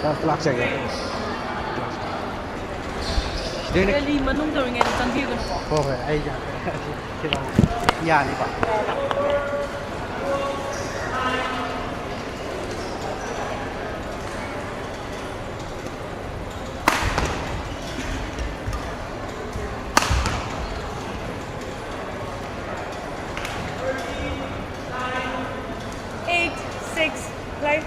ꯂꯥꯛꯆꯒꯦ ꯔꯦꯂꯤ ꯃꯅꯨꯡ ꯇꯧꯔꯤꯉꯩꯗ ꯆꯪꯕꯤꯒꯅꯨꯀꯣ. ꯍꯣꯏ ꯍꯣꯏ ꯑꯩ ꯁꯤꯗ ꯌꯥꯅꯤꯀꯣ. Eight, six, play.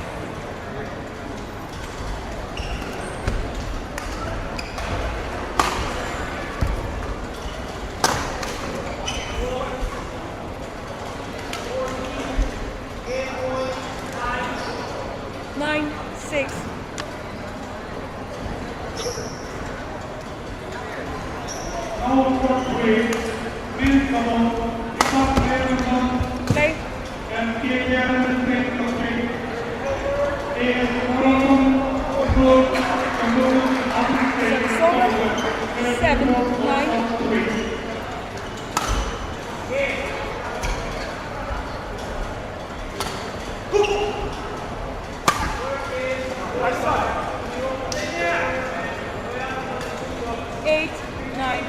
Nine, six. Play. Service over. 7-9. Eight, 9.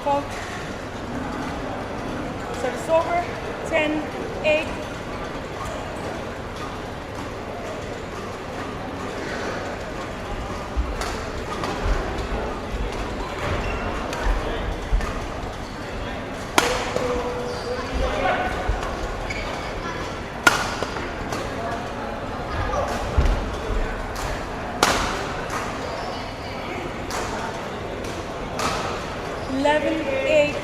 Fault. Service over. 10-8. Eleven, 8.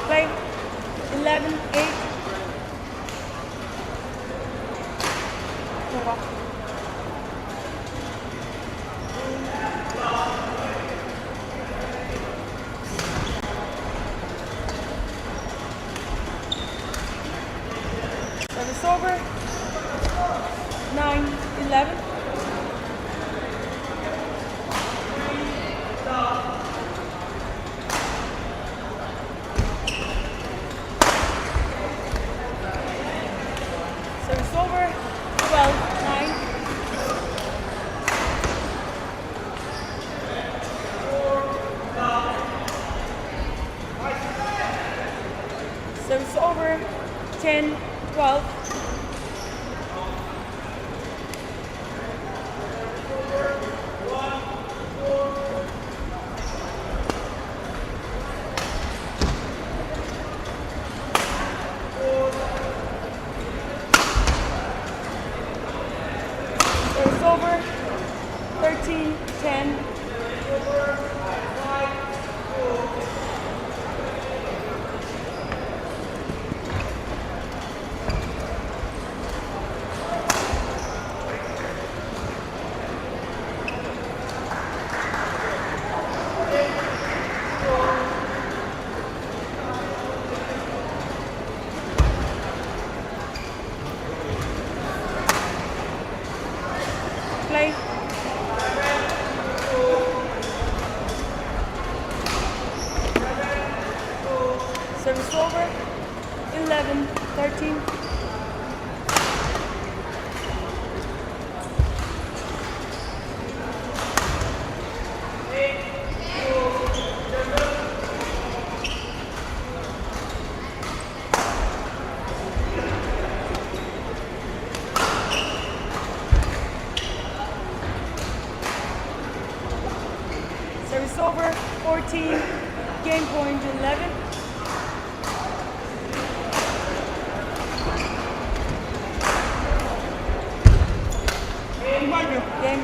Play. 11, 8. Service over. 9, 11. Service over. 12, 9. Service over. 10, 12. Service over. 13, 10. Play. Service over. 11, 13. Service over. 14. Game point 11. Game.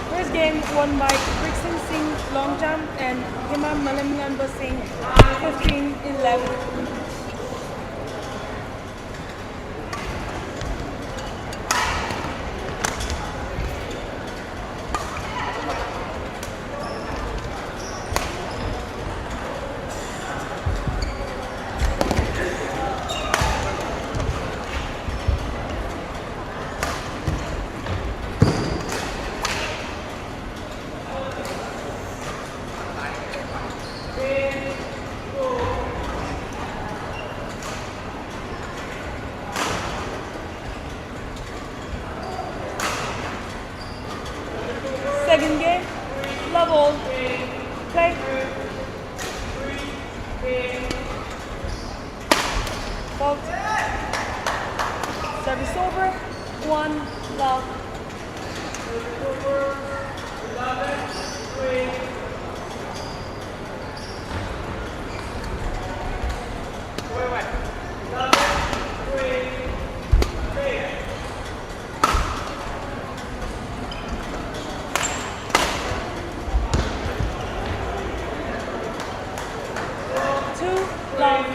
First game won by Brixton Singh long jump and Himam Malamyanba Singh 15-11. Ball. Play. Fault. Service over. 1 love. Two love.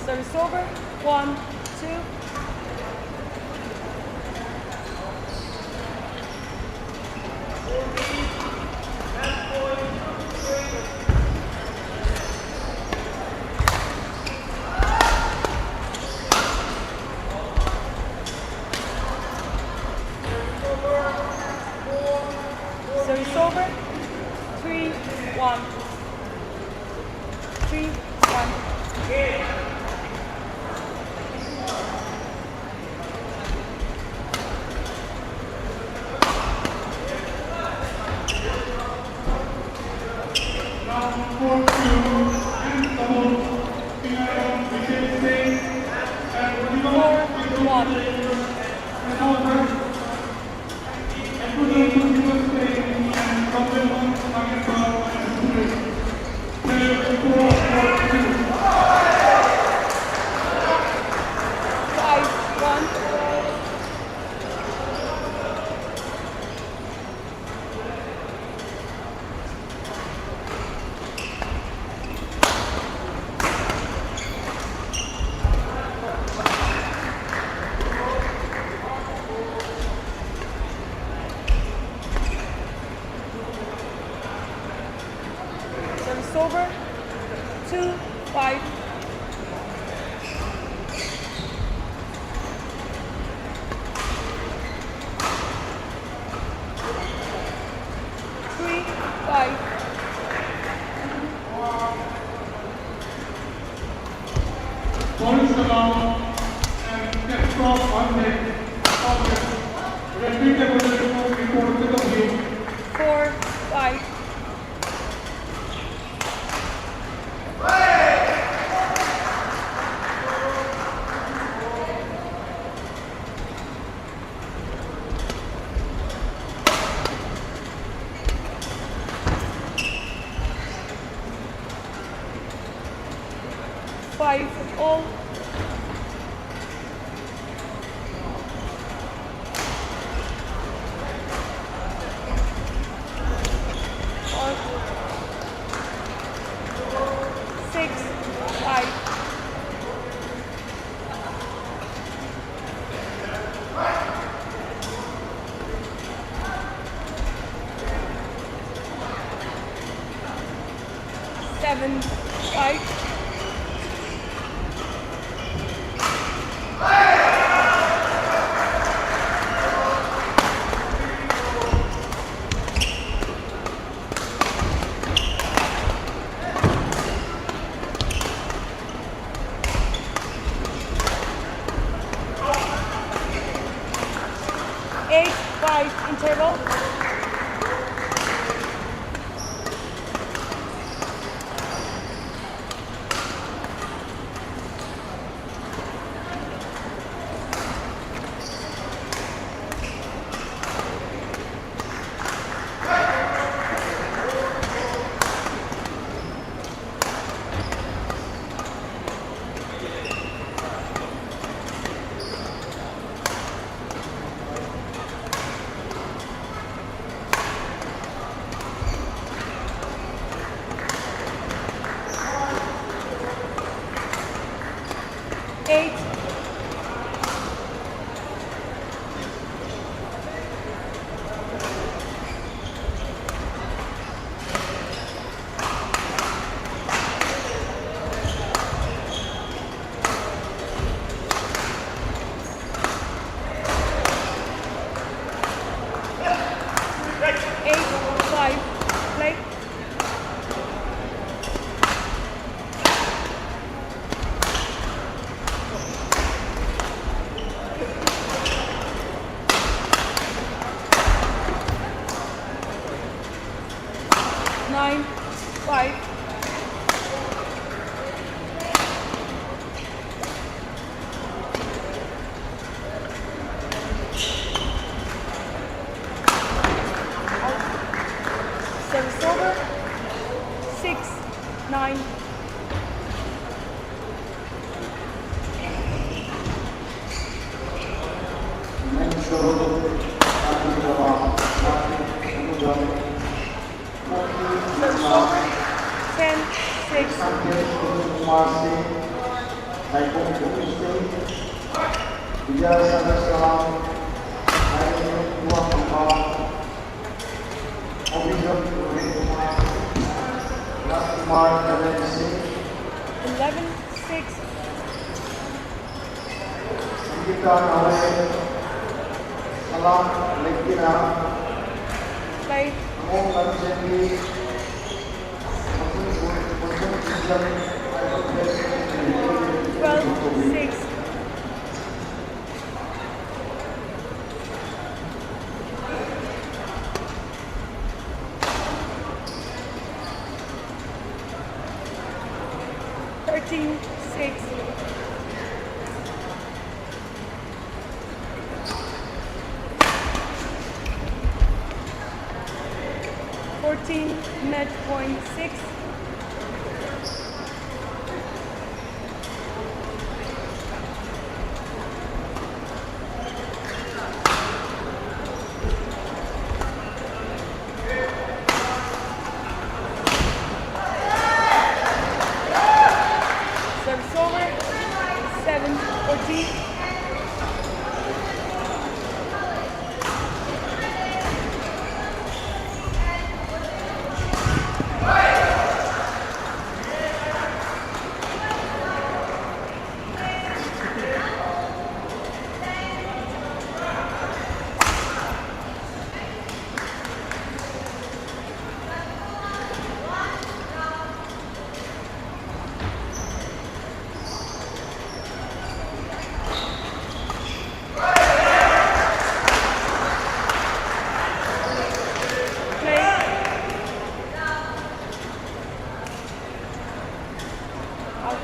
Service over. 1, 2. Service over. 3, 1. 3, 1. Service over. 2, 5. Three, 5. Points allowed and step off one leg. Repeat the position report to the view. 4, 5. Five all. Or 6, 5. Seven, 5. 8, 5 interval. Dia Salam, Ayun Tuan Tuhan, Obidon Tuhan Kumar, Kumar Karen Singh, 11-6. Kita Nawe, Salam Lekira, 5, Om Kanjeni, Musim Islam, 12-6. Thirteen, 6. 14, match point 6. Service over, 7-14.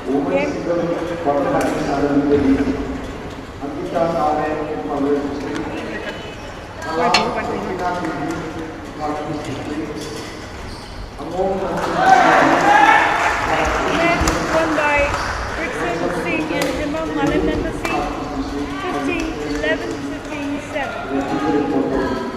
Women single qualifiers are menjadi Ankita Nawe, Kumar Singh, Salam Lekira Bibi, Kumar Singh, Among Match won by Rickson Singh and Himam Malananda Singh, 15-11, 15-7.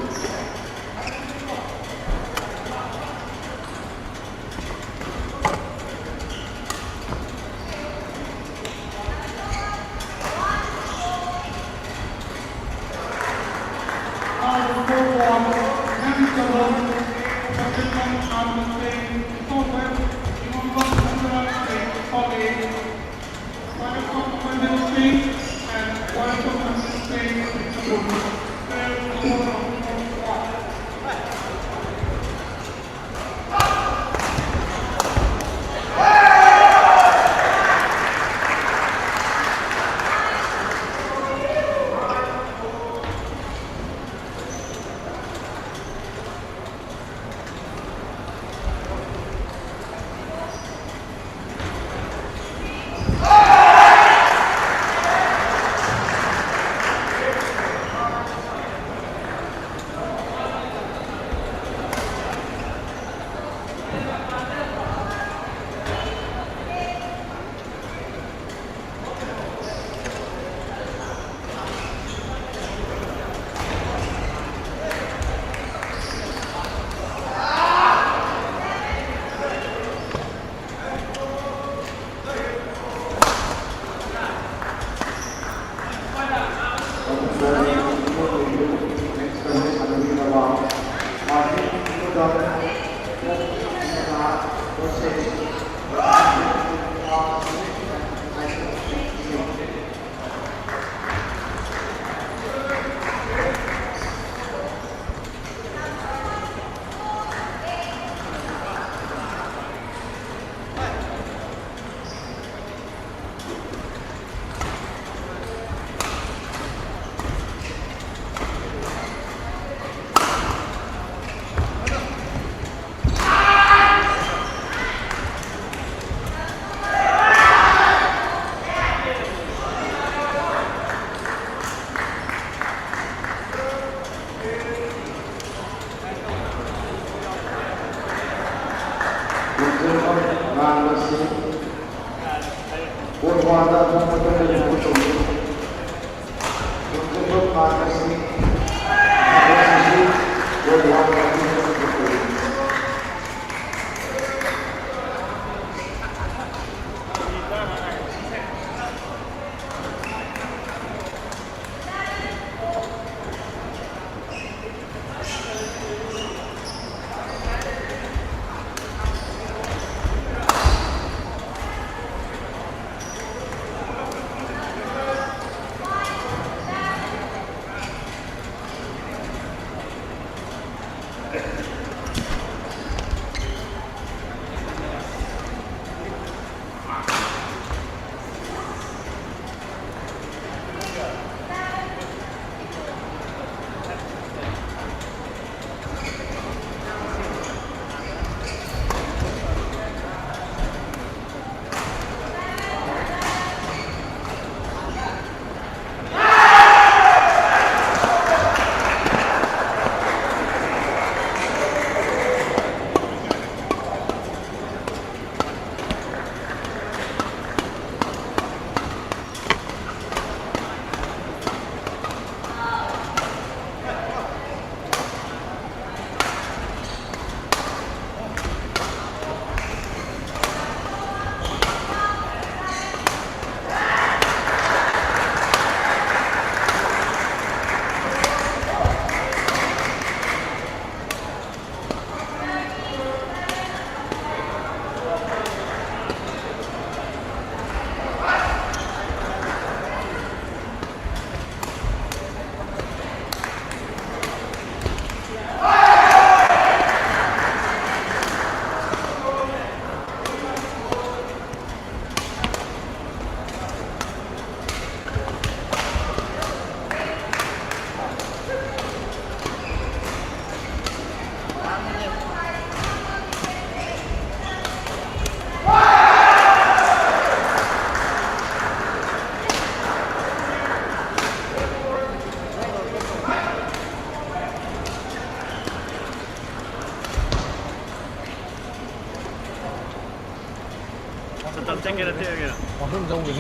Tầm check kìa kìa. Không giống gì.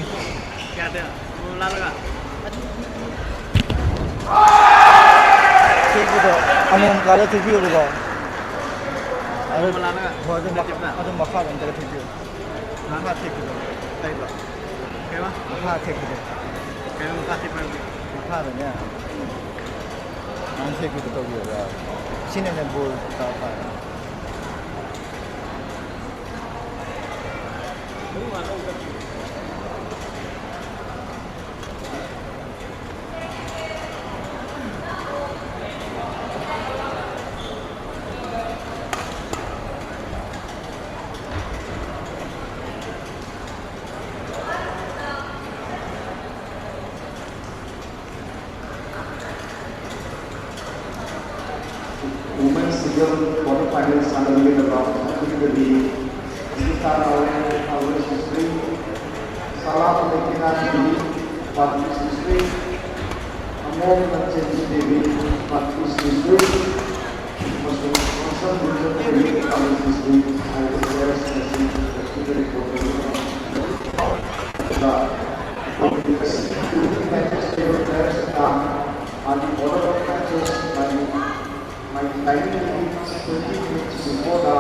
Kìa kìa. Lan nữa. TV도 아무 가려 TV로 가. 아니 Lan nữa. 좀 막 하는 데가 TV. 마카 TV도. đây rồi. Kìa ba. 마카 TV도. Kìa một cái tiếp 마카는 야. 안 TV도 또 그래. 신에는 뭘 따봐. Women's single quarterfinals underway about the Gita Rao Powers History, Salah Mekina Devi, Patrice History, Amol Nachenji Devi, Patrice History, Masam Bujam Devi, Powers History, I was there as the reporter. The matches favorite players are the order of matches my timing is 20 minutes before the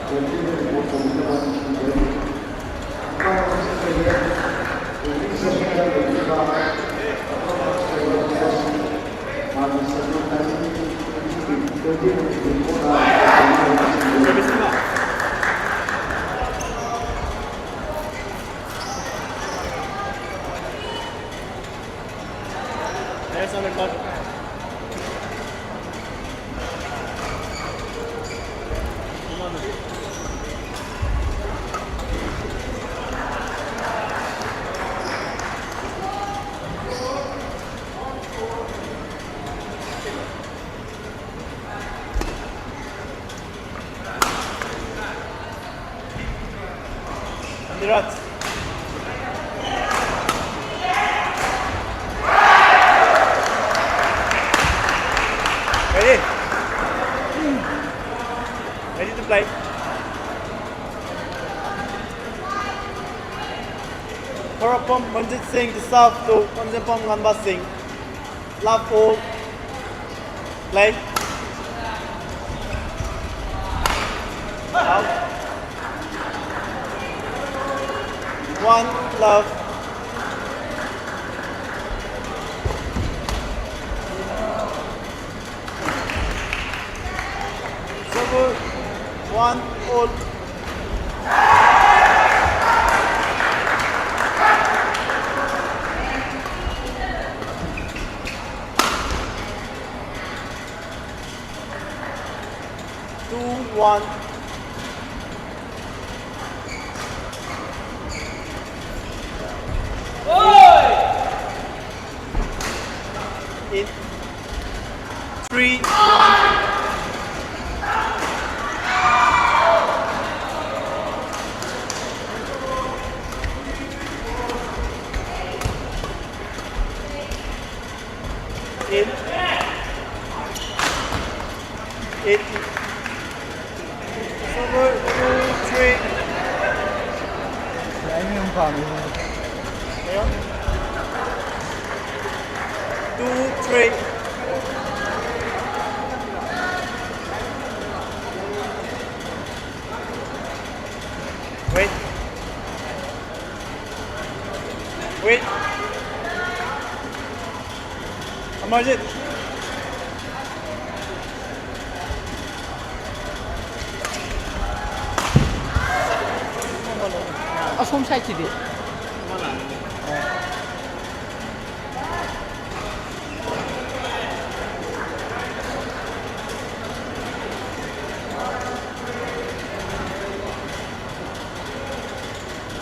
20 minutes before the There's some record. Mirat. Ready? Ready to play? Parapom Manjit Singh to serve to Panjapam Gamba Singh. Love all. Play. Out. One love. Server. One all. Two, one. In 3, 1. In 8. Server 2, 3. 애매한 밤이. There. 2, 3. Wait. Wait. Amarjit. 손 살찌리.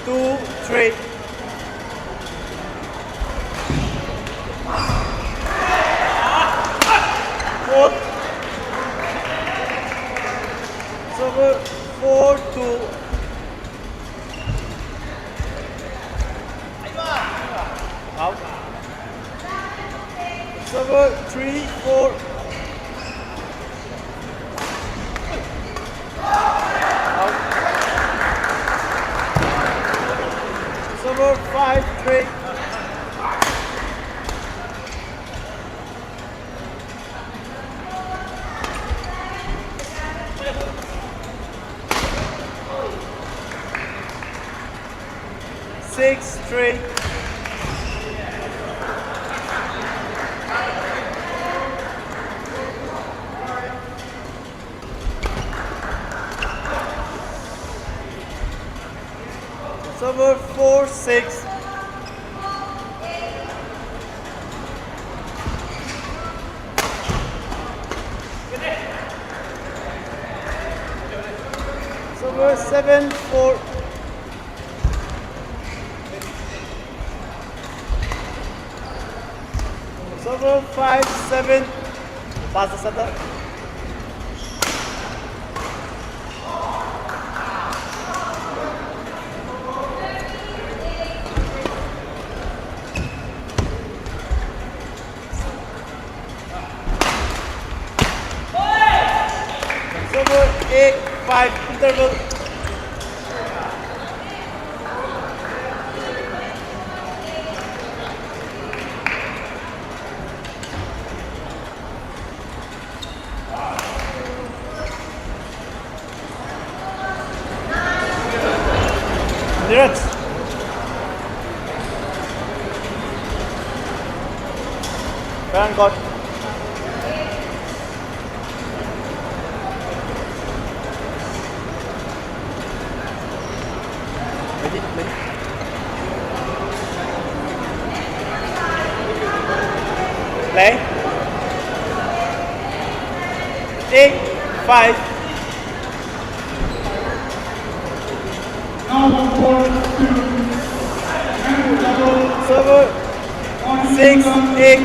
Two, three. Four. Server 4, 2. Out. Server 3, 4. Out. 5-3. Six, 3. Server 4-6. Server 7-4. Server 5-7. Pass the setter. Server 8-5 interval. Neeraj. Run court. Play. 8-5. Now on court 2. And double Server on 6-8.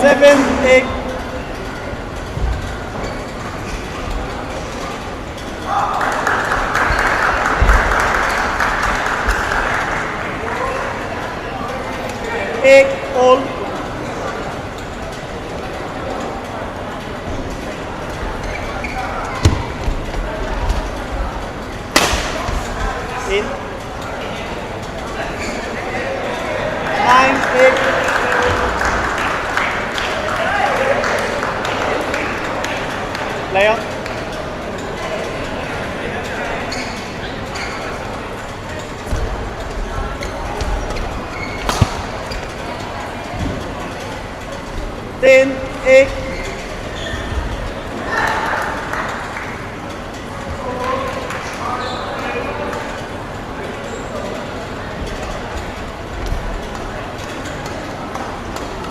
Seven, 8. Eight all. In 9-8. Lay on. Ten, 8.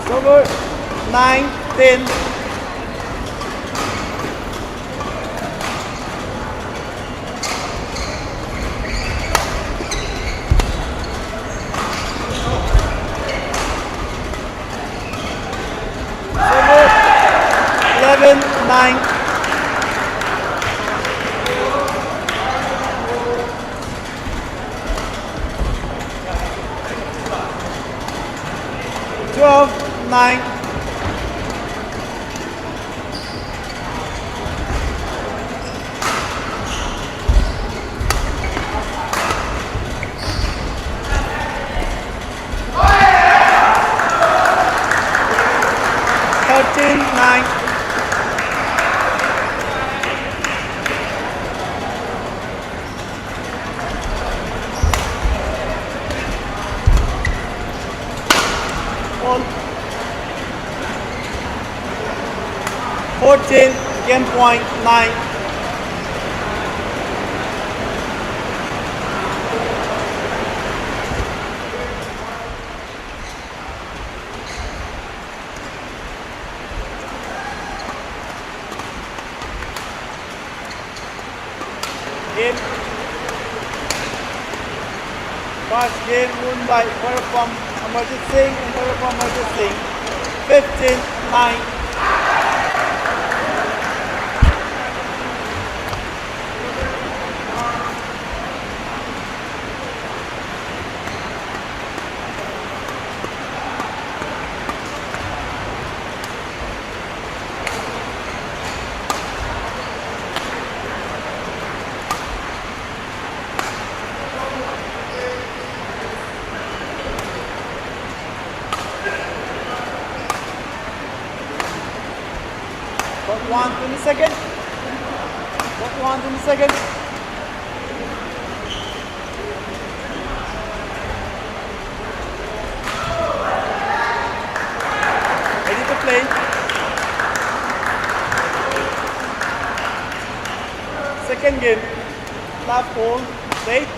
Server 9-10. Server 11-9. Twelve, 9. Thirteen, 9. All 14, game point 9. Game. First game won by Parapam Amarjit Singh and Parapam Amarjit Singh. 15-9. 1, 20 seconds. 1, 20 seconds. Ready to play. Second game. Left ball. Straight.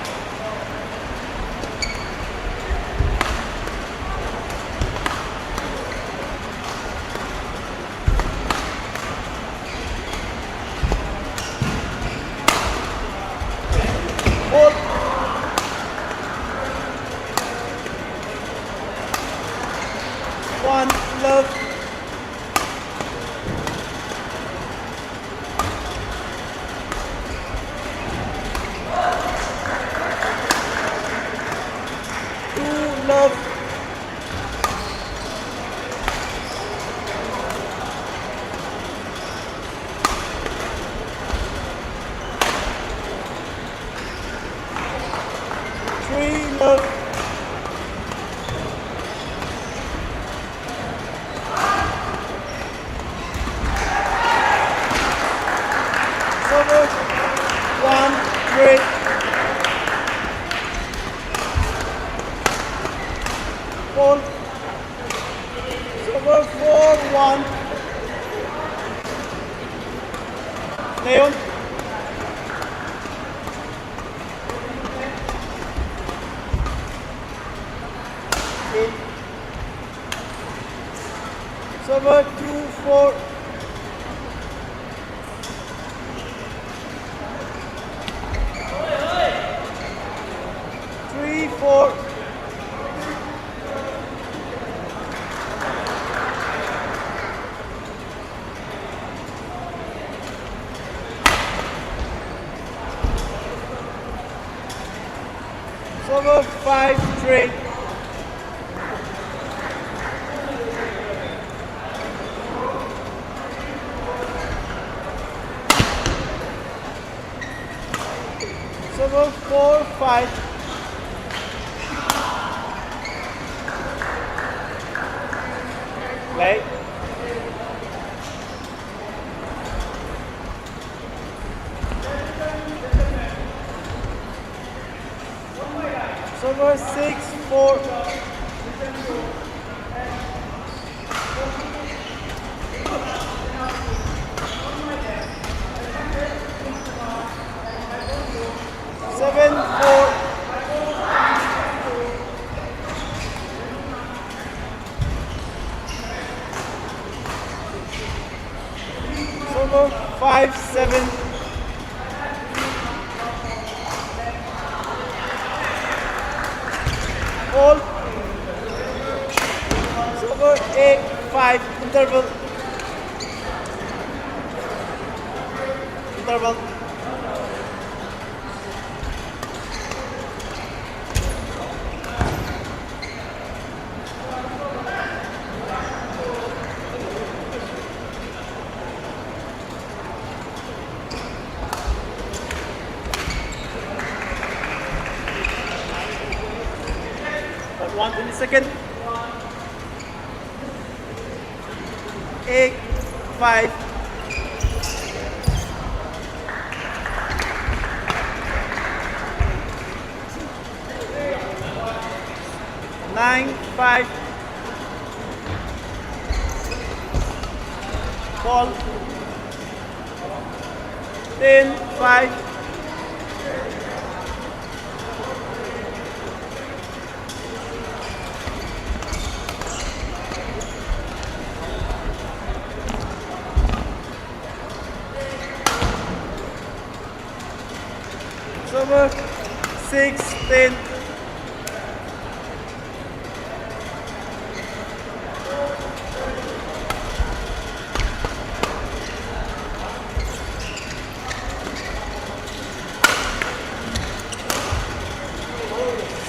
Ball. One, love. Two, love. Three, love. Server. 1, 3. Ball. Server 4, 1. Leon. Server 2, 4. Three, 4. Server 5, 3. Server 4, 5. Play. Server 6, 4. Seven, 4. Server 5, 7. Ball. Server 8, 5. Interval. Interval. But 1, 20 seconds. 8, 5. 9, 5. Ball. 10, 5. Server 6, 10.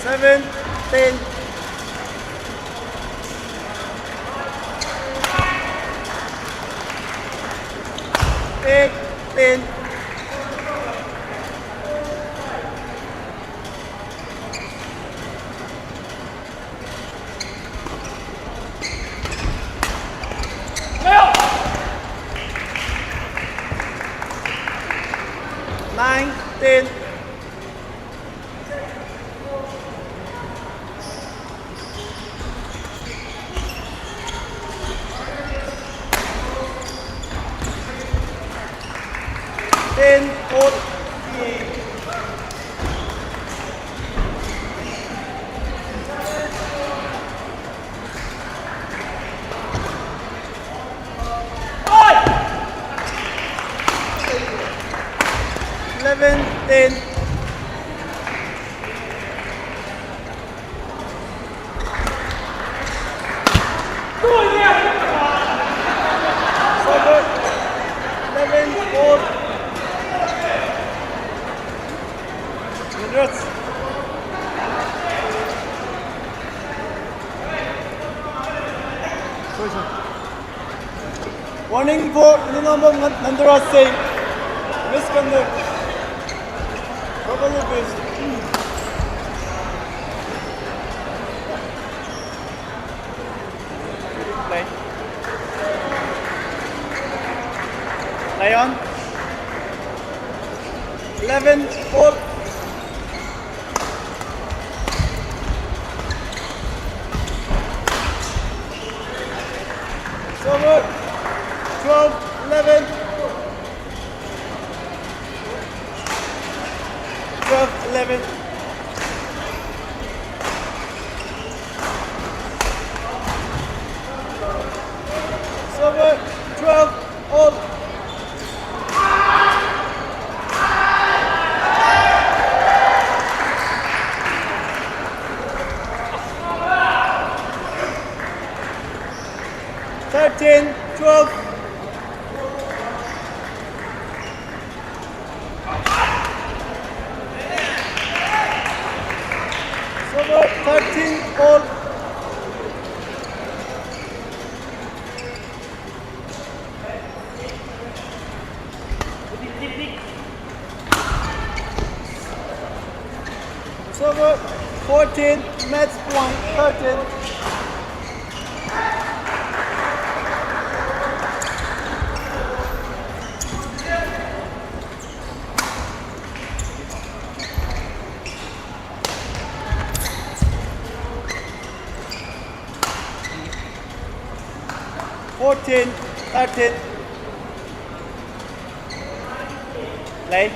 Seven, 10. 8, 10. Warning for Ninambam Nandara Singh. Misconduct. Verbal abuse. Play. Play on. 11-4. Over. 12-11. 12-11. Over. 12-all. Thirteen, 12. Over 13 all. Over 14, match point 13. Fourteen, 13. Play.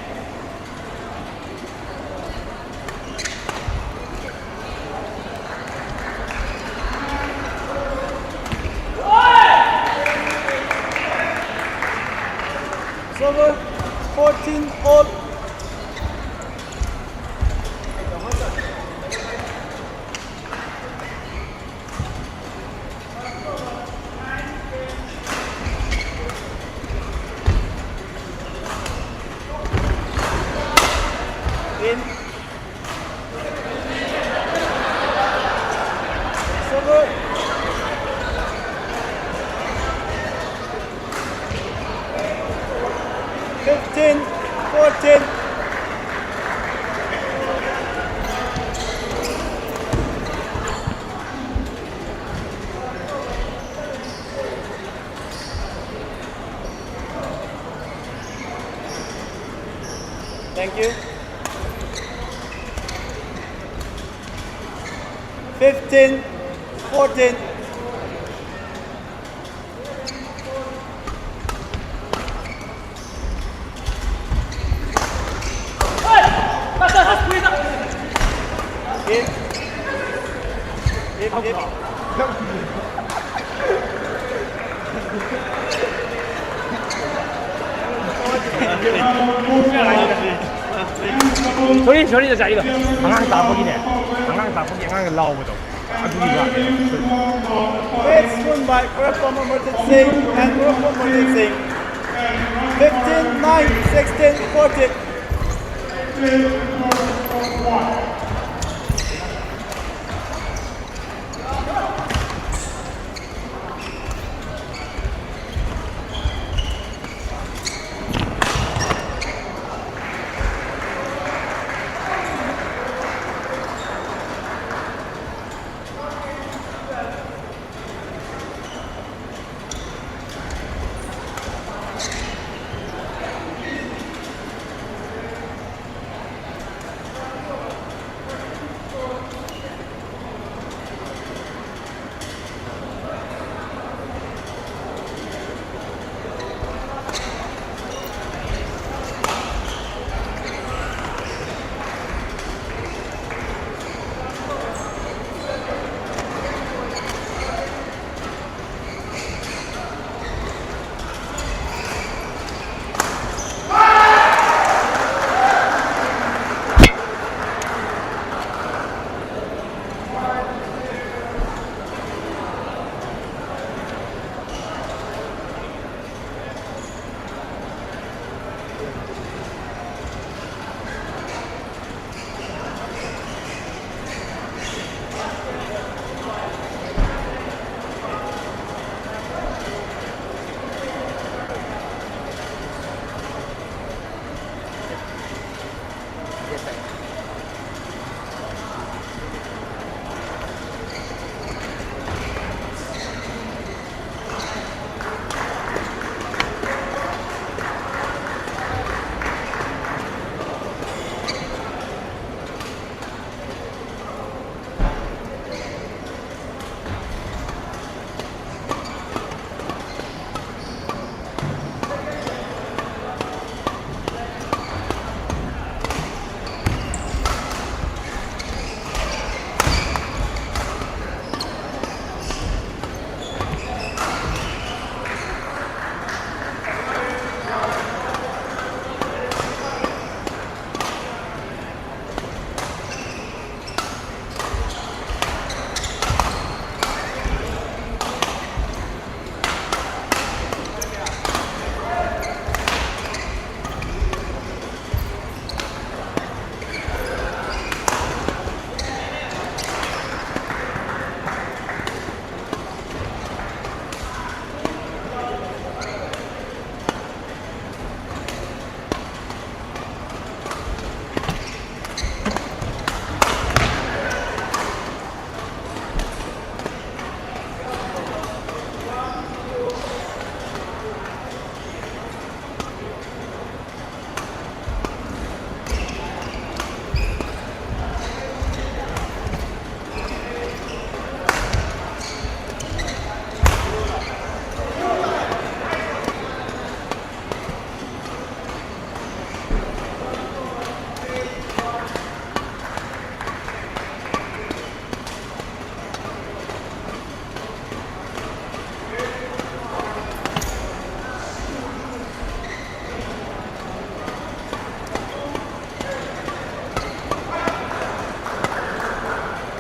Over 14 all. In. Over. Fifteen, 14. Thank you. 15, 14. 저리 자리가 방황 따보기네. 방황 따보기 방황 나오거든. 아주 이거. It's won by Purapam Martin Singh and Purapam Martin Singh. 15, 9, 16, 14.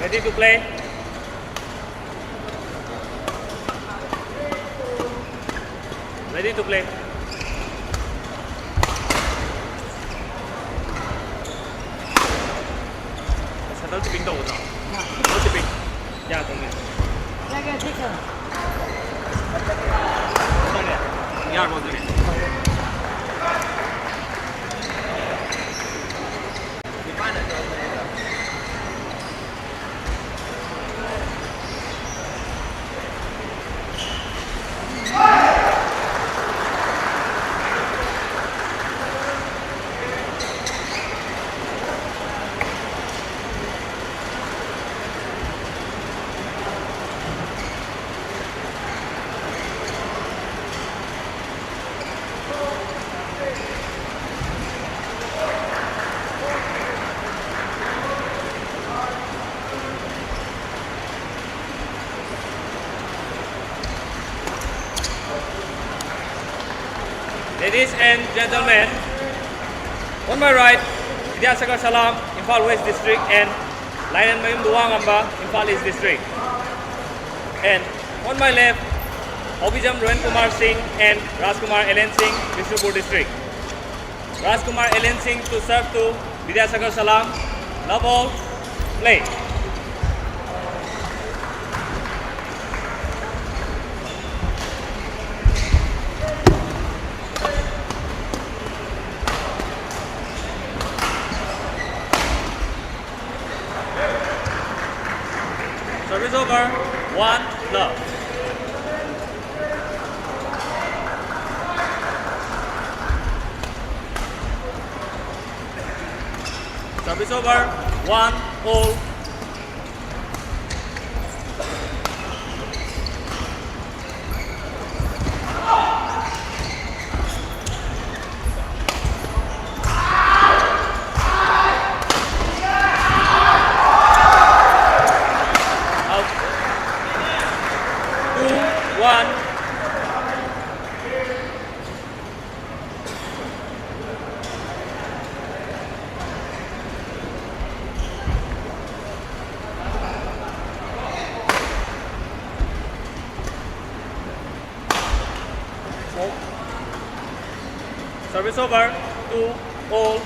Ready to play? Ready to play. Sao tới biến đầu rồi? Tới biến. Dạ, tụi mình. Jaga take. Xong nè. Dạ, rồi tụi mình. Ladies and gentlemen, on my right, Vidyasagar Salam, Imphal West District, and Lainan Mayum Duwangamba, Imphal East District. And on my left, Obijam Rohan Kumar Singh and Rajkumar Ellen Singh, Vishnupur District. Rajkumar Ellen Singh to serve to Vidyasagar Salam. Love all, play. Service over, 1 love. Service over, 1 all. Out. 2, 1. Service over, 2 all.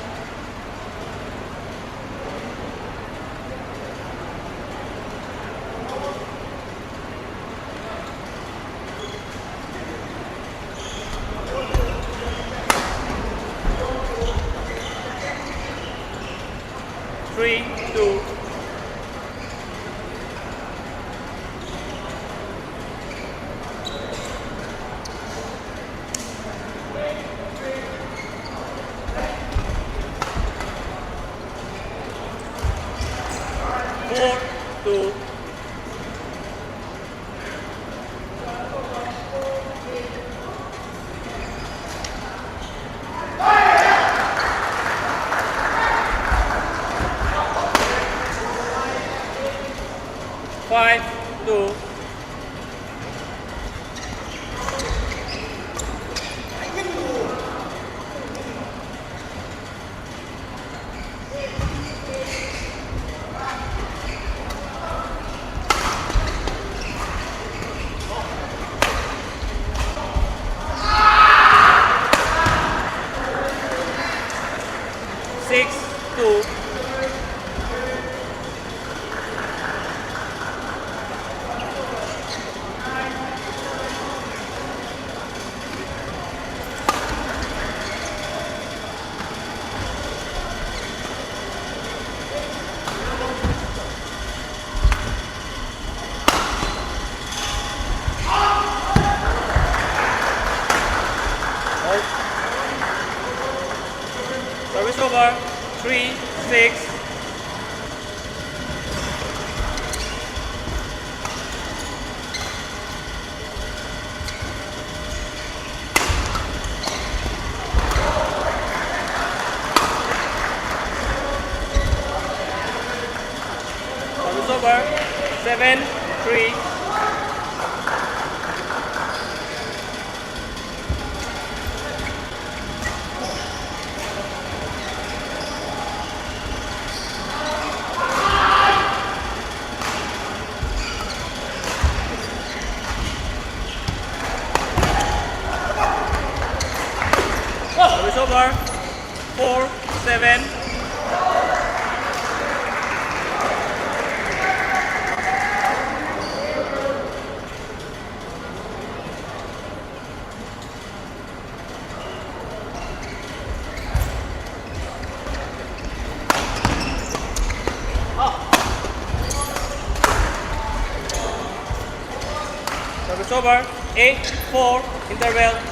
Three, 2. Four, 2. Five, 2. Six, 2. Service over, 3, 6. Service over, 7, 3. Service over. 8-4. Interval.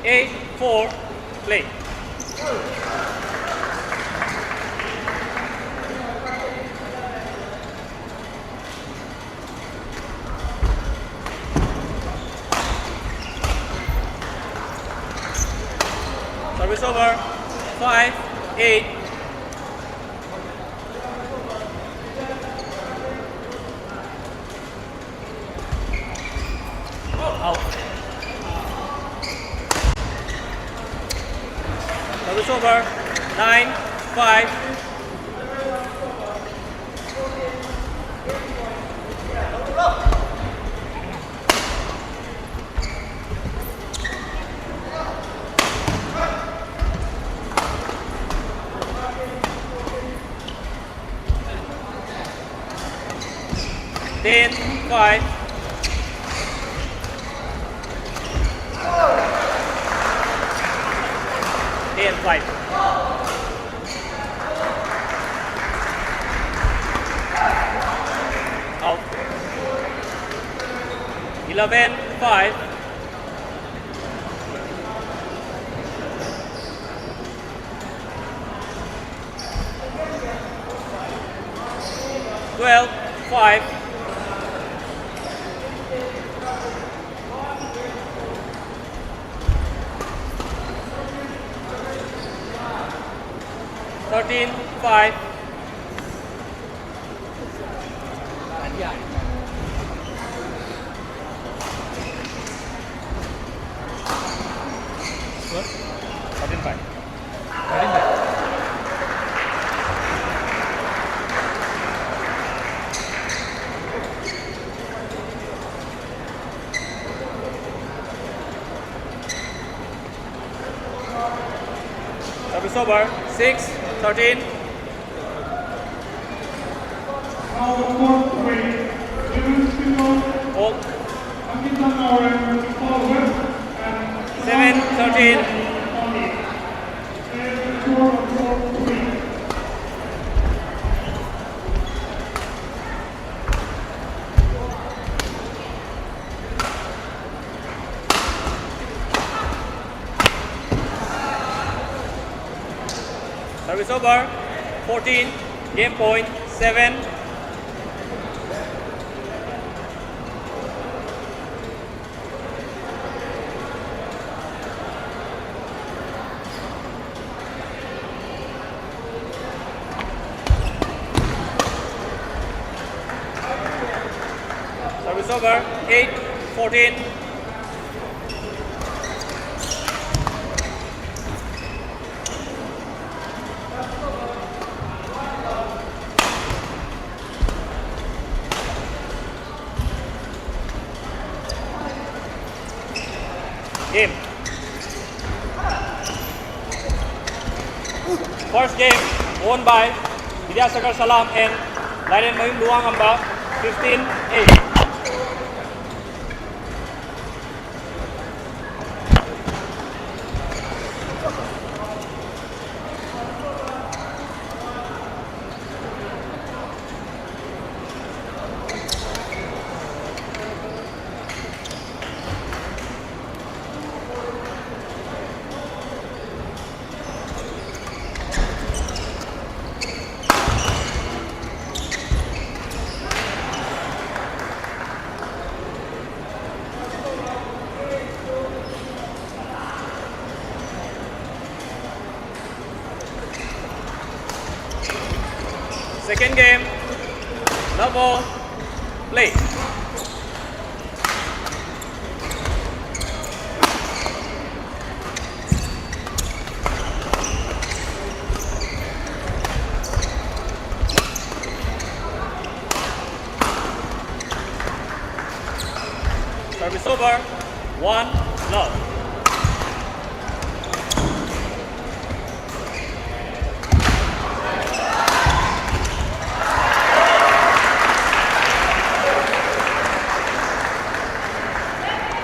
Eight, 4, play. Service over. 5, 8. Out. Service over. 9, 5. Ten, 5. Ten, 5. Out. 11, 5. Twelve, 5. Thirteen, 5. Thirteen, 5. Service over. 6, 13. Hold. 7, 13. Service over. 14. Game point. 7. Service over. 8, 14. Game. First game won by Vidyasagar Salam and Laiden Mahim Luangamba 15-8. Second game, love ball, play. 1, love.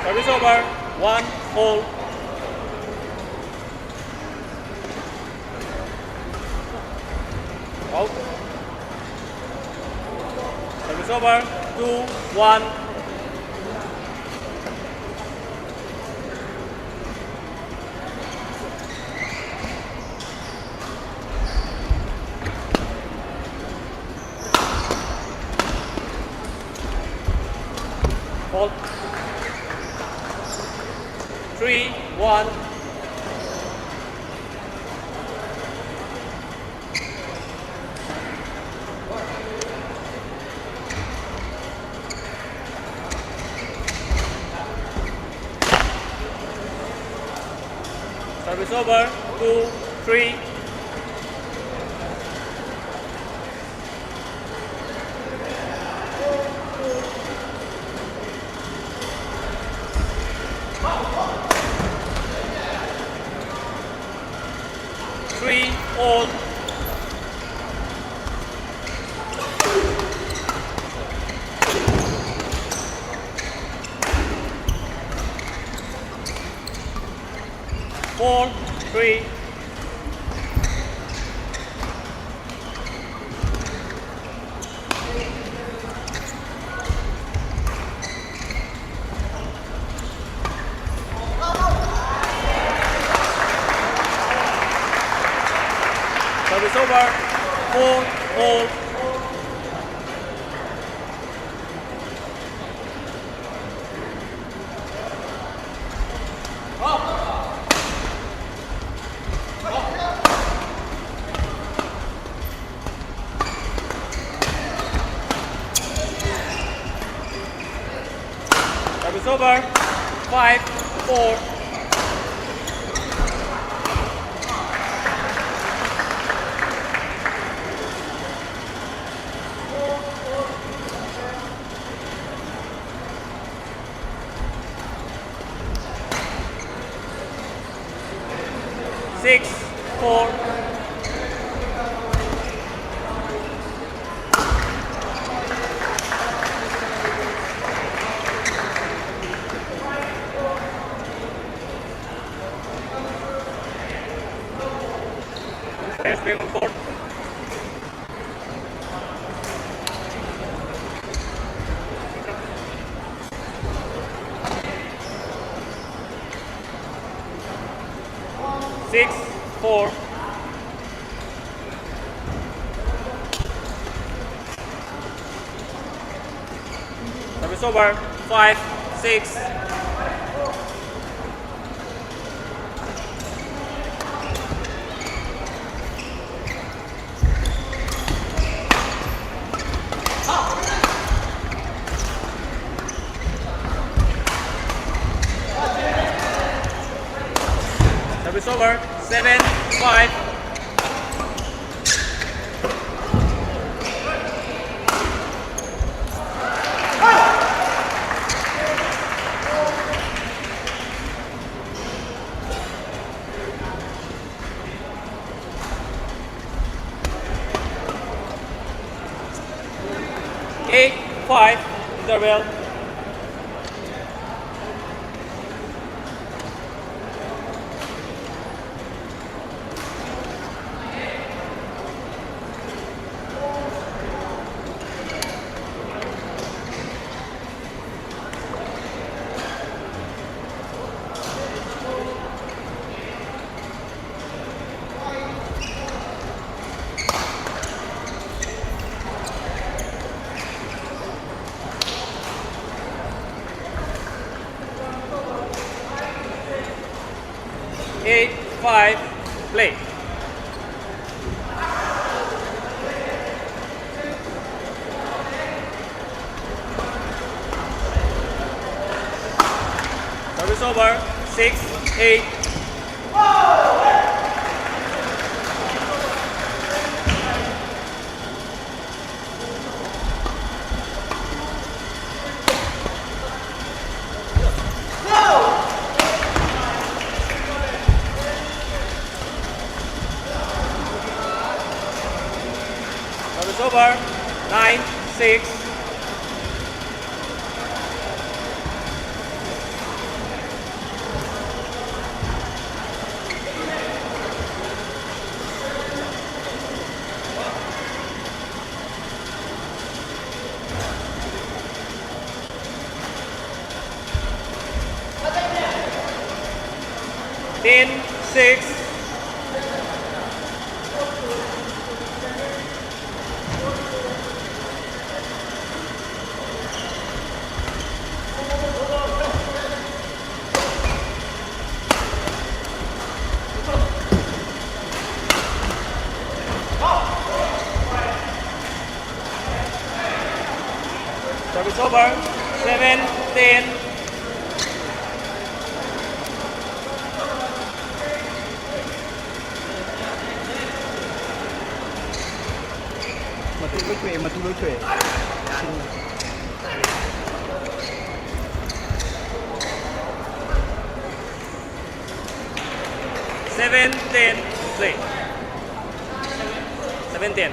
Service over, 1, hold. Out. Service over, 2, 1. Hold. 3, 1. Service over, 2, 3. Three, all. Four, 3. Service over, 4, all. Service over, 5, 4. Six, 4. Spin court. Six, 4. Service over, 5, 6. Service over, 7, 5. Eight, 5, interval. Eight, 5, play. Service over, 6, 8. Go! over. 9-6. Ten, 6. Service over. 7-10. Matulog ko eh. Seven, 10, play. 7-10.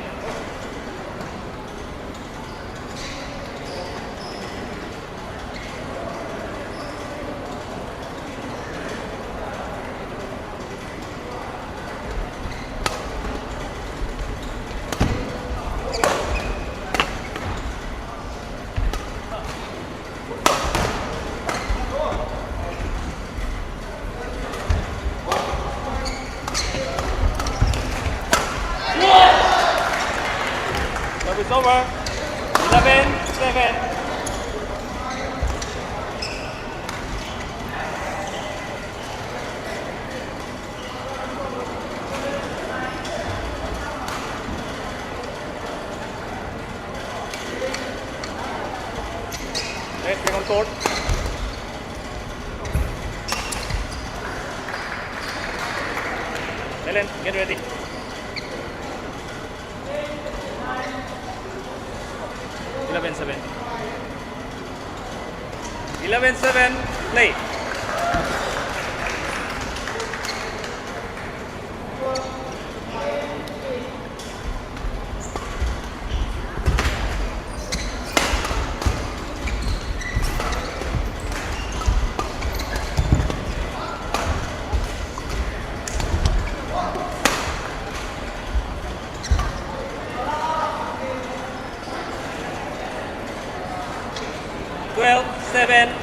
Service over. 11-7. Let's get on court. Helen, get ready. 11-7. 11-7, play. Well, 7.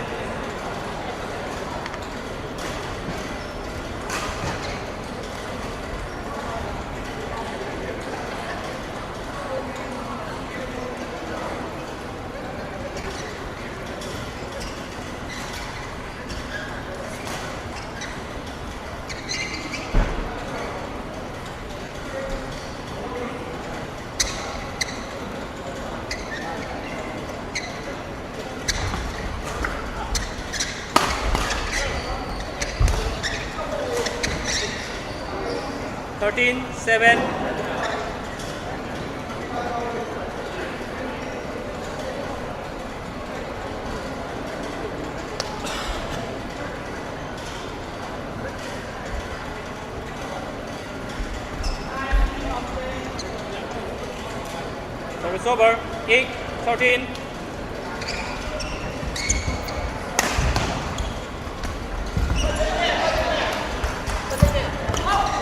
Thirteen, 7. Service over. 8-13.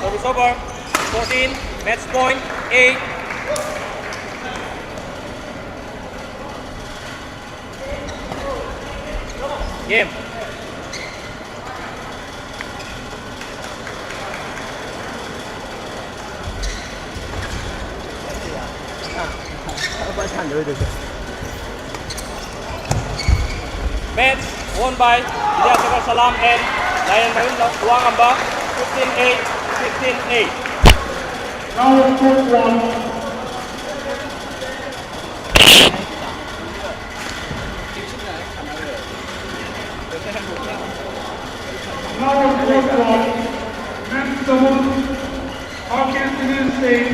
Service over. 14, match point, 8. Game. Match won by Vidya Sagar Salam and Lion Mayun Luangamba, 15-8, 15-8. Now court 1. Now court 1. Matt Stone, Hawkins Indian State,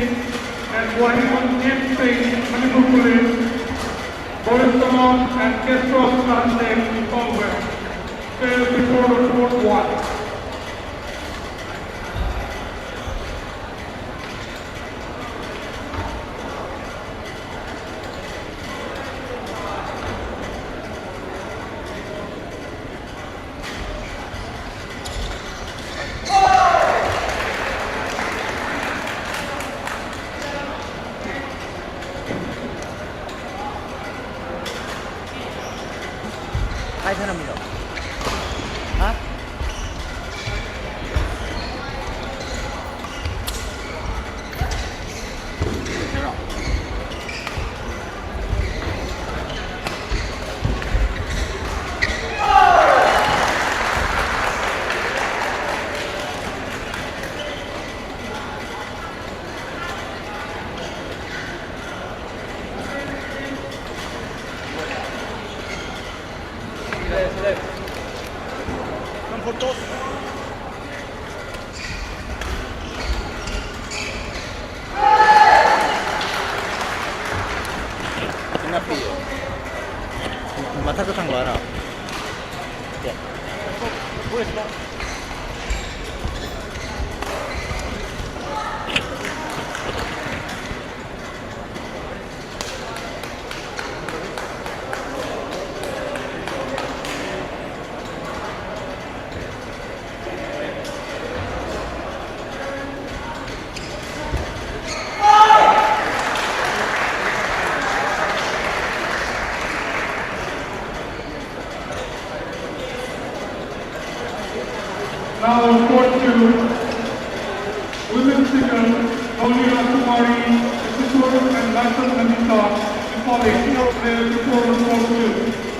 and Wahid M. State, Manipur Police, Boris Tamon and Kestros State, Congress. Failed before the court 1. Gauri Rakumari, Kishore and Laxan Nandita, Infal East, player 2442.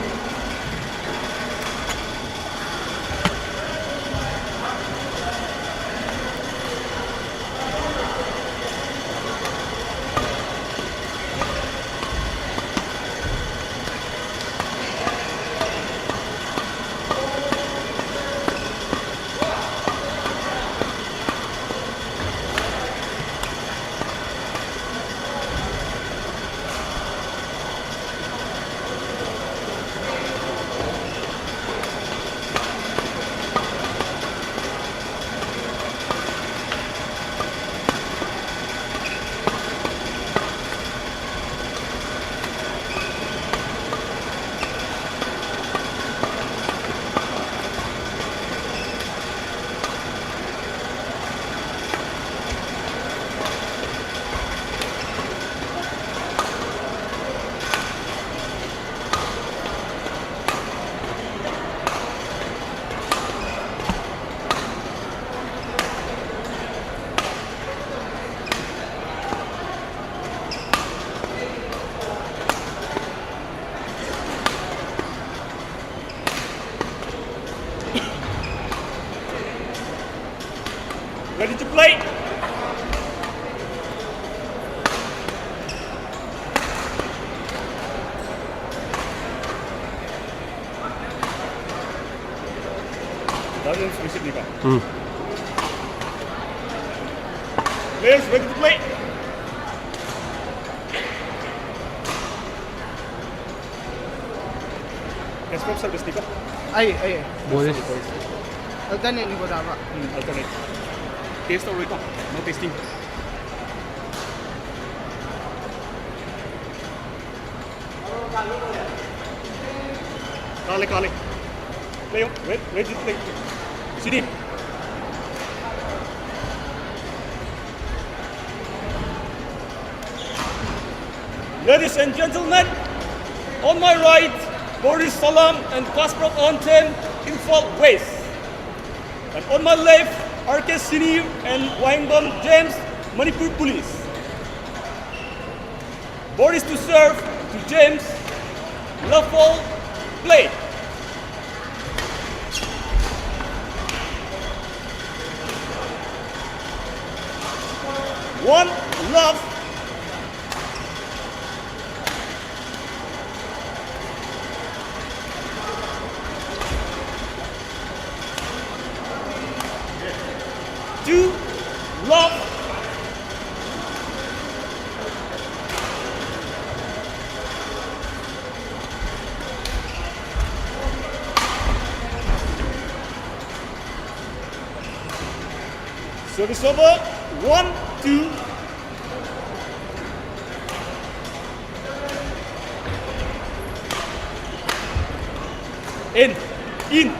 Ready to play? 나는 있습니까? Players ready to play? Response service di ba? Ay. 뭐지? Alternate ni ko dapat. Alternate. Taste or ito? No tasting. Kali. Play, ready to play. Sini. Ladies and gentlemen, on my right, Boris Salam and Kasparov Anthem, Infal West. And on my left, RK Sini and Wangbom James, Manipur Police. Boris to serve to James, Lawful, play. One, love. Two, love. Service over. 1, 2. In.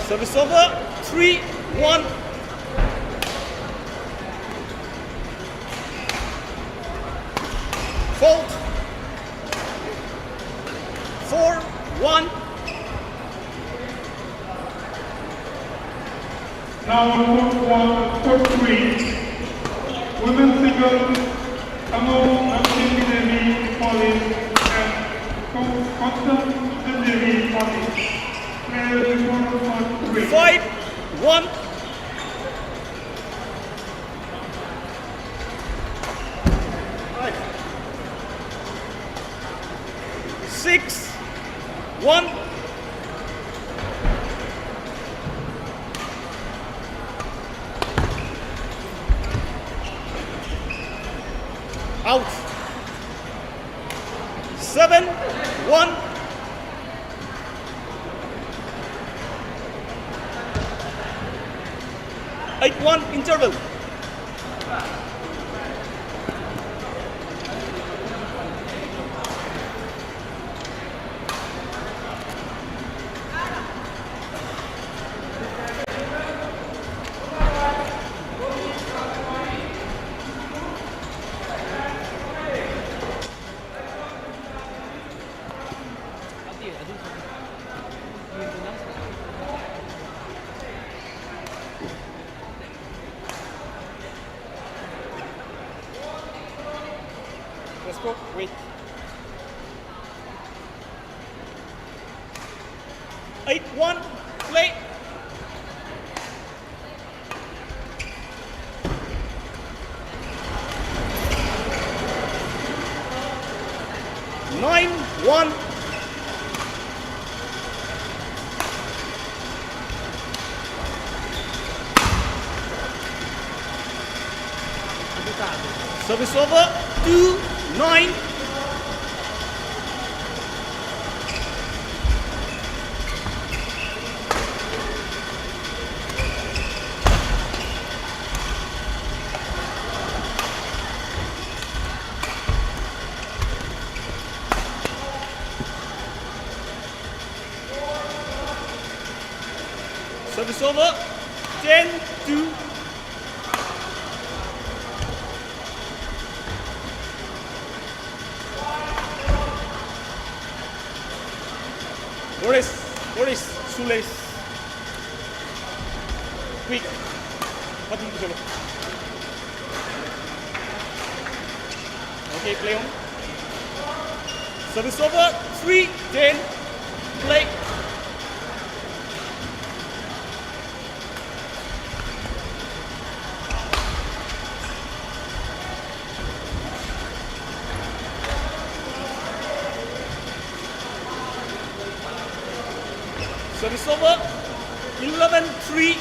Service over. 3, 1. Fault. 4, 1. Now court 3, women's singles, Kamal Namchindi Devi, Police, and Constance Devi, Police. Players report 3. 5, 1. Six, 1. Out. 7, 1. Eight, 1, interval. go. Wait. 8-1. Play. Nine, 1. Service over. 2-9. Service over. 10-2. Boris, shoelace. Quick. Mati dito solo. Okay, play on. Service over. 3-10. Play. Service over. 11-3.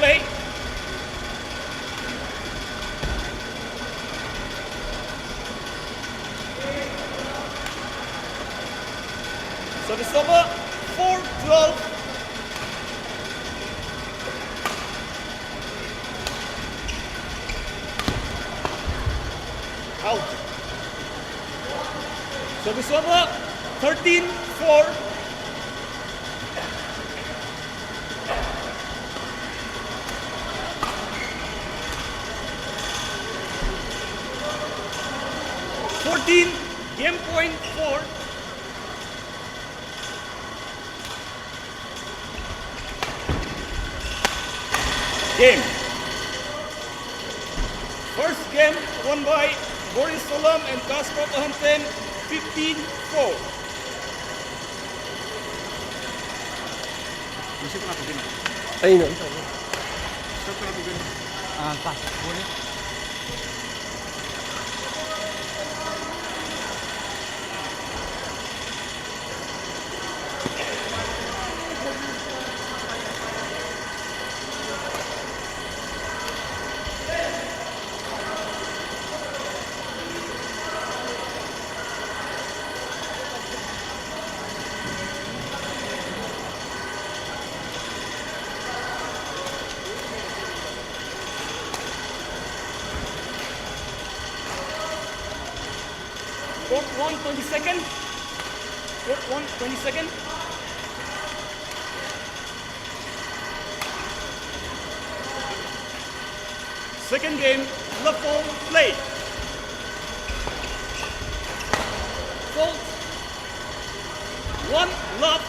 Play. Service over. 4-12. Out. Service over. 13-4. Game point 4. Game. First game won by Boris Solom and Kaspar Hansen, 15-4. Ayun na. Pass. Boleh. Court 1, 20 seconds. Court 1, 20 seconds. Second game, love ball, play. Fault. 1, love.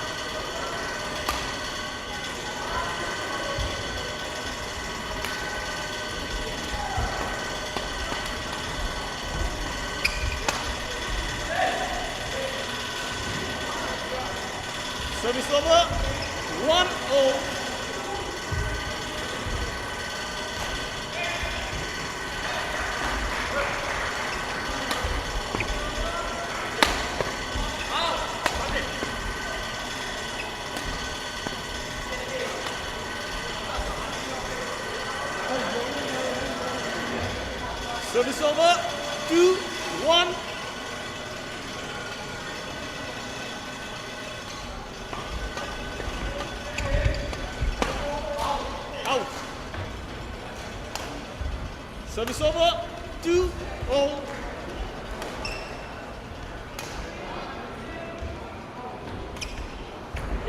Service over. 1-0. Service over. 2-1. Out. Service over. 2-0.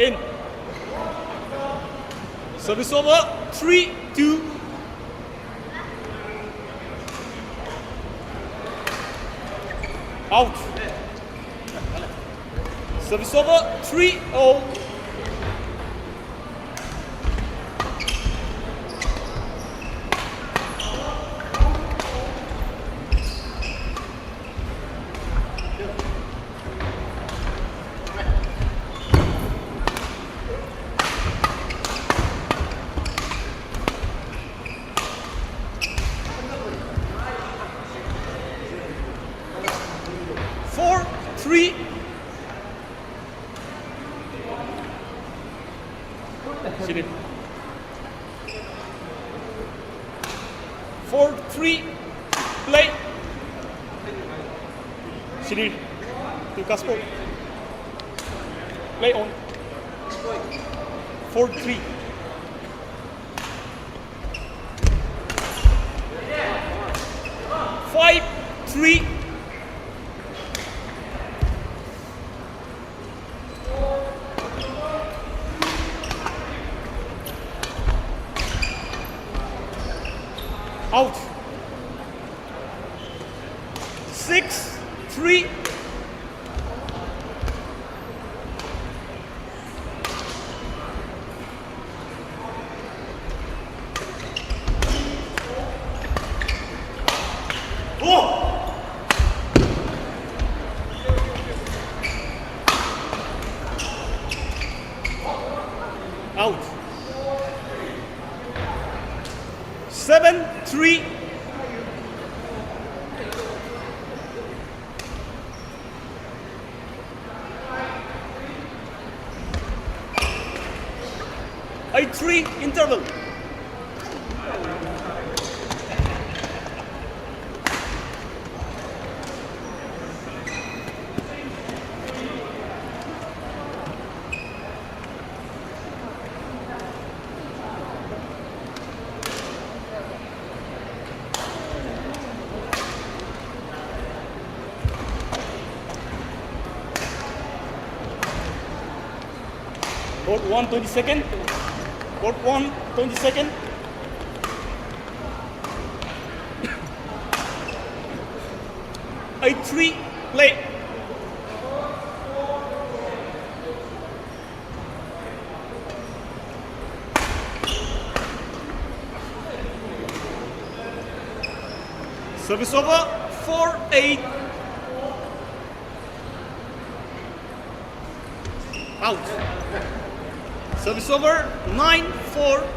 In. Service over. 3-2. Out. Service over. 3-0. Sit in. 4-3. Play. Sit in. To Casper. Play on. 4-3. Five, 3. Out. 6-3. Out. 7-3. A 3 interval. Court 1, 22nd. Court 1, 22nd. A 3, play. Service over. 4-8. Out. Service over. 9-4.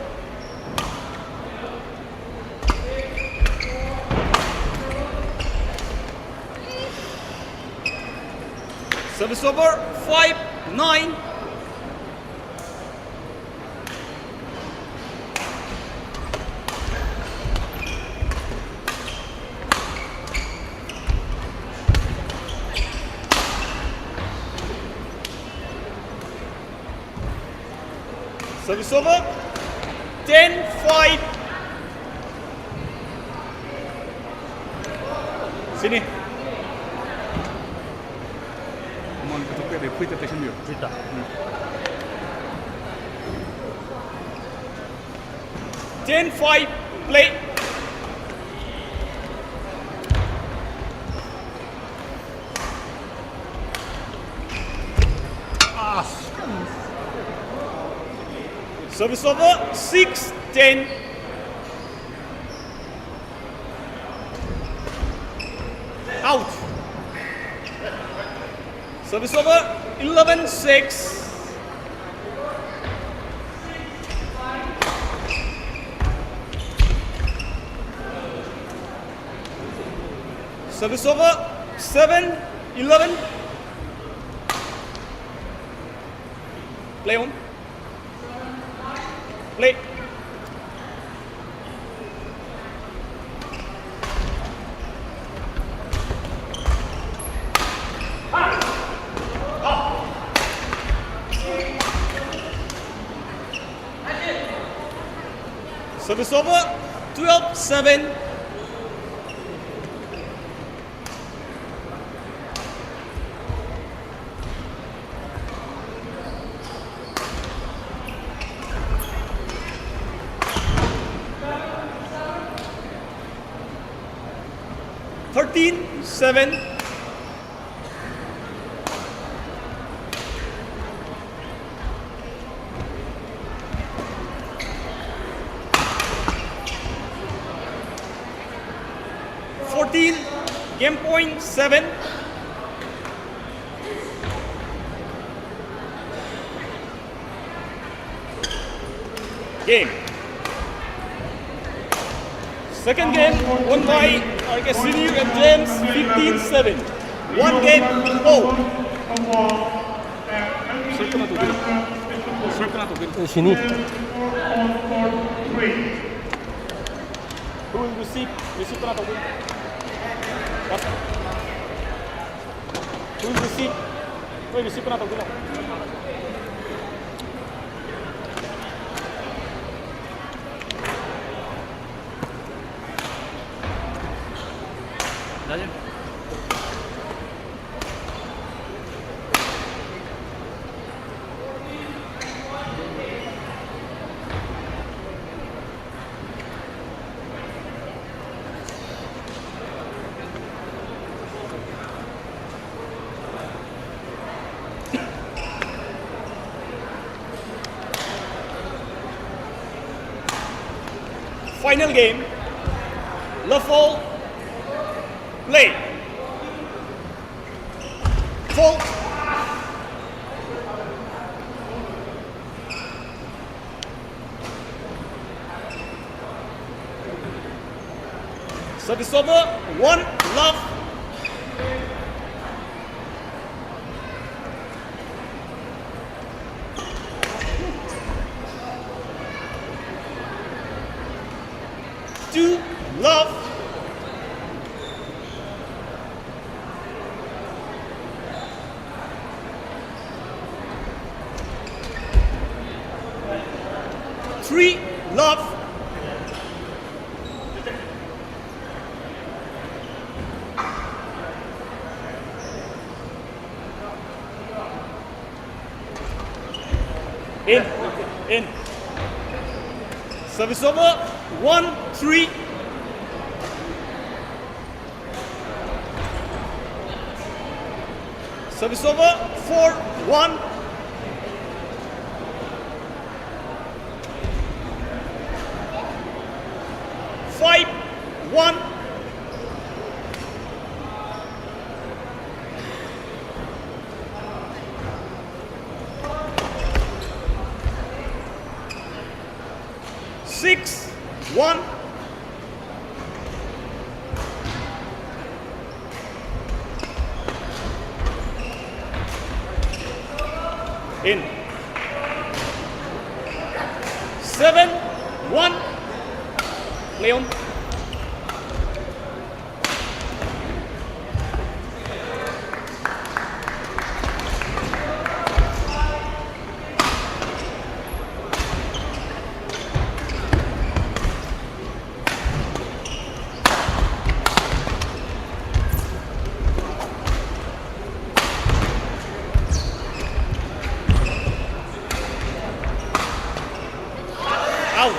Service over. 5-9. Service over. 10-5. Sini. Mon kita pay de quit attention yo. 됐다. 10-5. Play. Service over. 6-10. Out. Service over. 11-6. Service over. 7-11. Play on. Play. Service over. 12-7. 13-7. Game point 7. Game. Second game won by RK Senior and James 15-7. One game all. 신이 Who will receive na to win? Who will receive? Who will receive na to win? Final game. Lafol. Play. Fault. Service over. 1 love. Two love. Three love. In. Service over. 1-3. Service over. 4-1. Five, 1. Six, 1. In. 7, 1. Leon. Out.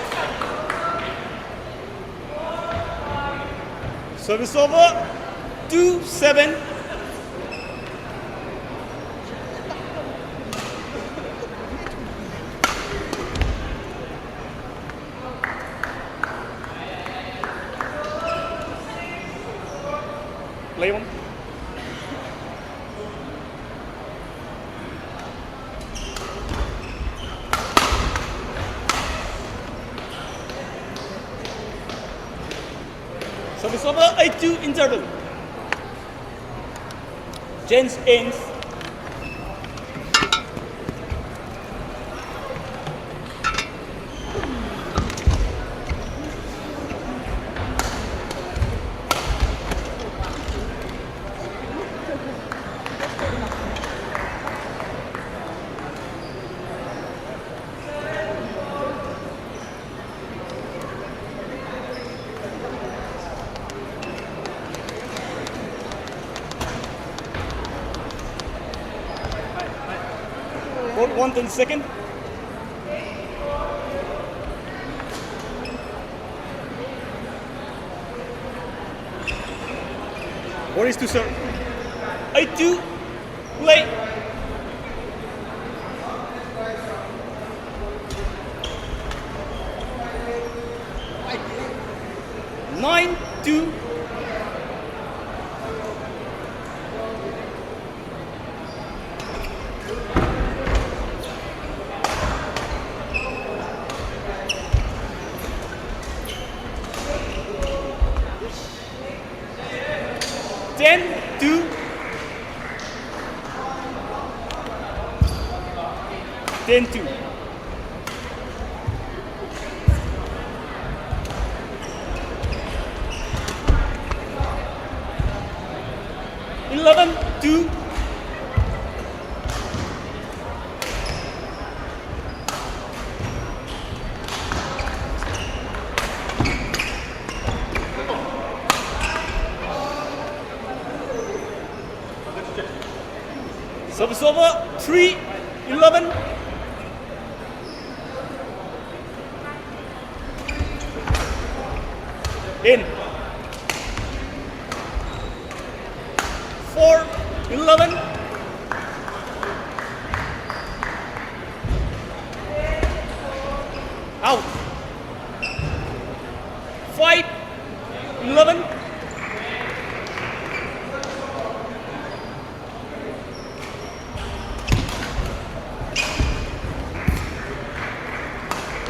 Service over. 2-7. Play one. Service over. 8-2 interval. James ends. Hold 1 second. Boris to serve. 8-2. Play. Nine, 2. Ten, 2. 10-2. 11-2. 3-11. In. 4-11. Out. 5-11.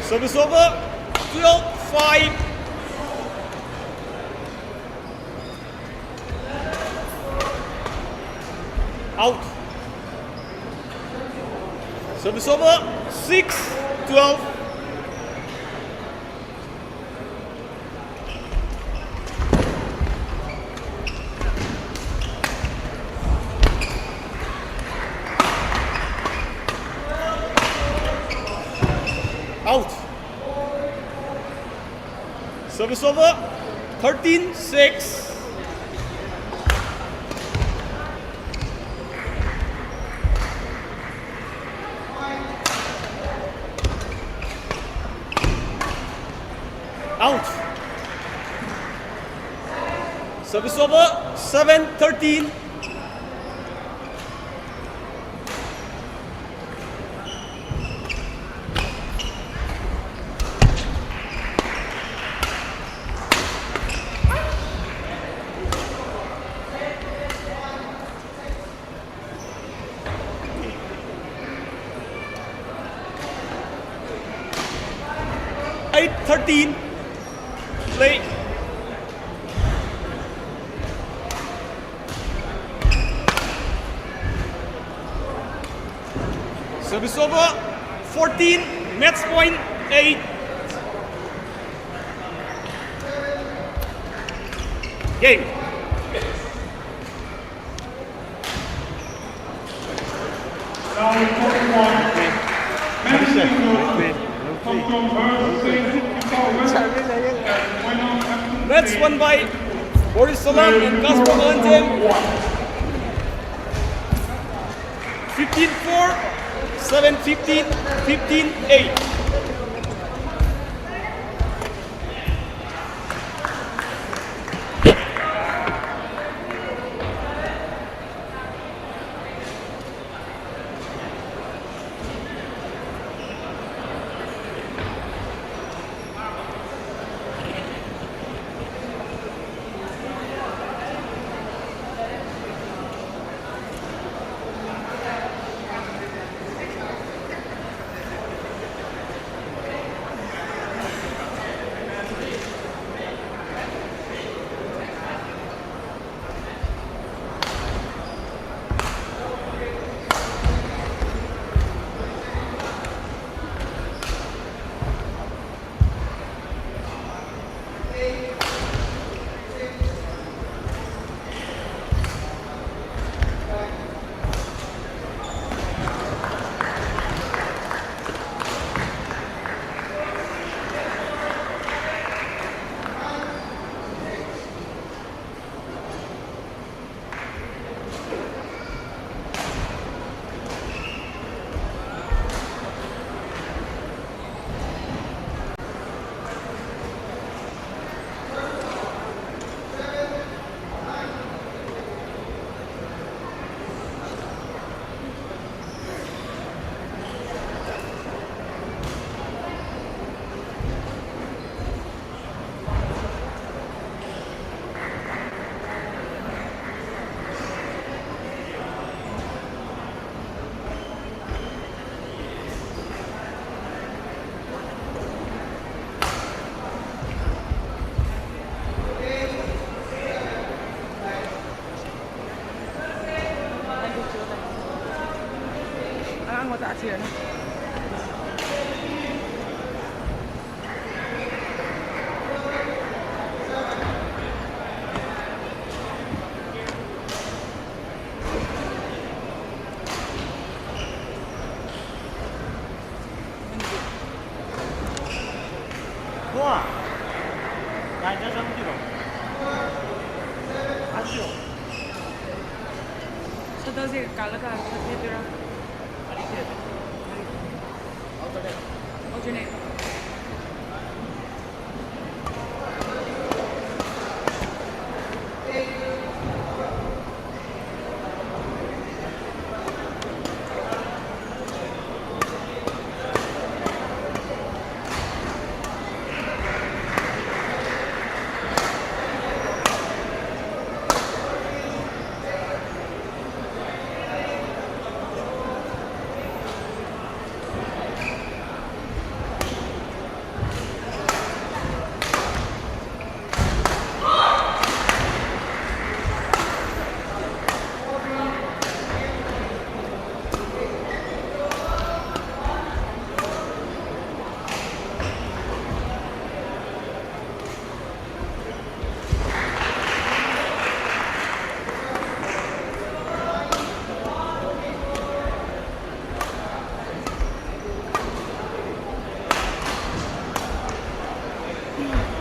Service over. 12-5. Out. Service over. 6-12. Out. Service over. 13-6. Out. Service over. 7-13. Eight 13. Play. Service over. 14. Match point. 8. Game. Now in 41. Men's singles. From Verse Singh That's won by Boris Salam and Kasper Valentin. 15-4, 7-15, 15-8. It's here. 동아, 나 이제 좀 뒤로. 아쉬워. So does it Kalaka Alternate?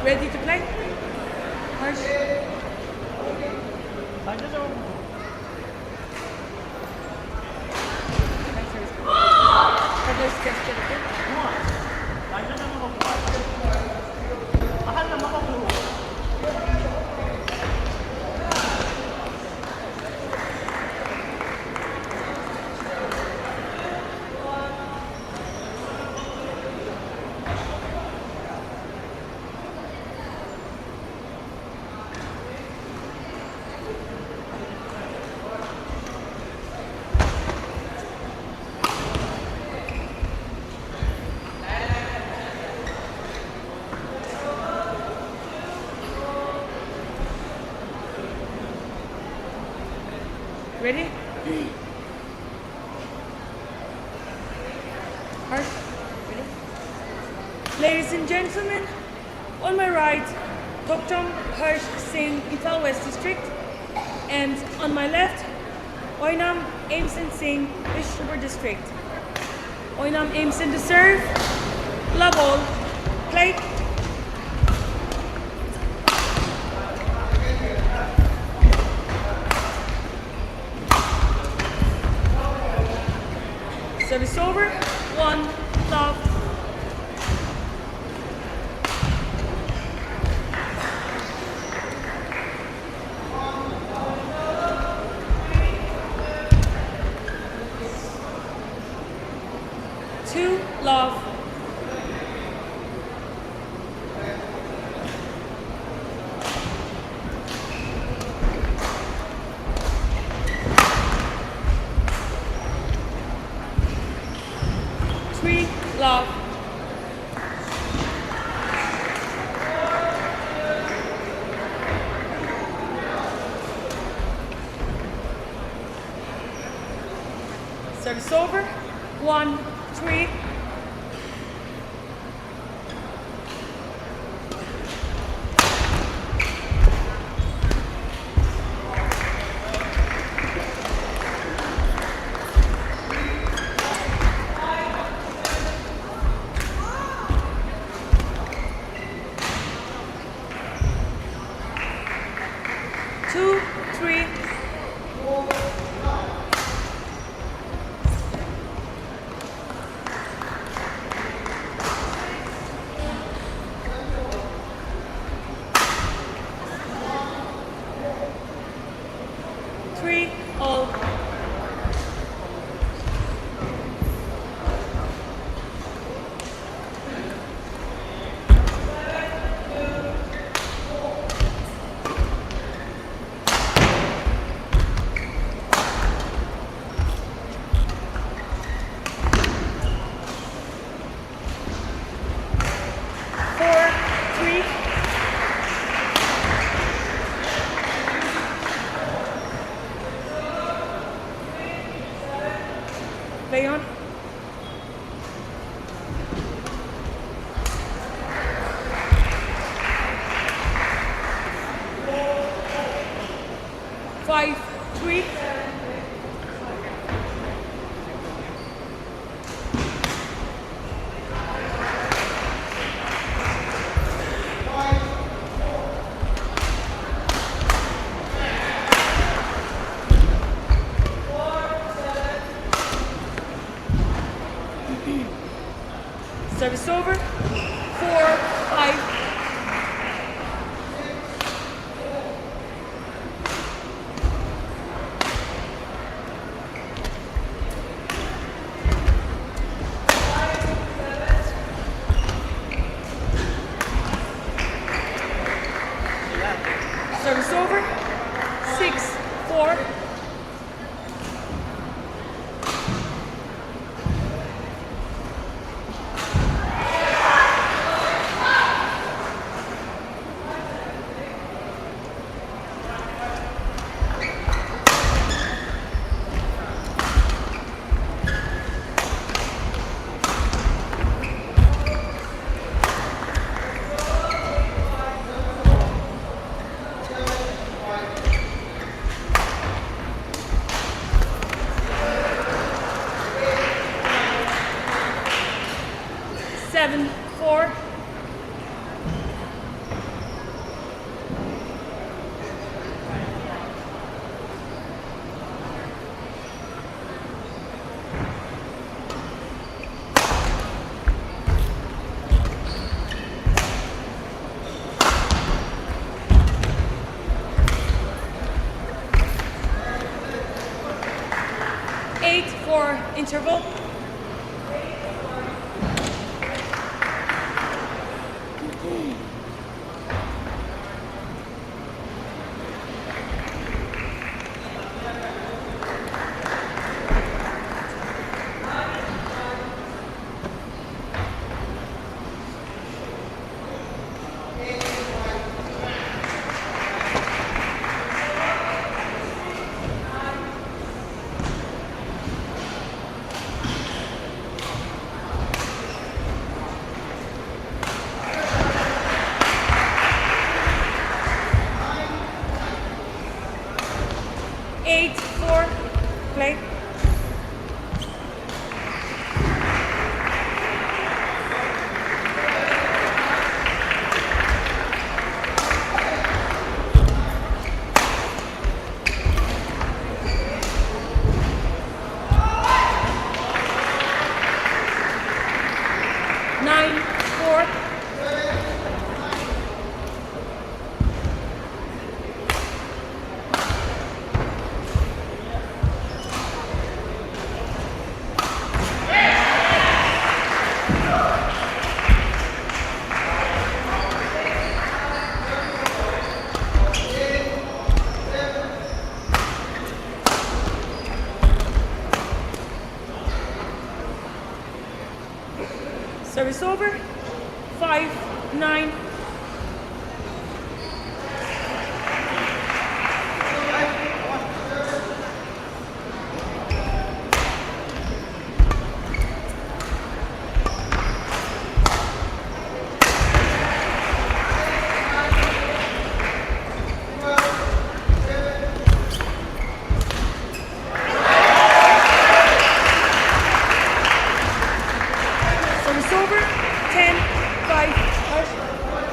Ready to play? Harsh. 나 이제 좀. 동아, 나 이제 좀 먹고. 한잔 먹고. Ready? Harsh. Ready? Ladies and gentlemen, on my right, Tokcham Harsh Singh, Imphal West District, and on my left, Oinam Aimson Singh, Vishnupur District. Oinam Aimson to serve, love all, play. Service over, 1, love. Two, love. Three, love. Service over, 1, 3. Two, three. 5-3. Service over. 4-5. Service over. 6-4. Seven, 4. Eight, 4 interval. Eight, 4. Play. Nine, 4. Service over. 5-9. Service over. 10-5.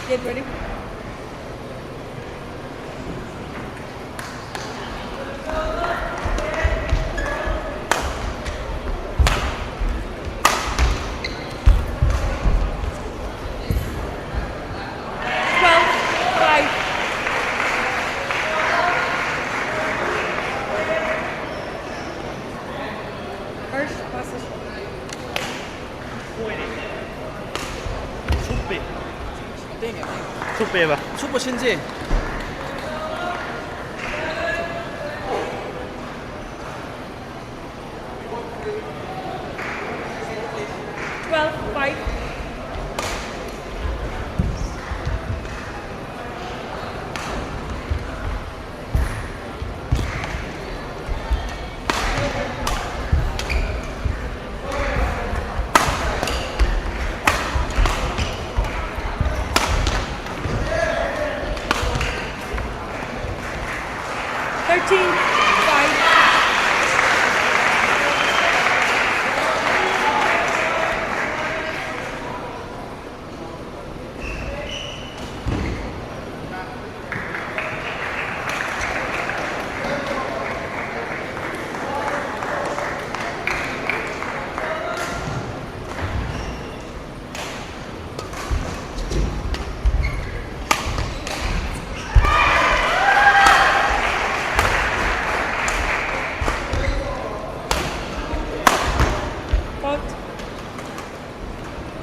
Get ready. 쭉 빼봐. 슈퍼 신지. Well, fight.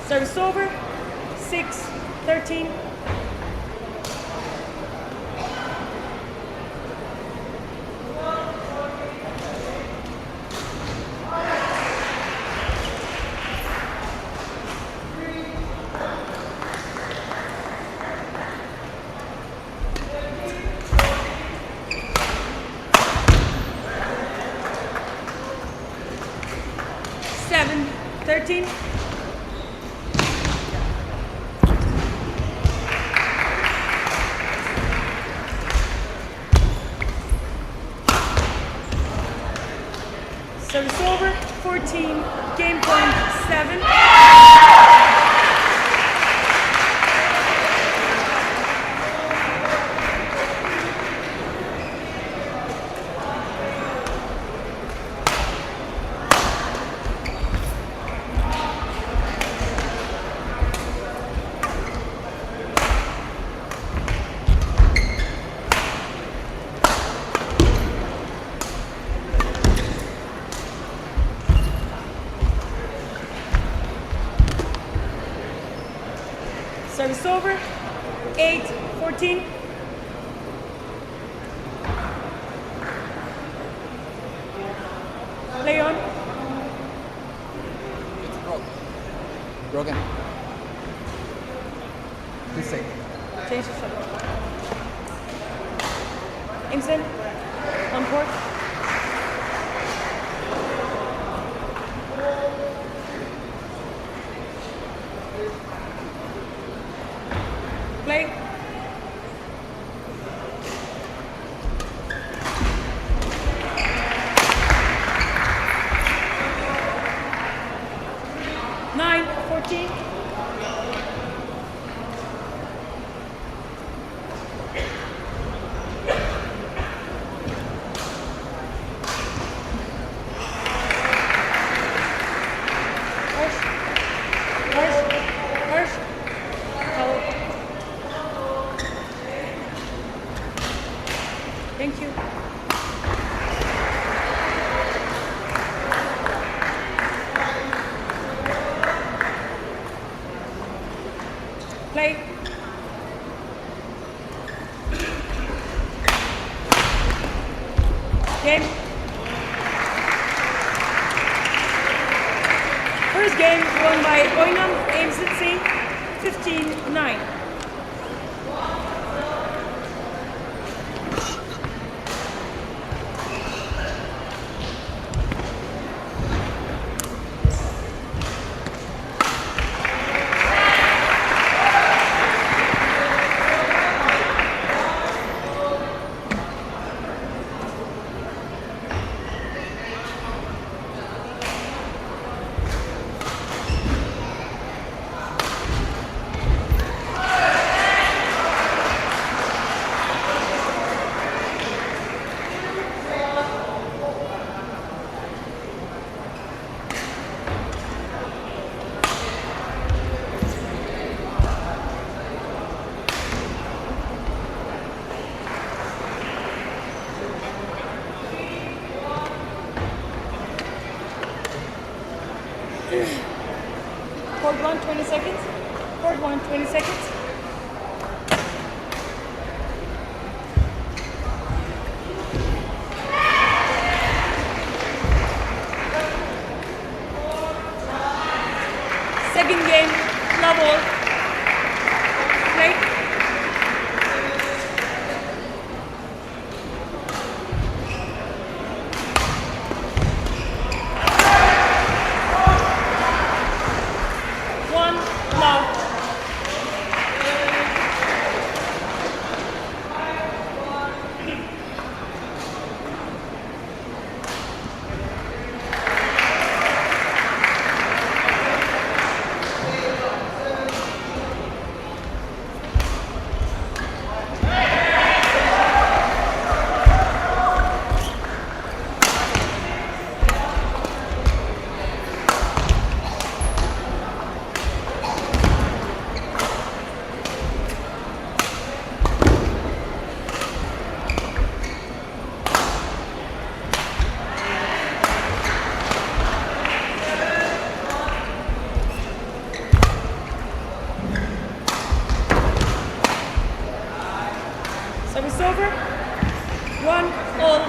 Service over. 6-13. Seven, 13. Service over, 14, game point 7. Service over, 8-14. Play on. It's broken. Please say. Change the shot. Imsen, on court. Play. Nine, 14. Hirsch. Foul. Thank you. Play. Game. First game won by Oynam Aimsitsi, 15-9. 20 seconds. Second game, love all. Play. One, love. Service over. 1-all.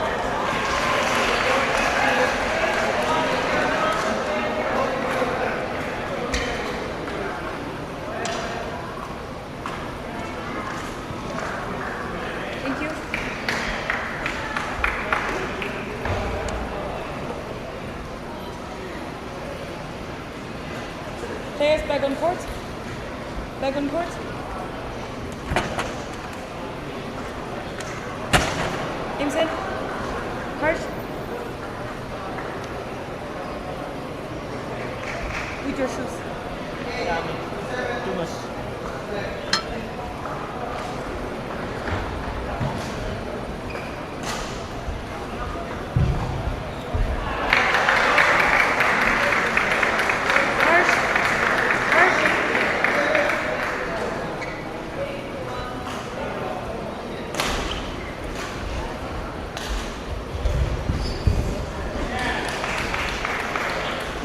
Thank you. Players back on court. Back on court. Imsen. Harsh. With your shoes. Too much. Harsh. Harsh.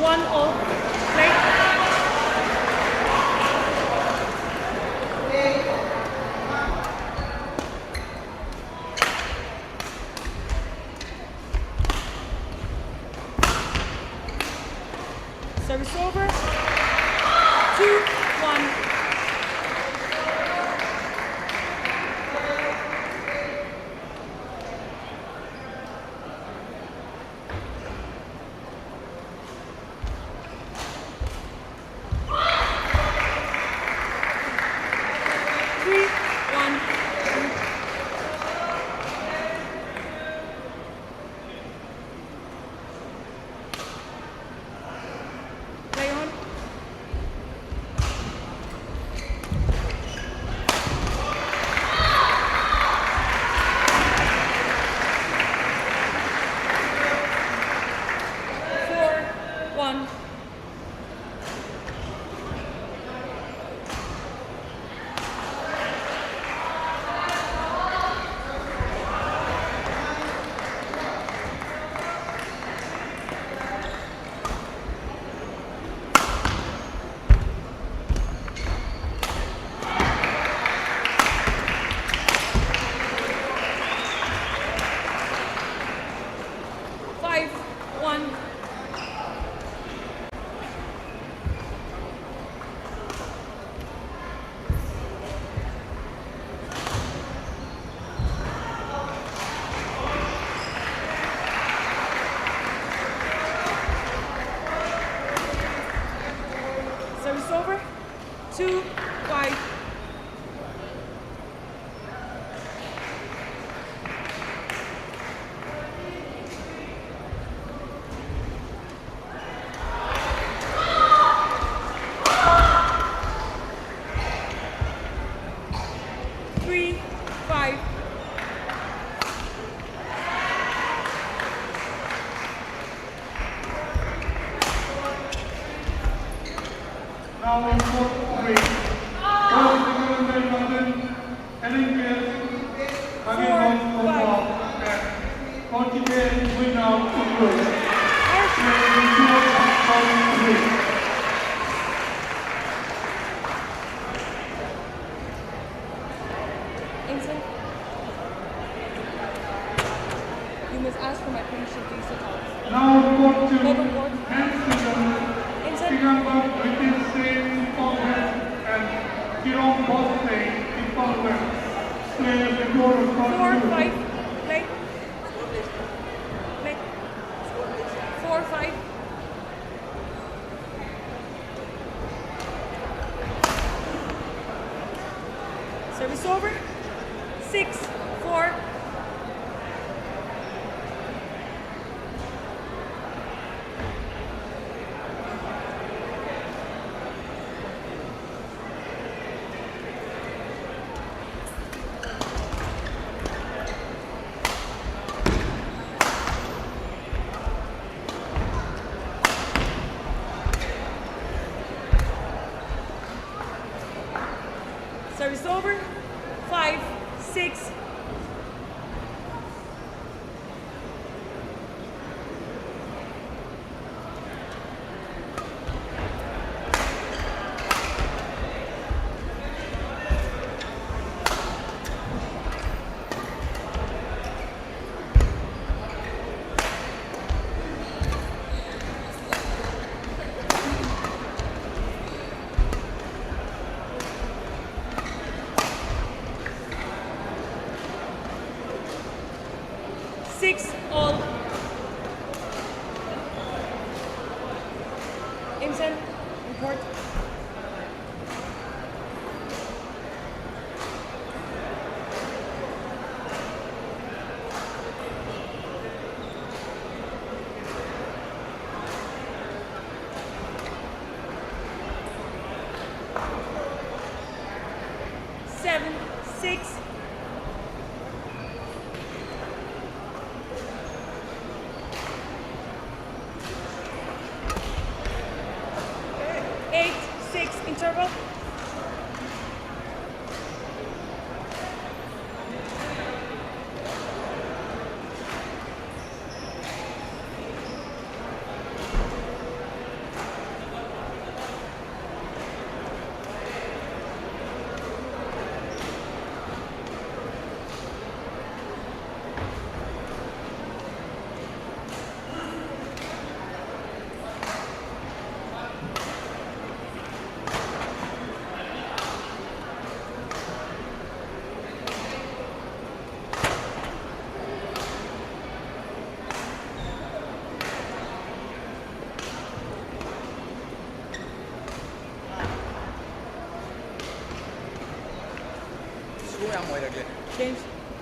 One all. Play. Service over. 2-1. Three, one. Play on. Four, one. Five, one. Service over. 2-5. Three, 5. Now in court 3. First development London, Ellen Pierce, again on football, and Portuguese win out to Europe. Inside. You must ask for my permission to use the towels. Now go to Overboard. men's single. Inside. Singamba British Singh Infal West and Jerome Boston Infal West. Players the score of 4, 4-2. 5. Play. Play. 4, 5. Service over. 6, 4. Service over. 5, 6. Six all. Imsen, report. Seven, 6. Interval.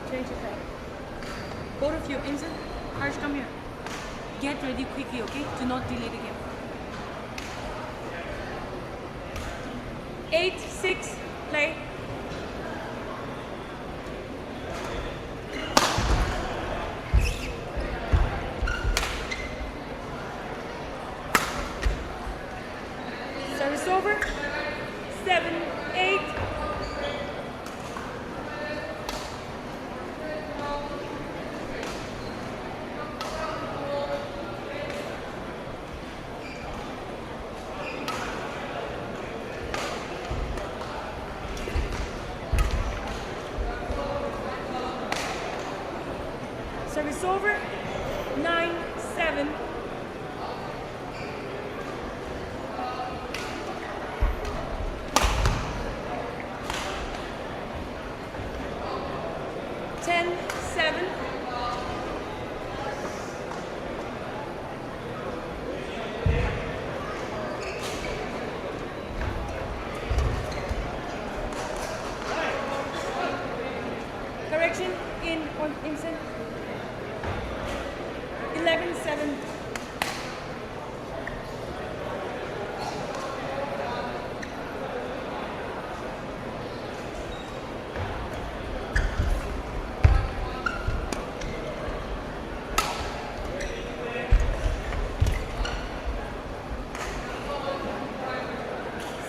Change your head. Both of you, Imsen, Harsh, come here. Get ready quickly, okay? Do not delay the game. 8, 6, play. Service over. 7, 8. Service over. 9, 7. Ten, 7. Correction in on Imsen. 11, 7.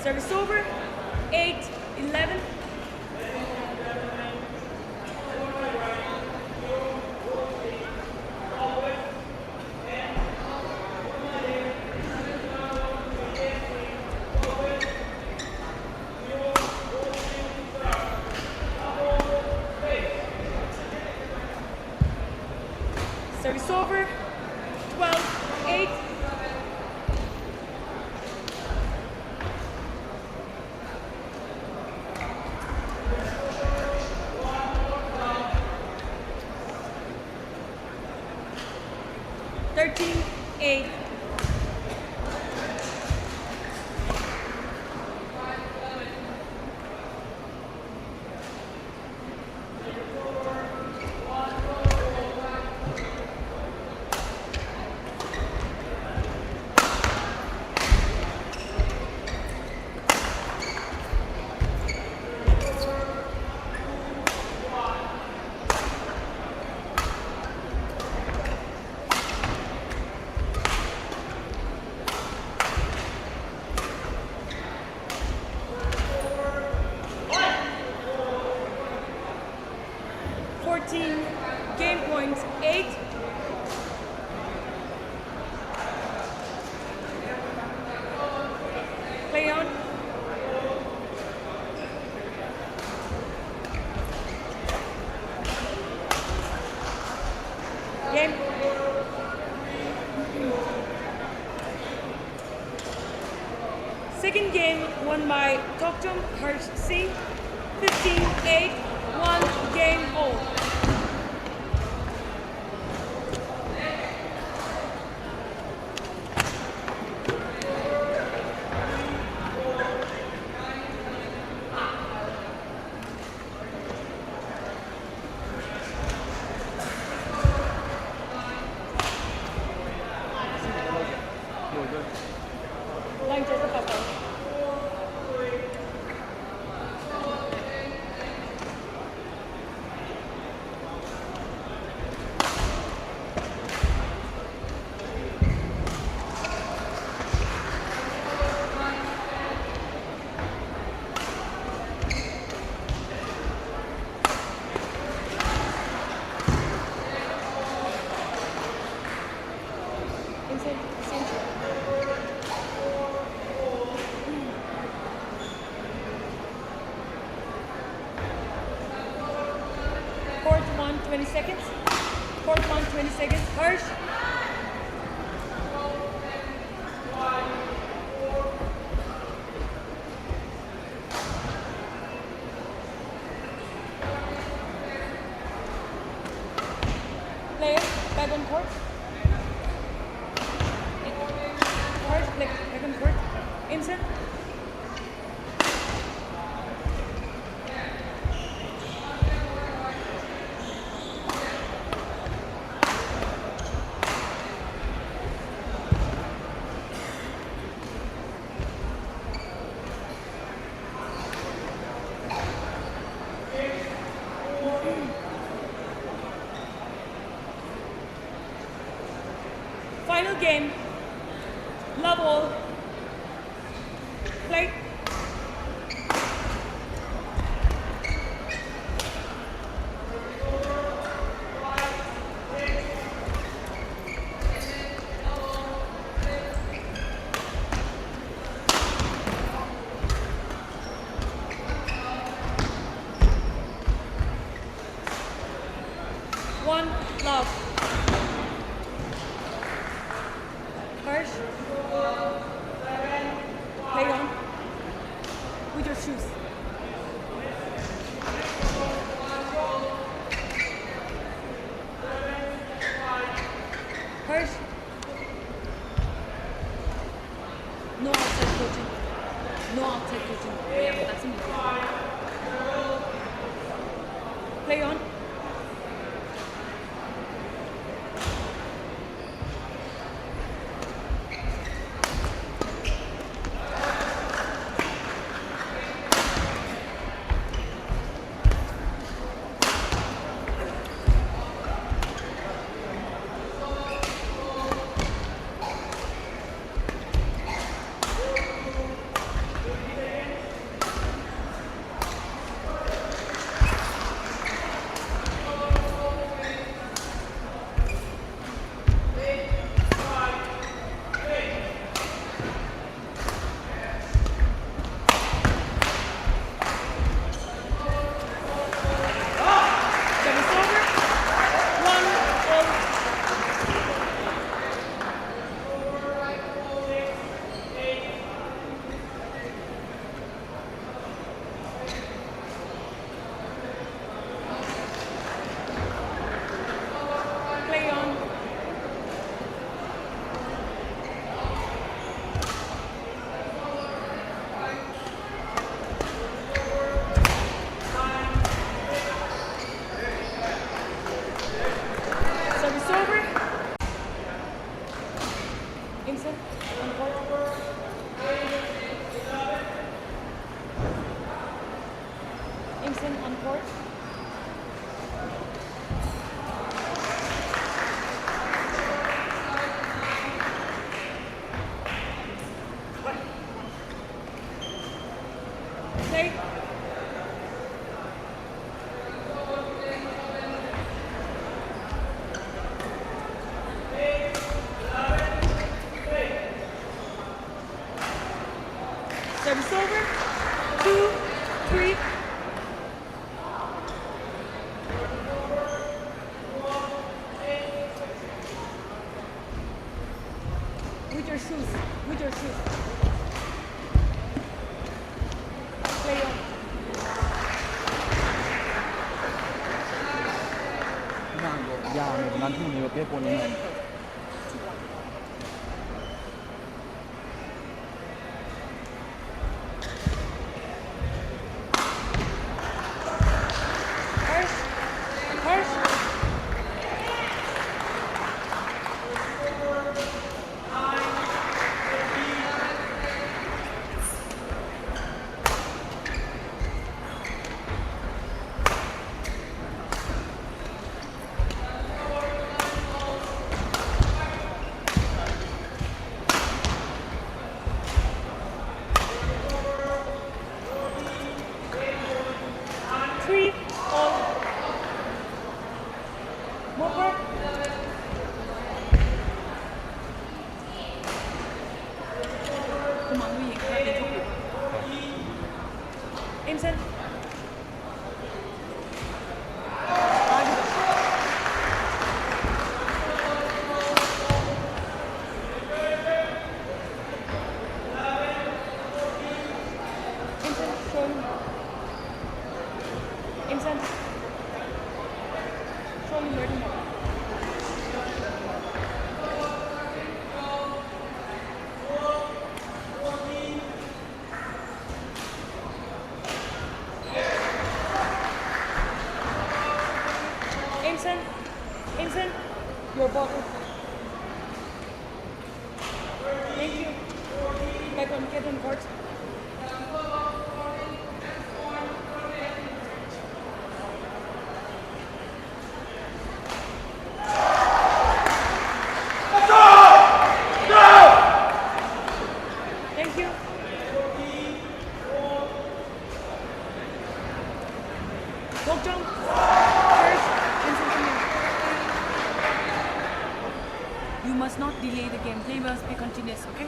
Service over. 8, 11. Service over. 12-8. Thirteen, 8. Game point 8. Play on. Game. Second game won by Tokchom Harsh Singh. 15-8. 1 game all. Lang cho các bạn. Court 1, 20 seconds. Court 1, 20 seconds. Harsh. Player, back on court. Harsh, back on court. Imsen. Final game. Love all. Play. One love. Harsh. Play on. With your shoes. Harsh. No outside coaching. No outside coaching. Yeah, that's important. Play on. Imsen on court. Play. Service over. 2, 3. With your shoes. With your shoes. Play on. 난 팀이 이렇게 보내면 Harsh. Harsh. Three, all. More. Imsen. Imsen, show him. Imsen. Show him where to move. Imsen, your bottle. Thank you. Back on, get on court. Thank you. Walk jump. First, Imsen, come here. You must not delay the game. Play must be continuous, okay?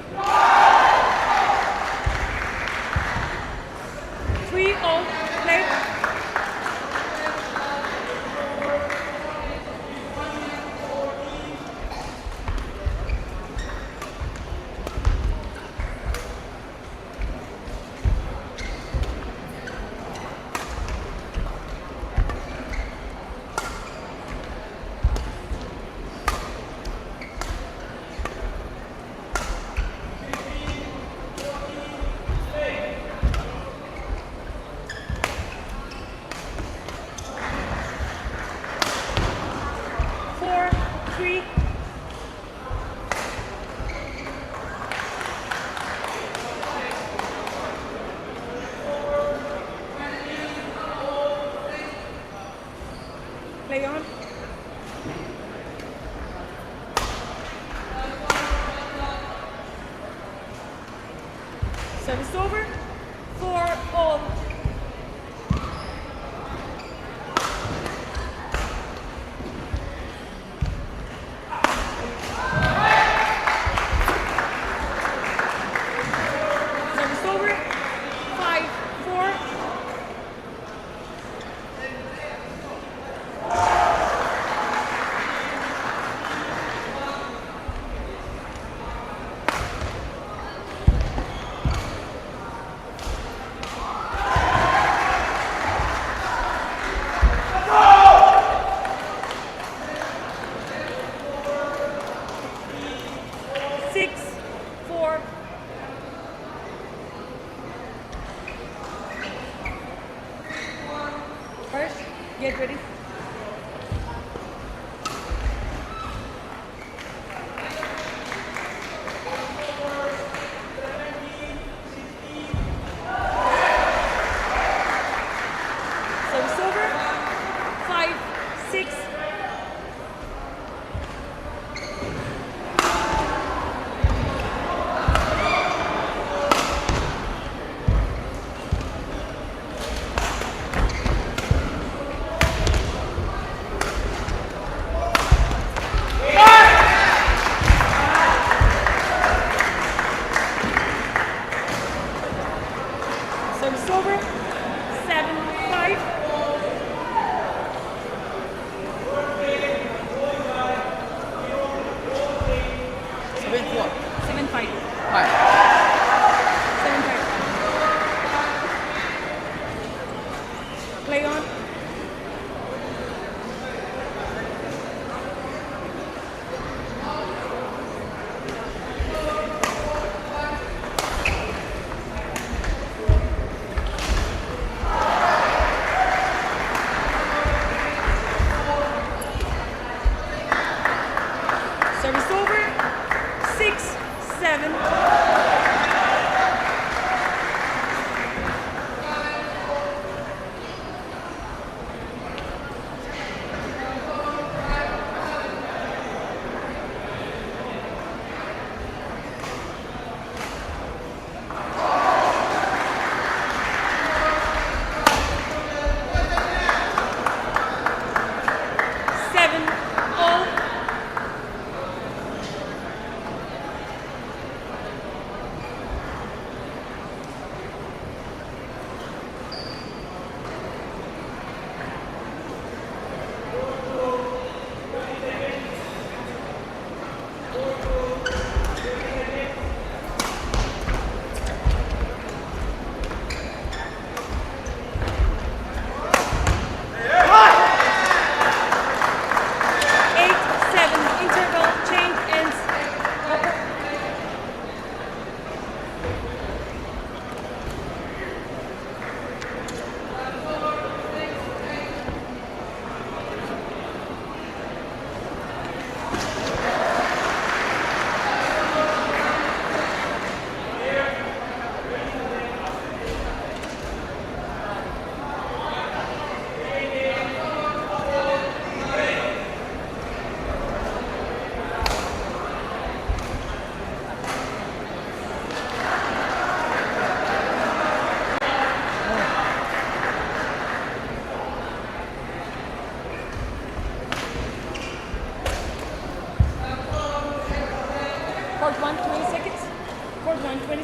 3 all. Play. Play on. Service over. 4 all. Service over. 5, 4. Get ready.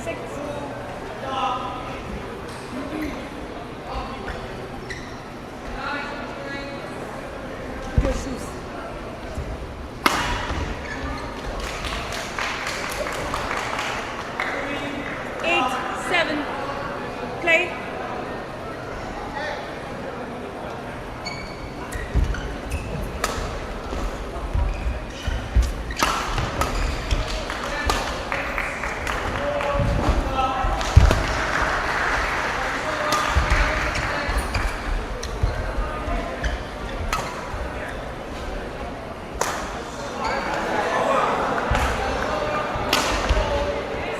6. Your shoes. 8-7. Play.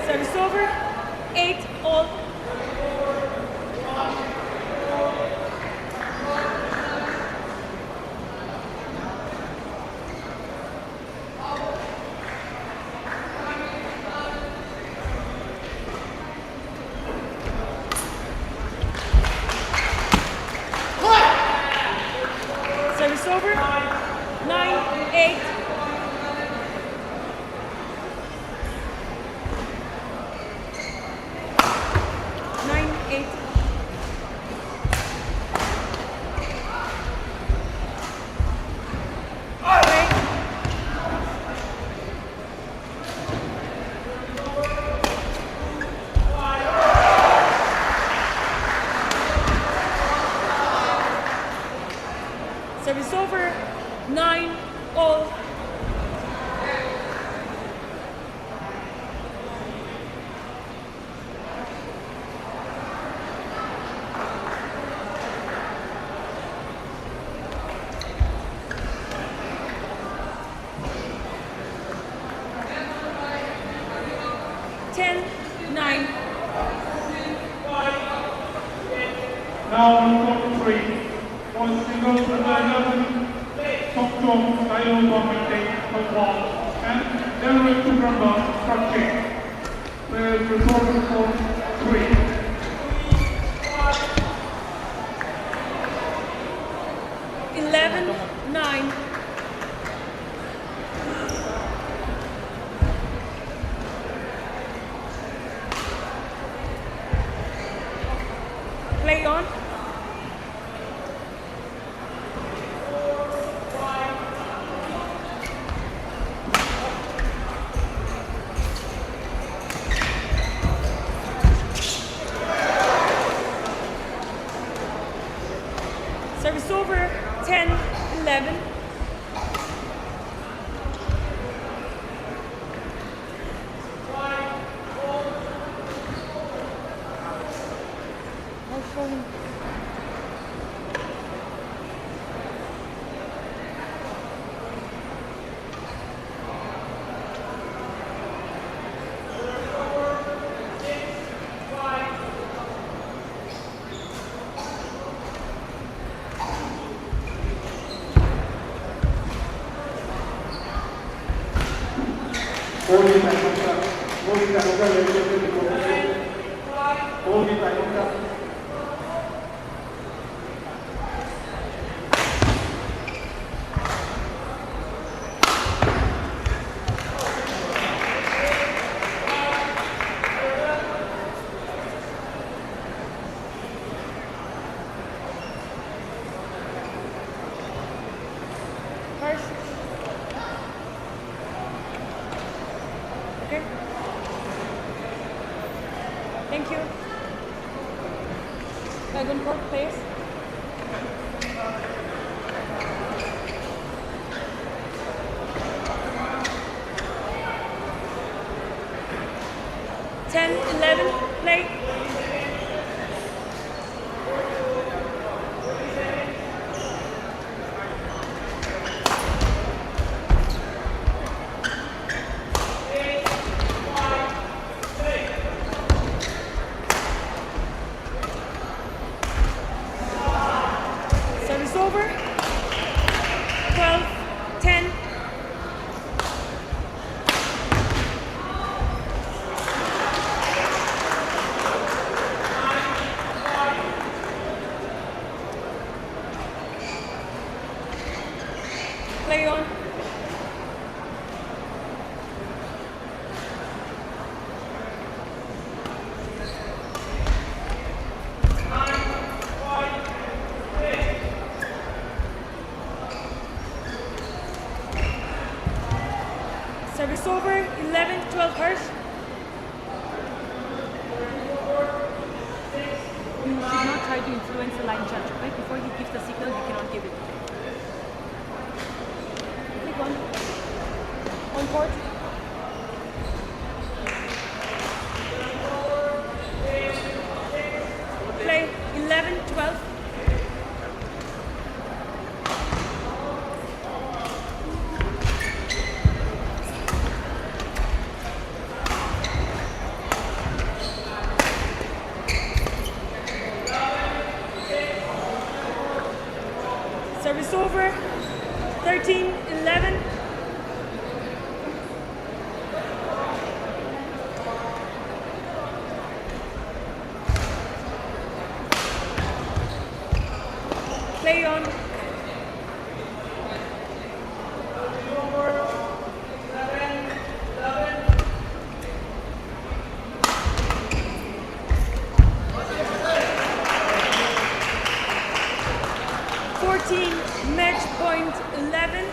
Service over. 8-all. Service over. 9-8. Nine, eight. Play. Service over. 9-all. Ten, 9. Now on court 3, on singles under 11, Tokchom Sayo Bamate Pagwal and Delaware Tukramba Structure. Players report to court 3. 11-9. Play on. Service over. 10-11. I'll show him. First. Okay. Thank you. Dragon Court, please. Ten, 11, play. Service over. 12-10. Play on. over, 11-12 Hirsch. You should not try to influence the line judge, okay? Before he gives the signal, you cannot give it. Click on court. Play 11-12. Service over, 13-11. Play on. Match point 11.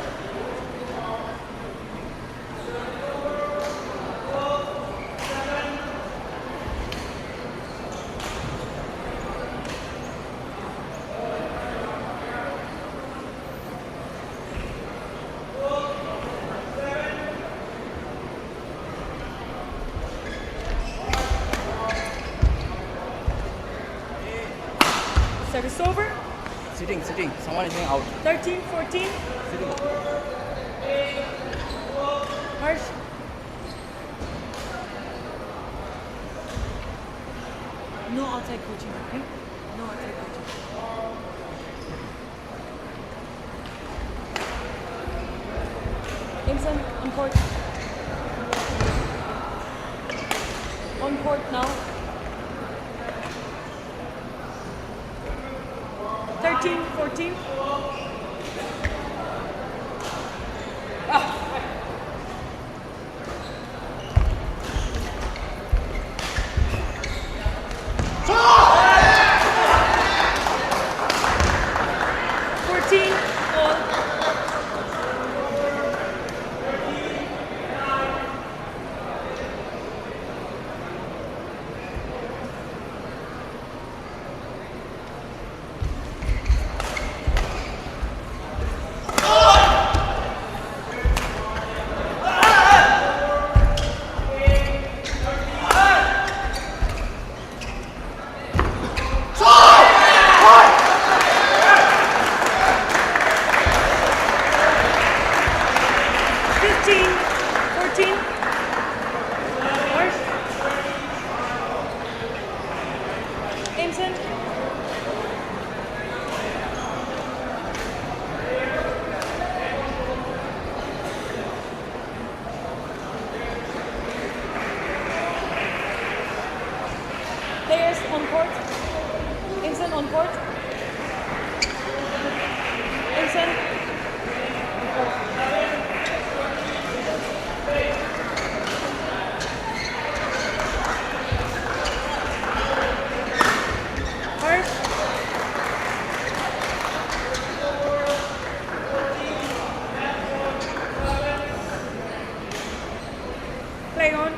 Service over. Sitting. Someone is going out. 13-14. Sitting. Harsh. No outside coaching, okay? No outside coaching. Imson, on court. On court now. 13-14. Players on court. Imson on court. Imson. Harsh. Play on.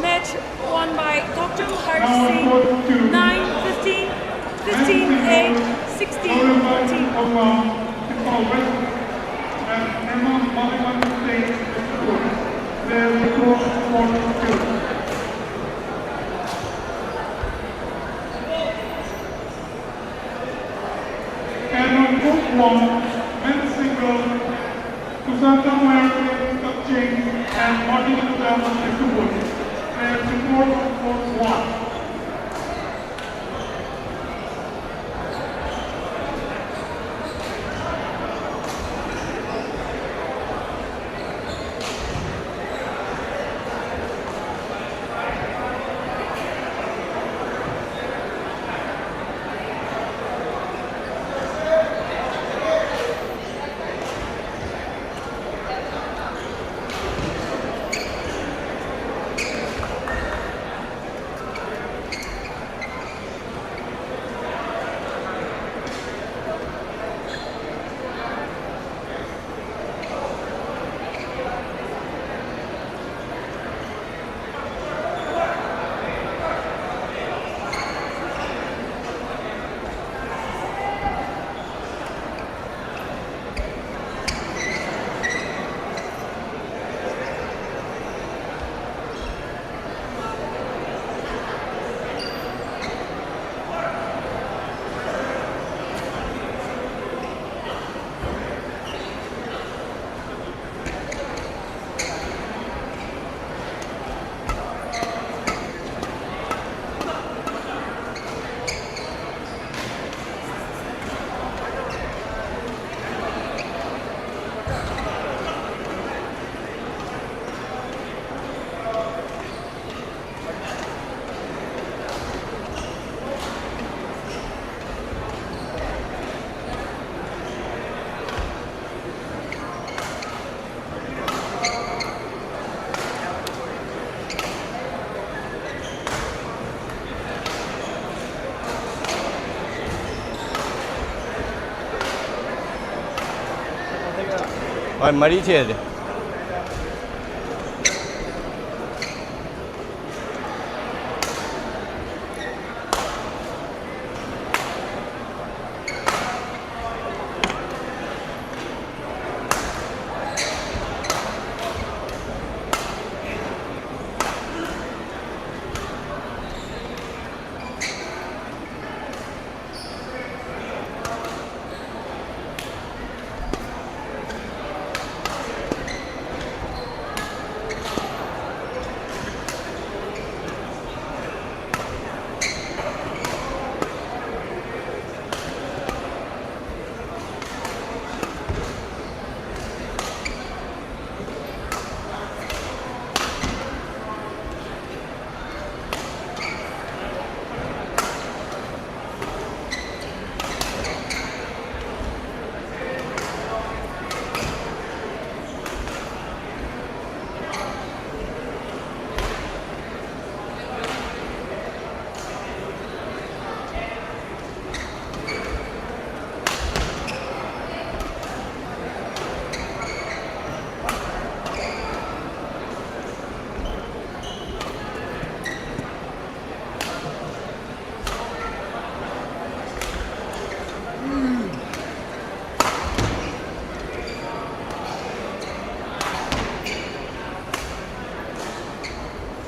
Match won by Dr. Harsh Singh, 9-15, 15-8, 16-14. And Emma Maliman State where the score 4-2. And on group 1, men's single, Kusanta Moyake Kapching and Martin Kudama Ekubun. And the score 4-1. 머리 튀어야 돼.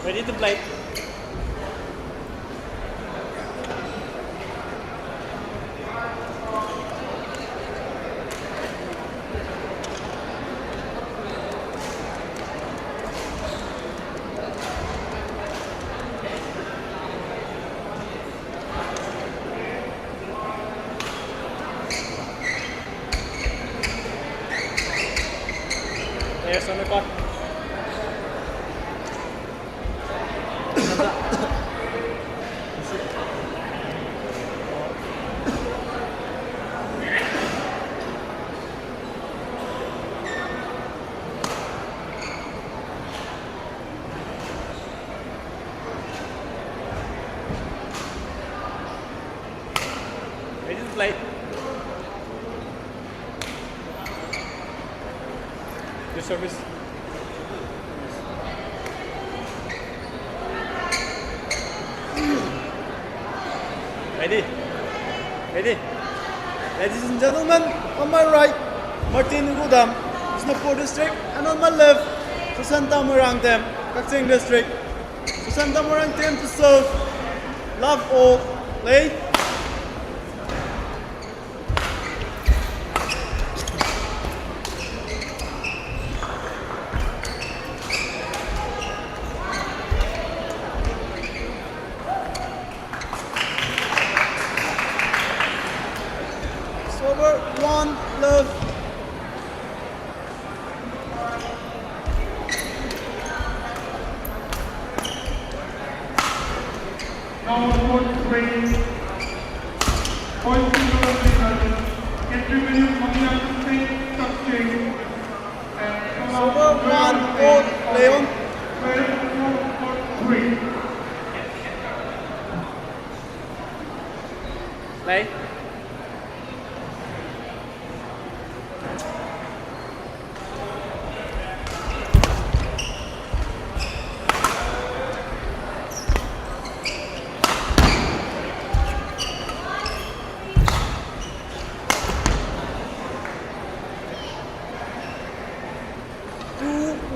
Ready to play. Players on the court. Ready to play. Your service. Ready? Ready? Ladies and gentlemen, on my right, Martin Gudam, Snapur District, and on my left, Susanta Morangtem, Kakching District. Susanta Morangtem to serve. Love all. Play. Over 1 love. Now court 3. Point to the Contributing Mangyang Singh Kakching. Over 1 all. Leon. Court 3. Play.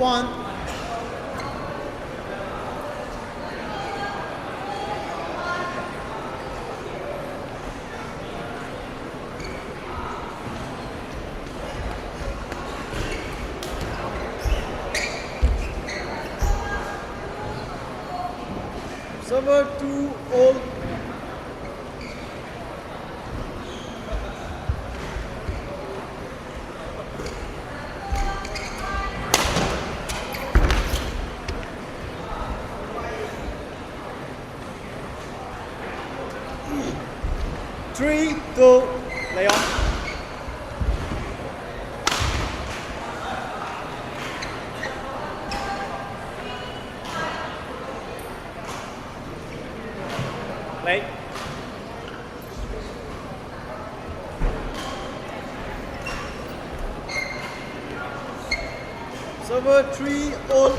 One. Server 2 all. Three, two, Leon. Play. Server 3 all.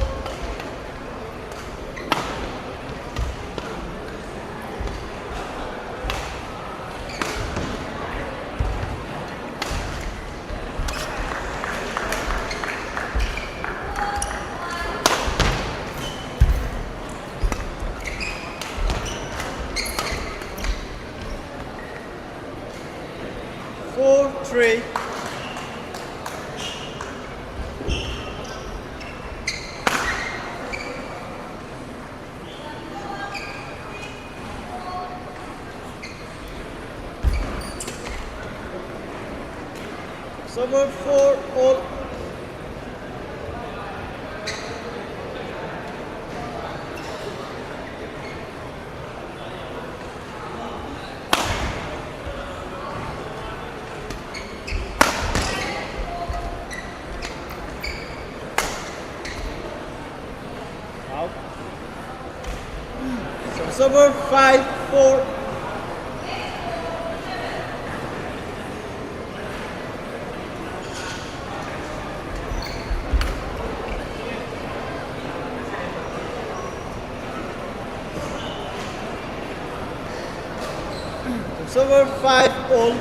Four, three. Server 4 all. Out. So server 5, 4. Server 5 all.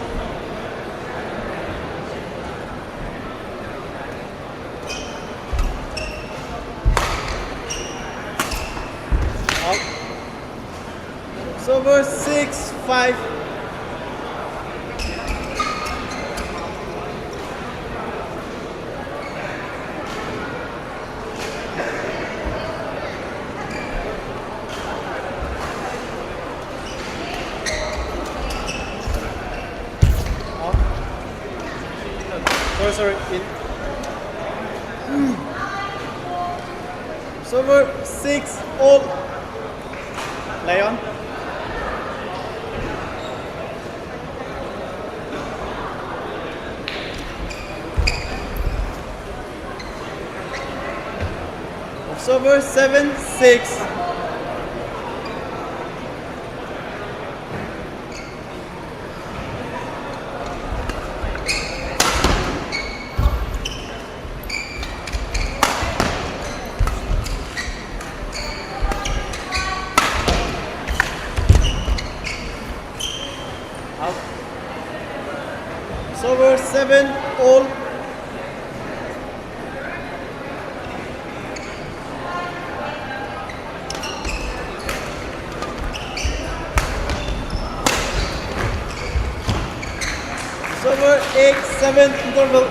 Out. Server 6 5. Sorry, in. Server 6 all. Leon. Server 7 6. Out. Server 7 all. Server 8 7 interval.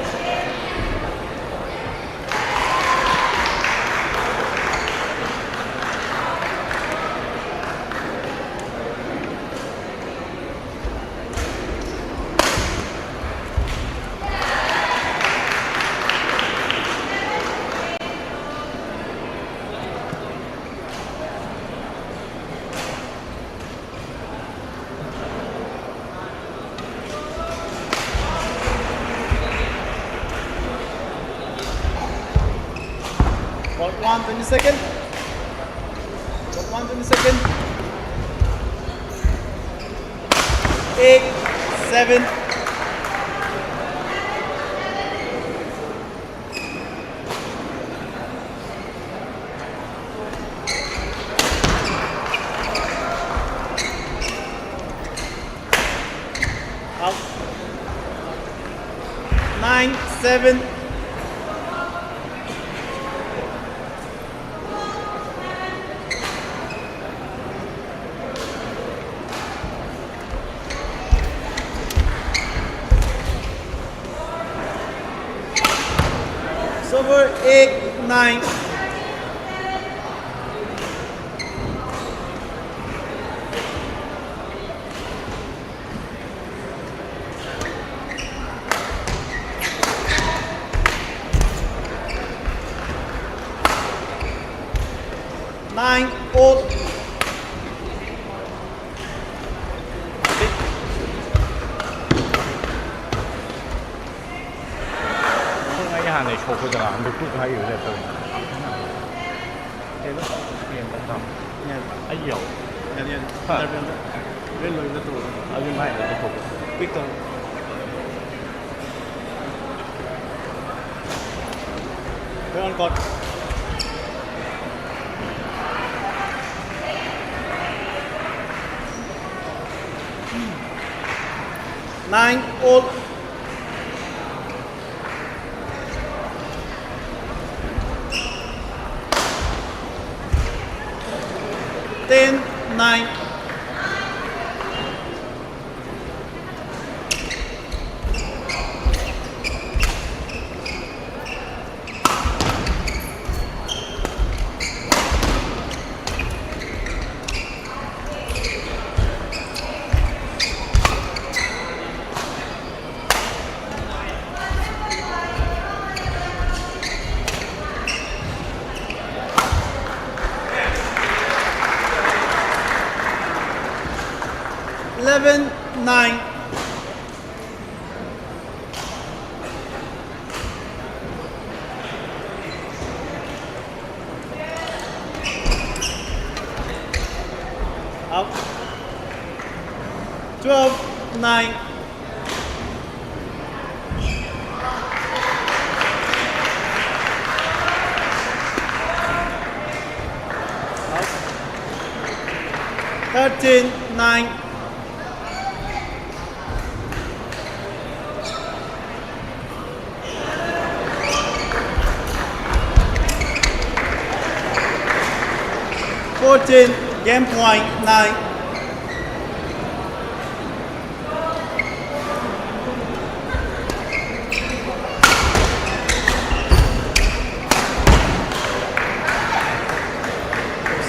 Ball 1 20 second. Ball 1 20 second. 8 7. Out. 9 7. Server 8 9. Nine all. ngay cái hàng này chụp bây giờ là được cũng hay ở đây rồi. Thế đó, miền Bắc Nam. Ai hiểu? Yan. Ha. Rin lo na to. Ayun nga, ito chụp. Victor. They're on court. Nine all. Ten, 9. Eleven, 9. Out. 12, 9. Out. 13, 9.14, game point 9.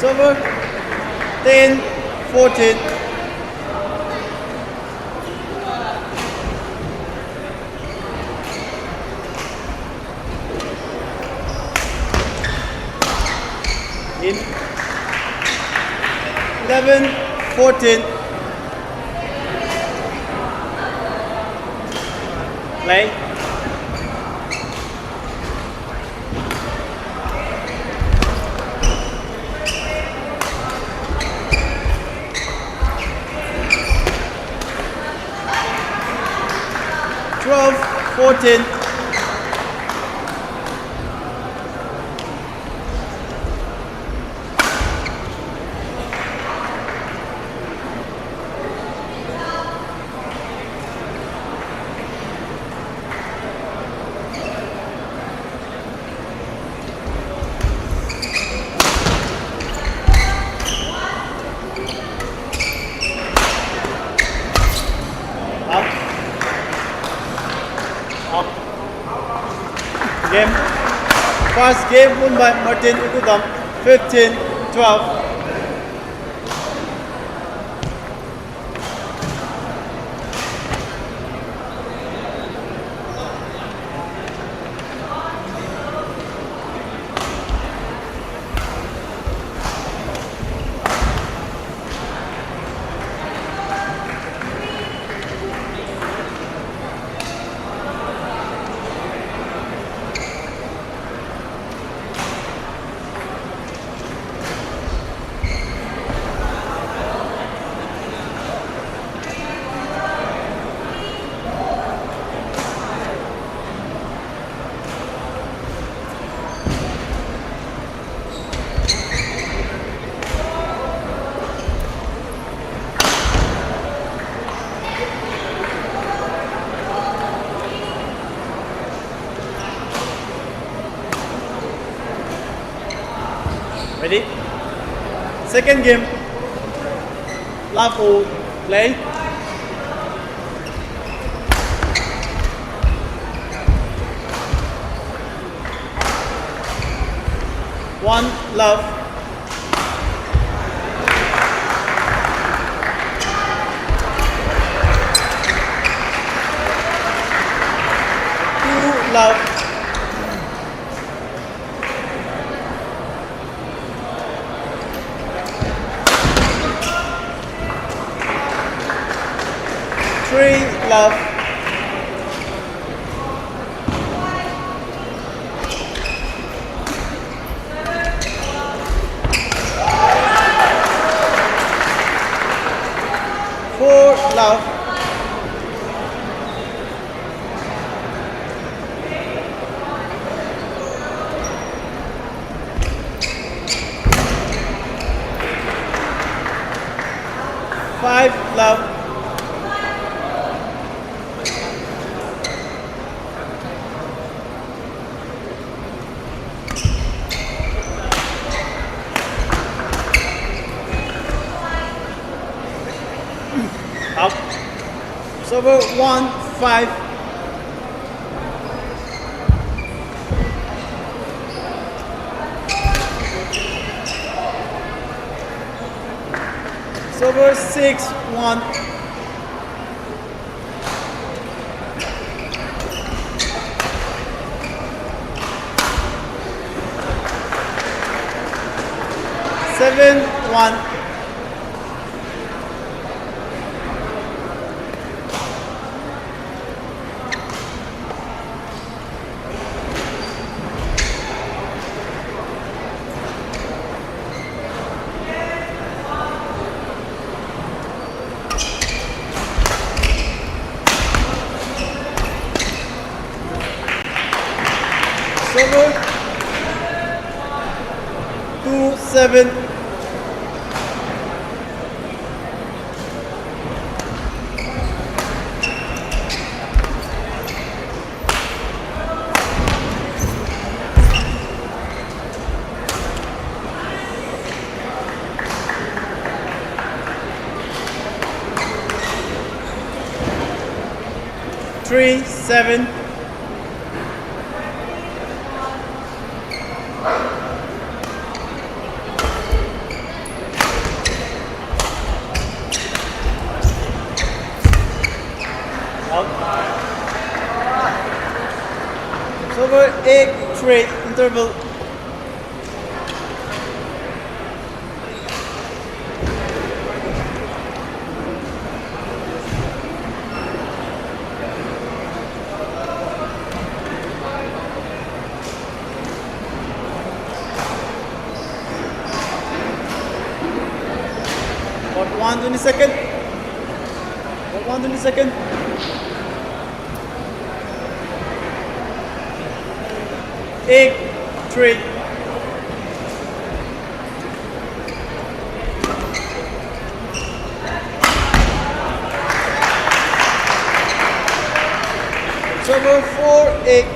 Server 10, 14. In 11, 14. Play. Twelve, 14. Game. First game won by Martin Ukudam, 15-12. Ready? Second game. Lafu, play. One, love. Two, love. Three, love. Four, love. 5 love. Out. Server 1 5. Server 6 1. Seven 1. Server 2 7. Three 7. Server 8 3 interval. About 1/22. About 1/22. Eight 3. Server 4 8.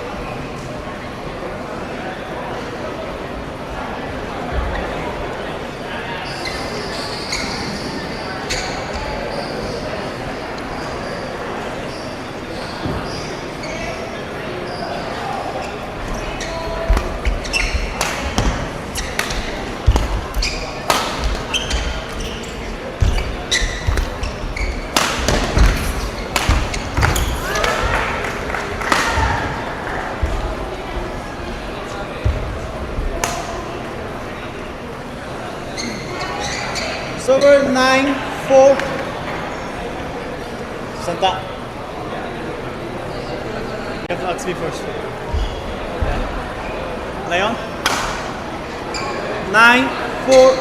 Server 9 4. Santa. You have to ask me first. Leon. 9 4.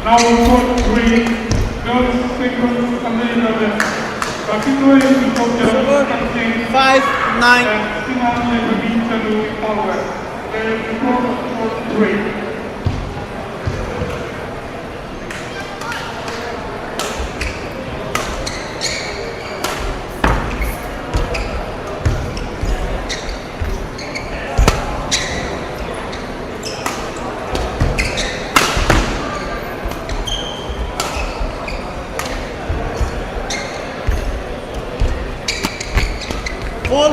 Now court 3, girls second America. Continuation of the Server campaign 5 9. and Simone Benita Louis Power. There is court 3. Ball.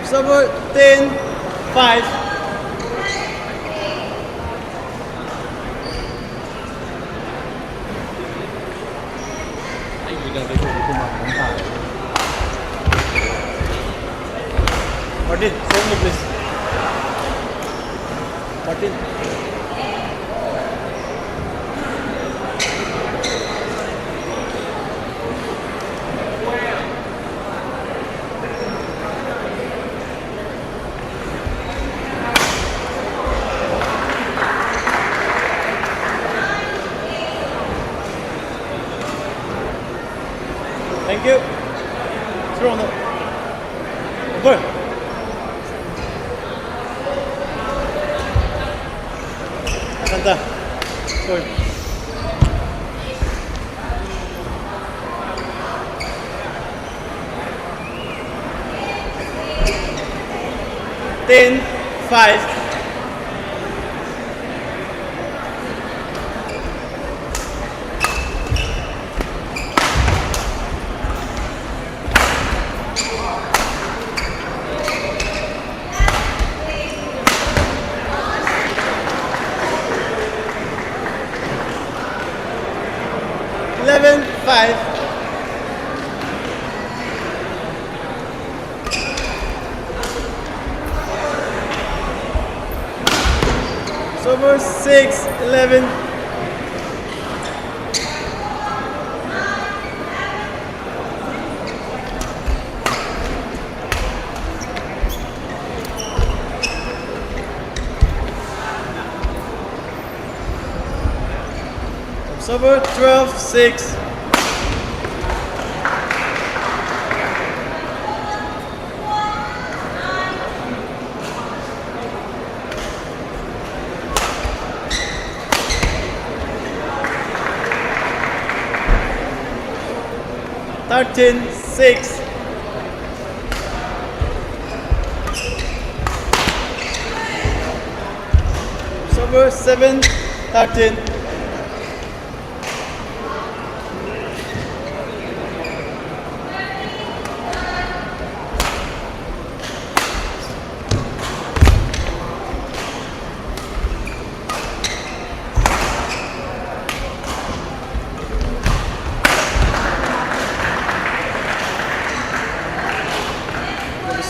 Server 10 5. Martin, send me please. Martin. Santa. Sorry. Ten, 5. Eleven, 5. Over 6, 11. Over 12, 6. Thirteen, 6. Over 7, 13.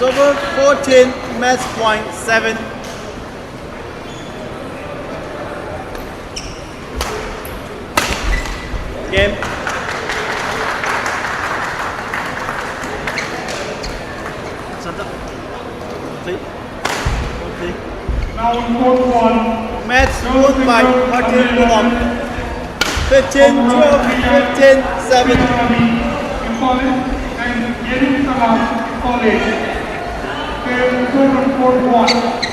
Over 14, match point 7. Game. Santa. Now in court 1. Match won by Martin Guam. 15, 12, 15, 7. In college and Yerim Salam College. Game total court 1.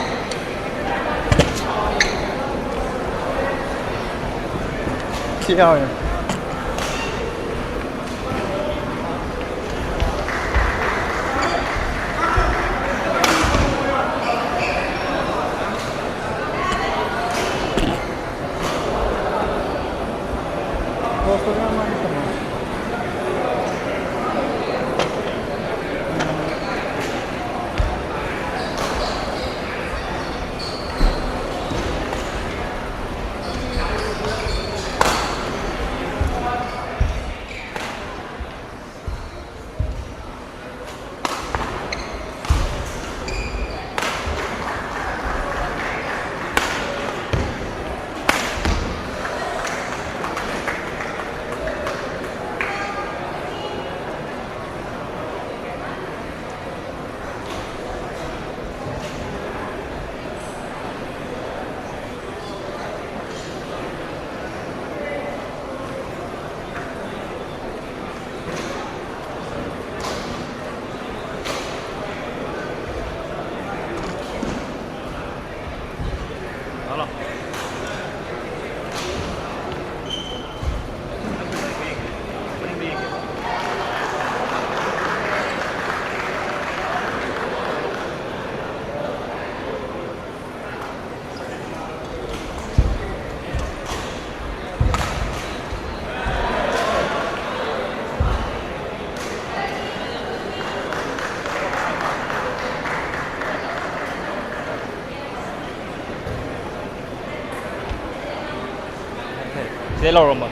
Zelo Roma.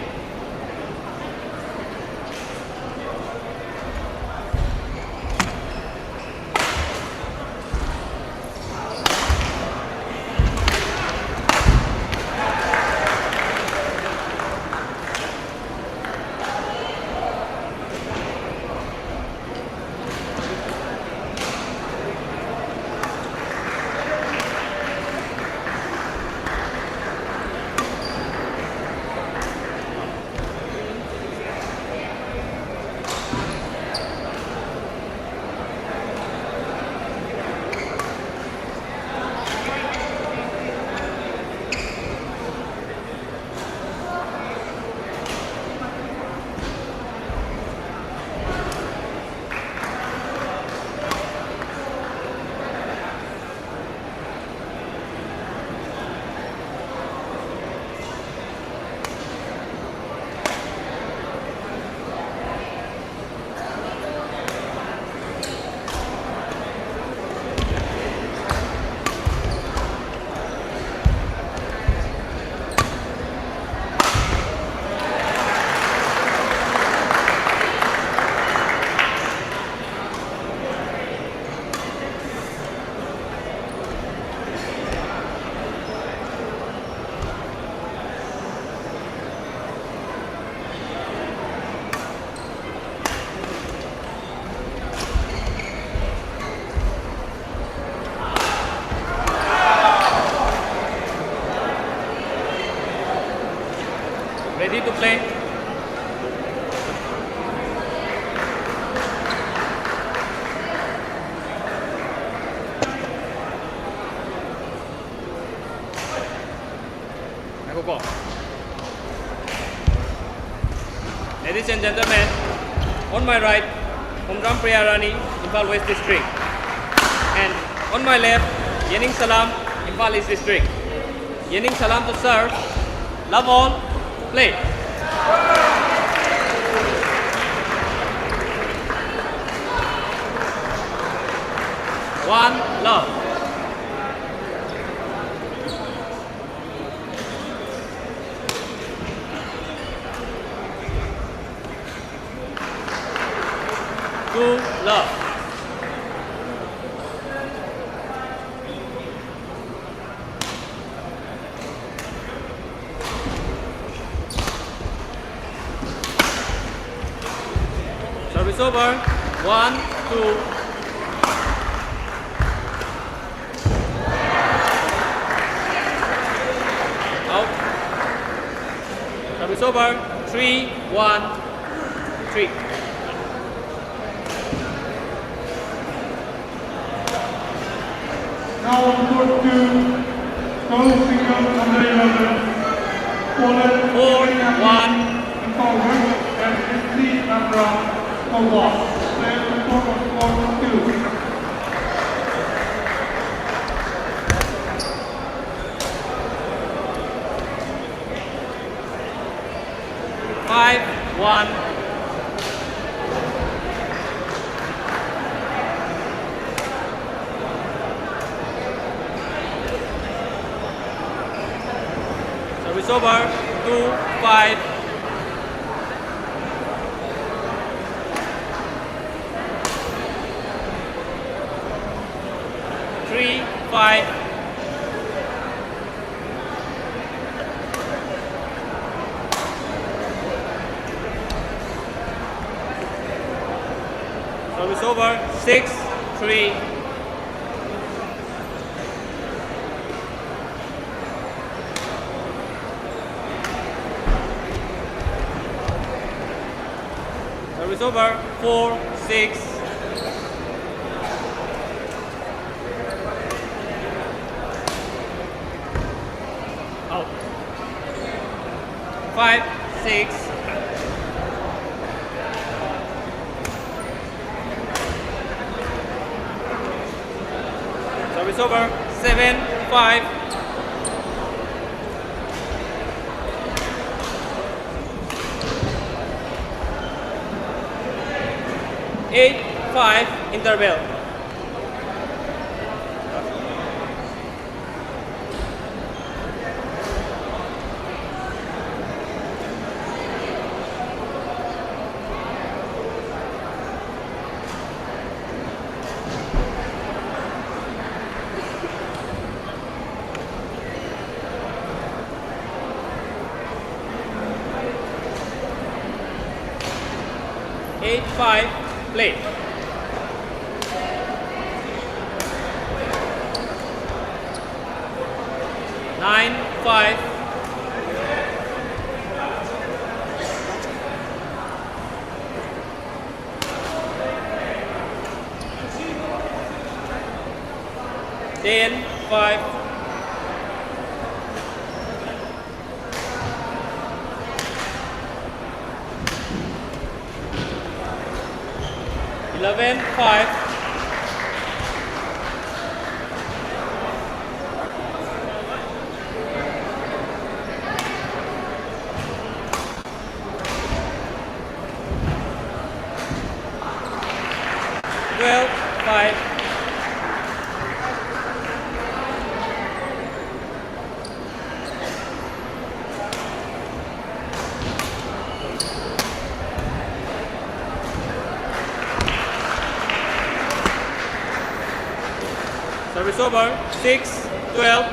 Koko. Ladies and gentlemen, on my right, Humram Priyarani, Imphal West District. And on my left, Yening Salam, Imphal East District. Yening Salam to serve. Love all, play. One, love. Two, love. Service over. 1, 2. Out. Service over. 3, 1, 3. Now court 2, Tony Singham under 11, Poland 4, 1. Imphal West and Italy Namra for loss. Players report on court 2. Five, 1. Service over. 2, 5. Three, 5. Service over. 6, 3. Service over. 4, 6. Out. 5, 6. Service over. 7, 5. Eight, 5, interval. Eight, 5, play. Nine, 5. Ten, 5. Eleven, 5. Twelve, 5. Service over. 6, 12.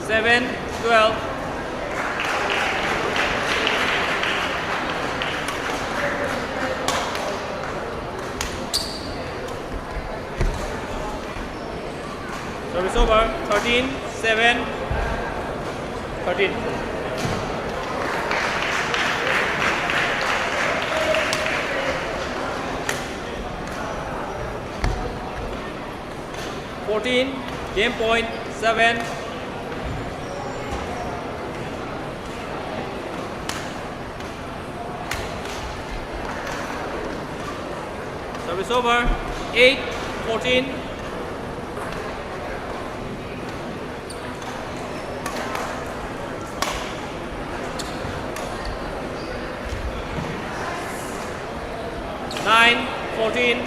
Seven, 12. Service over. 13, 7. 13. 14, game point 7. Service over, 8, 14. Nine, 14.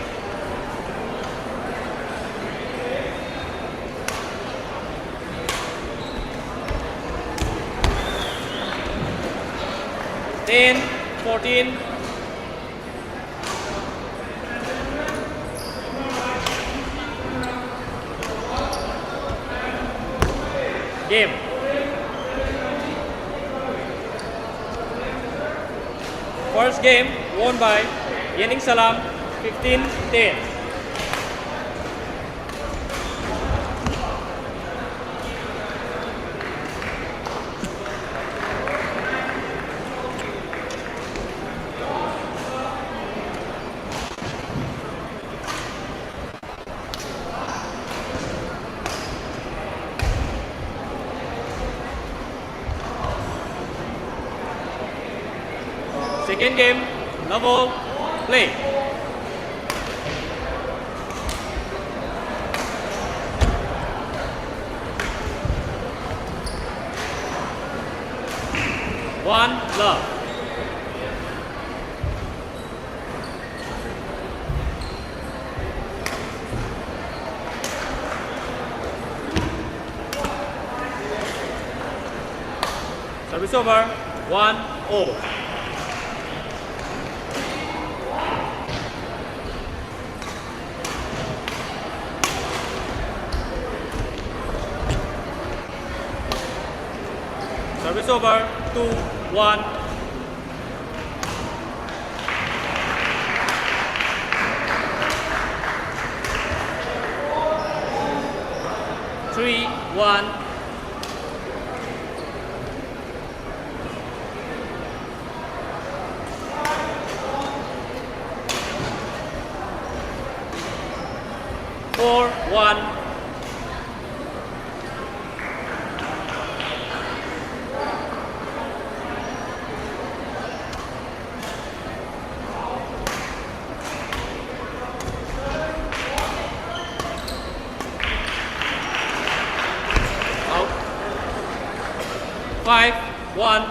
Ten, 14. Game. First game won by Yening Salam, 15-10. Second game, level, play. One love. Service over, 1-0. Service over, 2-1. Three, 1. Four, 1. Out. 5, 1.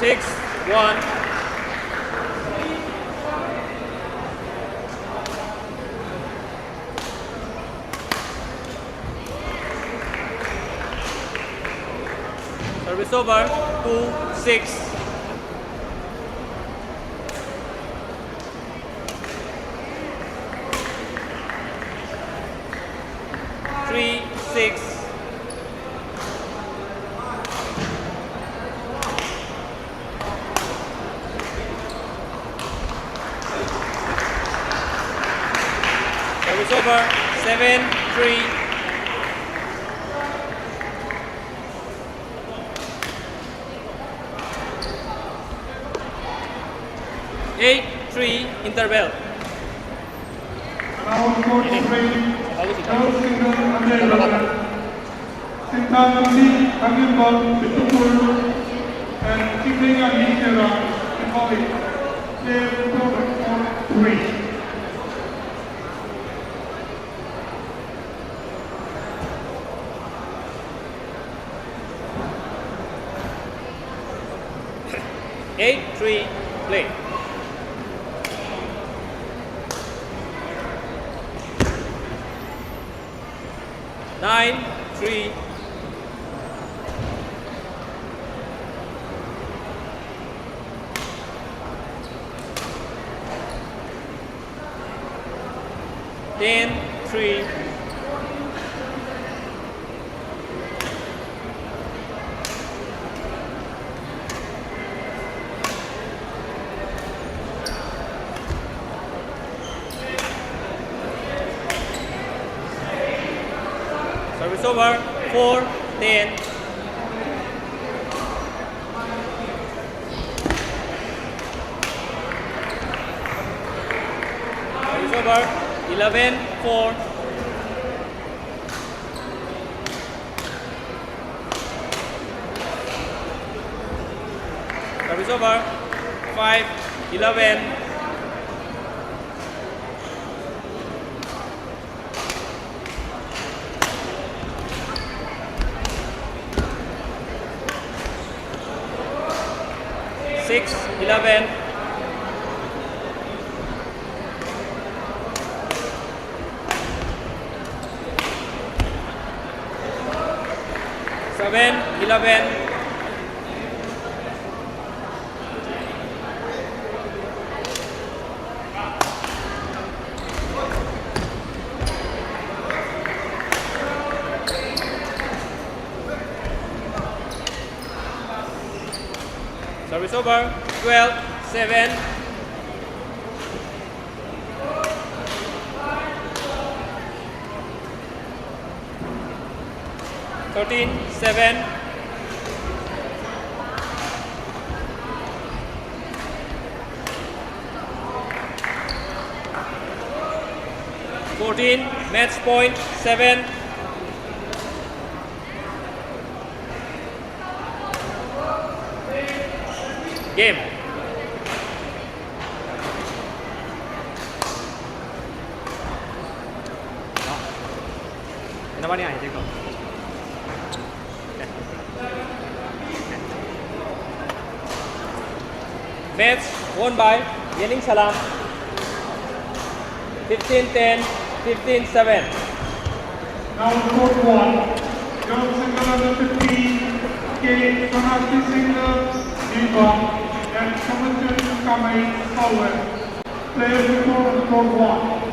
Six, 1. Service over, 2-6. Three, 6. Service over, 7-3. 8-3 interval. Round 43, Charles Single American, Sintanandi Agimbal Bitupur, and Kipling Anikera, Nicole, Dave Robert 3. Eight, 3, play. Nine, 3. Ten, 3. Service over, 4, 10. 11-4. Service over. 5-11. Six, 11. Seven, 11. Service over. 12-7. Thirteen, 7. 14, match point, 7. Game. Kenapa nih aja kok? Match won by Yening Salam. 15-10, 15-7. Now court 1. Girls single under 15. K. Sonati single. Diva. And Commission Kamei Howell. Players report on court 1.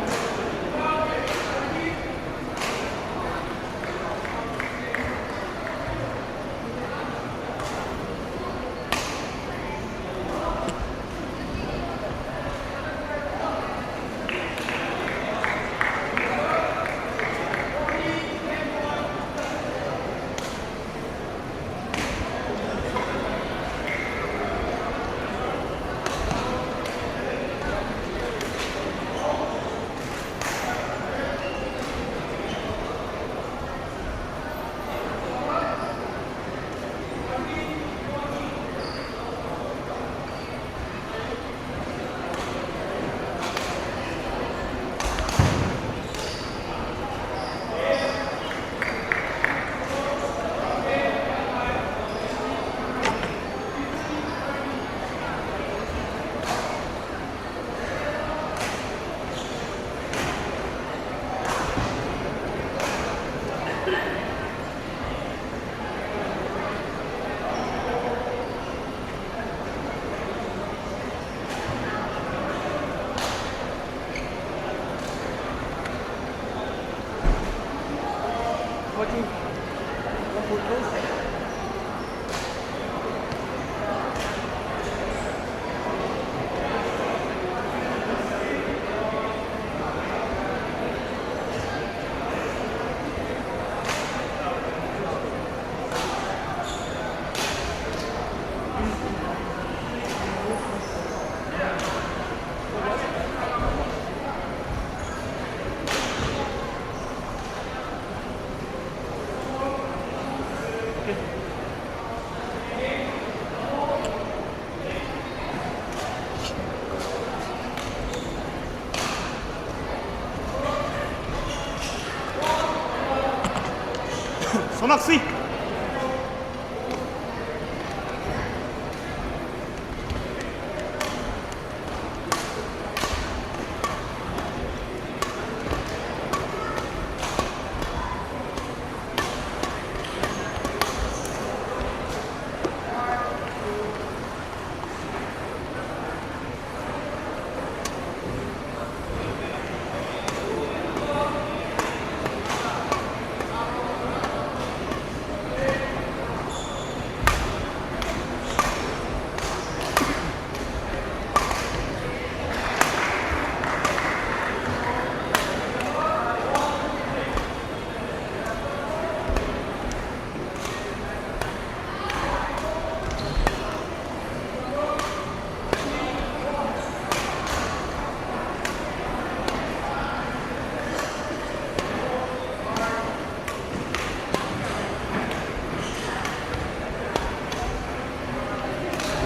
손학시.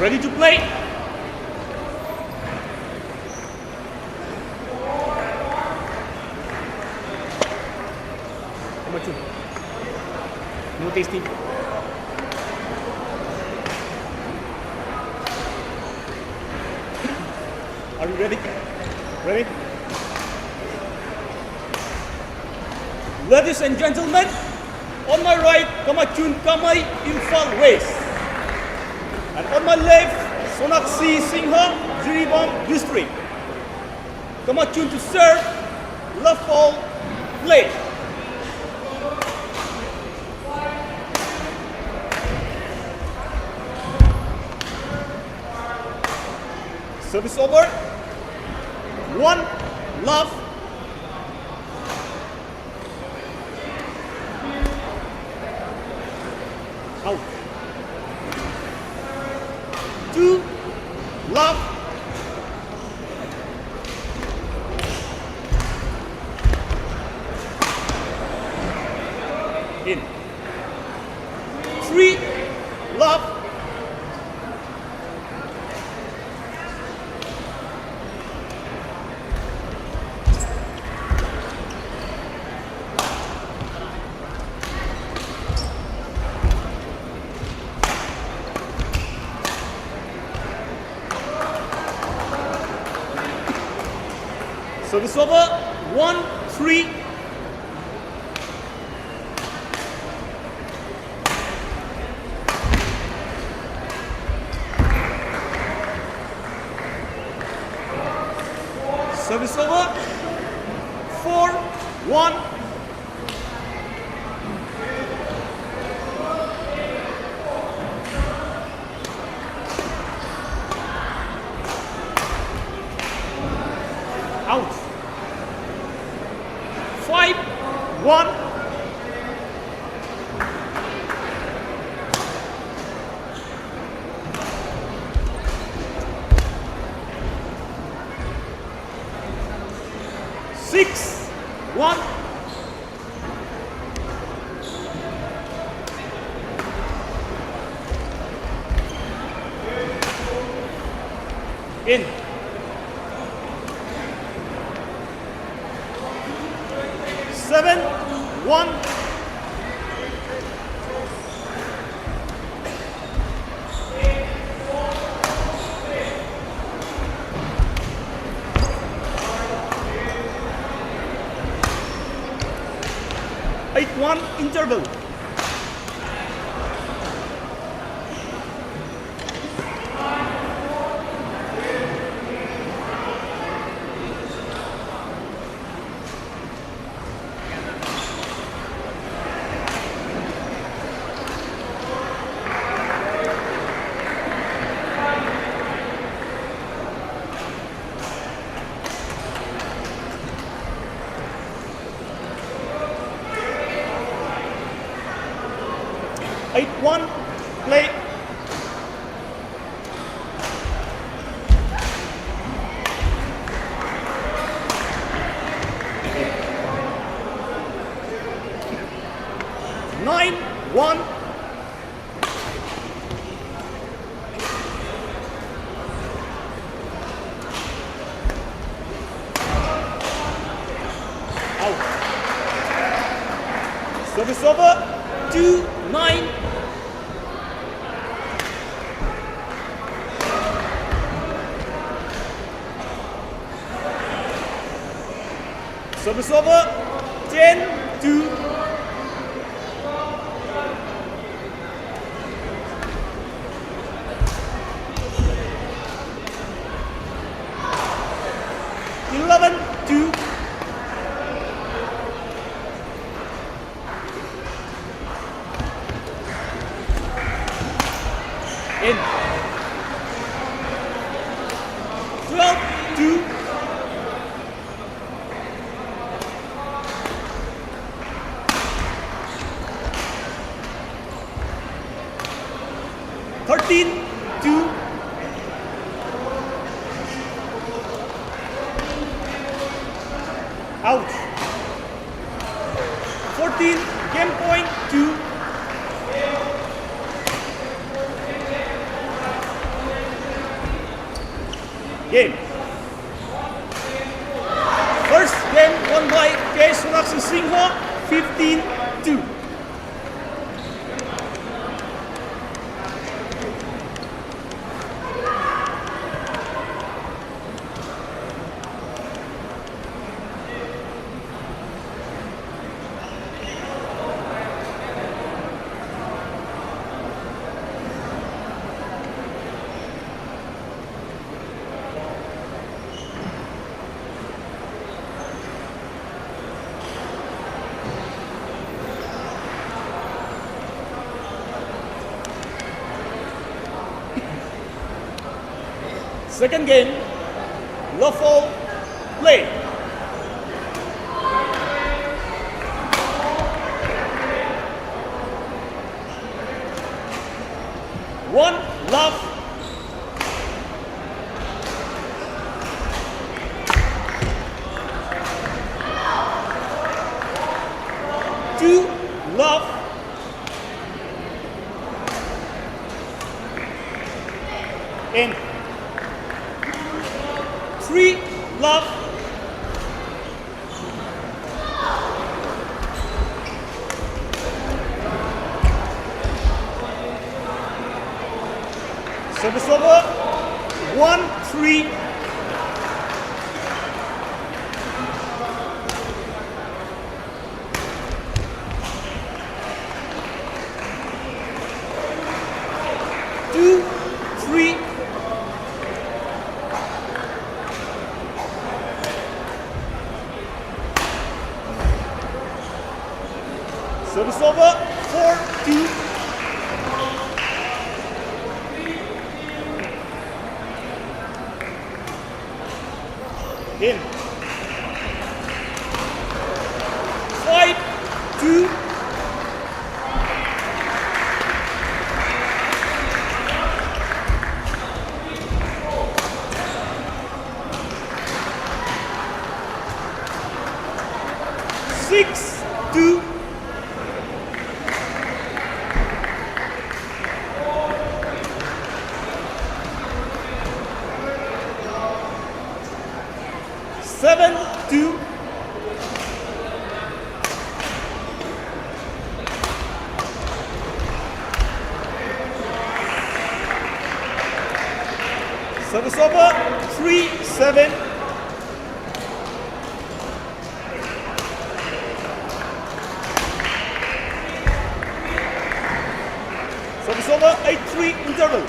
Ready to play? Number 2. No tasting. Are you ready? Ready? Ladies and gentlemen, on my right, Kamachun Kamay Imphal West. And on my left, Sonaksi Singha, Jiribam District. Kamachun to serve, love all, play. Service over. 1, love. Out. 2, love. In. 3, love. Service over. 1, 3. Service over. 4, 1. Out. 5, 1. Six, 1. In. 7, 1. Eight, 1 interval. Eight, 1, play. Nine, 1. Out. Service over. 2, 9. Service over. 10, 2. Eleven, 2. In. 12, 2. Thirteen, 2. Out. 14, game point, 2. Game. First game won by K. Sonakshi Singha, 15-2. Second game, lawful play. One love. Two love. And three love. Service over. 1-3. Two, three. Service over, 4-2. In. 5-2. Six, two. Seven, two. Service over, 3-7. Service over, 8-3 interval.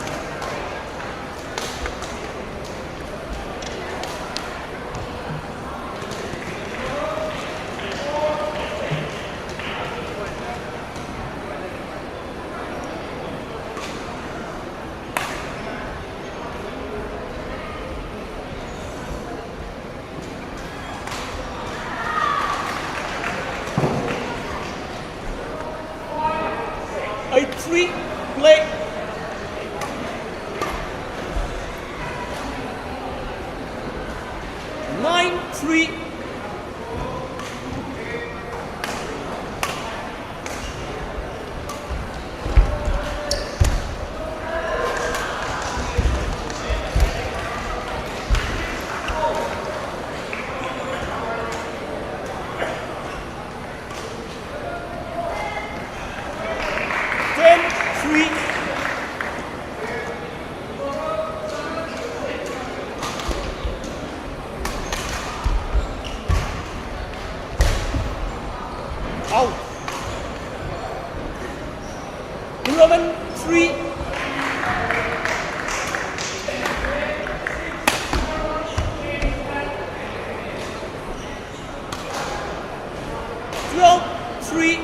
Three, play. Nine, three. Out. 11-3. Three.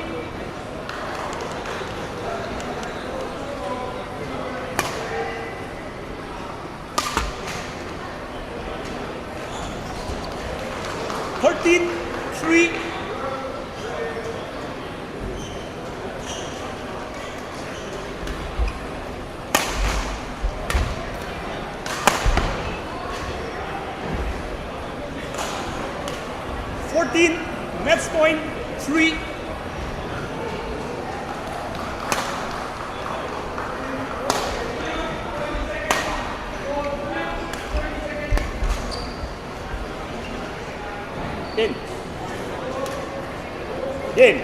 13-3. Match point 3. Game.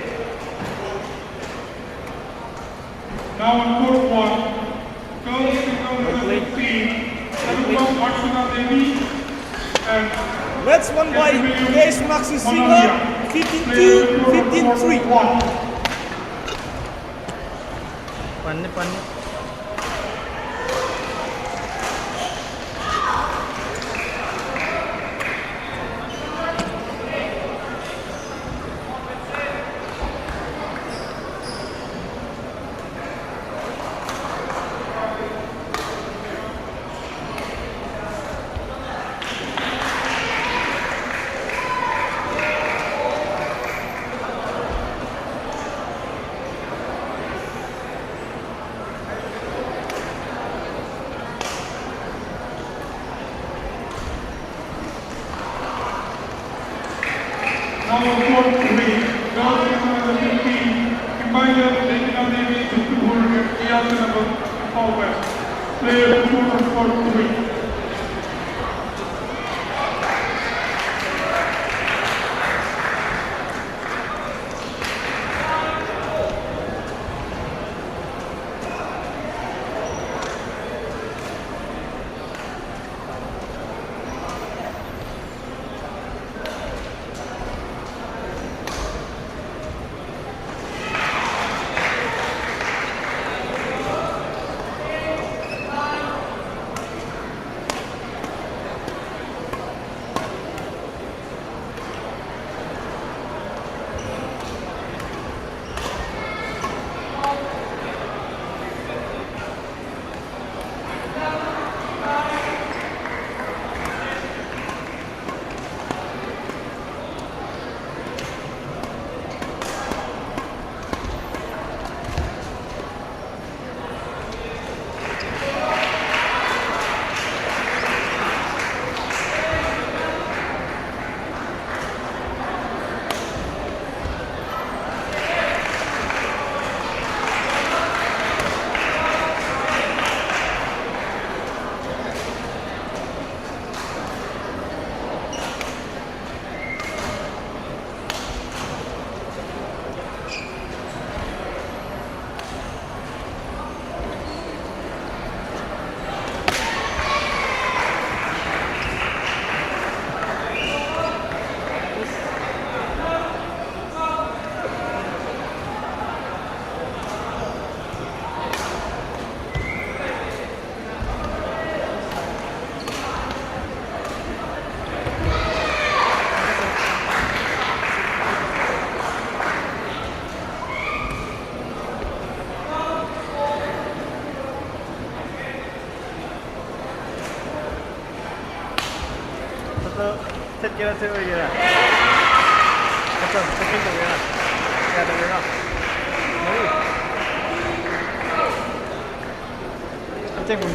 Now on court 1, girls single number 15, Anupam Archana Devi and That's won by Case Maxi Singa, 15-2, 15-3. Pan. now on court 3, girls single number 15, Kimbaila Degina Devi, Chittur, Iyasanabal, Paul West. Player 2 on court 3. Set kira cewek kira. Betul, sekian tuh kira. Ya ada kira. Cek pun.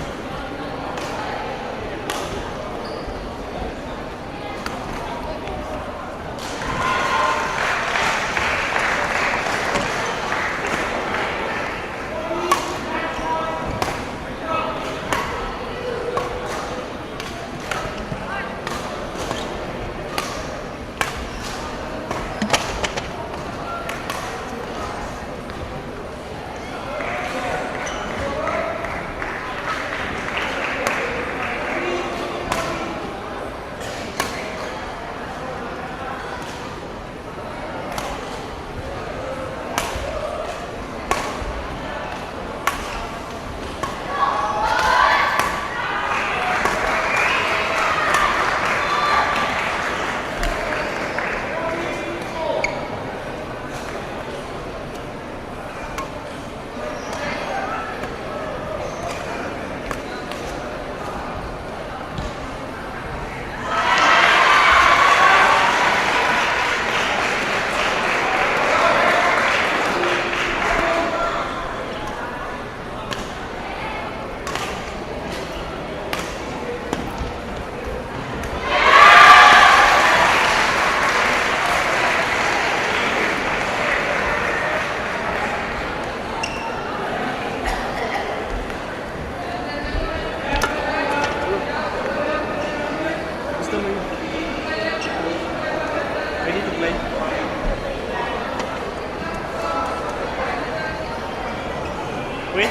win.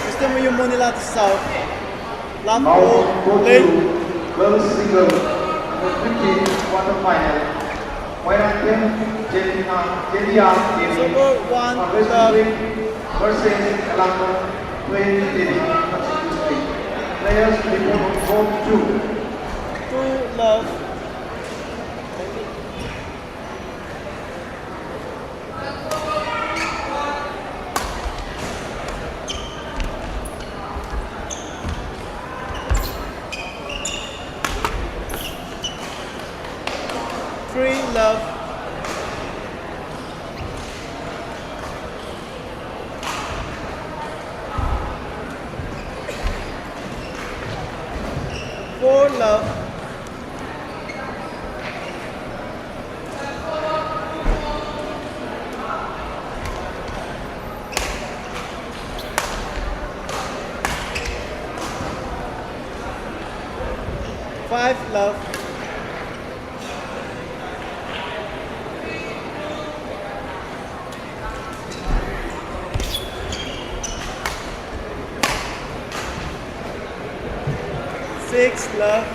Gusto mo yung mo nila to South. Love Now to go play. to girls single under 15 quarterfinal. Moirangkem Jelia Super one District versus Calangor 20 District. Players report vote 2. 2 love. Three love. Four love. Five love. Six love.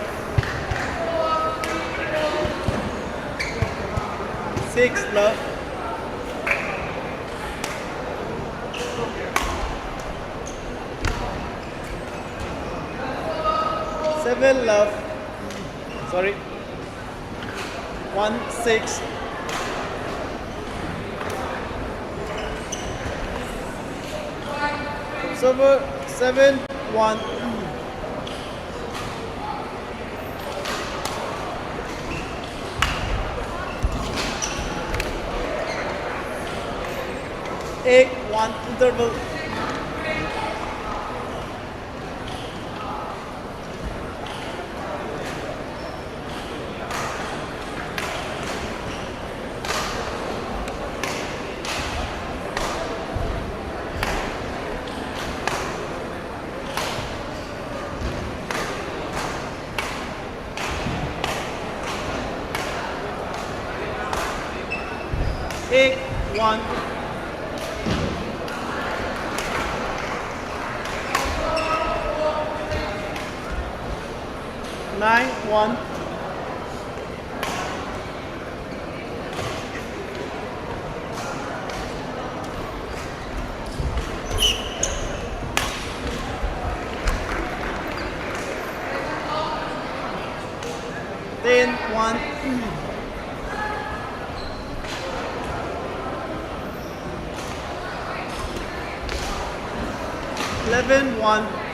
6 love. 7 love. Sorry. 1 6. Server 7 1. Egg 1 interval. Egg 1. Nine 1. Ten 1. 11 1.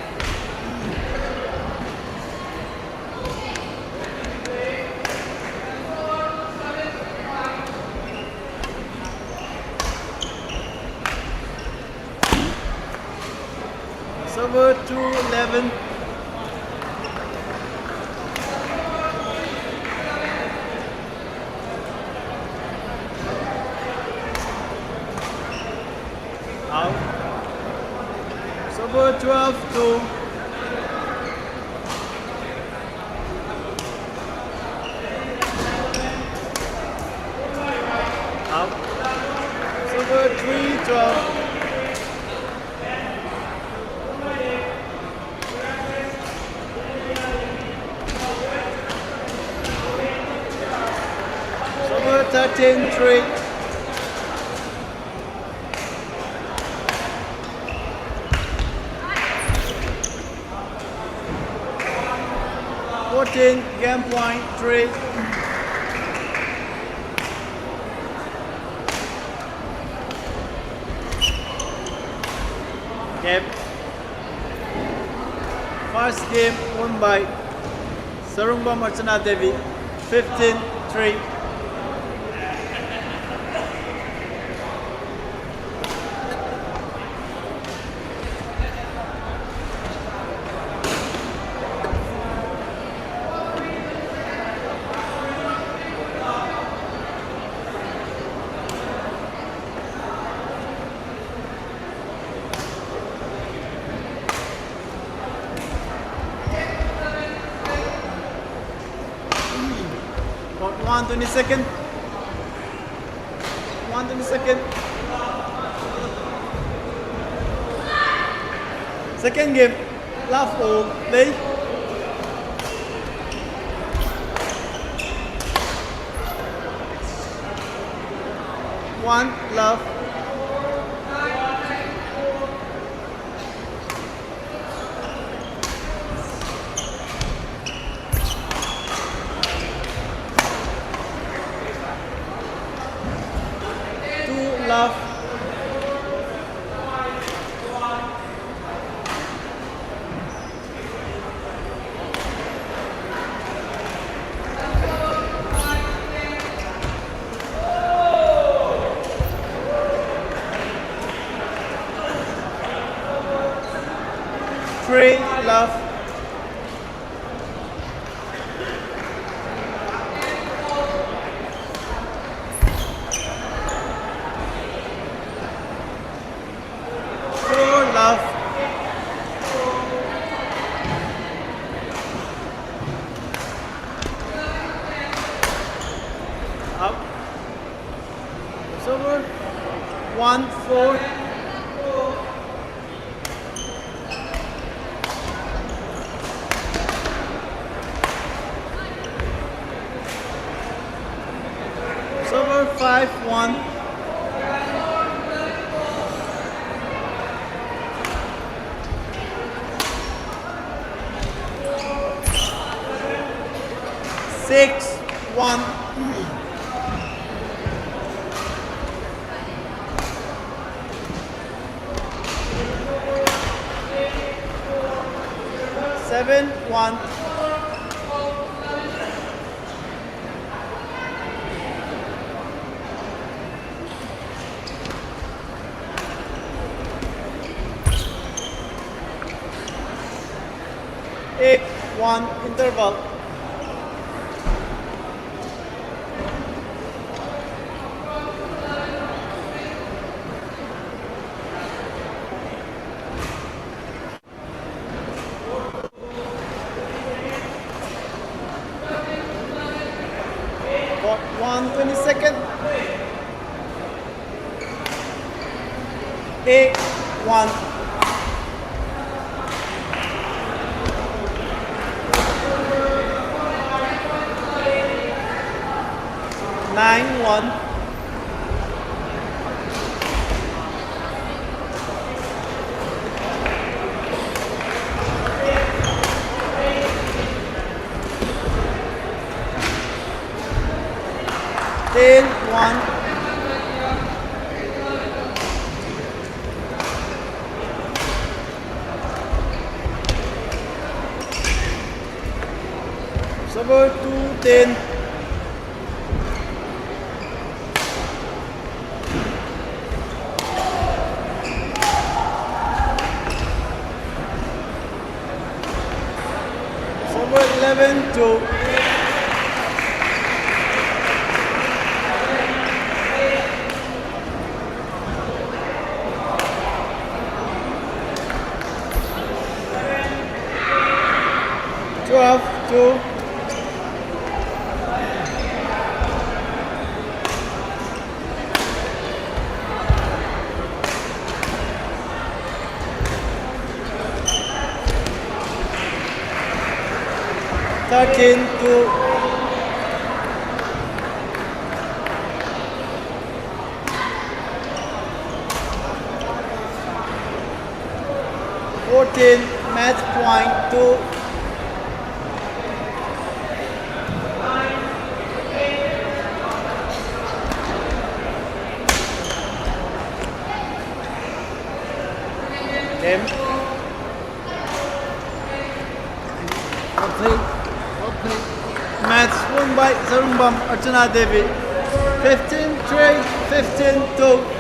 211. Out. Server 12 2. Out. Server 3 12. Server 13 3. Game point 3. Game. First game won by Sarungba Marchana Devi 15-3. About 1 22nd. 122nd. Second game, love all, play. One, love. Two, love. Three, love. Four, love. Up. It's over. 1, 4. Over 5-1. Six, 1. Seven, 1. Eight, 1, interval. Got 122nd. 8, 1. Nine, 1. Ten, 1. Server 2, 10. Server 11, 2. Two. 13, 2. Match point 2. Game. Match won by Sarumbam Archana Devi. 15-3, 15-2.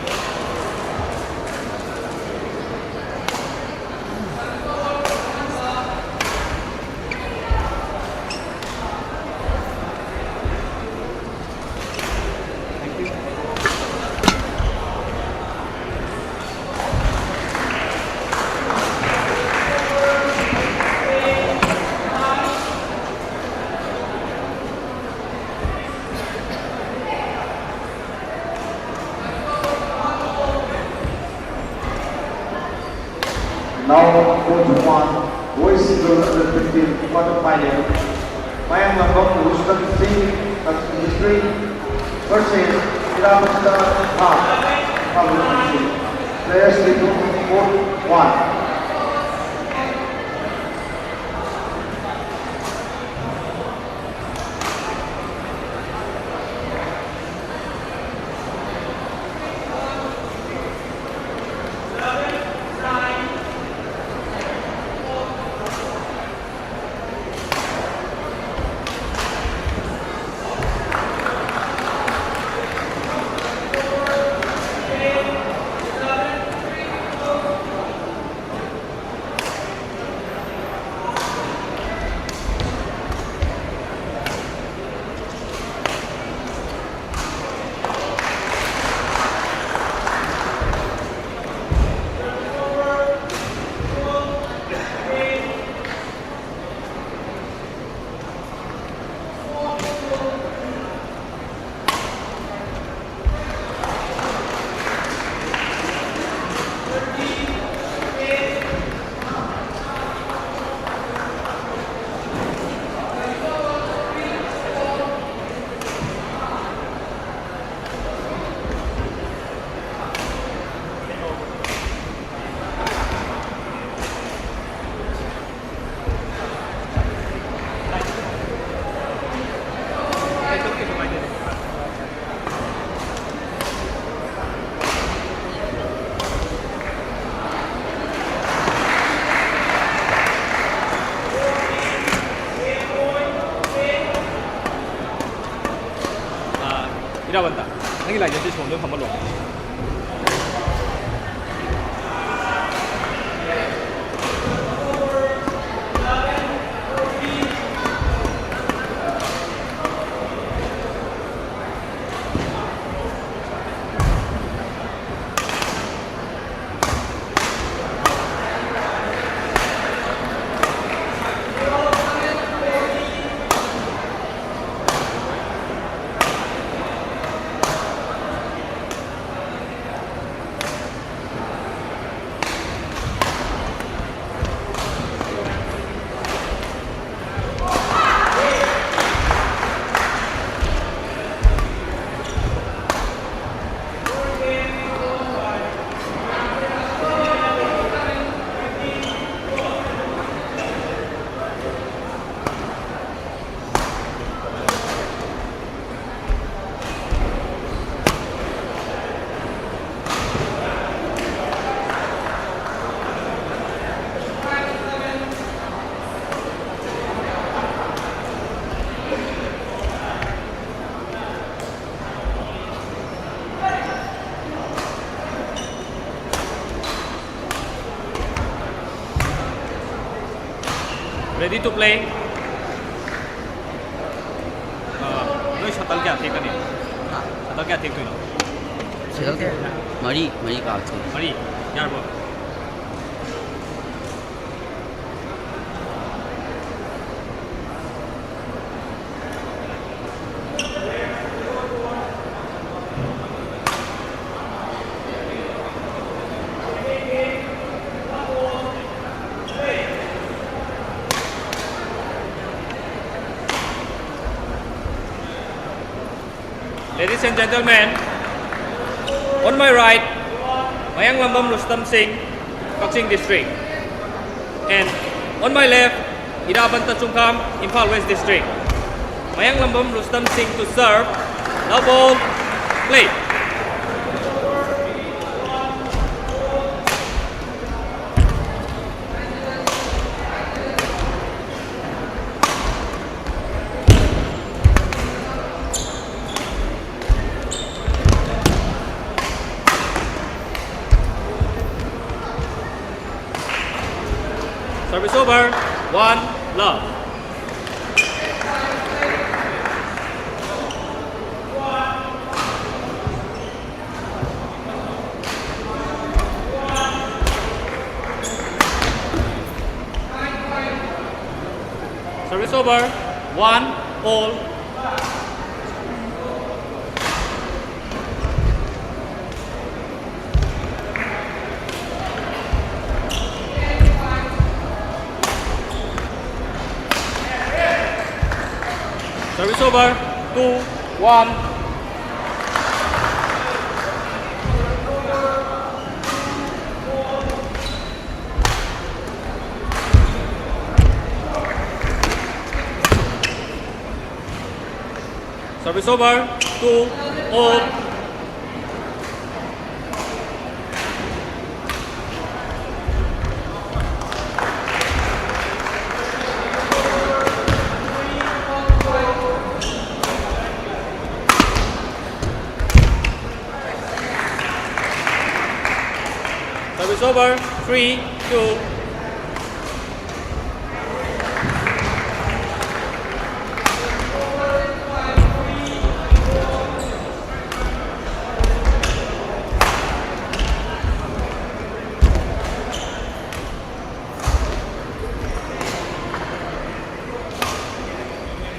Now coach 1, boys single under 15 quarterfinal. Mayang Lambam Rustam Singh, District versus Iramasta Half. Players to court 1. Irabanta, nangi lai jadi semua orang kamu Ready to play? Noi shuttle kya take kani? Shuttle kya take toino? Shuttle kya? Mari ka ase. Mari, yar bo. Ladies and gentlemen, on my right, Mayang Lambam Rustam Singh, Kaching District, and on my left, Irabanta Chungkham, Imphal West District. Mayang Lambam Rustam Singh to serve. Now ball, play. Service over. 1 love. Service over. 1 all. Service over. 2, 1. Service over. 2, all. Service over. 3, 2.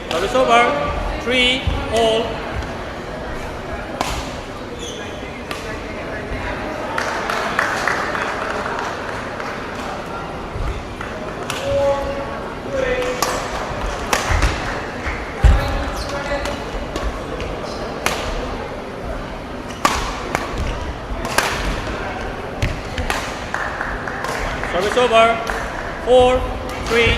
Service over. 3, all. Service over. 4, 3.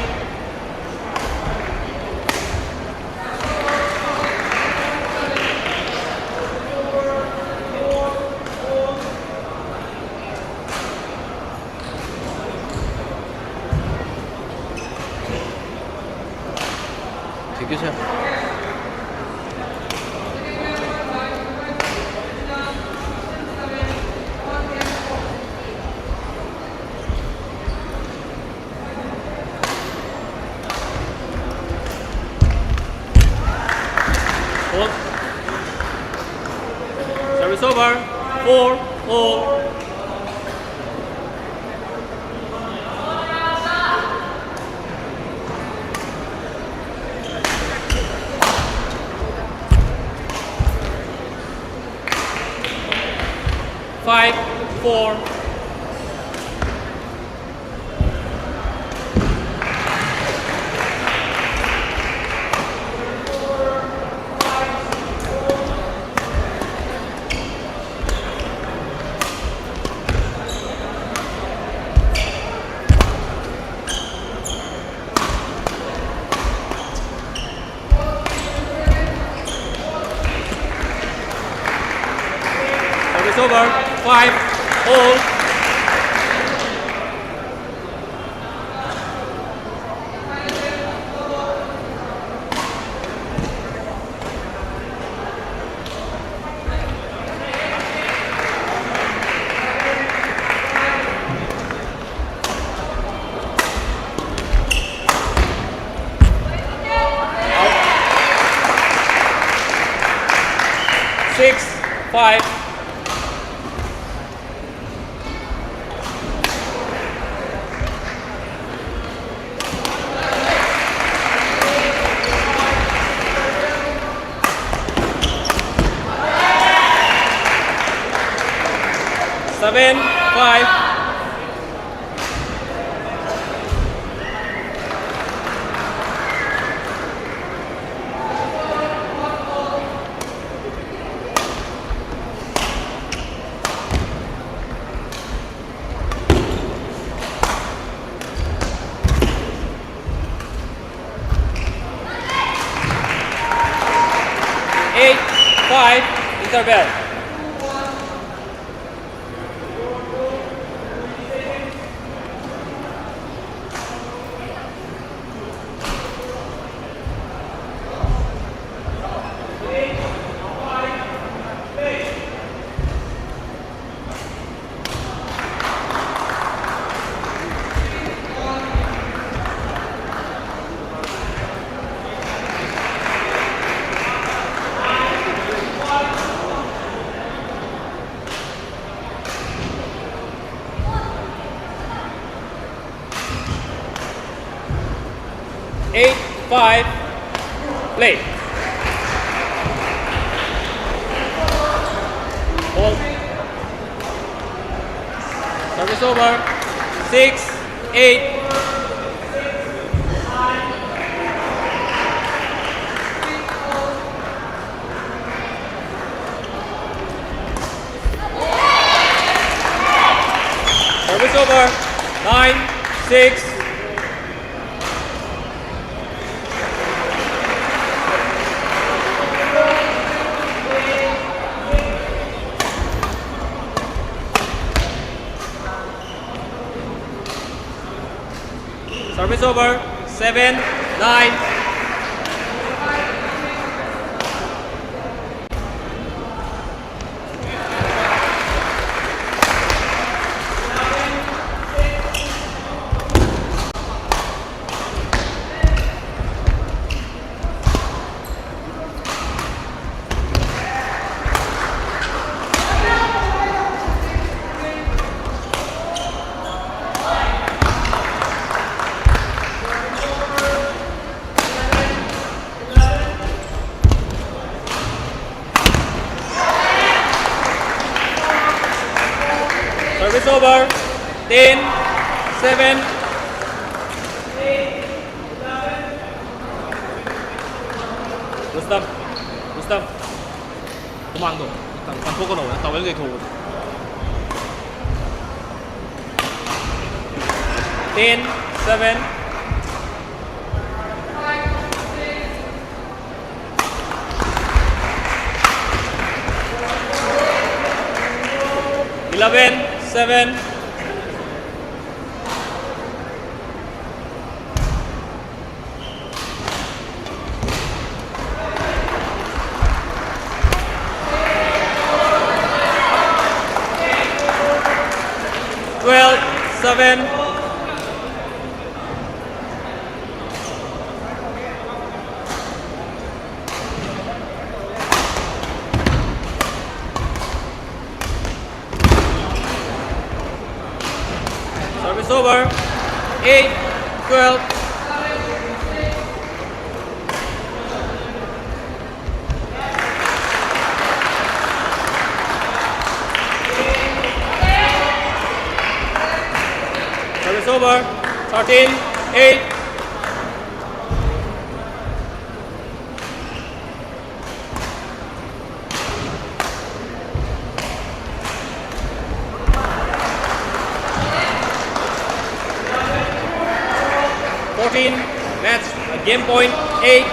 Thank you, sir. Hold. Service over. 4, all. Five, 4. Service over. 5, all. Out. 6, 5. Seven, 5. Eight, 5. Interval. Eight, 5. Play. Hold. Service over. 6, 8. 6. Service over. 7, 9. Service over. 10, 7. Rustam. Comando. Tampoco no, tao cái thủ. 10, 7. Eleven, 7. Twelve, 7. Service over. 8, 12. Service over. 13, 8. Match game point 8.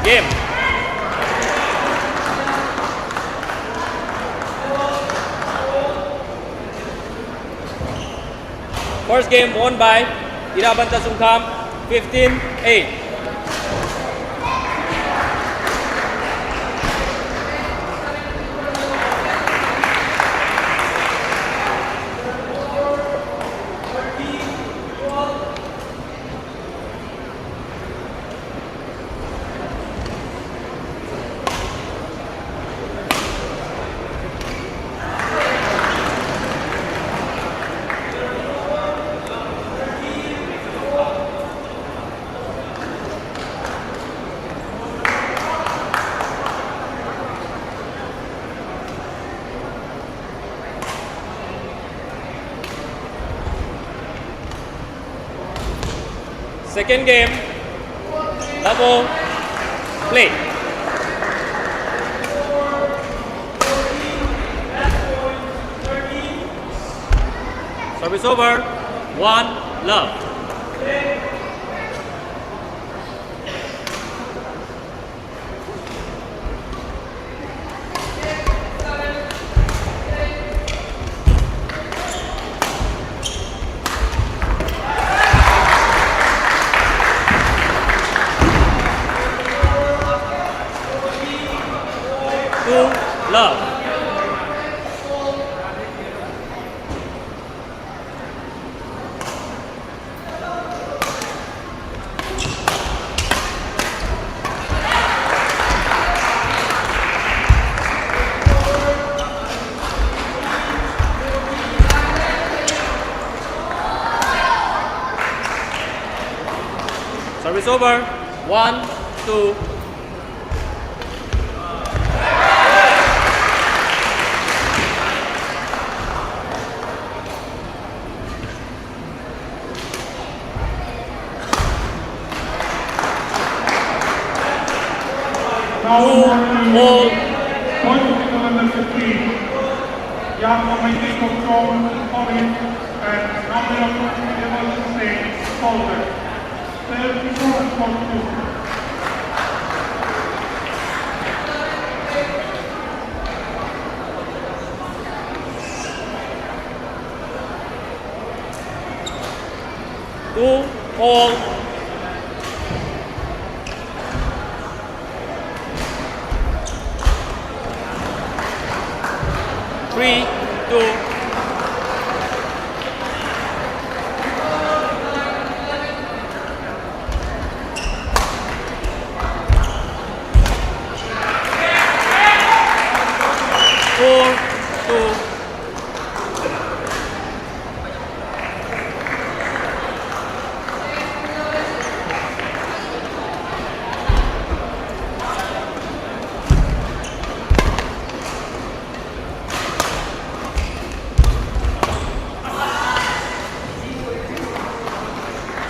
Game. First game won by Irabanta Sungkham 15-8. Second game, double play. Service over. 1, love. Love. Service over. 1, 2. all. Point signal number 15. Yang Committee Control Audit and Nominal Emergency Folder. 34 and 42. Two, all. Three, two. Four, two.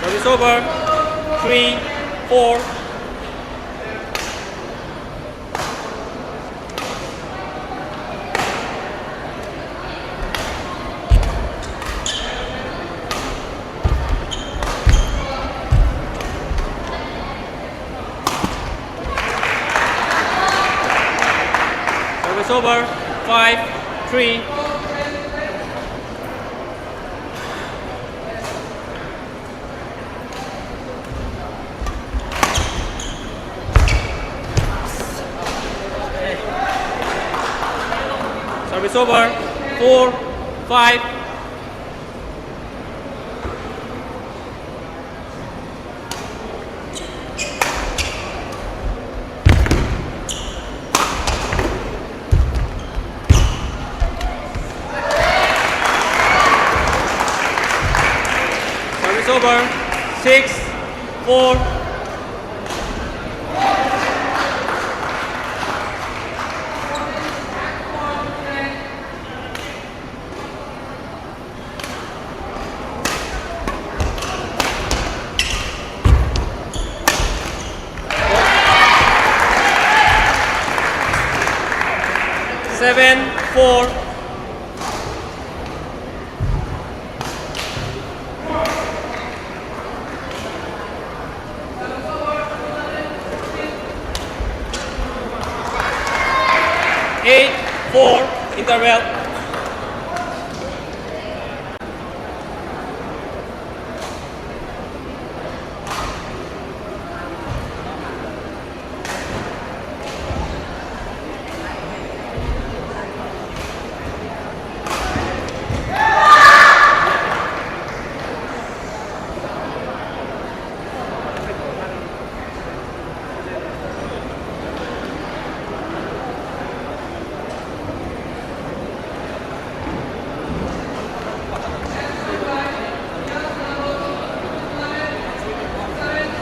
Service over. 3, 4. Service over. 5, 3. Service over. 4, 5. Service over. 6, 4. Seven, 4. Eight, 4. Interval.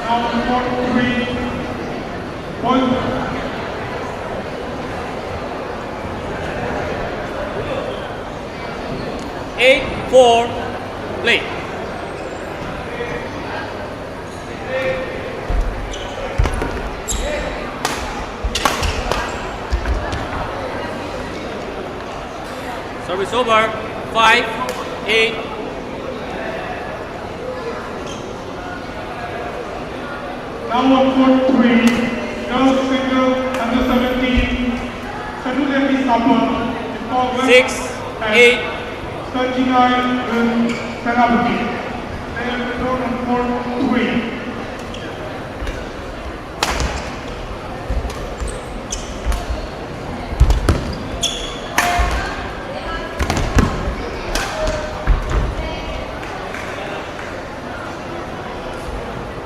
Now report 3. Point. Eight, 4. Play. Service over. 5, 8. Now on court 3, girls single under 17, Sanudevi Sapa, 6, 8. 39 with Senapati. They have returned on court 3.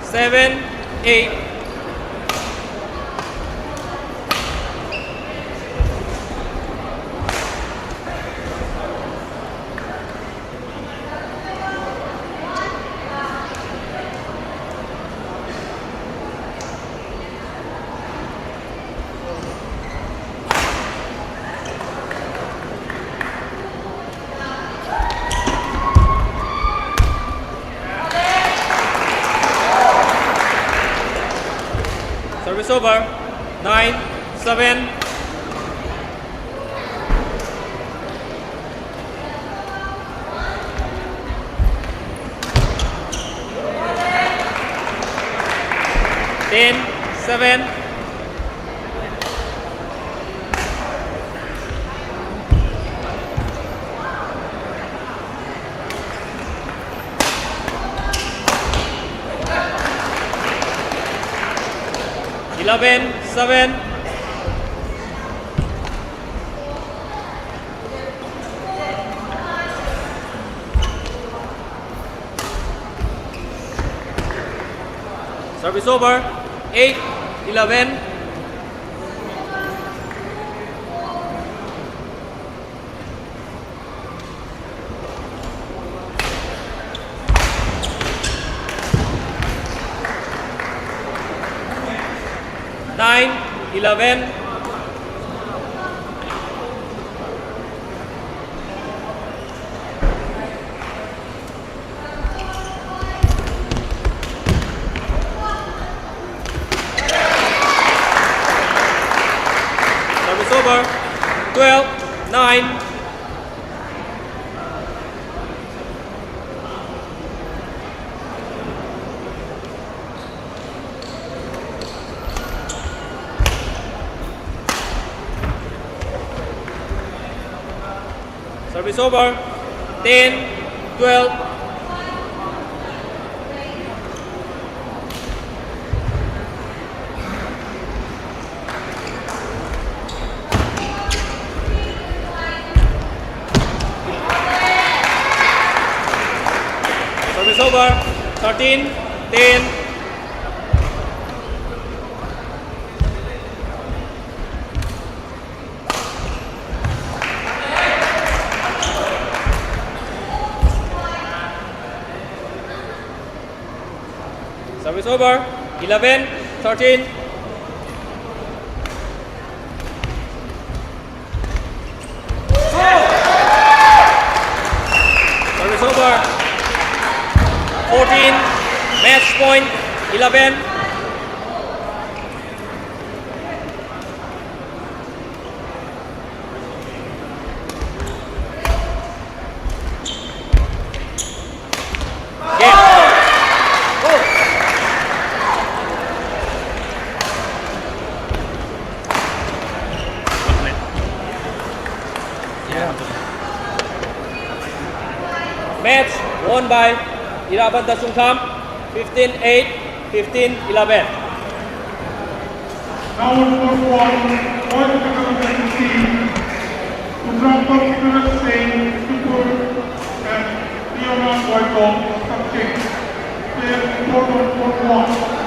Seven, 8. Service over. 9, 7. Ten, 7. Eleven, 7. Service over. 8, 11. Nine, 11. Service over. 12, 9. Service over. 10, 12. Service over. 13, 10. Service over. 11, 13. Service over. 14. Match point. 11. Match won by Irawan Dasungkham, 15-8, 15-11. Now on court one, all the contestants team, Uttrakhand Kiran Singh, Tupur, and Leonard Boyko, Samching. Players report on court one.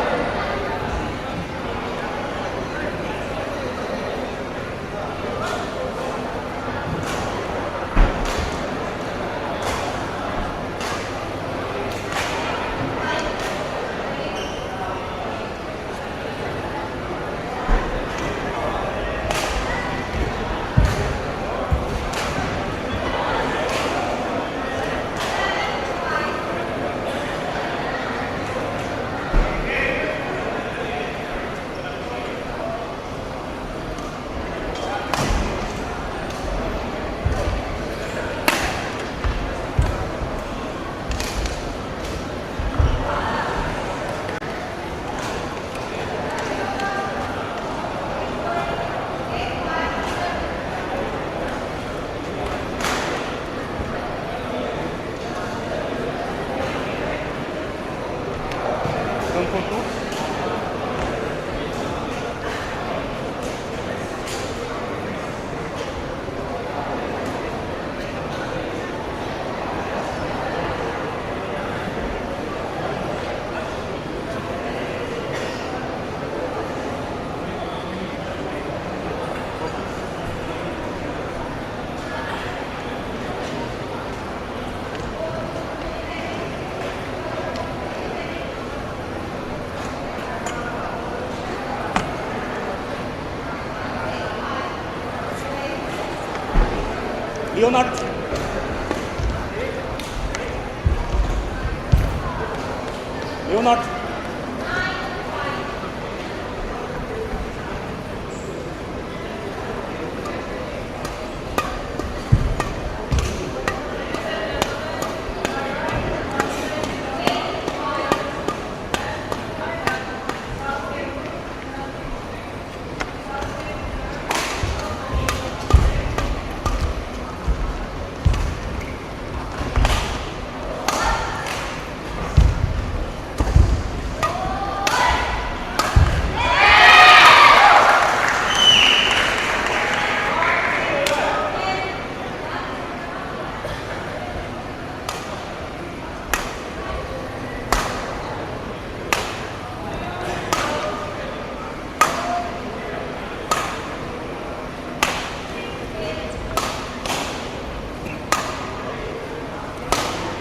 Leonard. Leonard.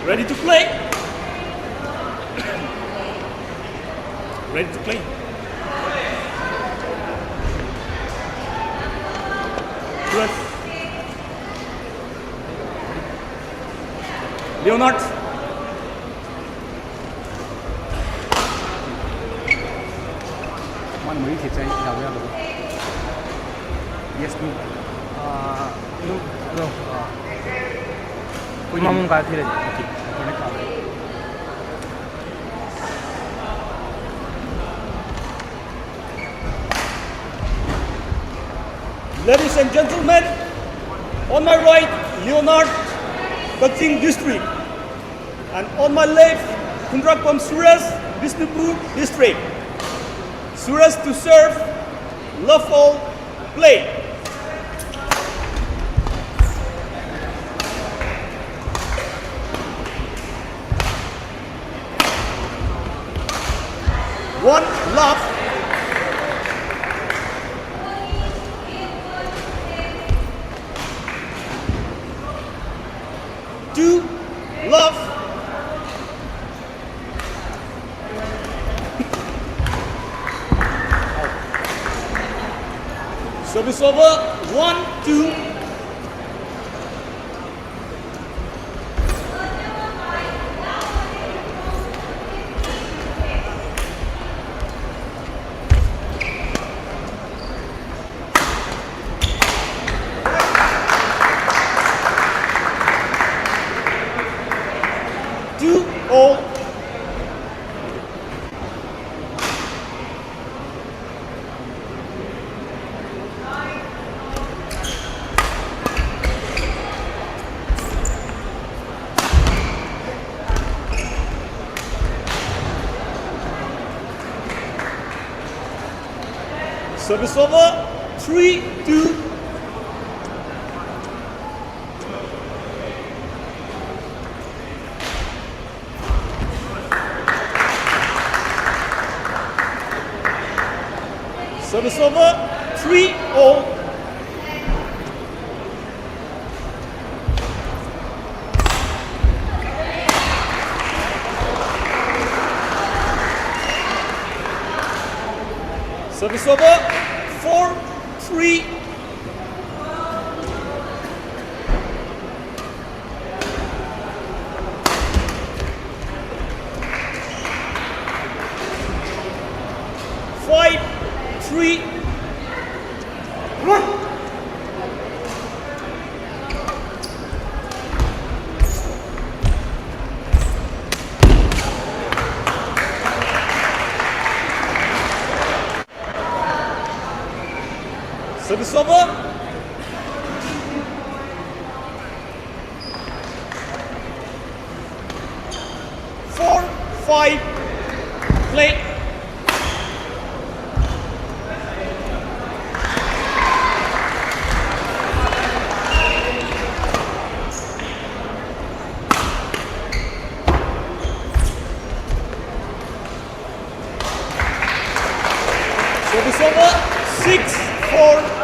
Ready to play? Ready to play? Plus. Leonard. Mana mới thiệt say đầu ra được. Yes me. No. Mong cái thì là gì? Ladies and gentlemen, on my right, Leonard, Kaching District, and on my left, Kundrakpam Suras, Bishnupur District. Suras to serve, love all, play. One, love. Two, love. Service over. 1, 2. Two all. Service over. 3, 2. Service over. 3 all. Service over. 4, 3. Five, 3. Service over. 4, 5. Play. Service over. 6, 4.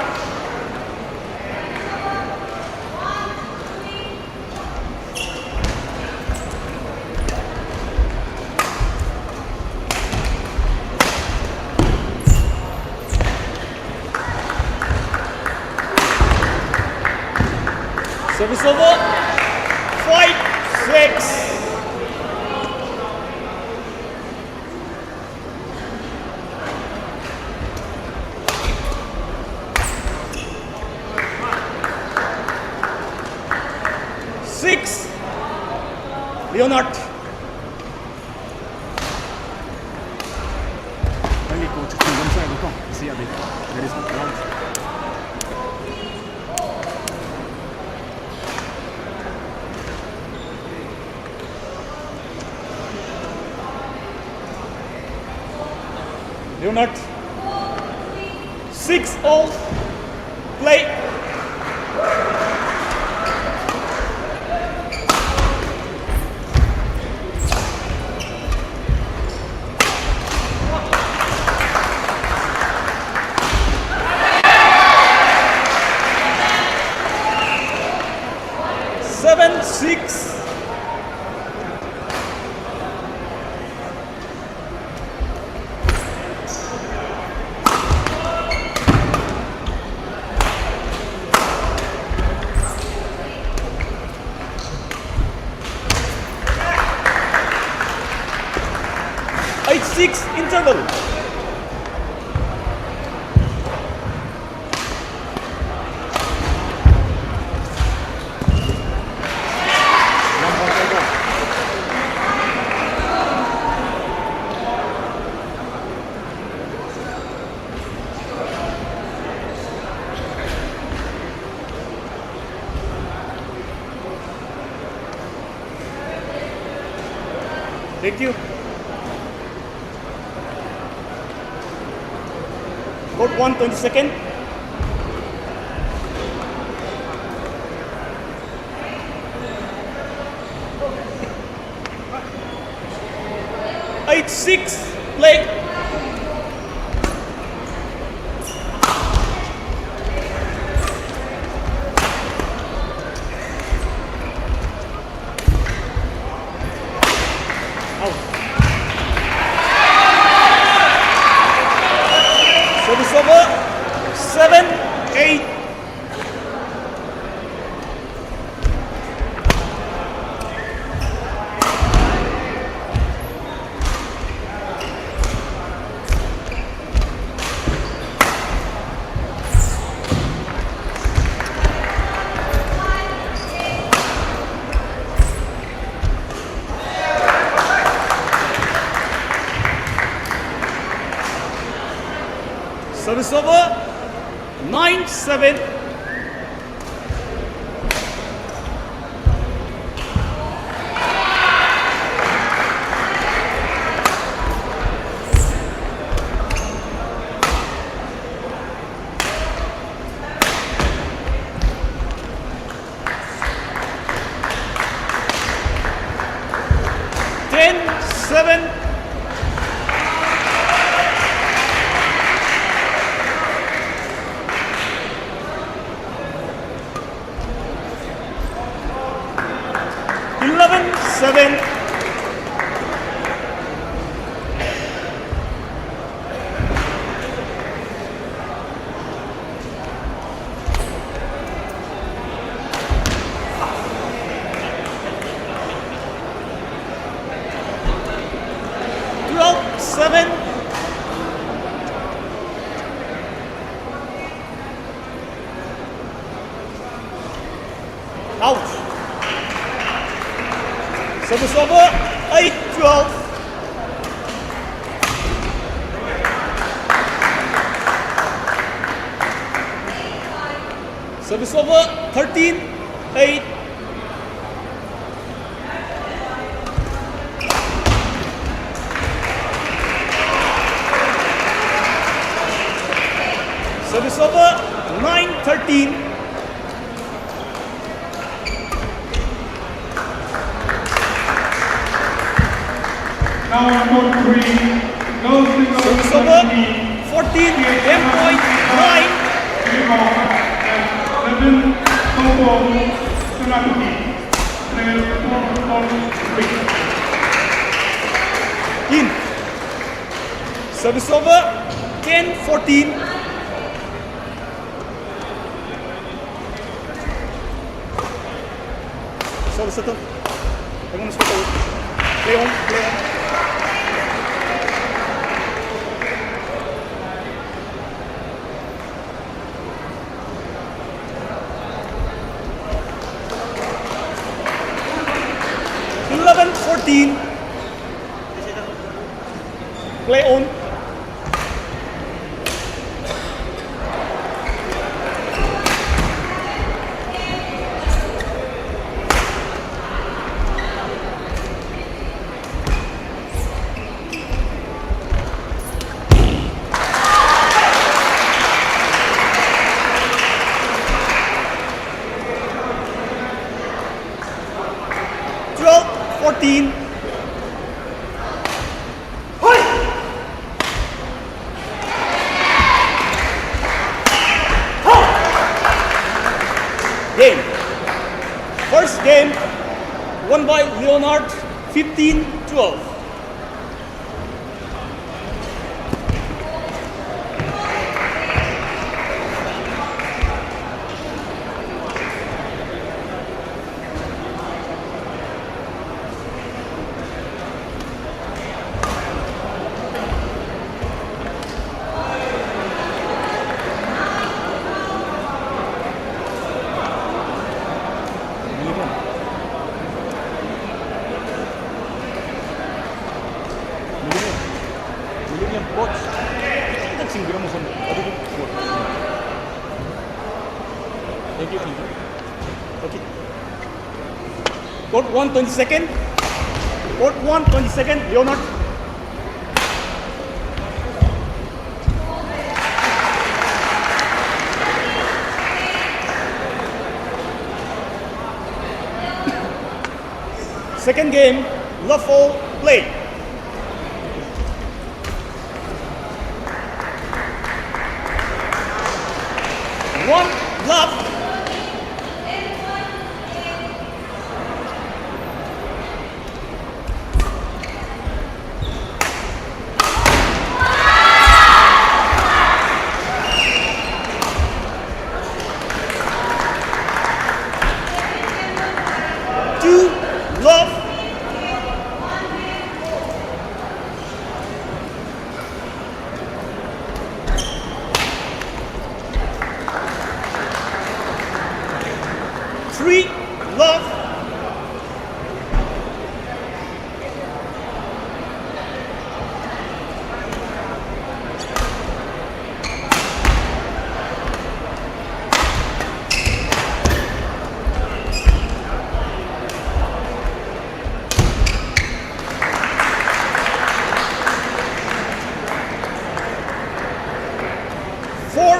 Service over. 5, 6. Six, Leonard. When we go to Kingdom side, we come see a bit. There is not ground. Leonard. 6 all. Play. Seven, 6. 8-6 interval. Thank you. Court 1, 22nd. Eight, 6, play. Service over. 7, 8. Service over. 9, 7. Ten, 7. Seven. Twelve, 7. Out. Service over. 8, 12. Service over. 13, 8. Service over. 9, 13. Now on court 3, girls single Service over. 14, 10.9. 11, Topo, Tsunami, player 4-3. In. Service over. 10, 14. Service settle. Hang on, play on, play on. Play on. Game. First game won by Leonard 15-12. Coach, kita singgah musuh. Aduh, thank you. Okay. Court 1, 20 second. Court 1, 20 second. Leonard. Second game, love all, play. One, love. Two, love. Three, love. Four,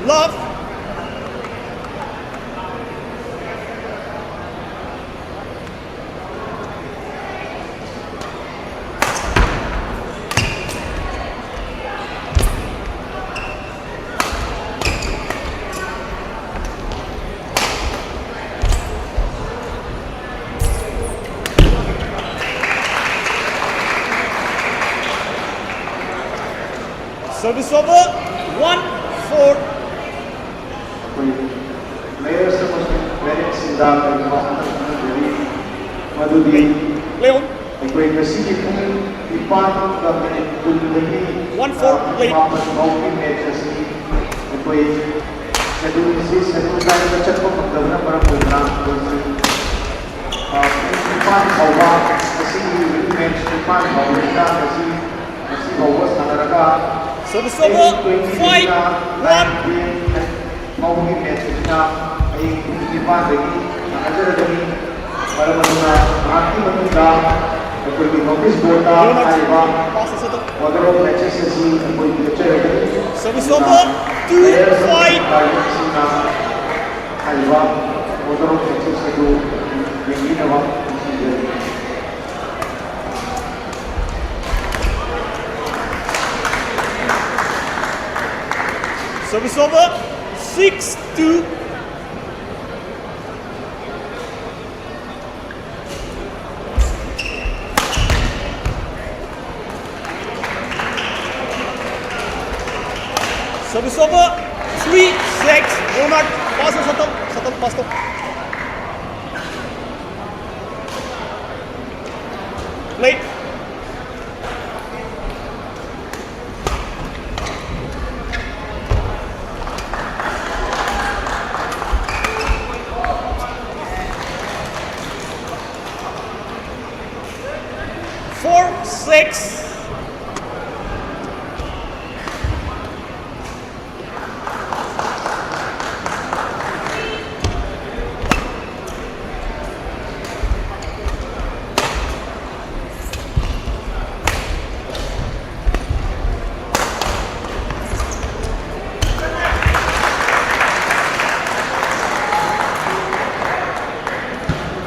love. Service over, 1-4. Players must be very sindak and madudi. Leon, Ako'y kasi kung ipano kami tulungi 1-4, play. mauwi matches ni ako'y nadulisis sa tayo na chat ko magdawin na para program ipano bawa kasi match ipano bawa na kasi bawas na naraga. Service over, 5-1. Mauwi matches na ay ipano lagi nakajara kami para manuna aking manunda ako'y notice bota ay ba modern matches kasi ako'y lecture Service over, 2-5. ay ba modern matches ito yung ginawa Service over, 6-2. Service over, 3-6. Leonard, pass or settle, pass to. Play. Four, 6.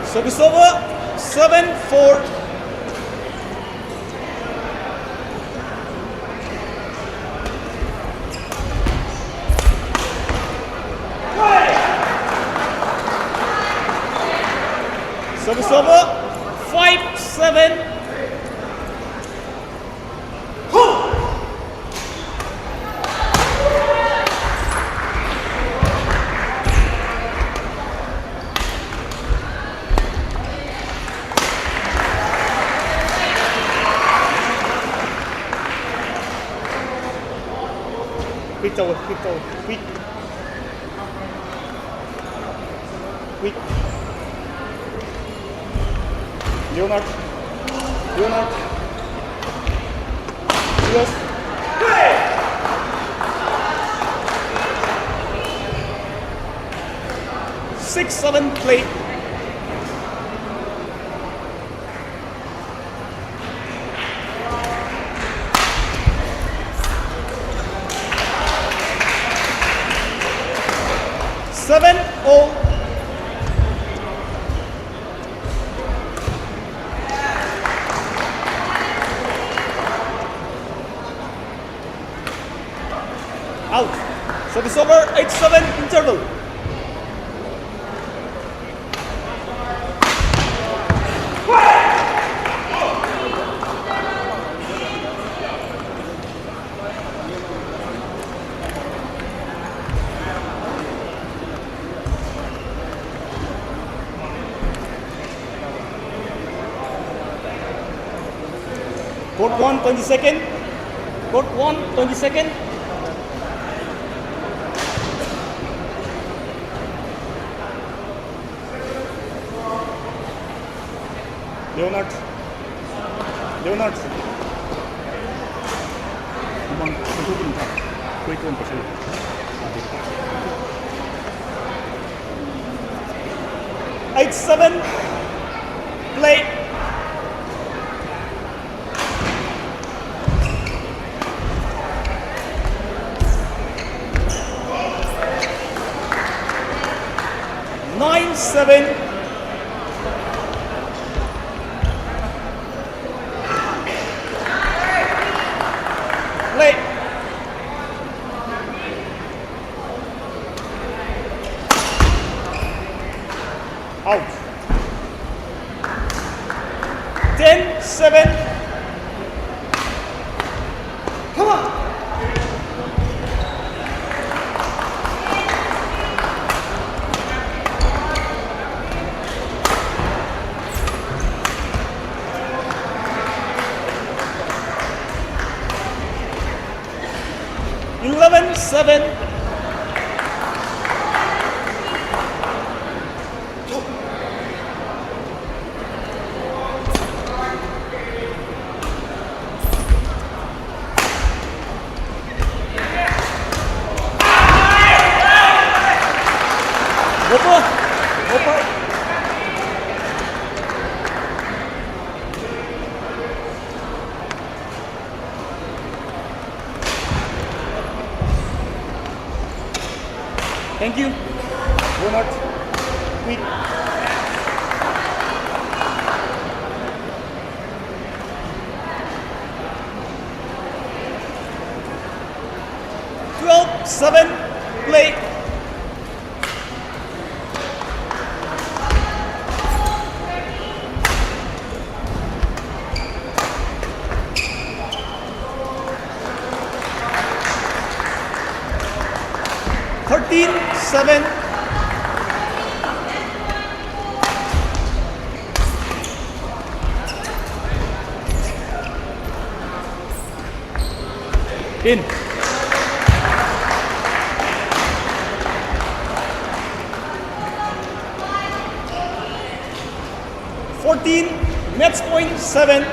Service over, 7-4. Service over, 5-7. Quick. Leonard. Yes. Six, seven, play. Seven, all. Out. Service over, 8-7, interval. Court 1, 20 second. Court 1, 20 second. Leonard. Leonard. 한번 후보입니다. 포인트 보세요. 8-7, play. Nine, 7. Play. Out. 10-7. Come on. Eleven, 7. Thank you. Leonard. Quick. Twelve, 7, play. Thirteen, 7. In. 14, match point 7.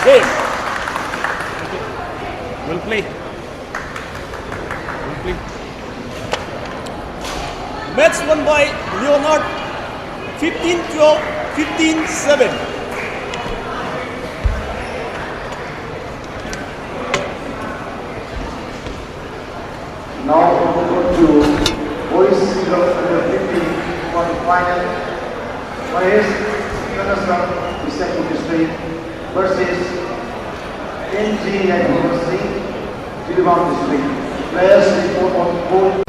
Game. Well play. Well play. Match won by Leonard. 15-12, 15-7. Now we go to boys single under 15 quarterfinal. Mahesh Kanasam, Visakhapatnam District versus NG University, Jigaon District. Players report on board.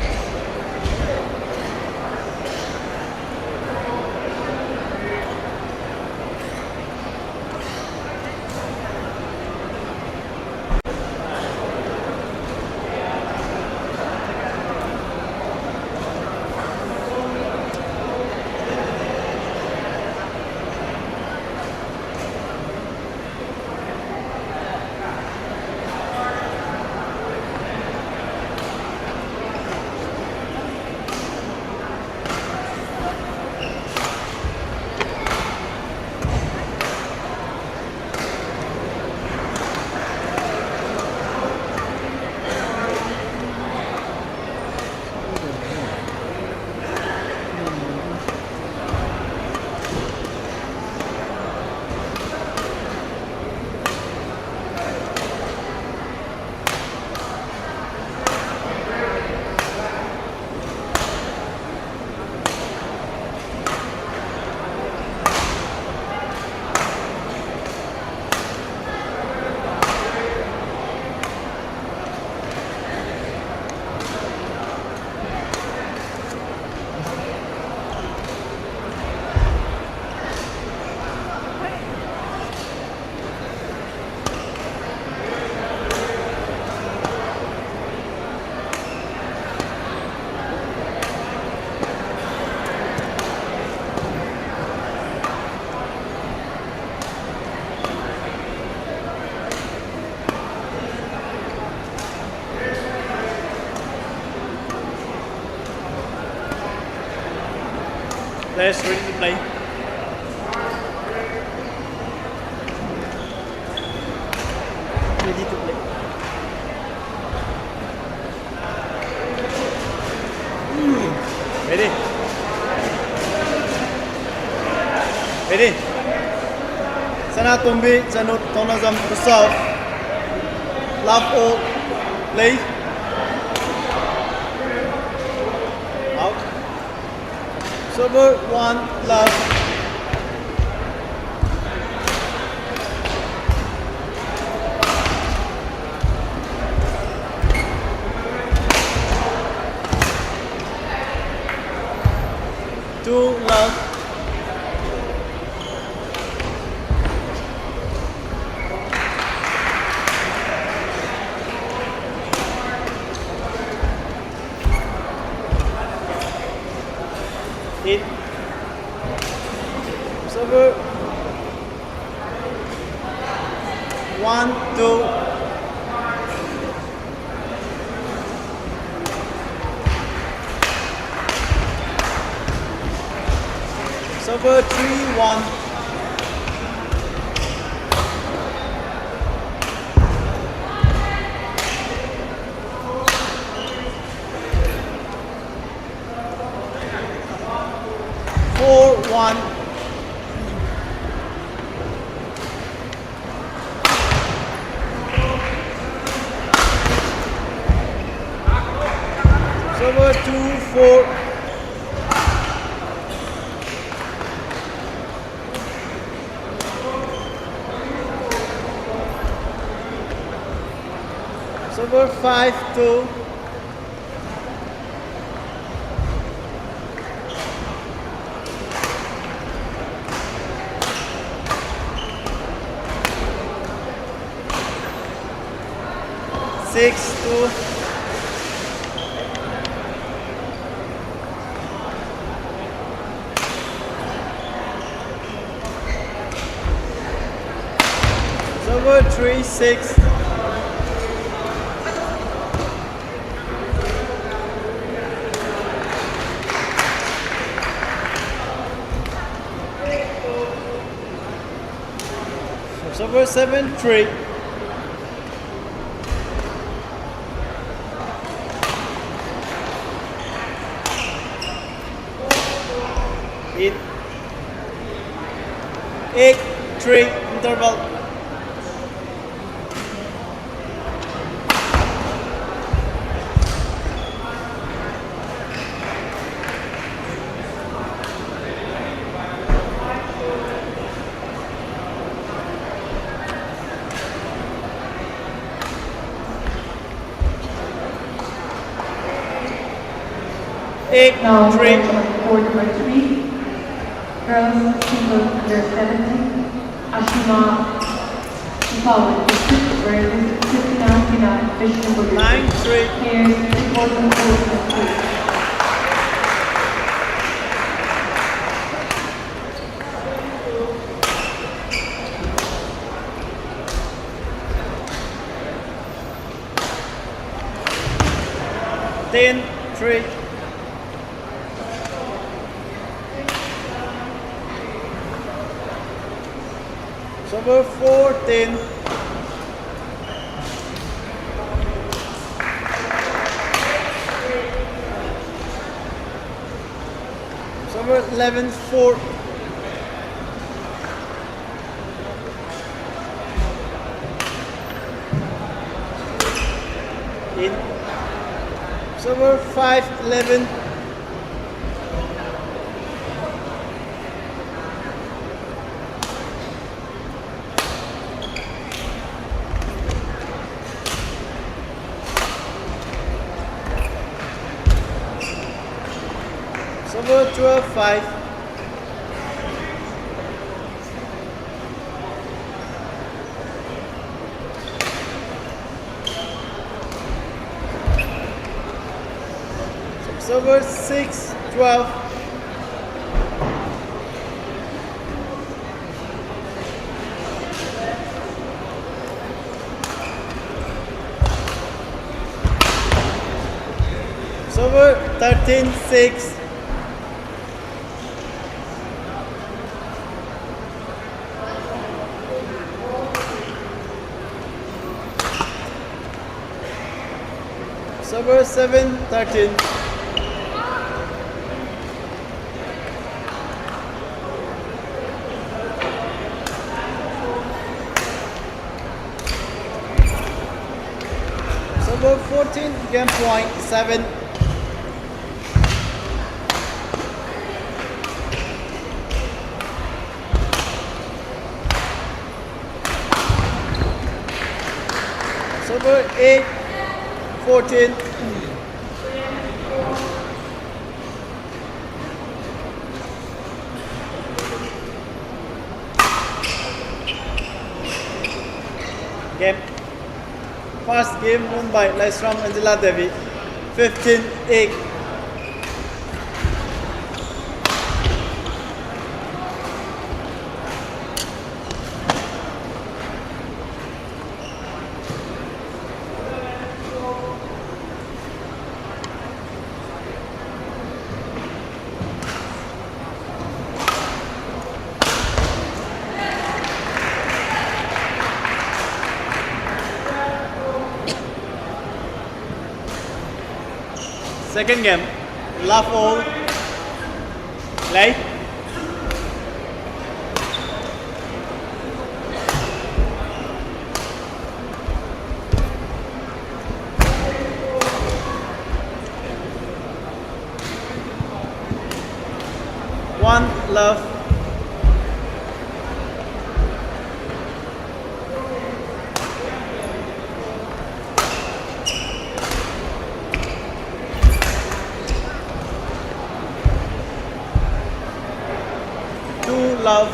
Players ready to play. Ready to play. Ready? Ready? Sana Tumbi, Janut, Tonazam to serve. Love all. Play. Out. Server 1, love. Two, love. Eight. Server. 1, 2. Server 3, 1. Four, 1. Server 2, 4. Server 5, 2. Six, 2. Server 3, 6. Server 7, 3. Eight. 8, 3, interval. Eight, Now, 3. court number 3, girls single under 17, Ashima Ifalwis District versus 59 Fishing 9, 3. Here's the court number 3. Ten, 3. Server 14. Server 11, 4. In. Server 5, 11. Server 12, 5. Server 6, 12. Server 13, 6. Server 7-13. Server 14, game point 7. Server 8-14. Game. First game won by Laisram Angela Devi, 15-8. Second game, love all, play. One love. Love.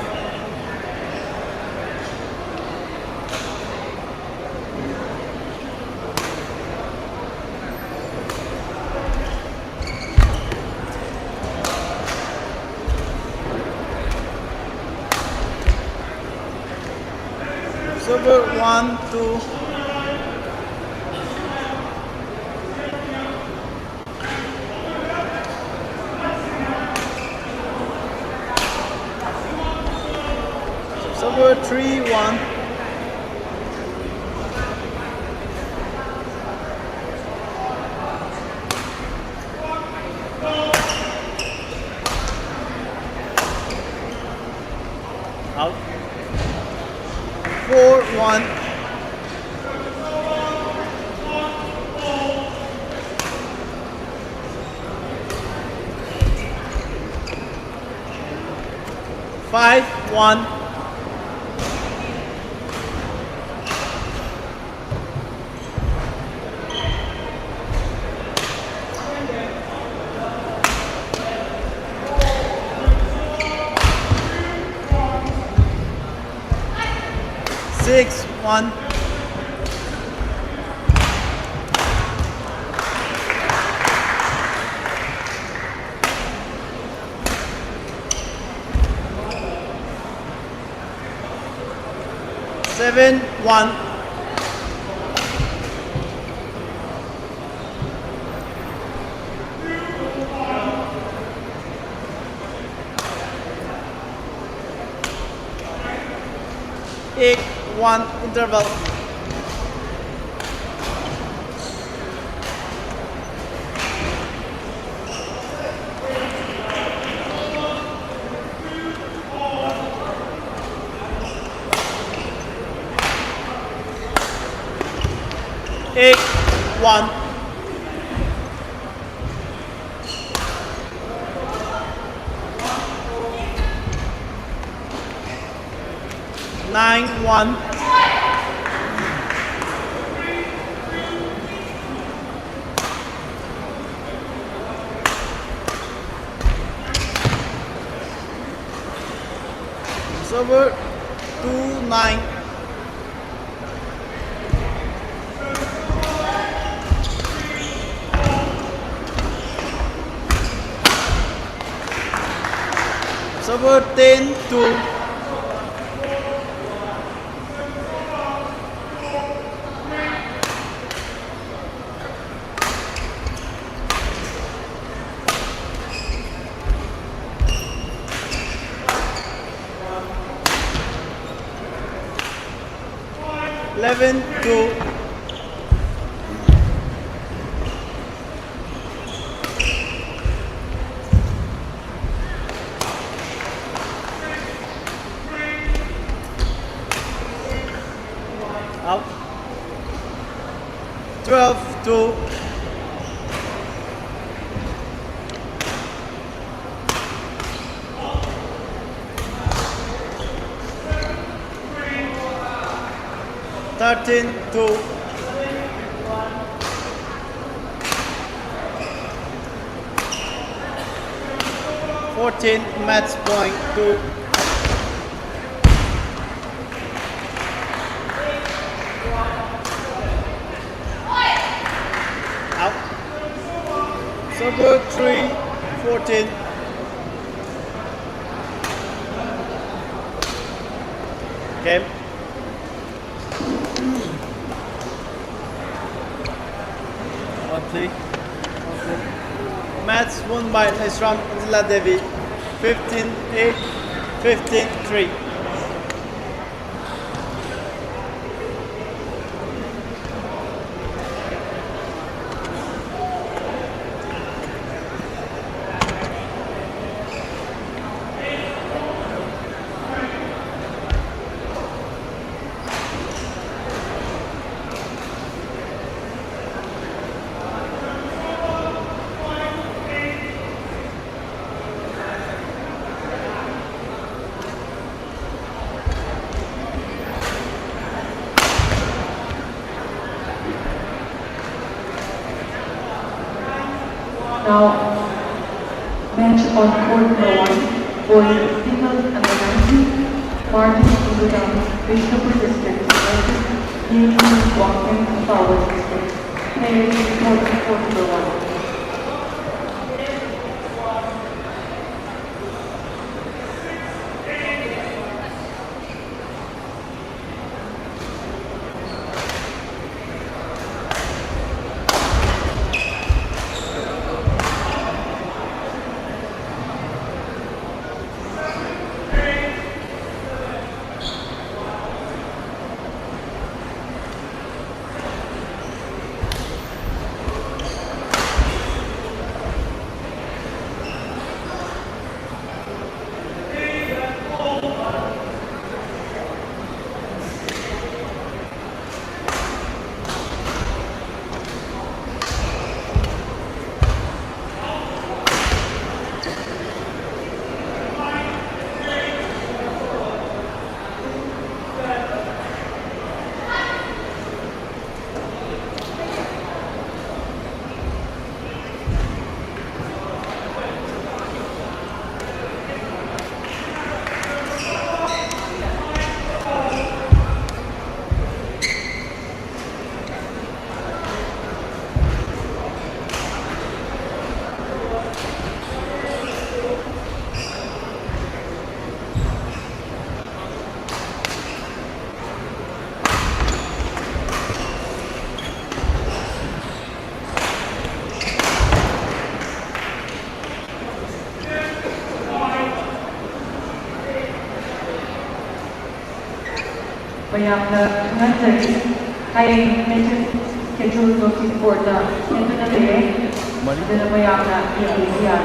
Server 1-2. Server 3-1. Out. 4-1. Five, 1. Six, 1. Seven, 1. Eight, 1 interval. Eight, 1. Nine, 1. Server 2-9. Server 10-2. Eleven, 2. 12-2. Thirteen two. Match point 2. Out. Server 3-14. Game. Match won by Nesram Indila Devi. 15-8, 15-3. Now, match on court number 1, boys singles under 19, Martin Gudam, Vishnupur District versus Union Walking Power District. Players report to court number 1. Bayamla Kanatari, I mentioned schedule notice board into the day, then Bayamla India.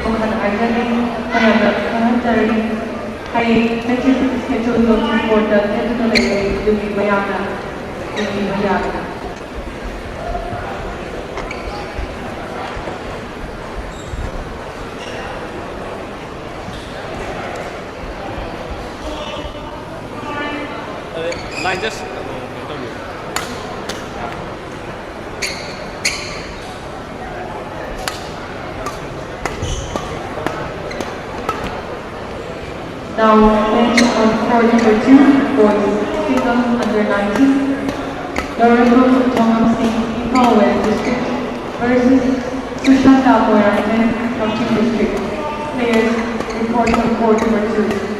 Bukan Aydari, Bayamla Kanatari, I mentioned schedule notice board into the day, Yuki Bayamla India. Line just Now, bench on court number 2, boys single under 19, Lorenzo Tongam Singh, Impal West District versus Sushanta Boyaraman from Team District. Players report on court number 2.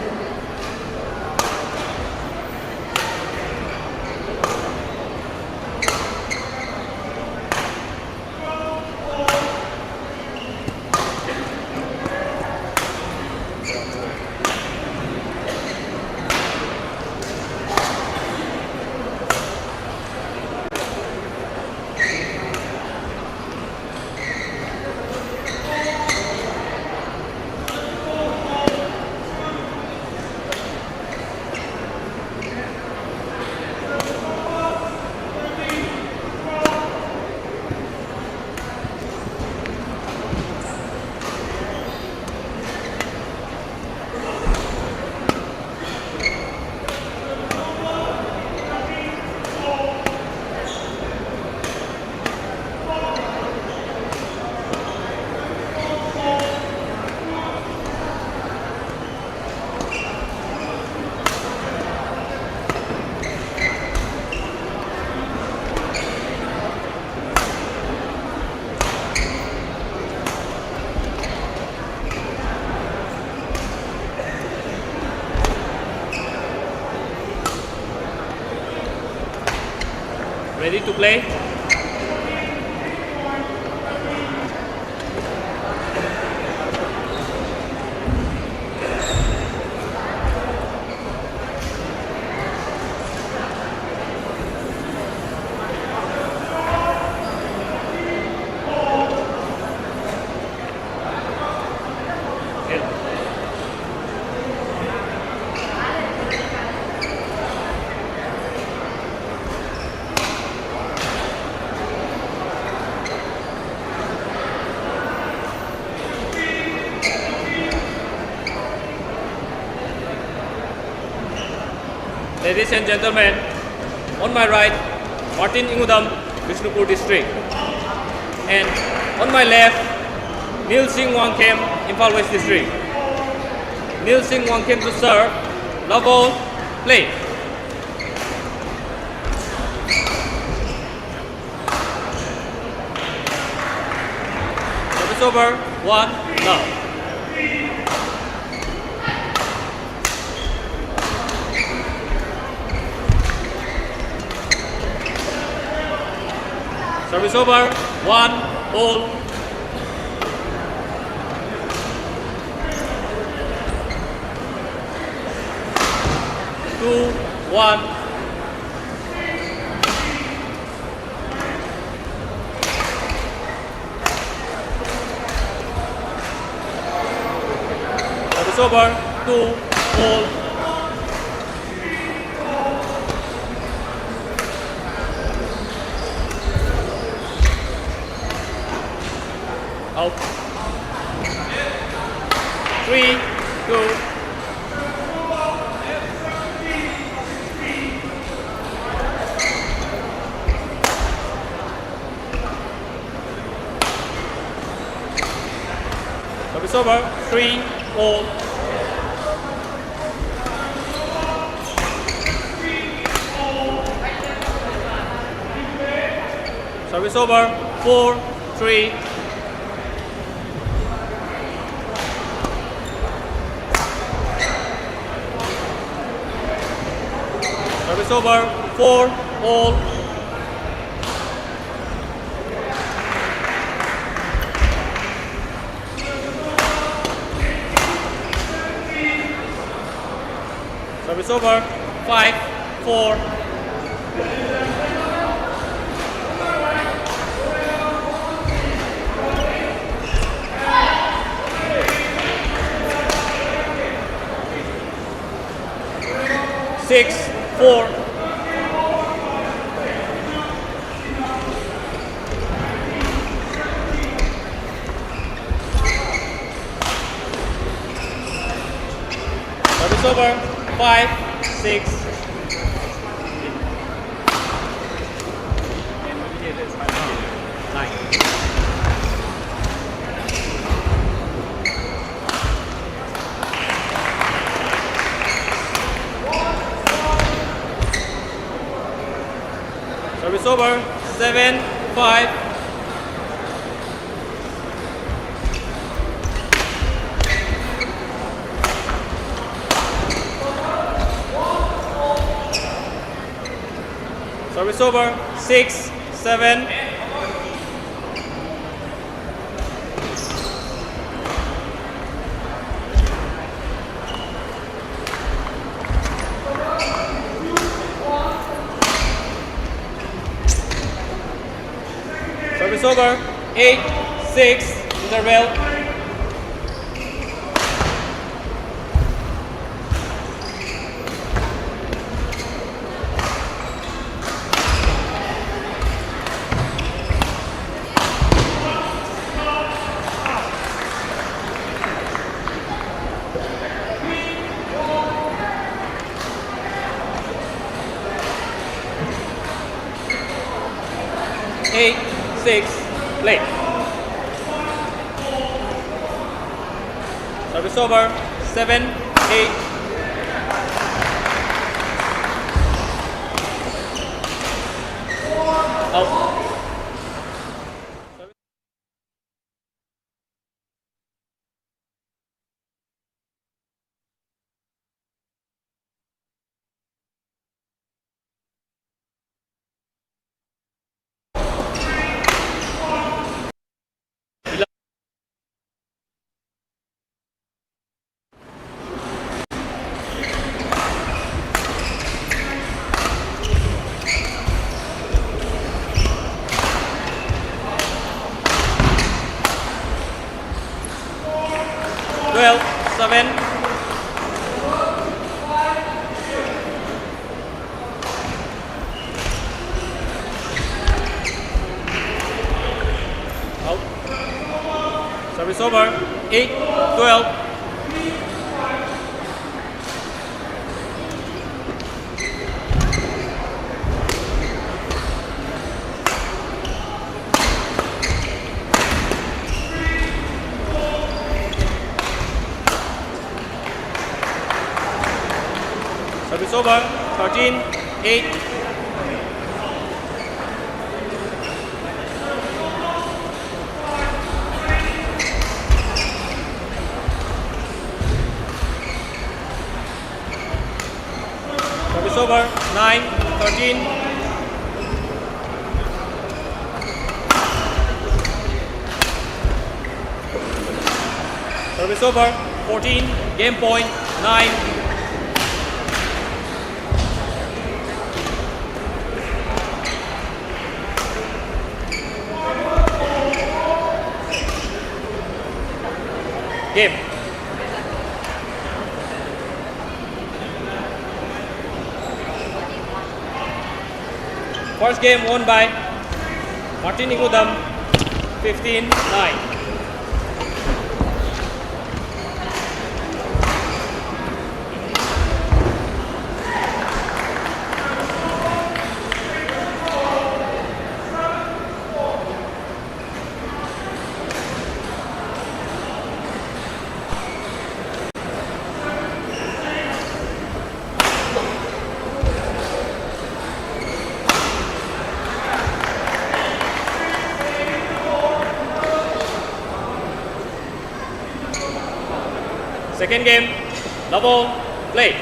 Ready to play? Ladies and gentlemen, on my right, Martin Ingudam, Bishnupur District. And on my left, Neil Singh Wangkem, Imphal West District. Neil Singh Wangkem to serve. Love all, play. Service over, 1, love. Service over, 1, all. Two, 1. Service over, 2, all. Out. 3, 2. Service over, 3, all. Service over, 4, 3. Service over, 4, all. Service over, 5, 4. Six, 4. Service over, 5, 6. Service over, 7, 5. Service over, 6, 7. Service over, 8, 6, interval. Eight, 6, play. Service over, 7, 8. Out. Service over. 8-12. Service over. 13-8. Service over. 9-13. Service over. 14. Game point. 9. Game. First game won by Martin Igudam, 15-9. Second game, double play.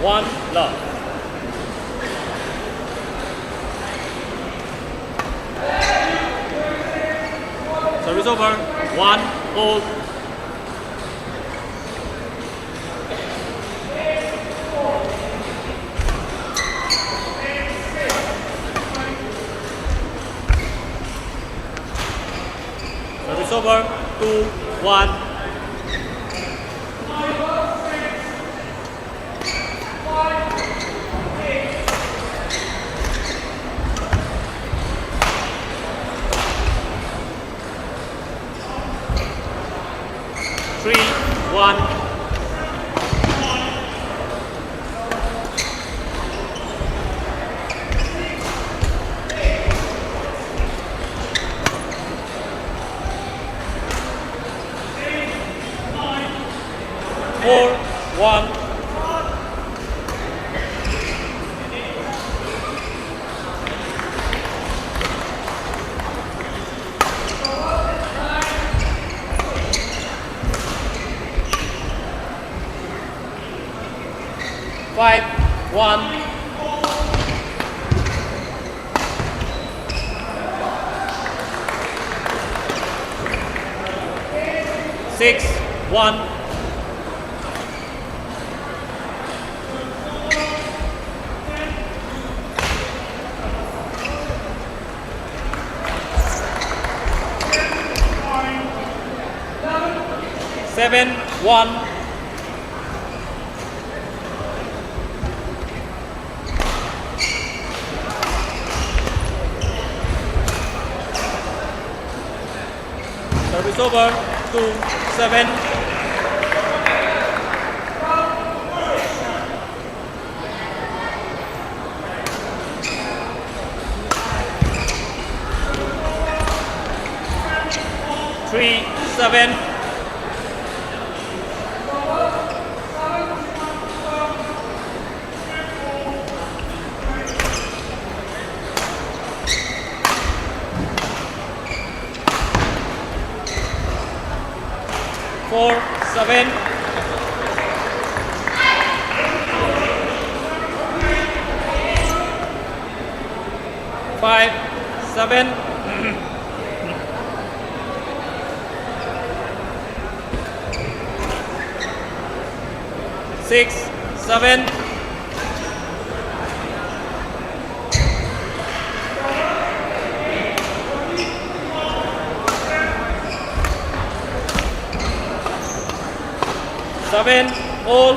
One love. Service over. 1-all. Service over. 2-1. Three, one. Four, one. Five, one. Six, one. Seven, one. Service over. 2-7. Three, 7. Four, 7. Five, 7. Six, 7. 7 all.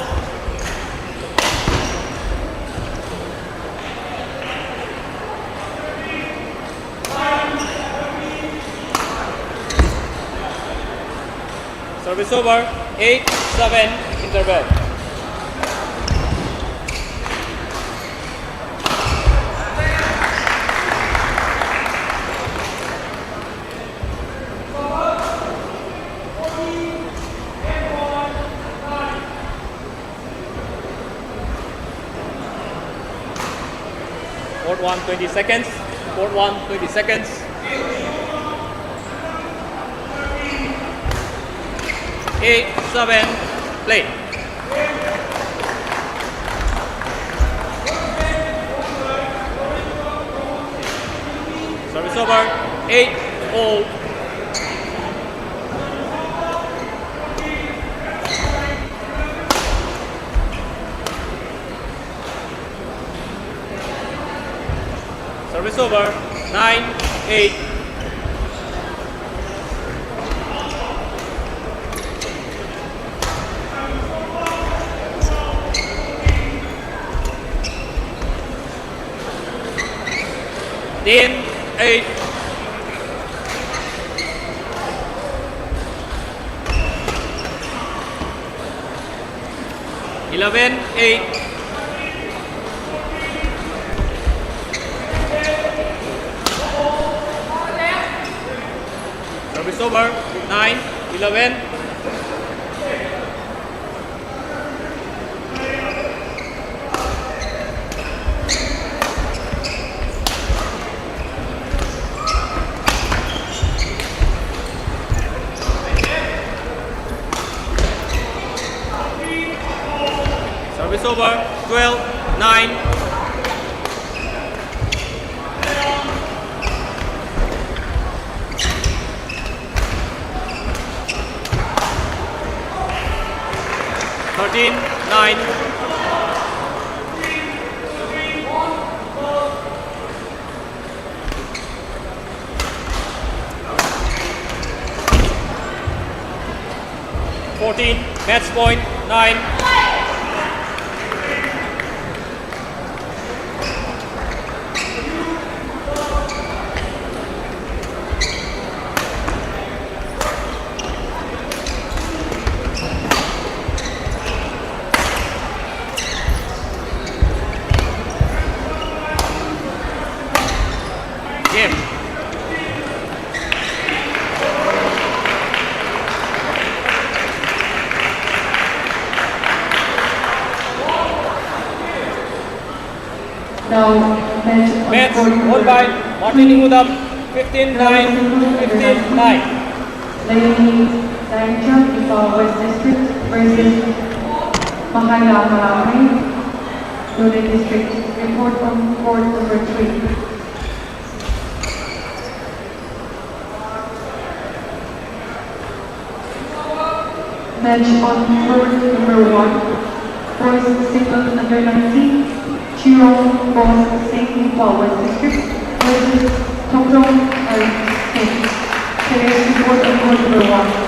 Service over. 8-7 interval. Court 1, 20 seconds. Court 1, 20 seconds. Eight, 7, play. Service over. 8 all. Service over. 9-8. Then 8. Eleven, 8. Service over. 9, 11. Service over. 12, 9. Thirteen, 9. Match point 9. Game. Now, Match won by Martin Ingudam 15-9, 15-9. Lady Daincha, Ipa West District versus Mahaya Marami, Lodi District. Report on court number 3. Match on court number 1. Boys single under 19. Chirong Boss Singh, Ipa West District versus Tokdong and Singh. Players report on court number 1.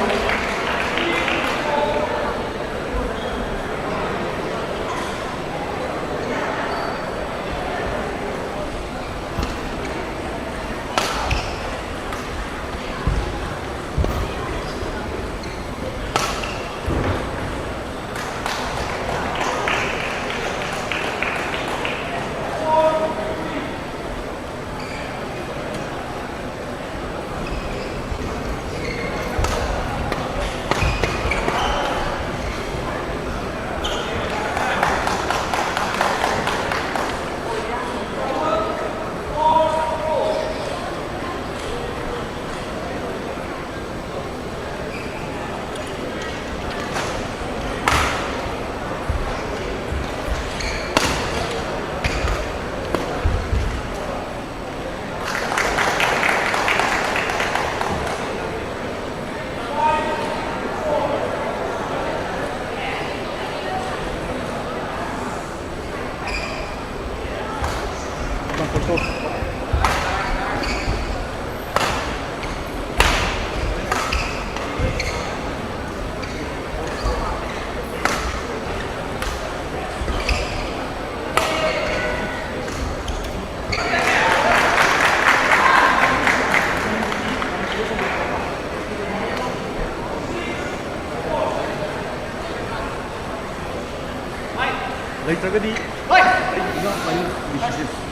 这个的。喂。이거 많이 미치지.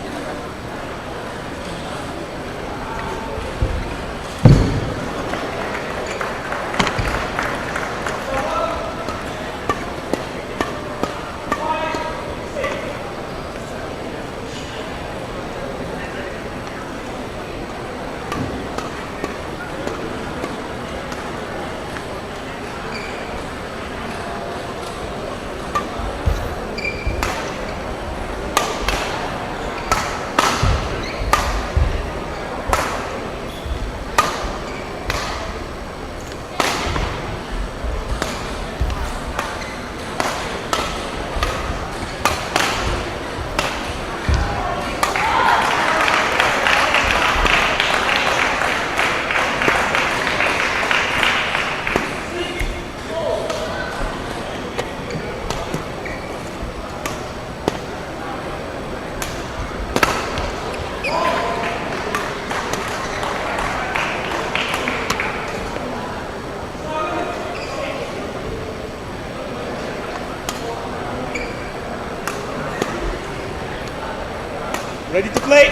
Ready to play?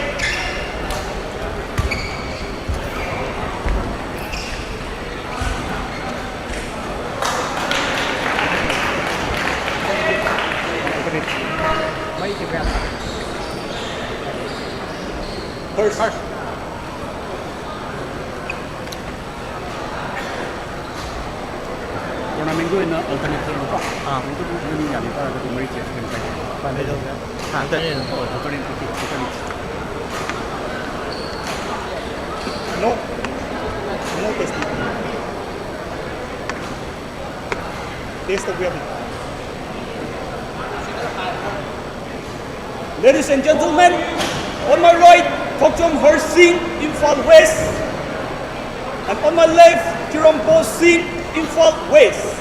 First. Tournament ko na alternate lang pa. Ito po yung nangyari para sa Marie Chess kan saya. Pandai daw. Alternate ko. No. No testing. Taste of weapon. Ladies and gentlemen, on my right, Tokjom Her Singh, Imphal West. And on my left, Tirompo Singh, Imphal West.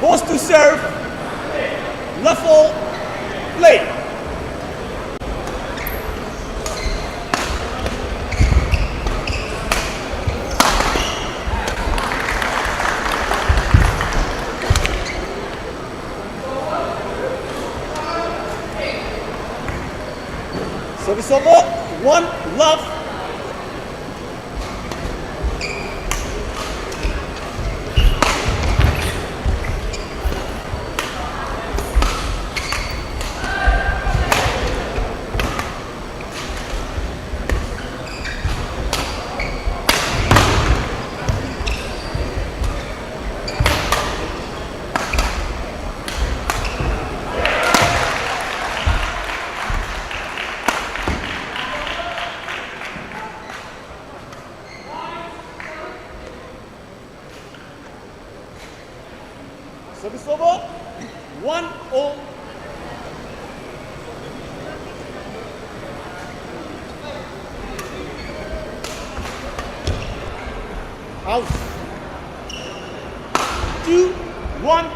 Both to serve, level, play. Service over, 1 love. Service over, 1-0. Out. 2-1.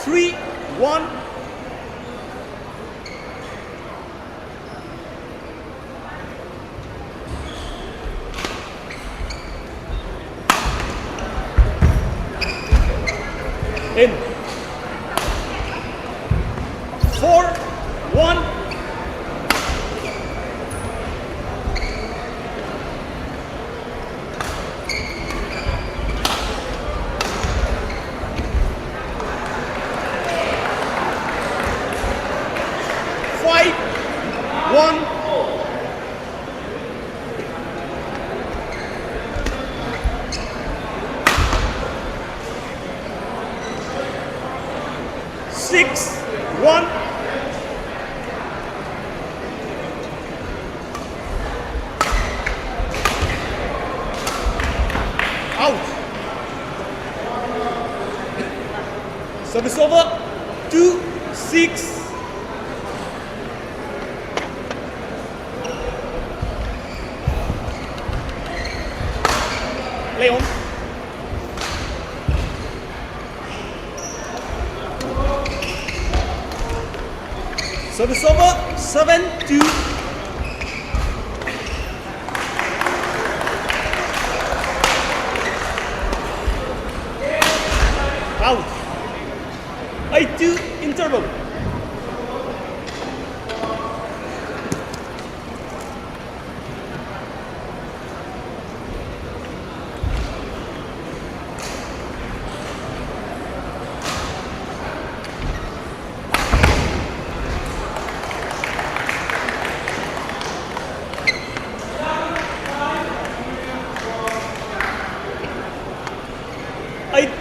Three, one. In. 4-1. Five, 1. Six, 1. Out. Service over. 2-6. Play on. Service over, 7-2. Out. 8-2 interval.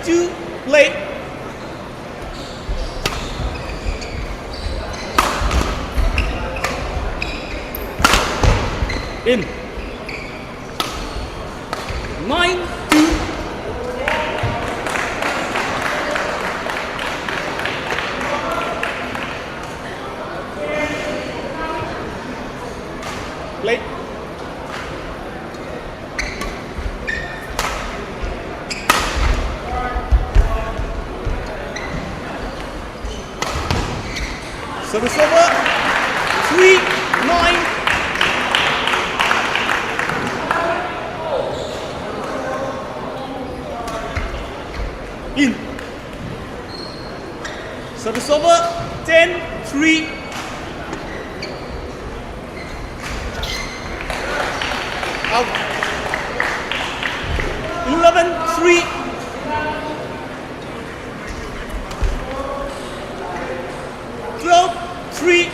To play. In. 9-2. Play. Service over, 3-9. In. Service over, 10-3. Out. 11-3. Three.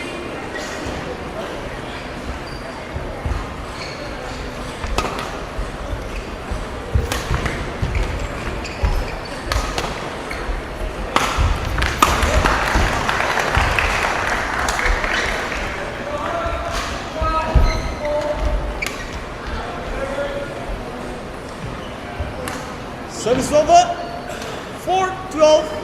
Service over, 4-12.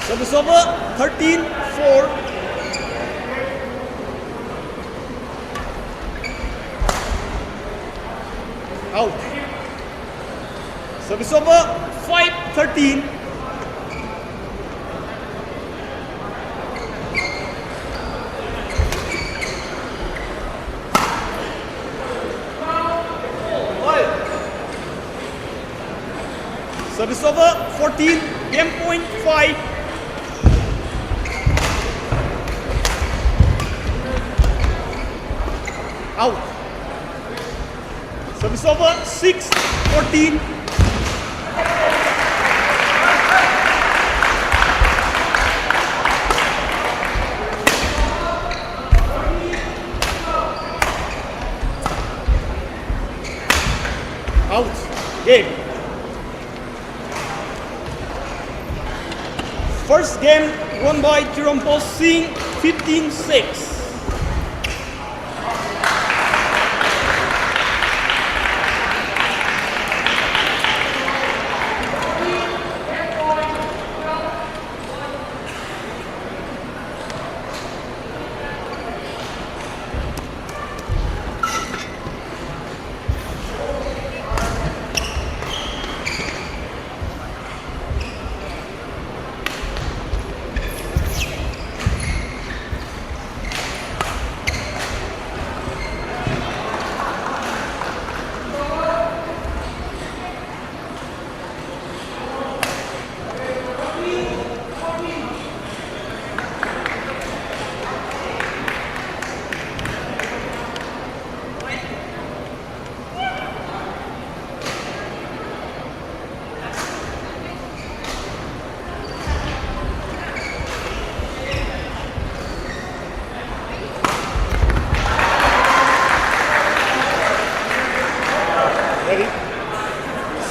Service over, 13-4. Out. Service over, 5-13. Service over, 14, game point 5. Out. Service over, 6-14. Out. Game. First game won by Chirompo Singh, 15-6.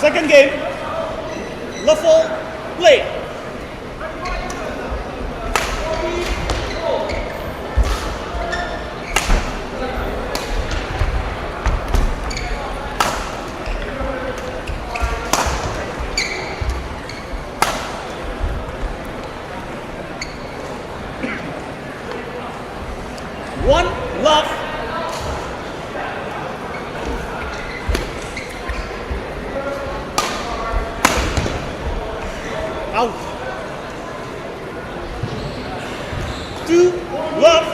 Second game, Luffle, play. One love. Out. Two love.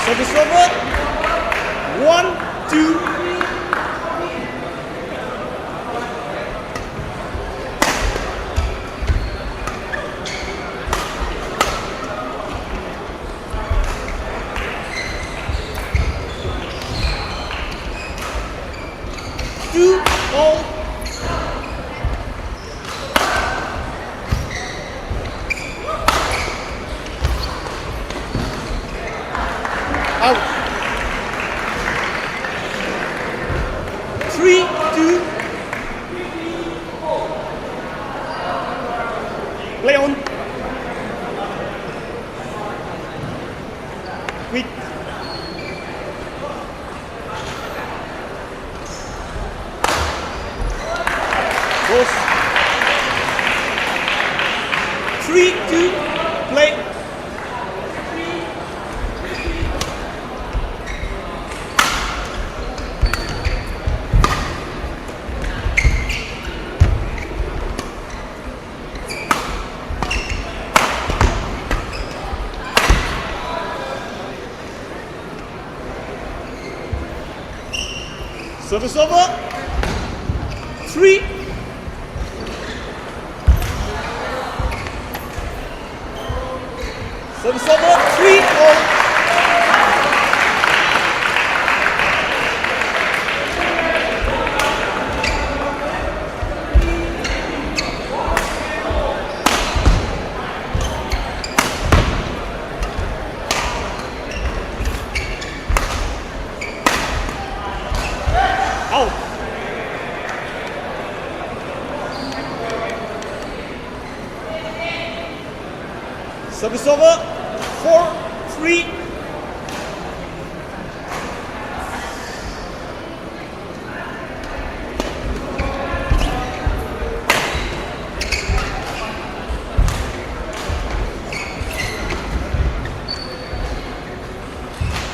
Service over. 1, 2. Two all. Out. 3, 2. Play on. Quick. Goes. 3, 2. Play. Service over. 3. Service over. 3 all. Out. Service over. 4, 3.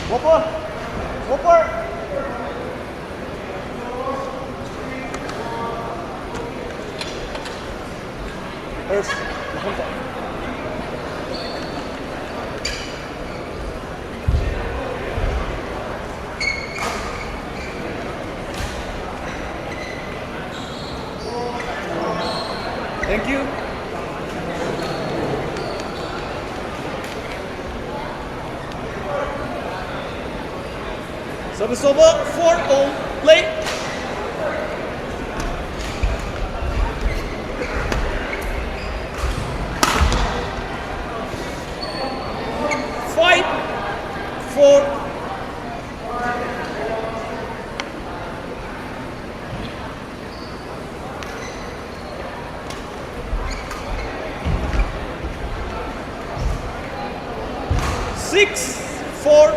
Whopper. Whopper. First, thank you. Service over. 4 all. Play. Four. Six, 4.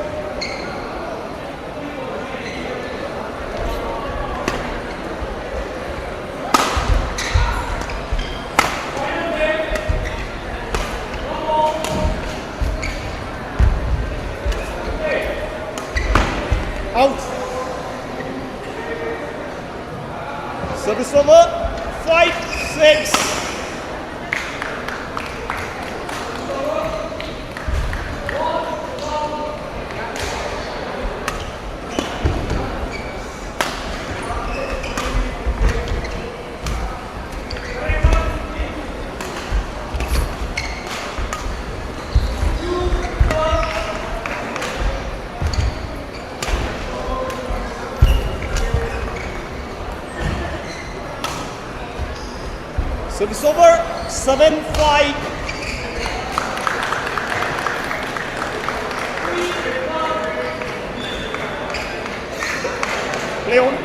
Out. Service over. 5, 6. Service over. 7, 5. Play on.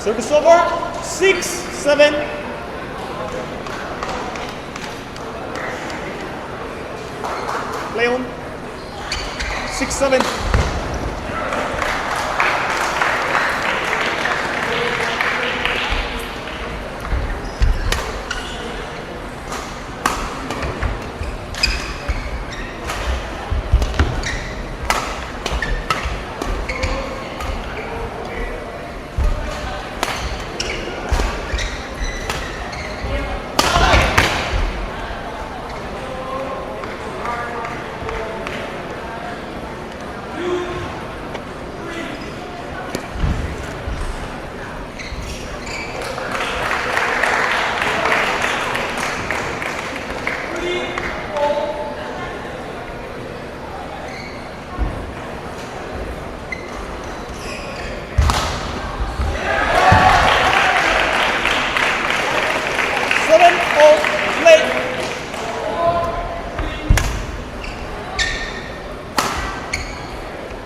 Service over. 6-7. Play on. 6-7.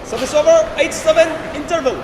Service over, 8-7, interval.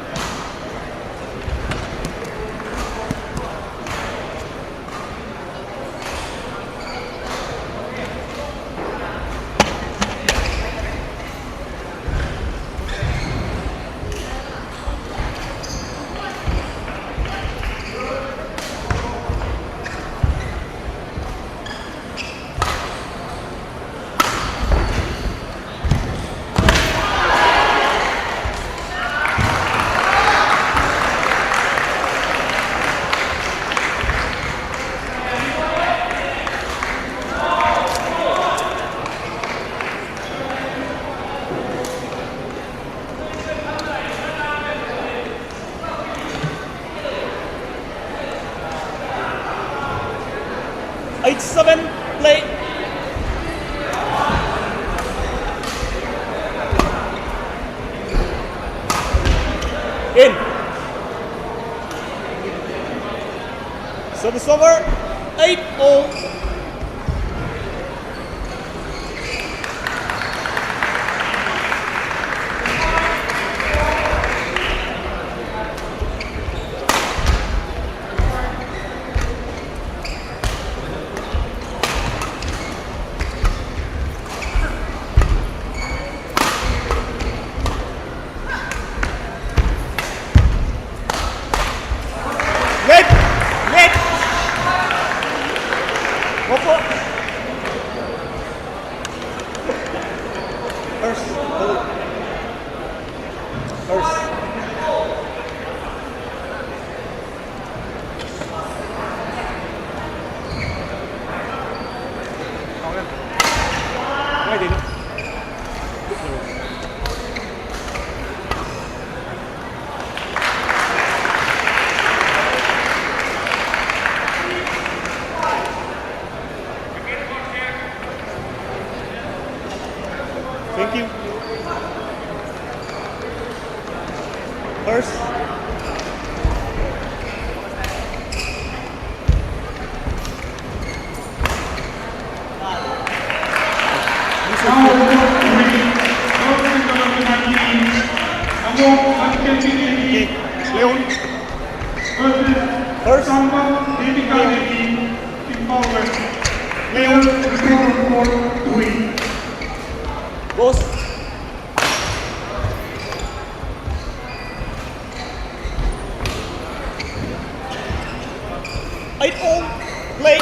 Eight-seven, play. In. Service over, 8-all. Thank you. First. Leon. First. Leon. Boss. Eight-all, play.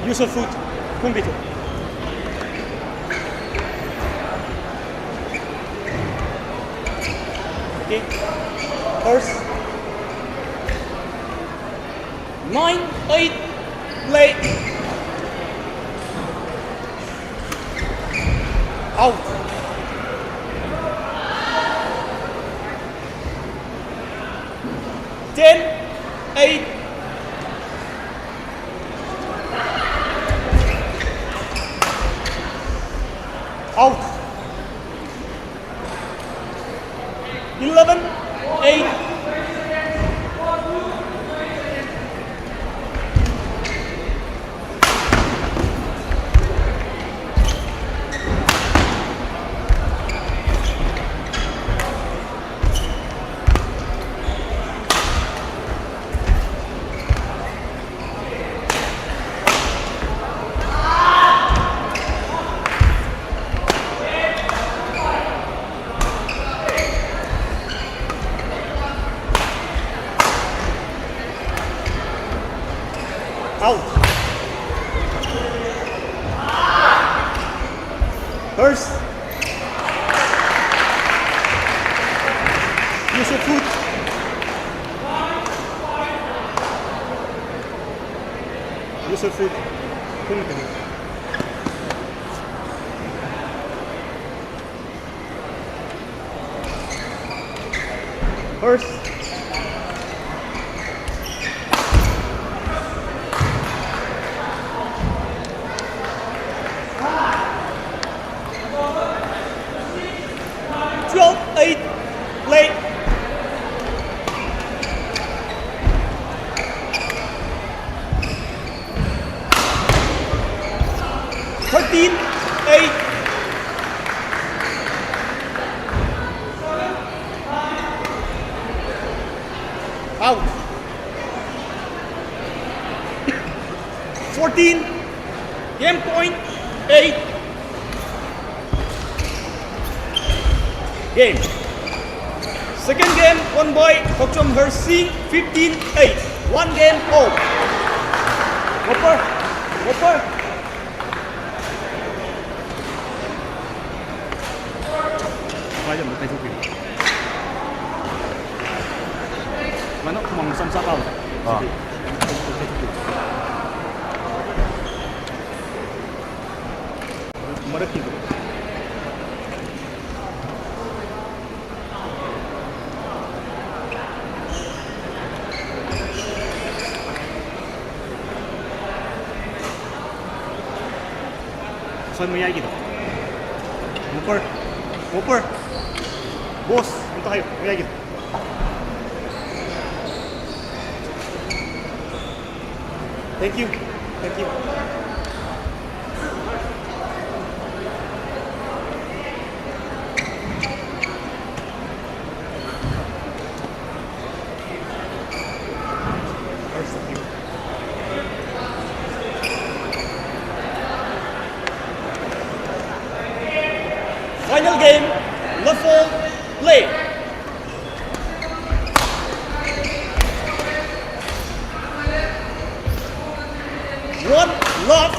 Use of foot, compito. Okay, first. 9-8, play. Out. Ten, 8. Out. 11, First. Use your foot. Use your foot. First. Eight, late. Thirteen, 8. Out. 14, game point, 8. Game. Second game, one boy, Tokchom Hersing, 15-8. One game all. Whopper. Vaya, me tengo que ir. Bueno, como no son sacados. Marquito. Soy muy águido. Whopper. Boss, punta kayo. Muy águido. Thank you. Final game, level play. One love.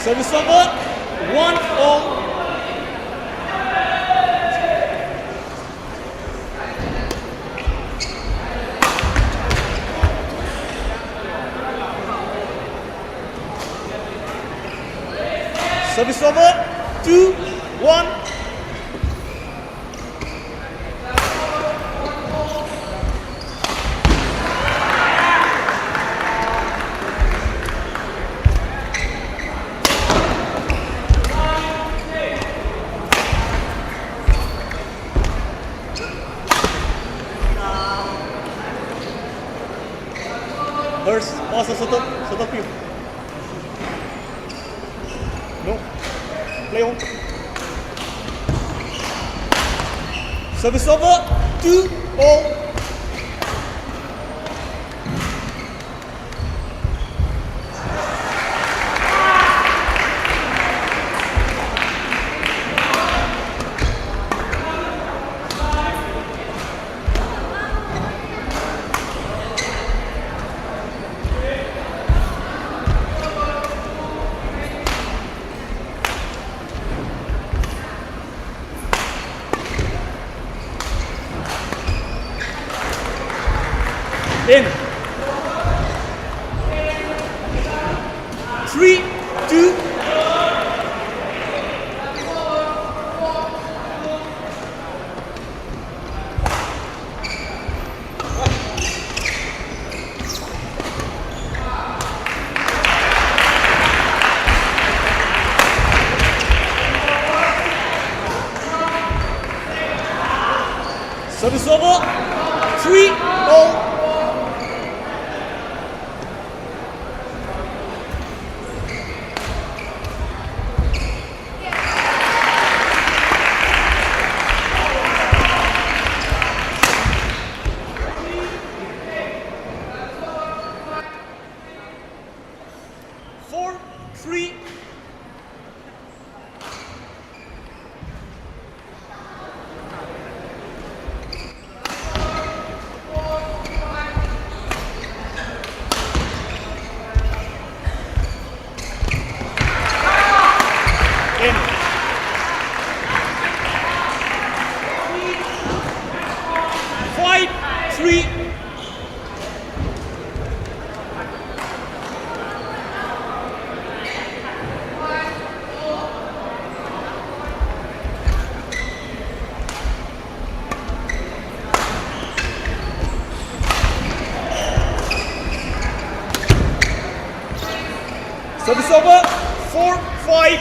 Service over, 1-all. Service over, 2-1. First, pass the setup you. No. Play on. Service over, 2-all. In 3, 2. Service over, 3-all. 3. In. 5-3. Service over. 4-5.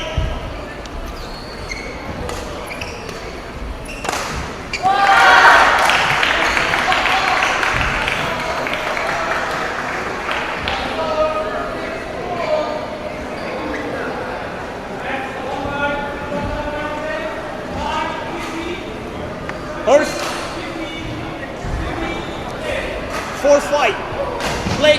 First. 4-5. Play.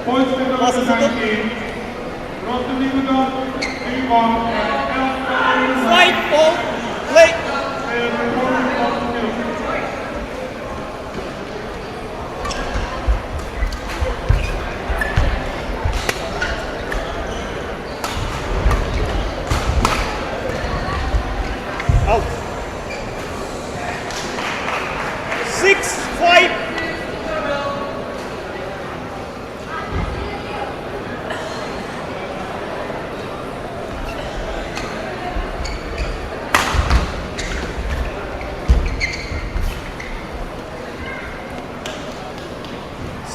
Points to the Passes it up. 19. Rostam Nigudan, 3-1. Fight ball. Play. Out. 6-5.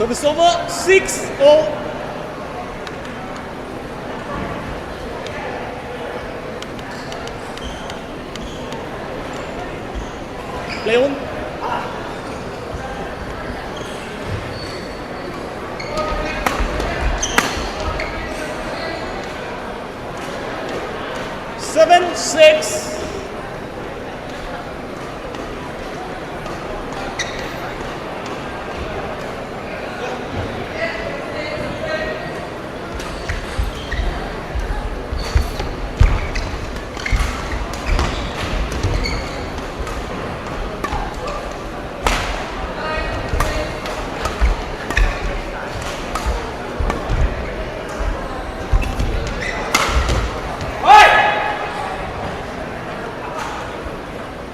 Service over. 6-0. Play on. Seven, 6.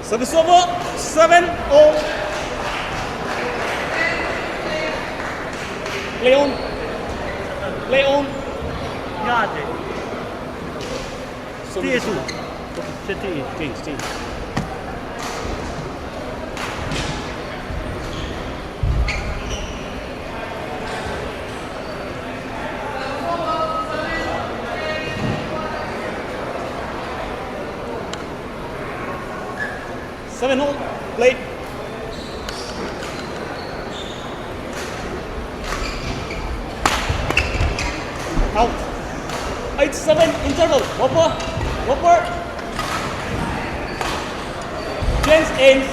Service over. 7-0. Play on. Play on. Yard. Stay two. Stay. 7-0. Play. Out. 8-7. Interval. Whopper. James ends.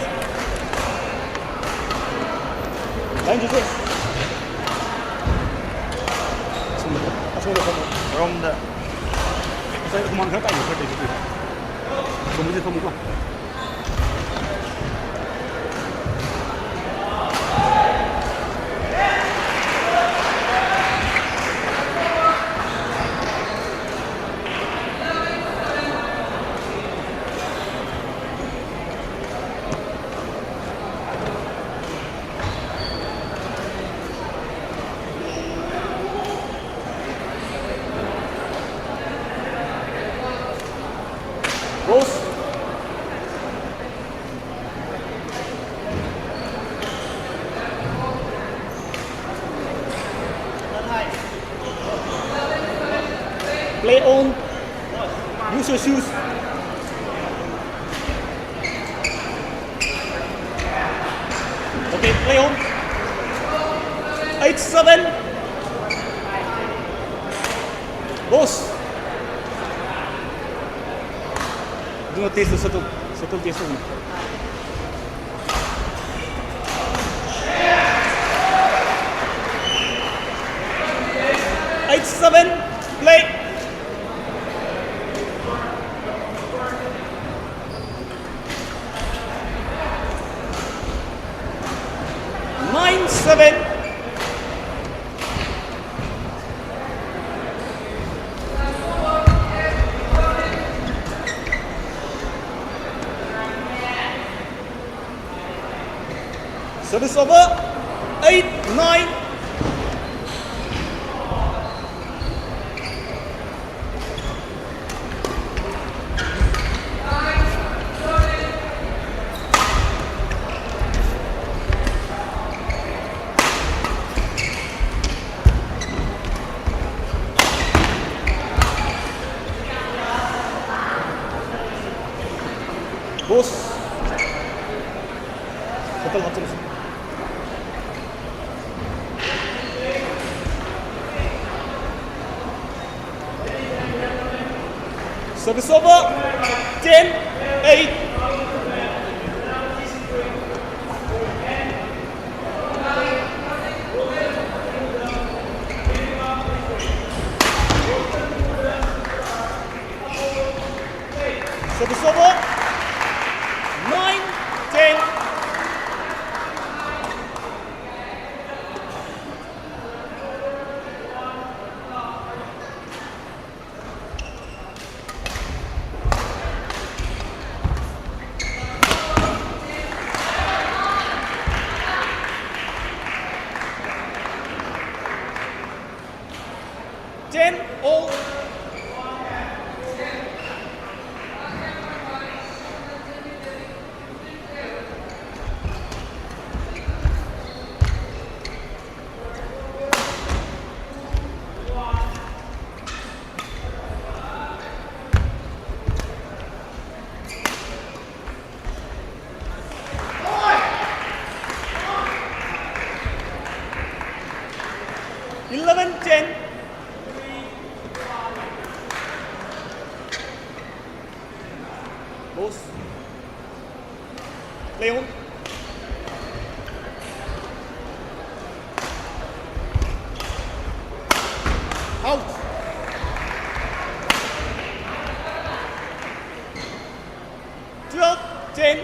Line to this. From the. Saya kemana tak ada itu. Kemudian kamu kuat. Rose. Play on. Use your shoes. Okay, play on. 8-7. Boss. Dungo texto satu texto. 8-7, play. Nine, 7. Service over. 8-9. Boss. Total hatırlıyorsun. Service over. 10-8. Service over. 9-10. All. Eleven, 10. Boss. Leon. Out. Twelve, 10.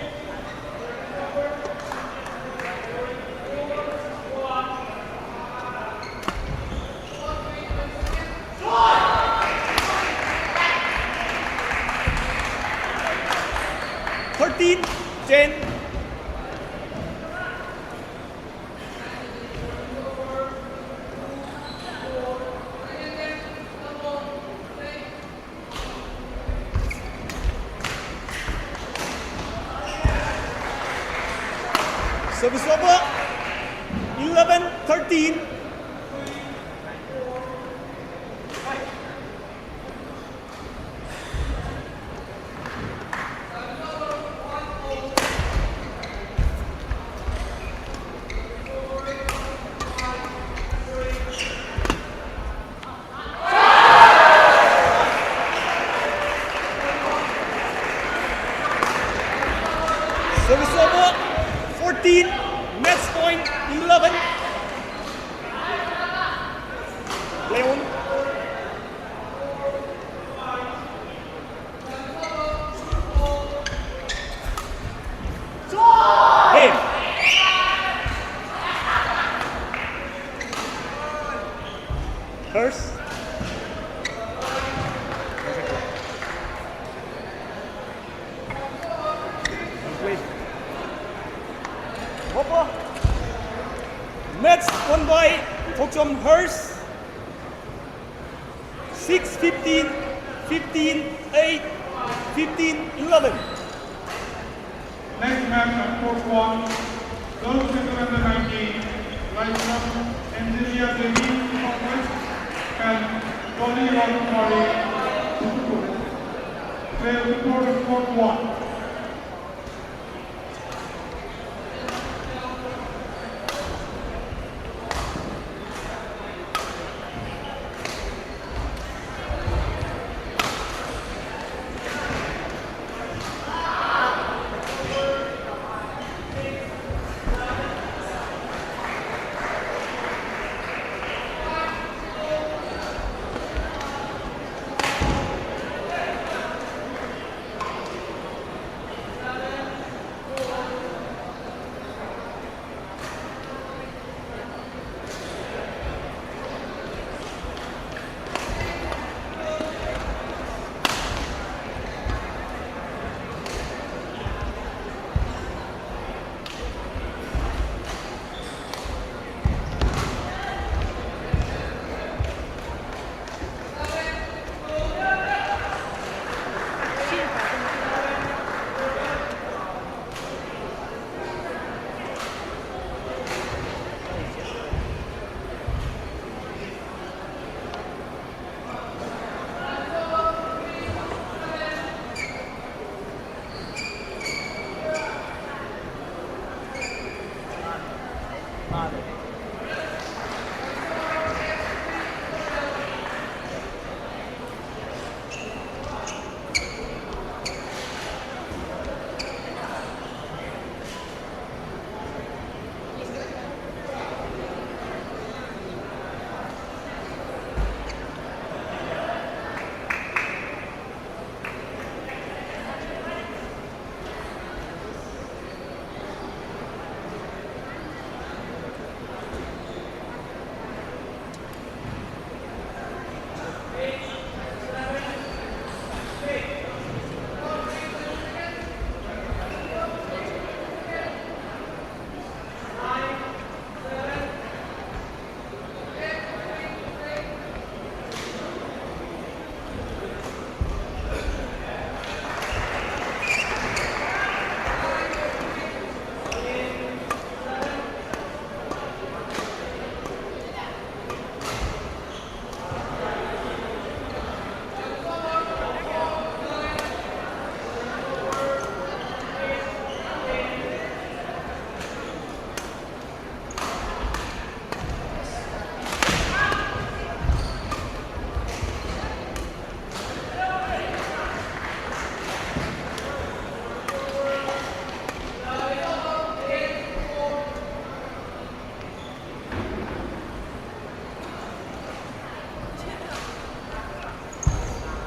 Thirteen, 10. Service over. 11-13. Service over. 14. Match point. 11. Leon. Game. First. Hopper. Match won by Tokjom Hurst. 6-15, 15-8, 15-11. Next match at court 1, girls single under 19, Raisham Engineer Devi Congress and Dolly Rakumari. Play report of court 1.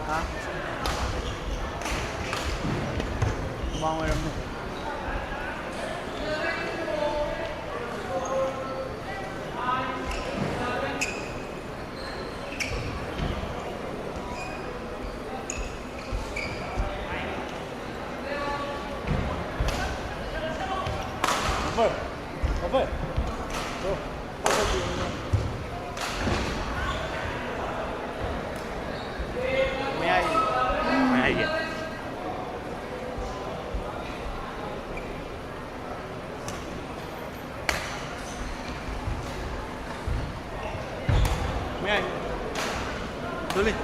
Ha? Umangaram mo. Over. Go. May I? May I? May I? Tuloy.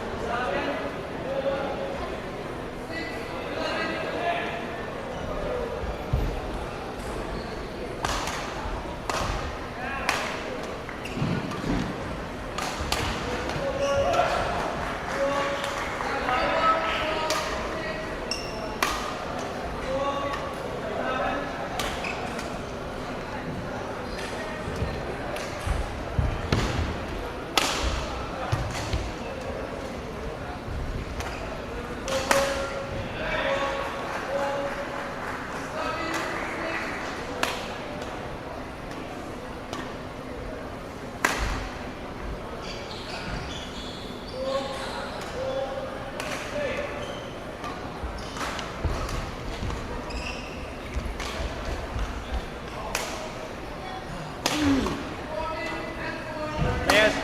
Yes.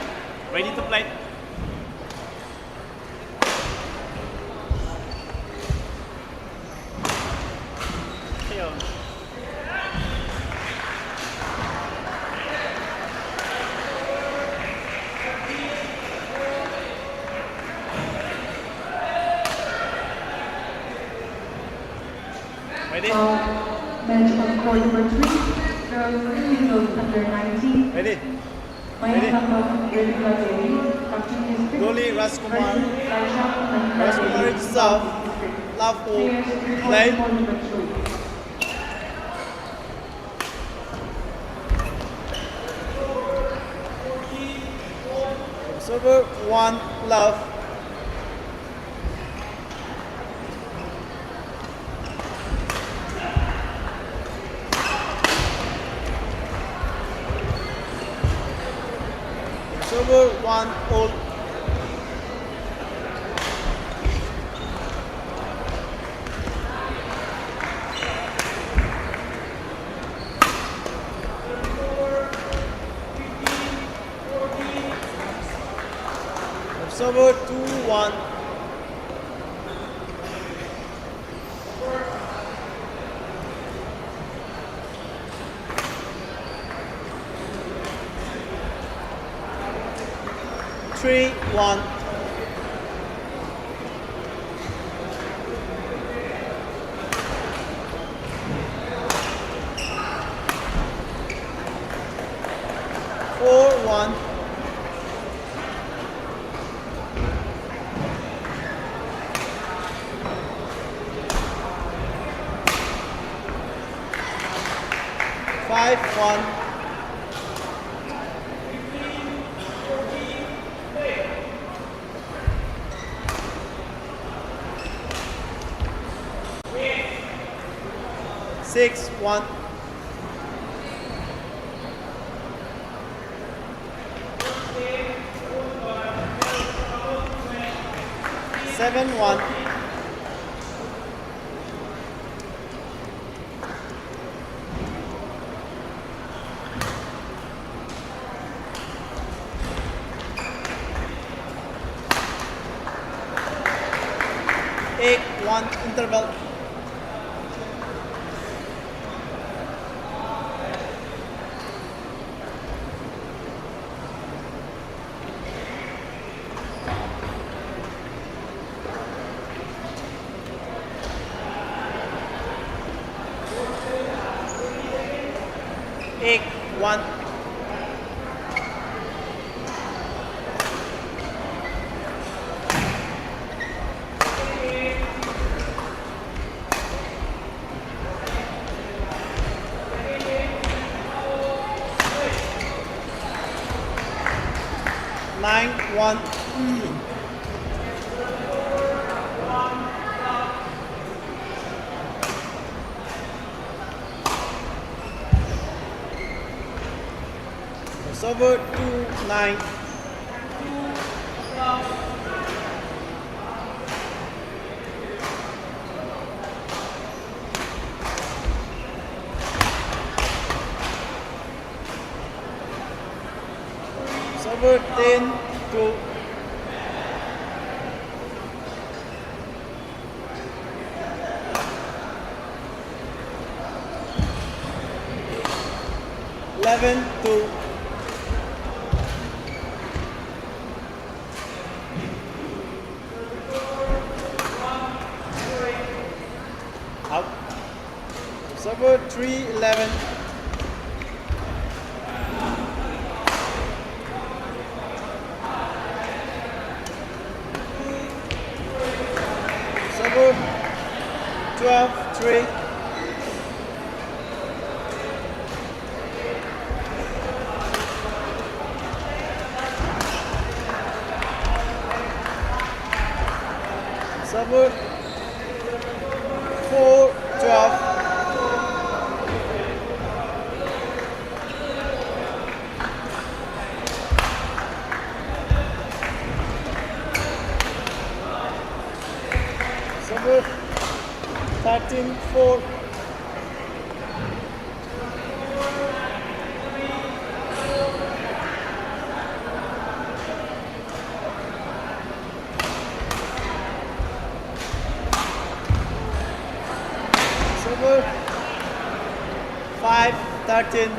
Ready to play. Ayun. Ready? Match on court number 3, girls singles under 19. Ready? Mayapakam Redika Devi, Captain District. Goalie Rajkumar. Rajkumar Rajkumar is serve. Love for play. Court number 2. Server 1, love. Server 1, old. Server 2-1. Three, one. Four, one. Five, one. Six, one. Seven, one. Eight, one, interval. Eight, one. Nine, one. Server 2-9. Server 10-2. Eleven two. Out. Server 3-11. Server 12-3. Server 4-12. Server 13-4. Server 5-13.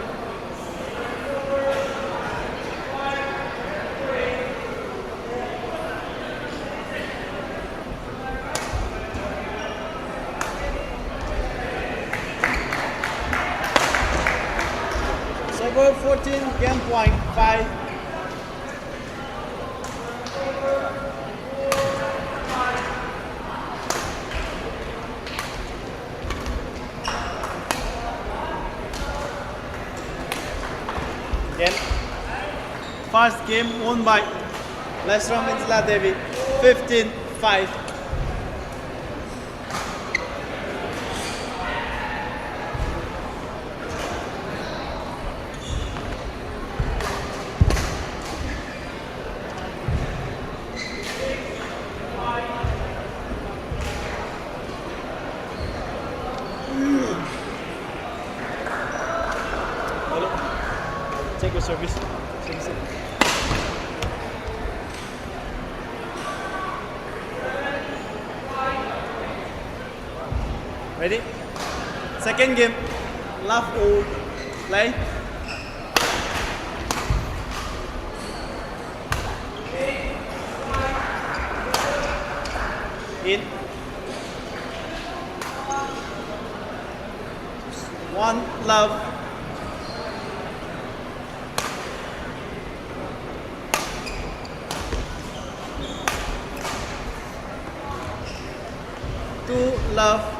Server 14, game point 5. Again, first game won by Lesram Insula Devi, 15-5. Check your service. Ready? Second game. Love all. Play. In. One love. Two love.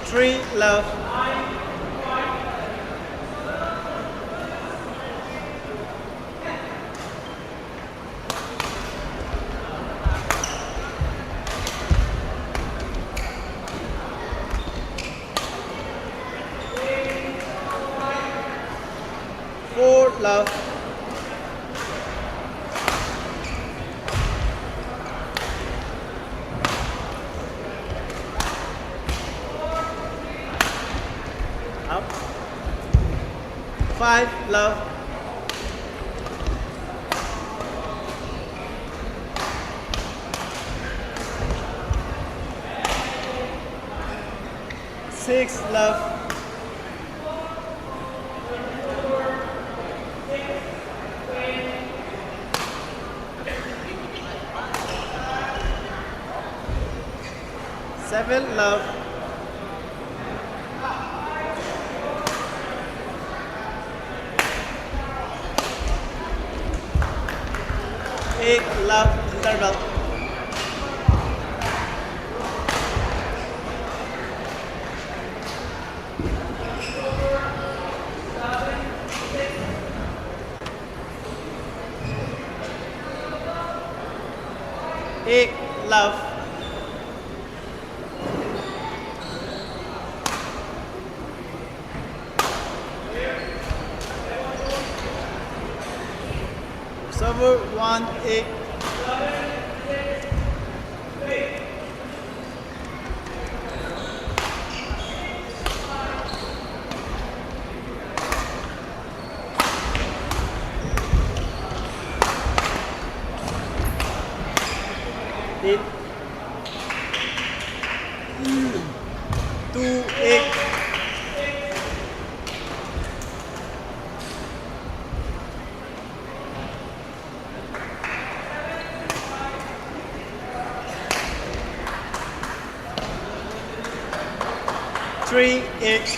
Three love. Four love. Up. Five love. Six love. Seven love. Eight love interval. love. Server 1-8. Eight. 2-8. Three, eight.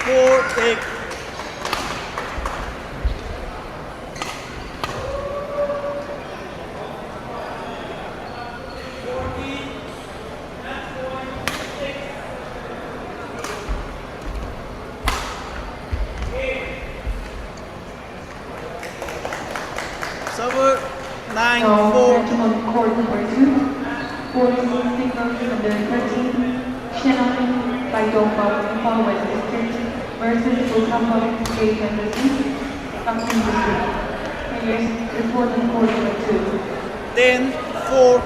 Four, eight. Server 9-4. On court number 2, 46 singles under 13, Shannon by Dongbao, Impal West District versus Bukamba State Embassy, Kamsing District. Players report on court number 2. 10-4.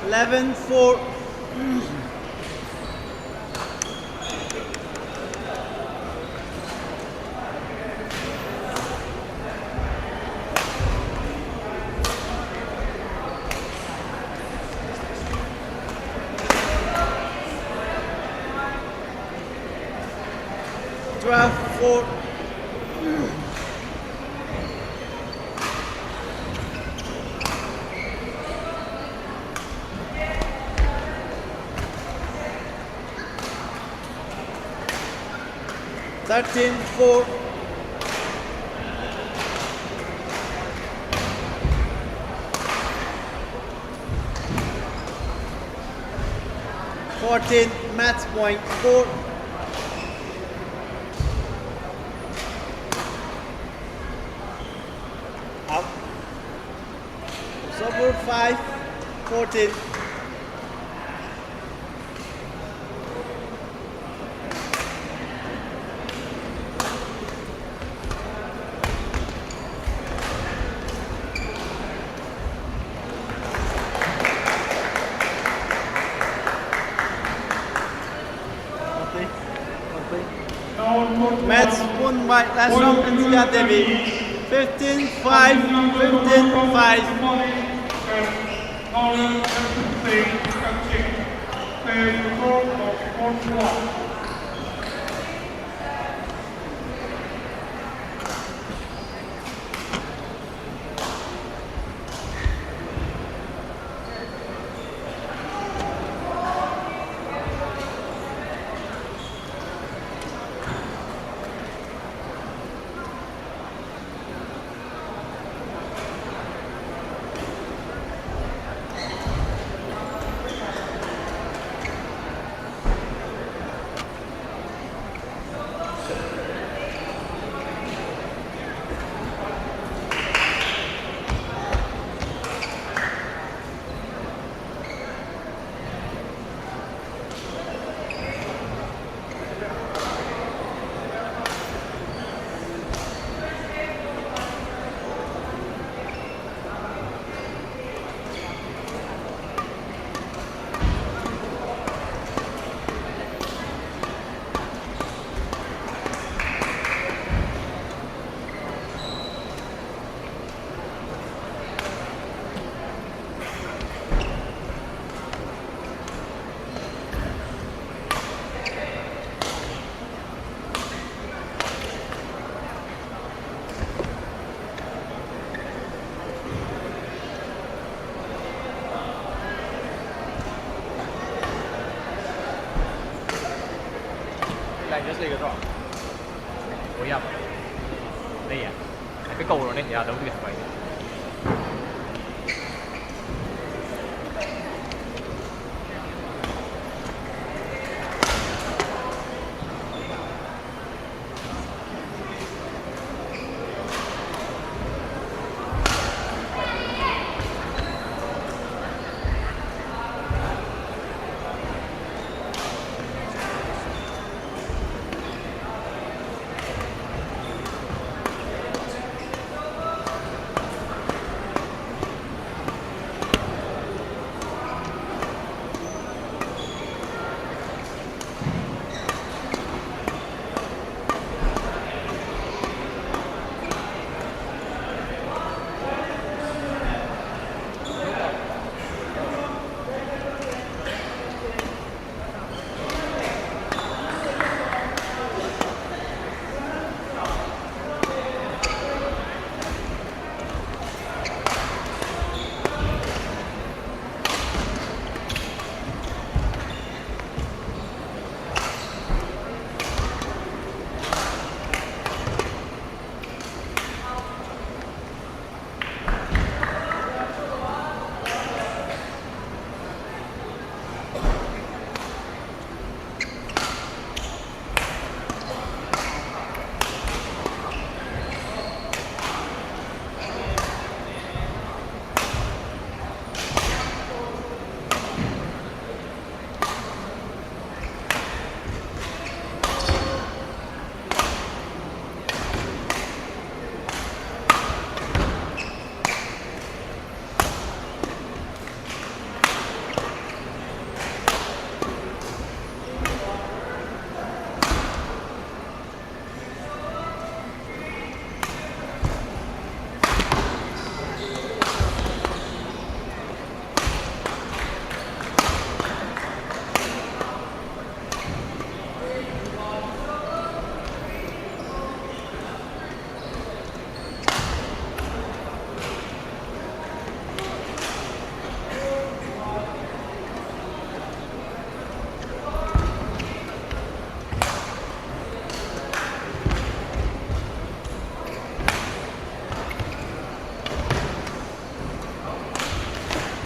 Eleven, 4. Twelve, 4. Thirteen, 4. Fourteen, match point 4. Out. Server 5, 14. Match won by last round India Devi. 15-5, 15-5. just 嚟嘅တော့我入你啊係俾告咯呢廿到啲係咪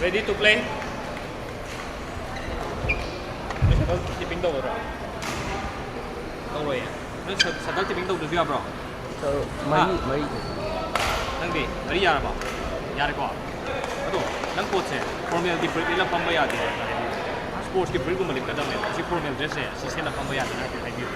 Ready to play? Nó sẽ có tipping đâu rồi? Đâu rồi à? Nó sẽ có tipping đâu được chưa bro? mấy ನಂಗೆ ಬರೀ ಯಾರಪ್ಪ ಯಾರಿಗೋ ಅದು ನಂಗೆ ಕೋಚೆ formal different ಇಲ್ಲ ಪಂಬ ಯಾದೆ sports ಗೆ ಫುಲ್ ಗುಮ್ಮಲಿ ಕದಮೆ ಸಿ ಫಾರ್ಮಲ್ ಡ್ರೆಸ್ ಸಿ ಸೆಲ್ಲ ಪಂಬ ಯಾದೆ ಹಾಗೆ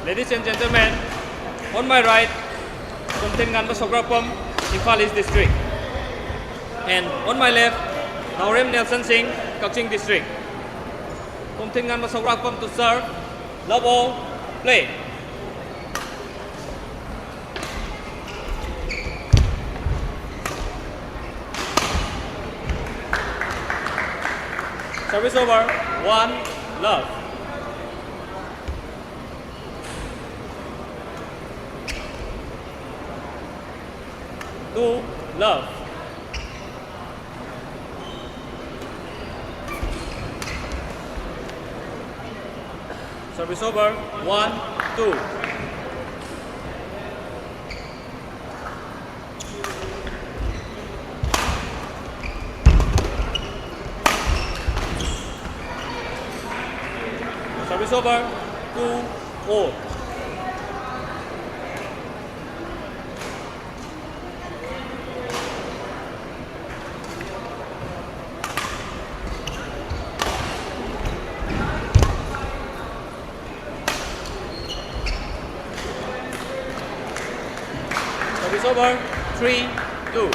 Ladies and gentlemen, on my right, Kumtingan Masograpam, Imphal East District. And on my left, Naurem Nelson Singh, Kaching District. Kumtingan Masograpam to serve, love all, play. Service over, 1, love. Two, love. Service over. 1, 2. Service over. 2, 4. over. 3, 2.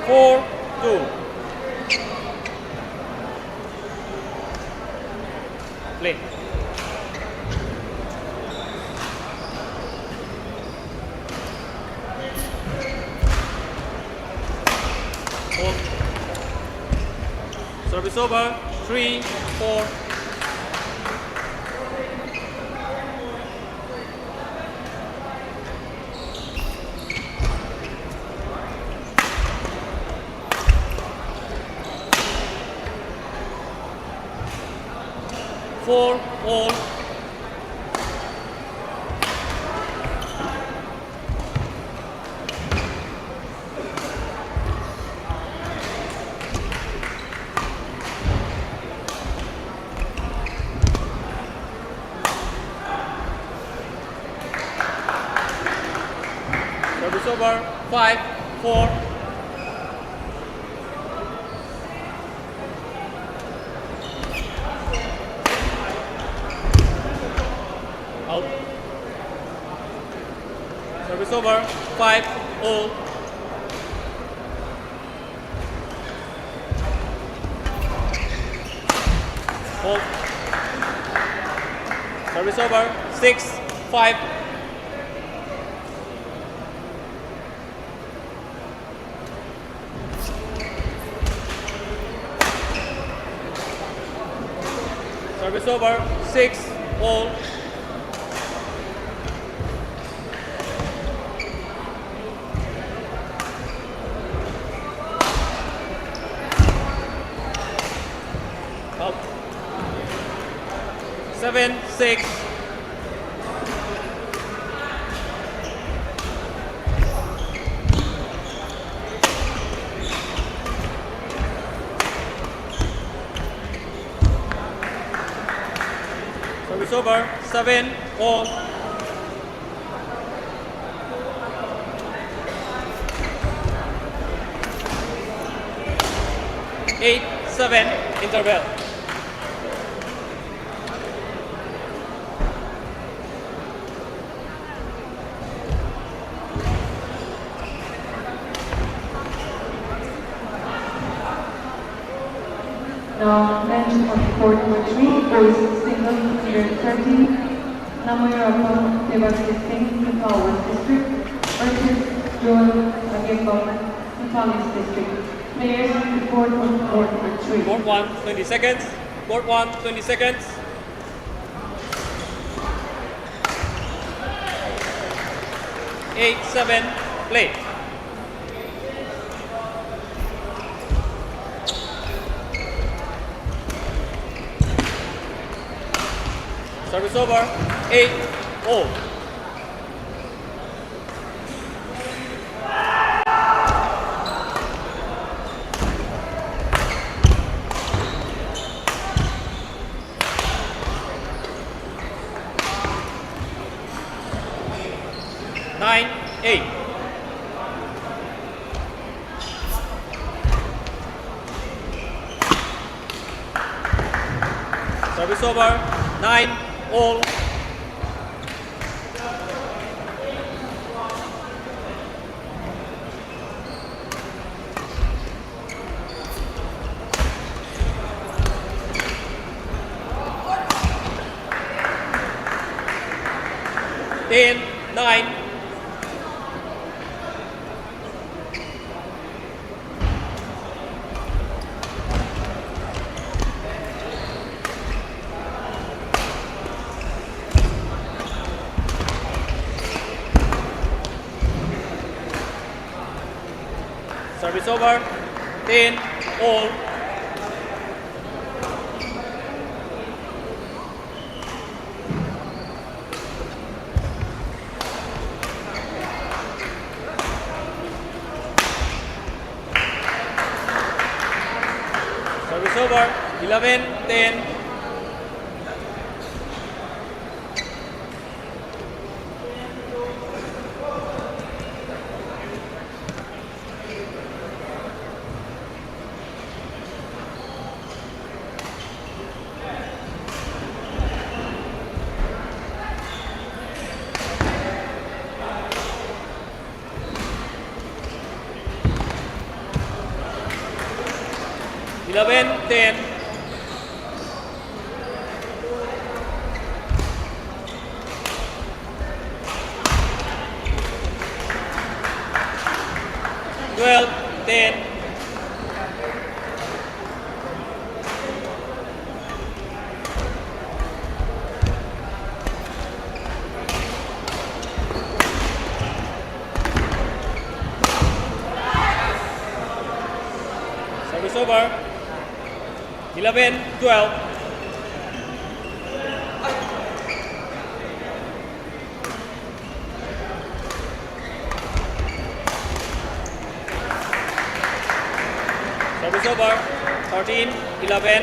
Four, 2. Play. Hold. Service over. 3, 4. Four, all. Service over. 5, 4. Out. Service over. 5, all. Hold. Service over. 6, 5. Service over. 6, all. Up. 7, 6. Service over. 7, all. 8, 7. Interval. Now, match on court number 3, boys single under 30, Namoyarapa Devaki Singh, Nepal West District, versus Joel Agekong, Nepal East District. Players report on court number 3. Court 1, 20 seconds. Court 1, 20 seconds. Eight, 7, play. Service over. 8, all. Nine, 8. Service over. 9, all. Ten, 9. Service over. 10, all. Service over. 11, 10. 11-10. Well, 10. Service over. 11-12. Service over. 13-11.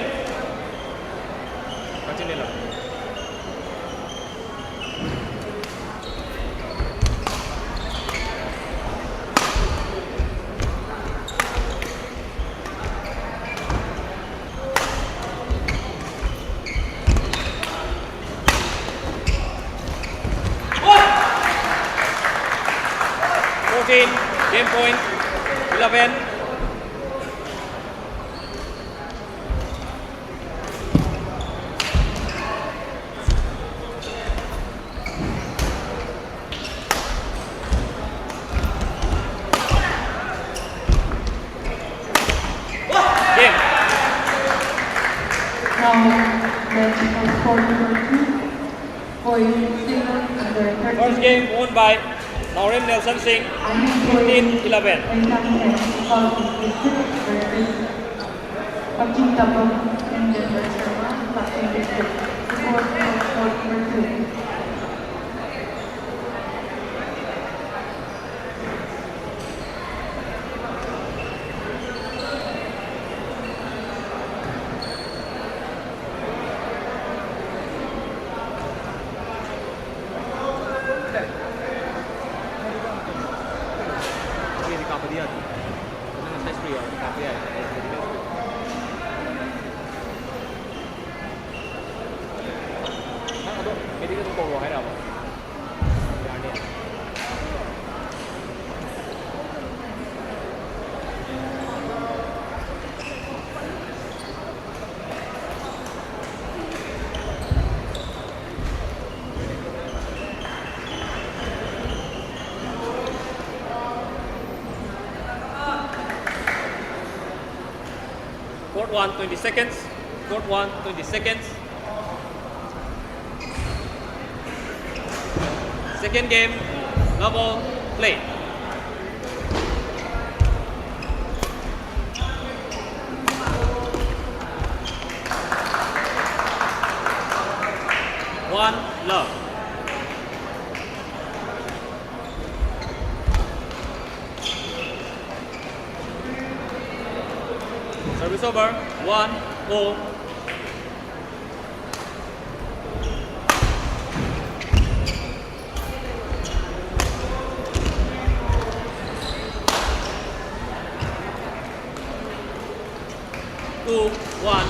13-11. Game point. 11. Now, match on court number 2 for single under 13. First game won by Naurim Nelson Singh, 15-11. Abjit Tapam and Jennifer Sharma, Latin District. Score for court number 2. Court 1, 20 seconds. Court 1, 20 seconds. Second game, level play. One love. Service over. 1-0. Two, one.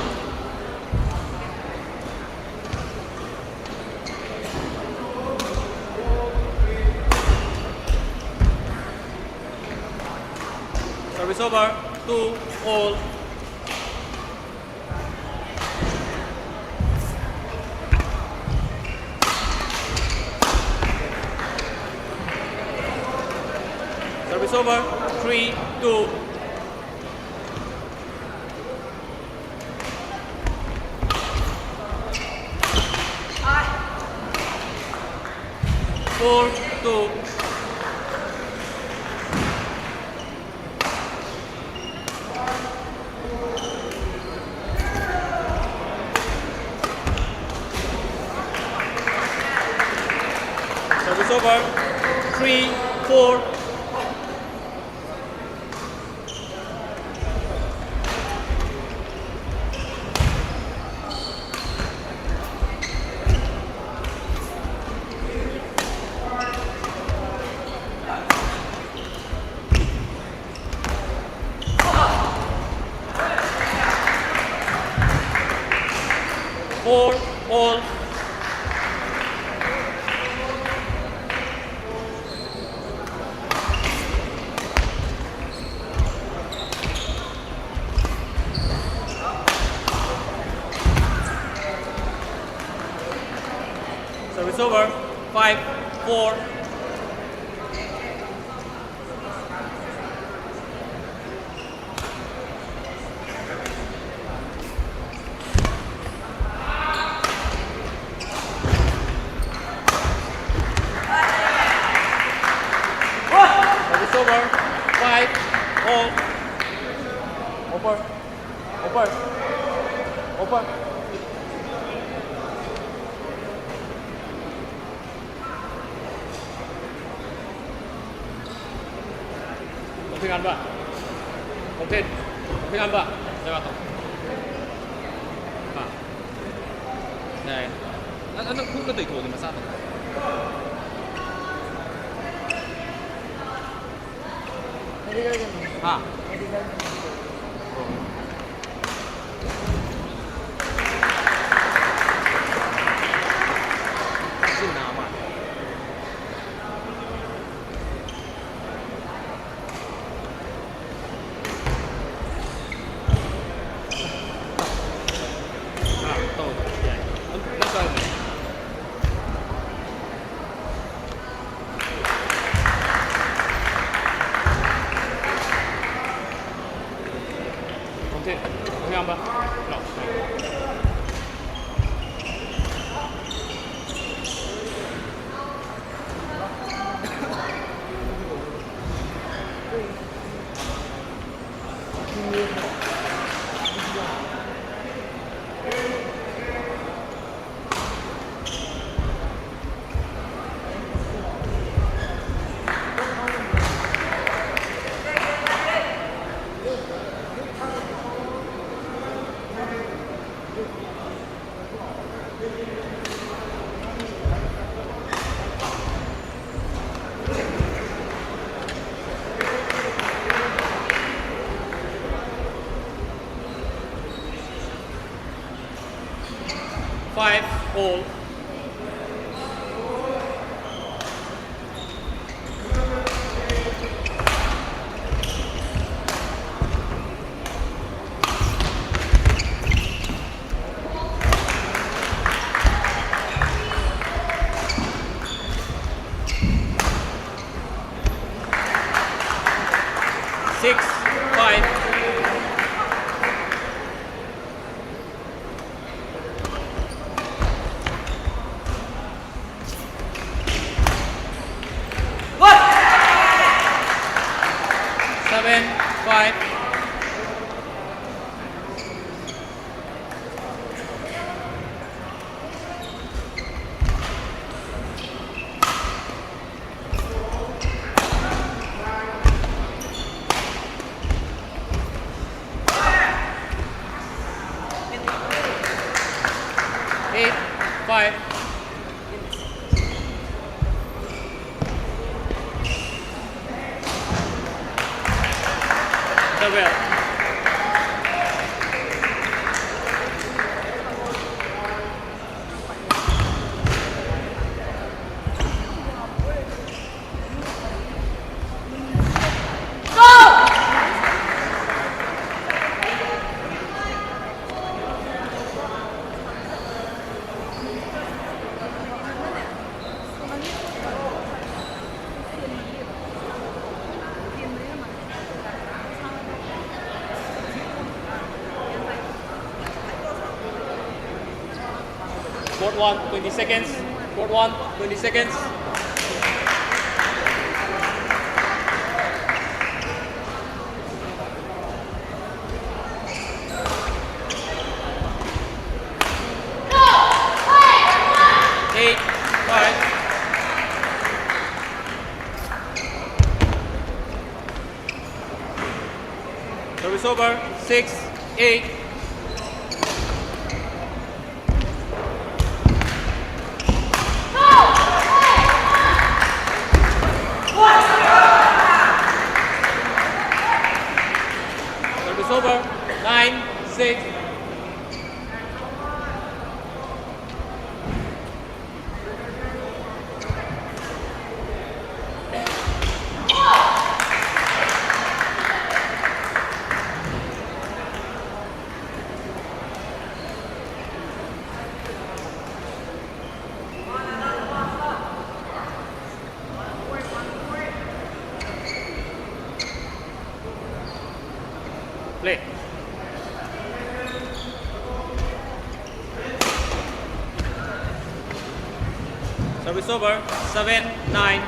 Service over. 2-all. Service over. 3-2. Four, two. Service over. 3-4. Four, all. Service over. 5, 4. Service over. 5, all. Over. Over. Over. Kontingan ba? Kontingan ba? Diba ito? 네. Ano kung ito ito, di masama? Ah. Kasi naman. Ito. Yan. Nasaan na? Konti ba? No. Five, all. Six, 5. Seven, 5. Eight, 5. Well. Court 1, 20 seconds. Court 1, 20 seconds. Eight, 5. Service over. 6, 8. Service over. 9, 6. Service over. 7-9.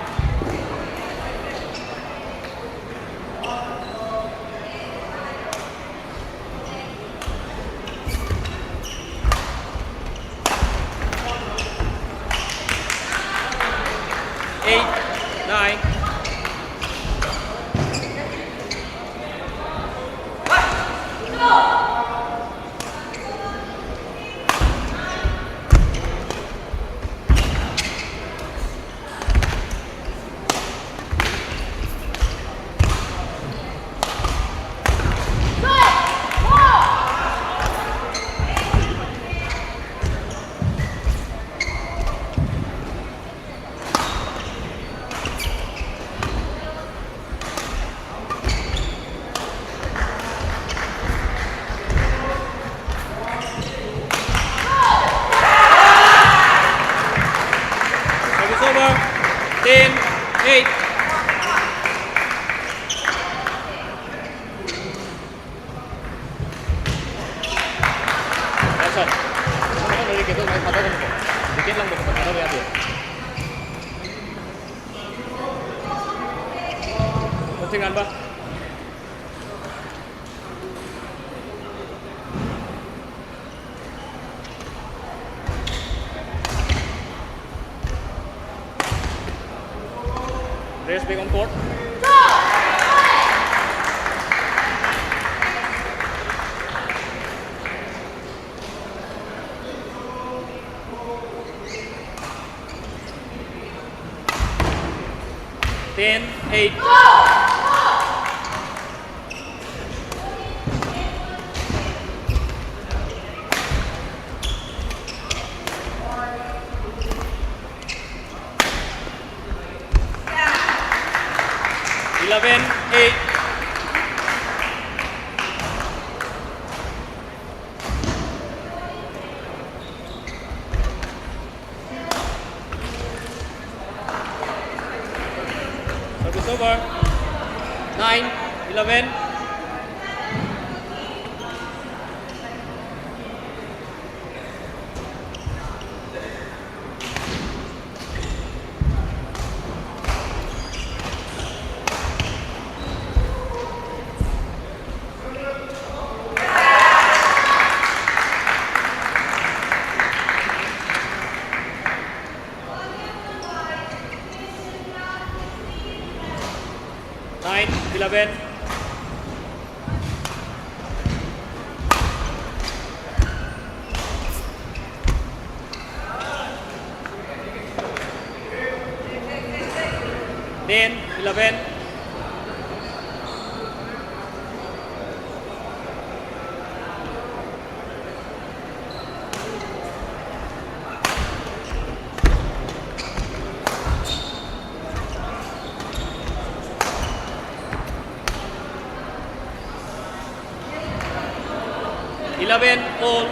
Eight, 9. Service over. 10-8. Nelson. Ano ka nalilike doon? May patagon ko. Dikit lang doon. Pagkakaroon natin. Kuntingan ba? Players back on court. Ten, 8. Eleven, 8. Service over. 9, 11. Nine, 11. Ten, 11. Eleven, all.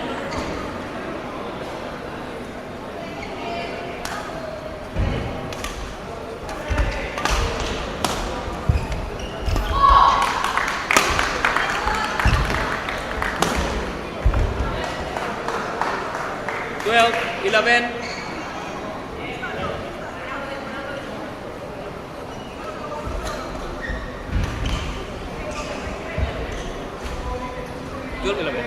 Twelve, 11. Twelve, 11.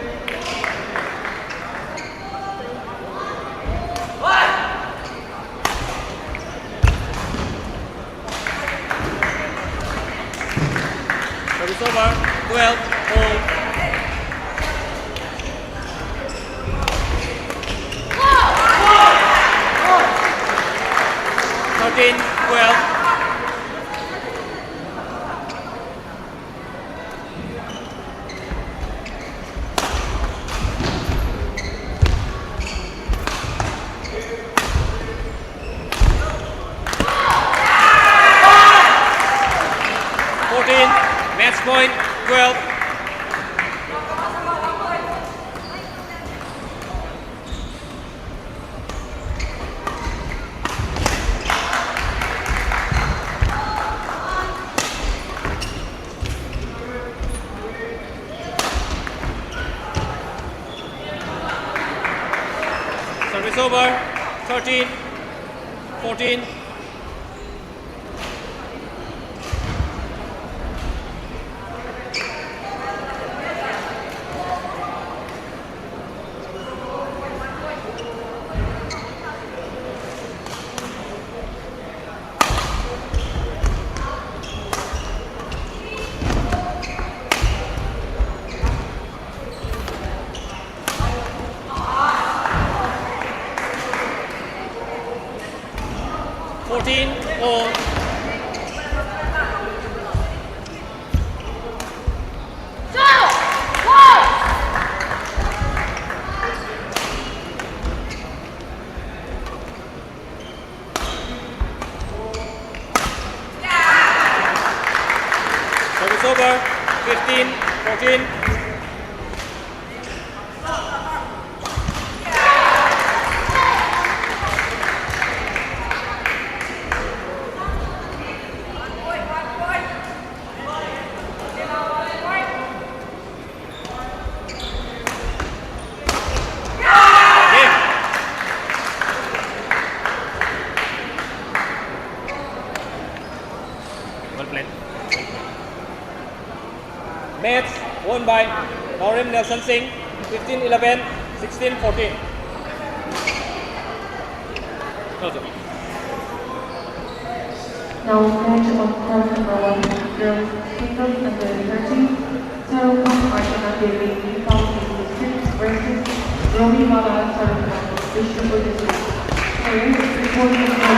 Service over. 12, all. Thirteen, 12. Match point, 12. Service over, 13. 14. Or service over. 15, 14. Well played. Match won by Norim Nelson Singh, 15-11, 16-14. Now match on court number 1, girls singles under 13, Sarupam Archana Devi, Nepal District versus Romi Mala Sarupam, Vishnupur District. Players reporting for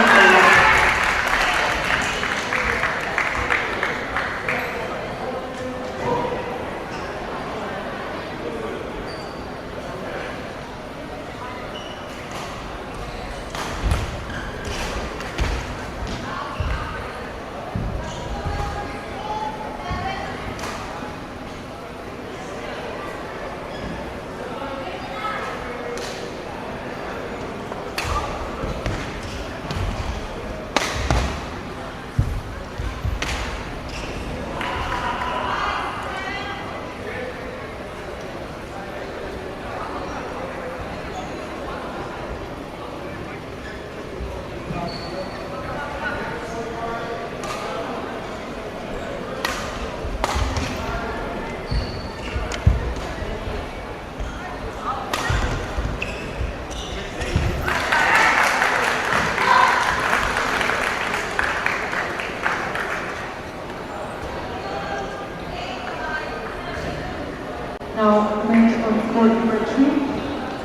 Now match on court number 2,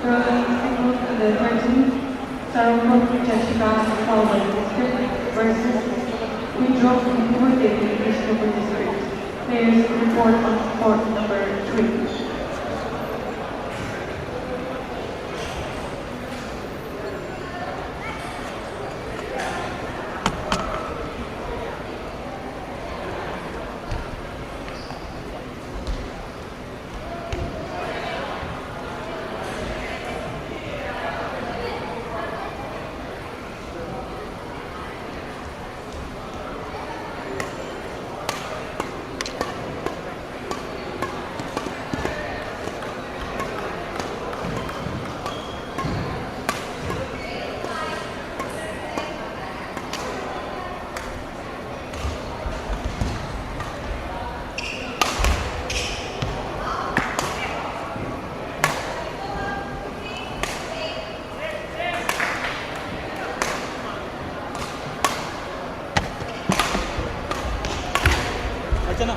girls singles under 13, Sarupam Jashika Nepal District versus Widro Impur Devi, Vishnupur District. Players report on court number 3. Archana.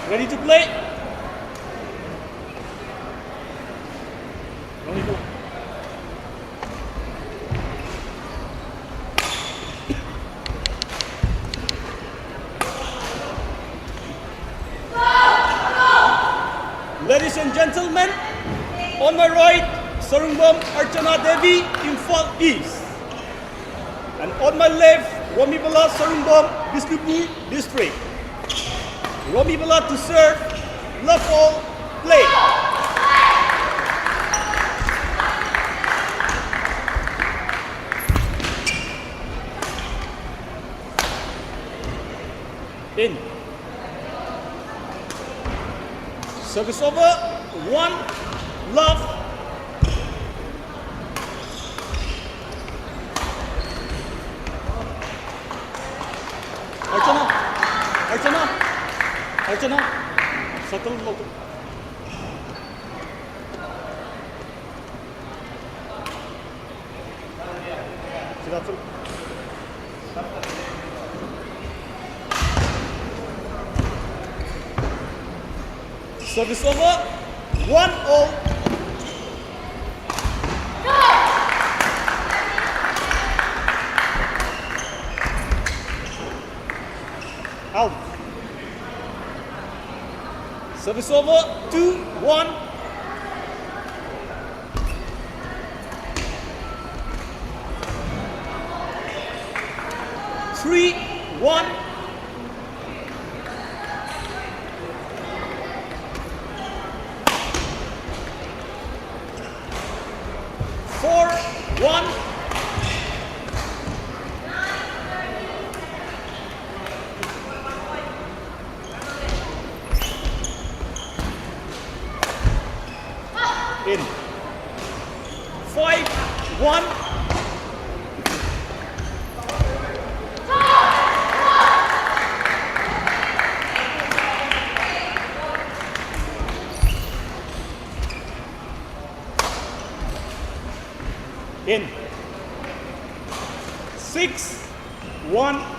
Ready to play? Ladies and gentlemen, on my right, Sarupam Archana Devi, Imphal East. And on my left, Romibala Sarumbam, Bisnupur District. Romibala to serve, love all, play. In. Service over, 1, love. Archana, settle local. Service over, 1-0. Out. Service over, 2-1. Three, 1. Four, 1. In. 5-1. In. 6-1.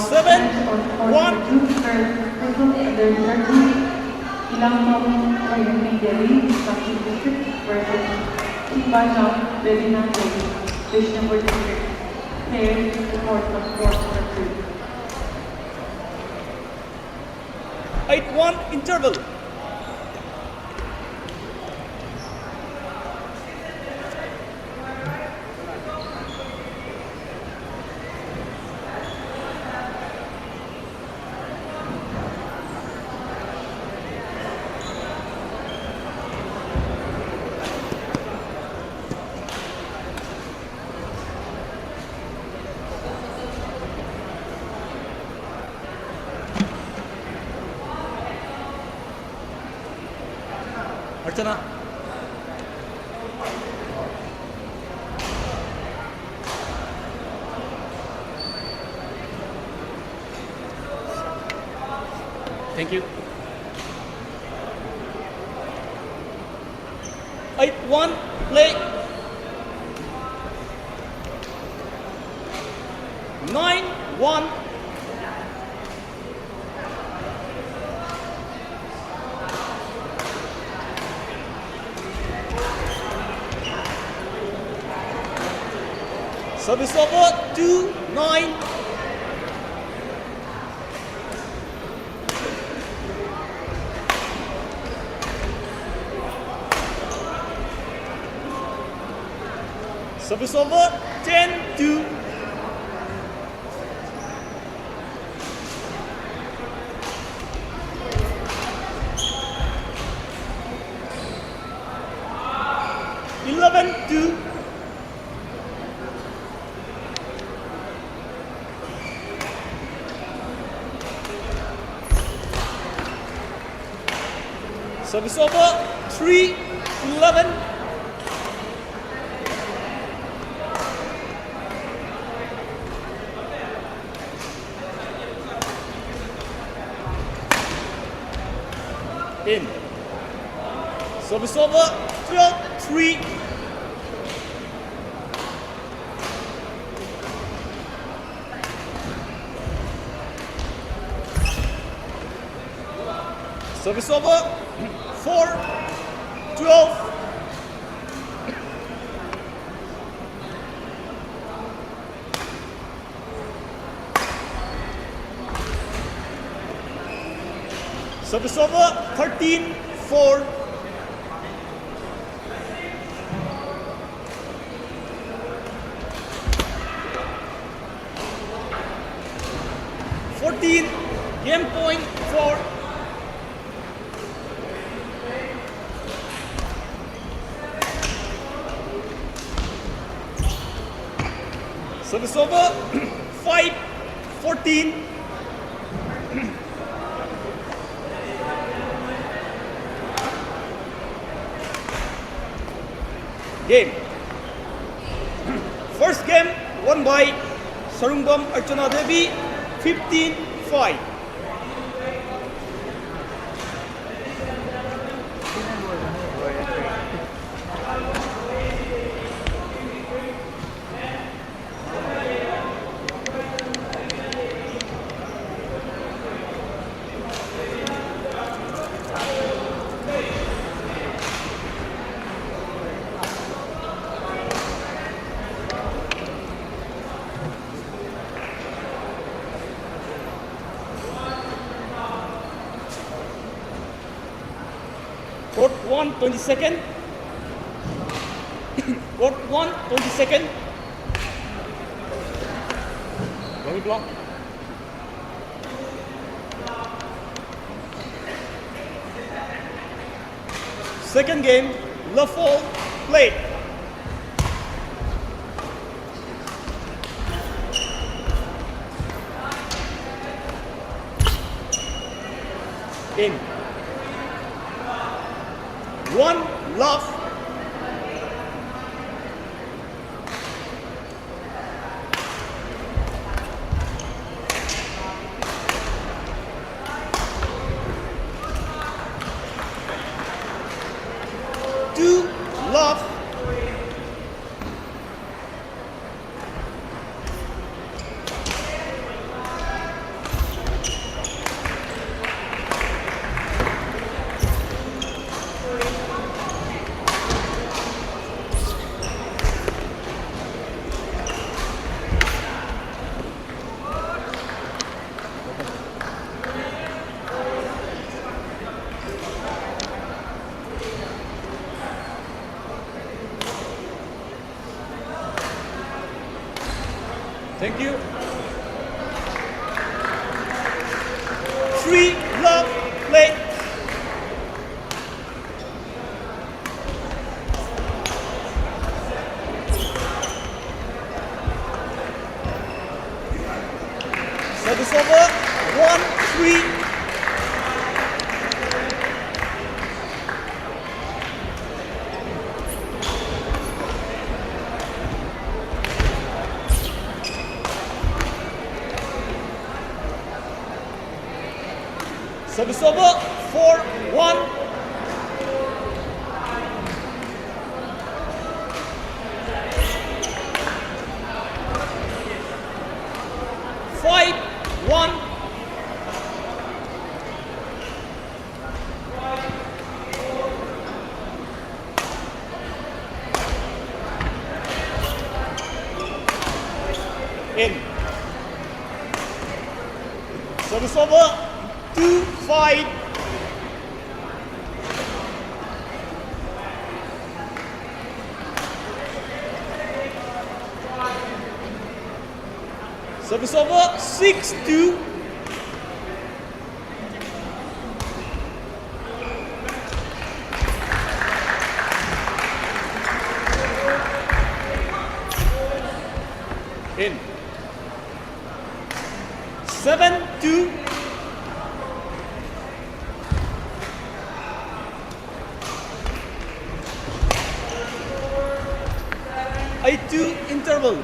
Seven, 1. Under 30, Ilangtong Mayumi Delhi, Sakshi District versus Timbajang Bebina Delhi, Vishnupur District. Players report on court for 2. 8-1 interval. Archana. Thank you. 8-1, play. 9-1. Service over, 2-9. Service over, 10-2. Service over, 3-11. In. Service over, 12-3. Service over, 4-12. Service over, 13-4. Game point for service over 5-14. Game. First game won by Sarungbam Archana Devi 15-5. Court 1, 22nd. Court 1, 22nd. 여기 block. Second game, love fall, play. In. One love. Two love. Thank you. Three love, play. Service over, 1-3. Service over, 4-1. Five, one. In. Service over, 2-5. Service over, 6-2. In. 7-2. I2 interval.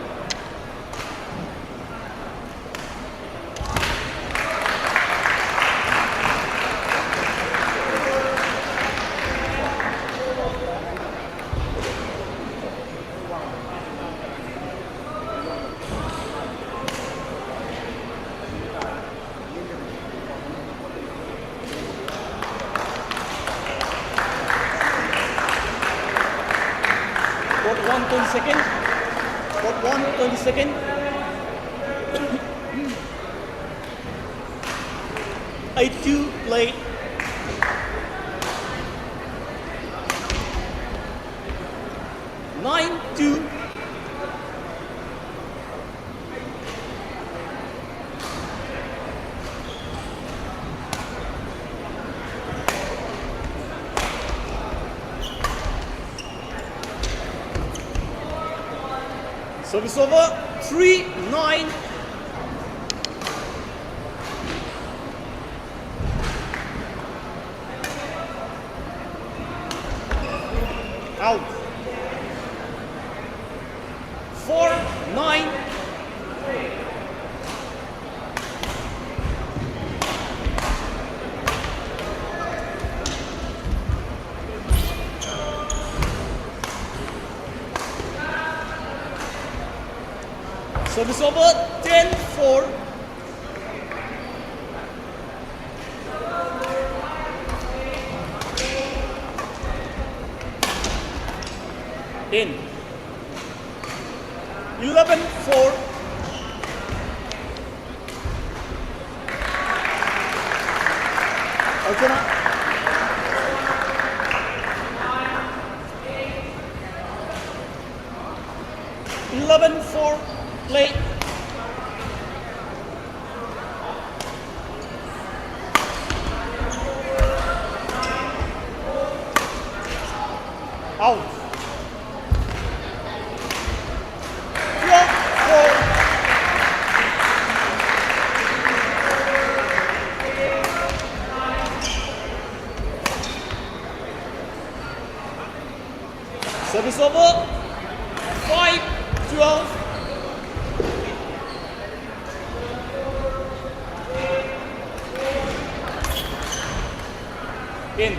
Court 1, 22nd. Court 1, 22nd. I2 play. Service over, 3-9. Out. 4-9. Service over, 10-4. In. 11-4. Arjuna. 11-4. Play. Out. 12-4. Service over. 5-12. In.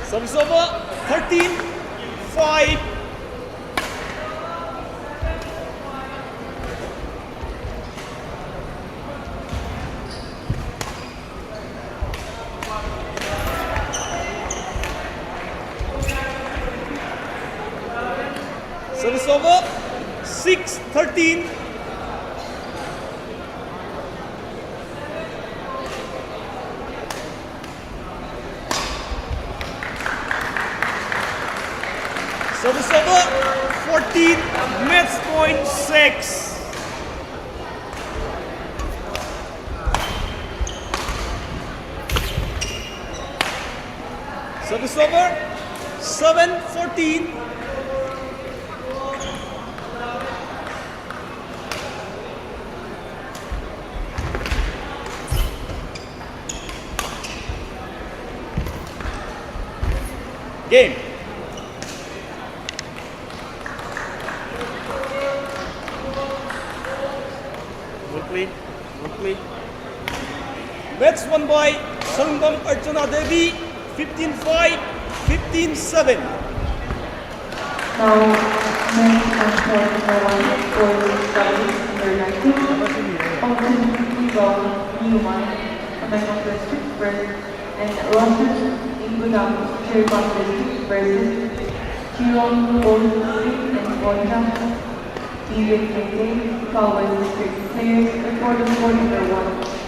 Service over, 13-5. Service over, 6-13. Service over, 14, match point 6. Service over, 7-14. Game. Match won by Sangam Archana Devi, 15-5, 15-7. Now, men and for number 19, Austin Ivan Newman, Commission District first, and Rosses Ingudam, Sherpan District versus Chiron Gold and Bonja, Indian Maintain, Kalway District players, recorded for number 1.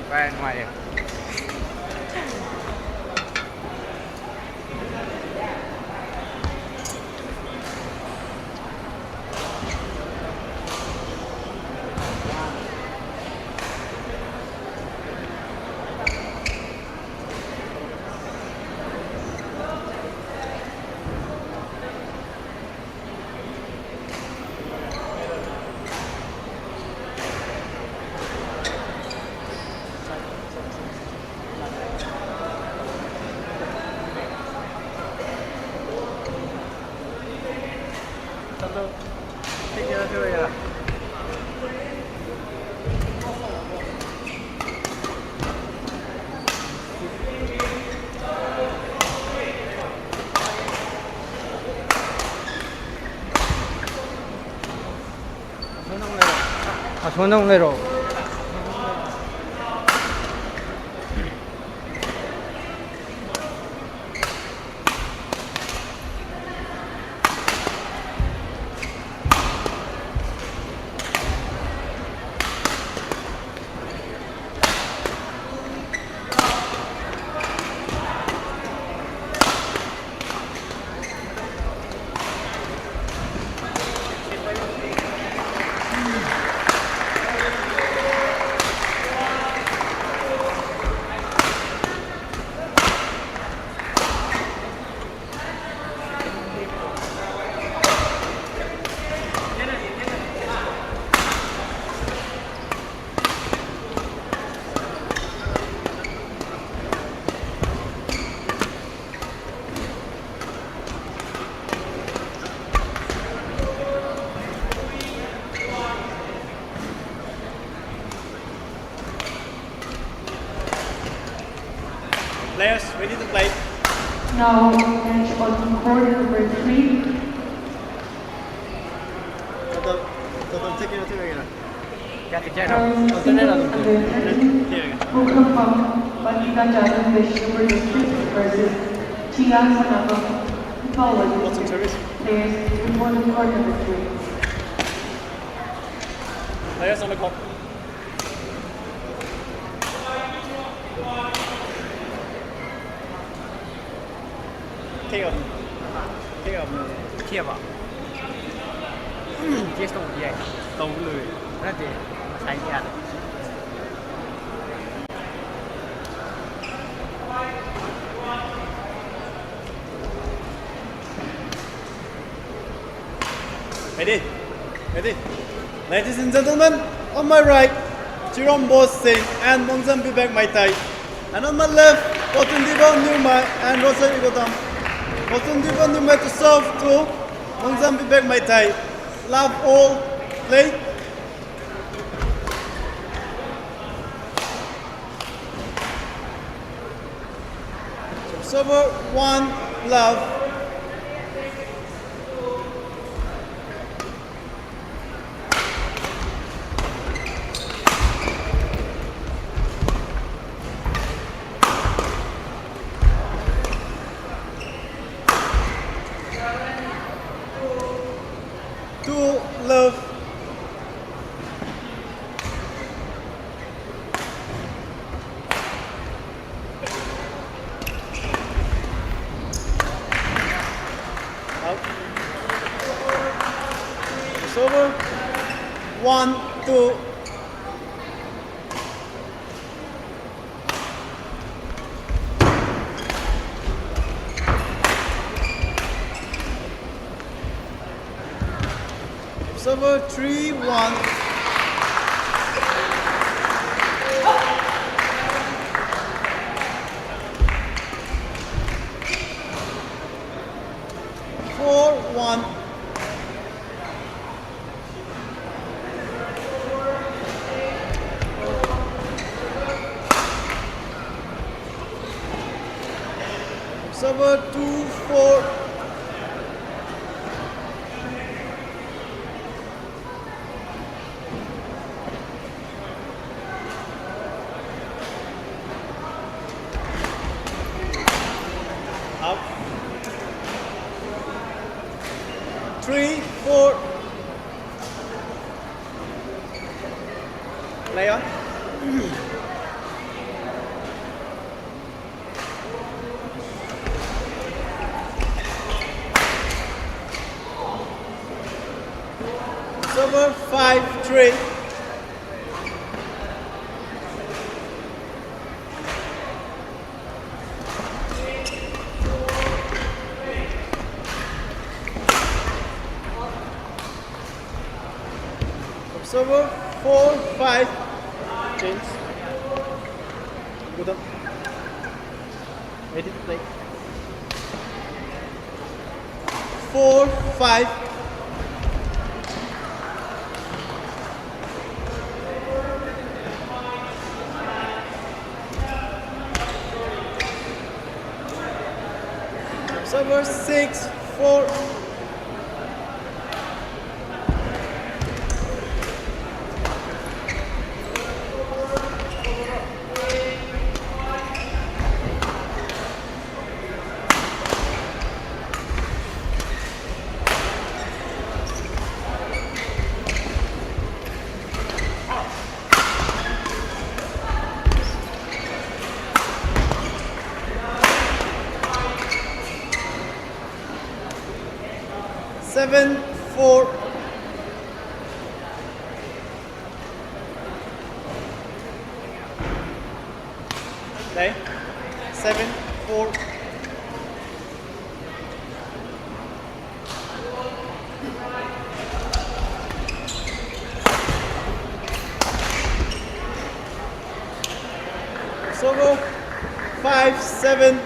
Quen ngoài. Satu. Take your two again. 손흥 내로. Players, ready to play. Now, match on court number 3. Satu. Take your two again. Singles under 13. Bukapam, Bandika Jadam Vishnu District versus Chia Sanapam, Forward District. Players, report on court number 3. Players on the court. Take off. Take off. เทียบอ่ะเทียบตรงใหญ่ ตรงเลย น่าจะใช้ยาก Ready? Ready? Ladies and gentlemen, on my right, Jerome Bose Singh and Mongzam Bibek Maitai. And on my left, Potundiba Nurmai and Rosa Igodam. Potundiba Nurmai to serve to Mongzam Bibek Maitai. Love all, play. Server 1, love. Two, love. Out. It's over. 1, 2. Server 3, 1. Four, 1. Server 2, 4. Up. 3, 4. Play on. Server 5, 3. Server 4, 5. Change. Good up. Ready to play. 4, 5. over 6-4. Seven, 4. Okay. 7, 4. So go 5, 7.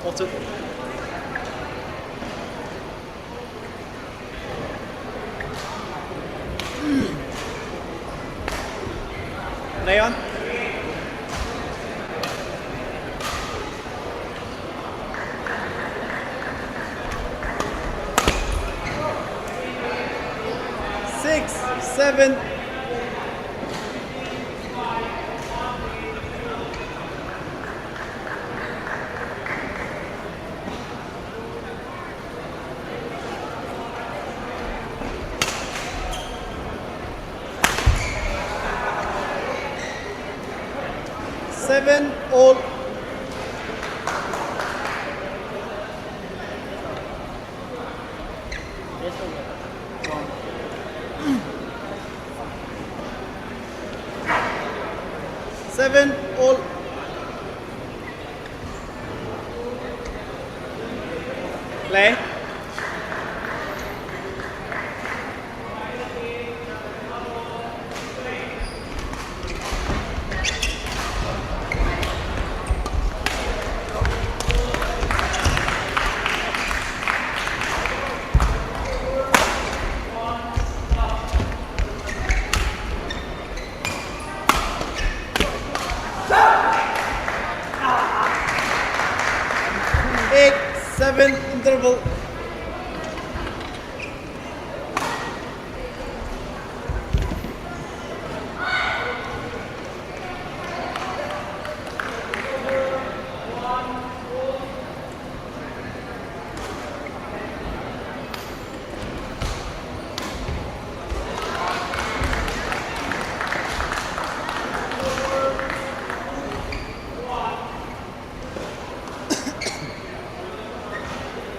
Bottom. Leon. Six, 7. Seven all. Seven all. Play. Eight, 7 interval.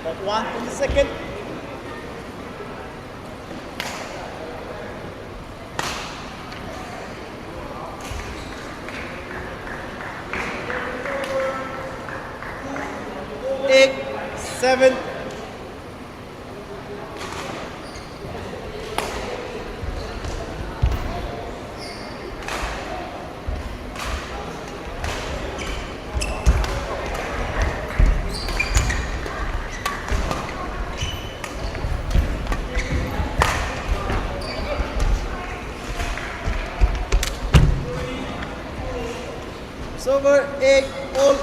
About 1 second. Eight, 7. It's over 8 all.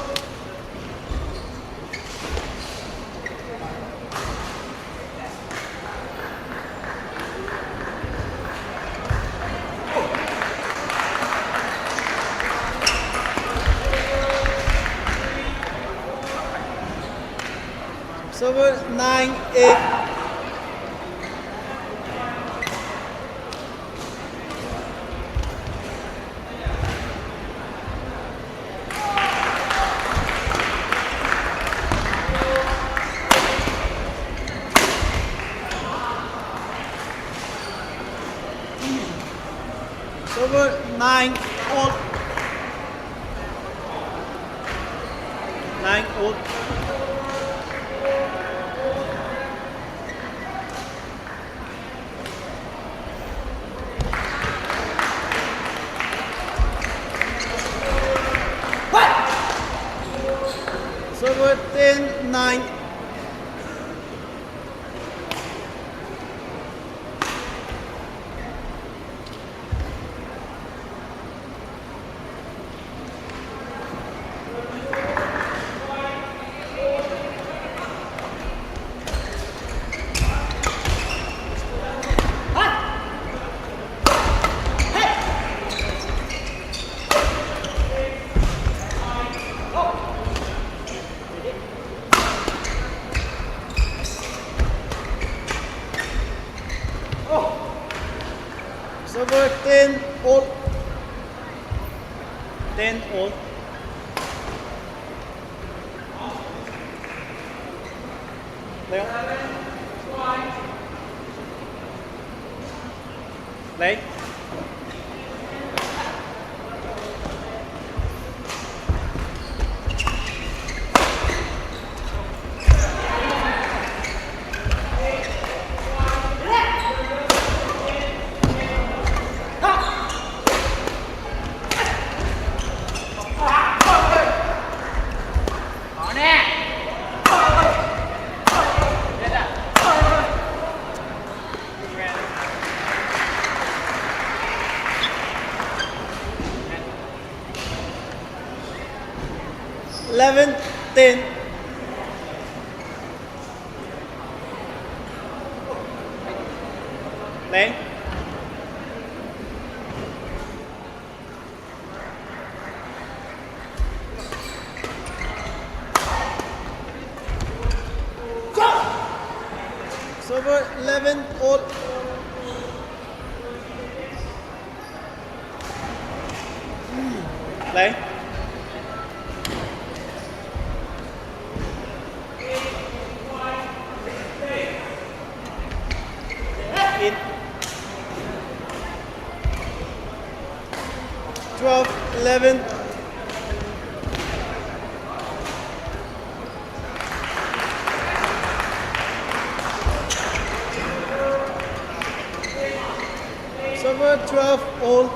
It's over 9, 8. It's over 9 all. 9 all. over 10 all. 10 all. Leon. Play. Eleven, 10. Lane. Server 11 all. Lane. In 12, 11. Server 12 all.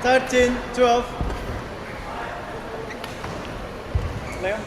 Thirteen, 12. Leon.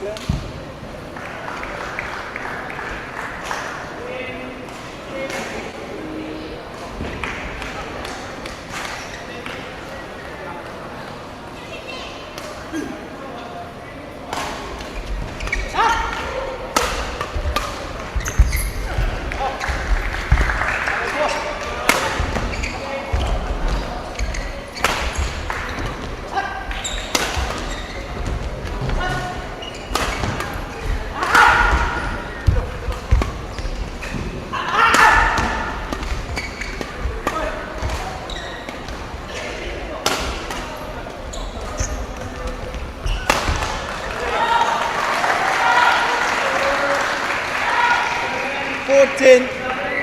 14,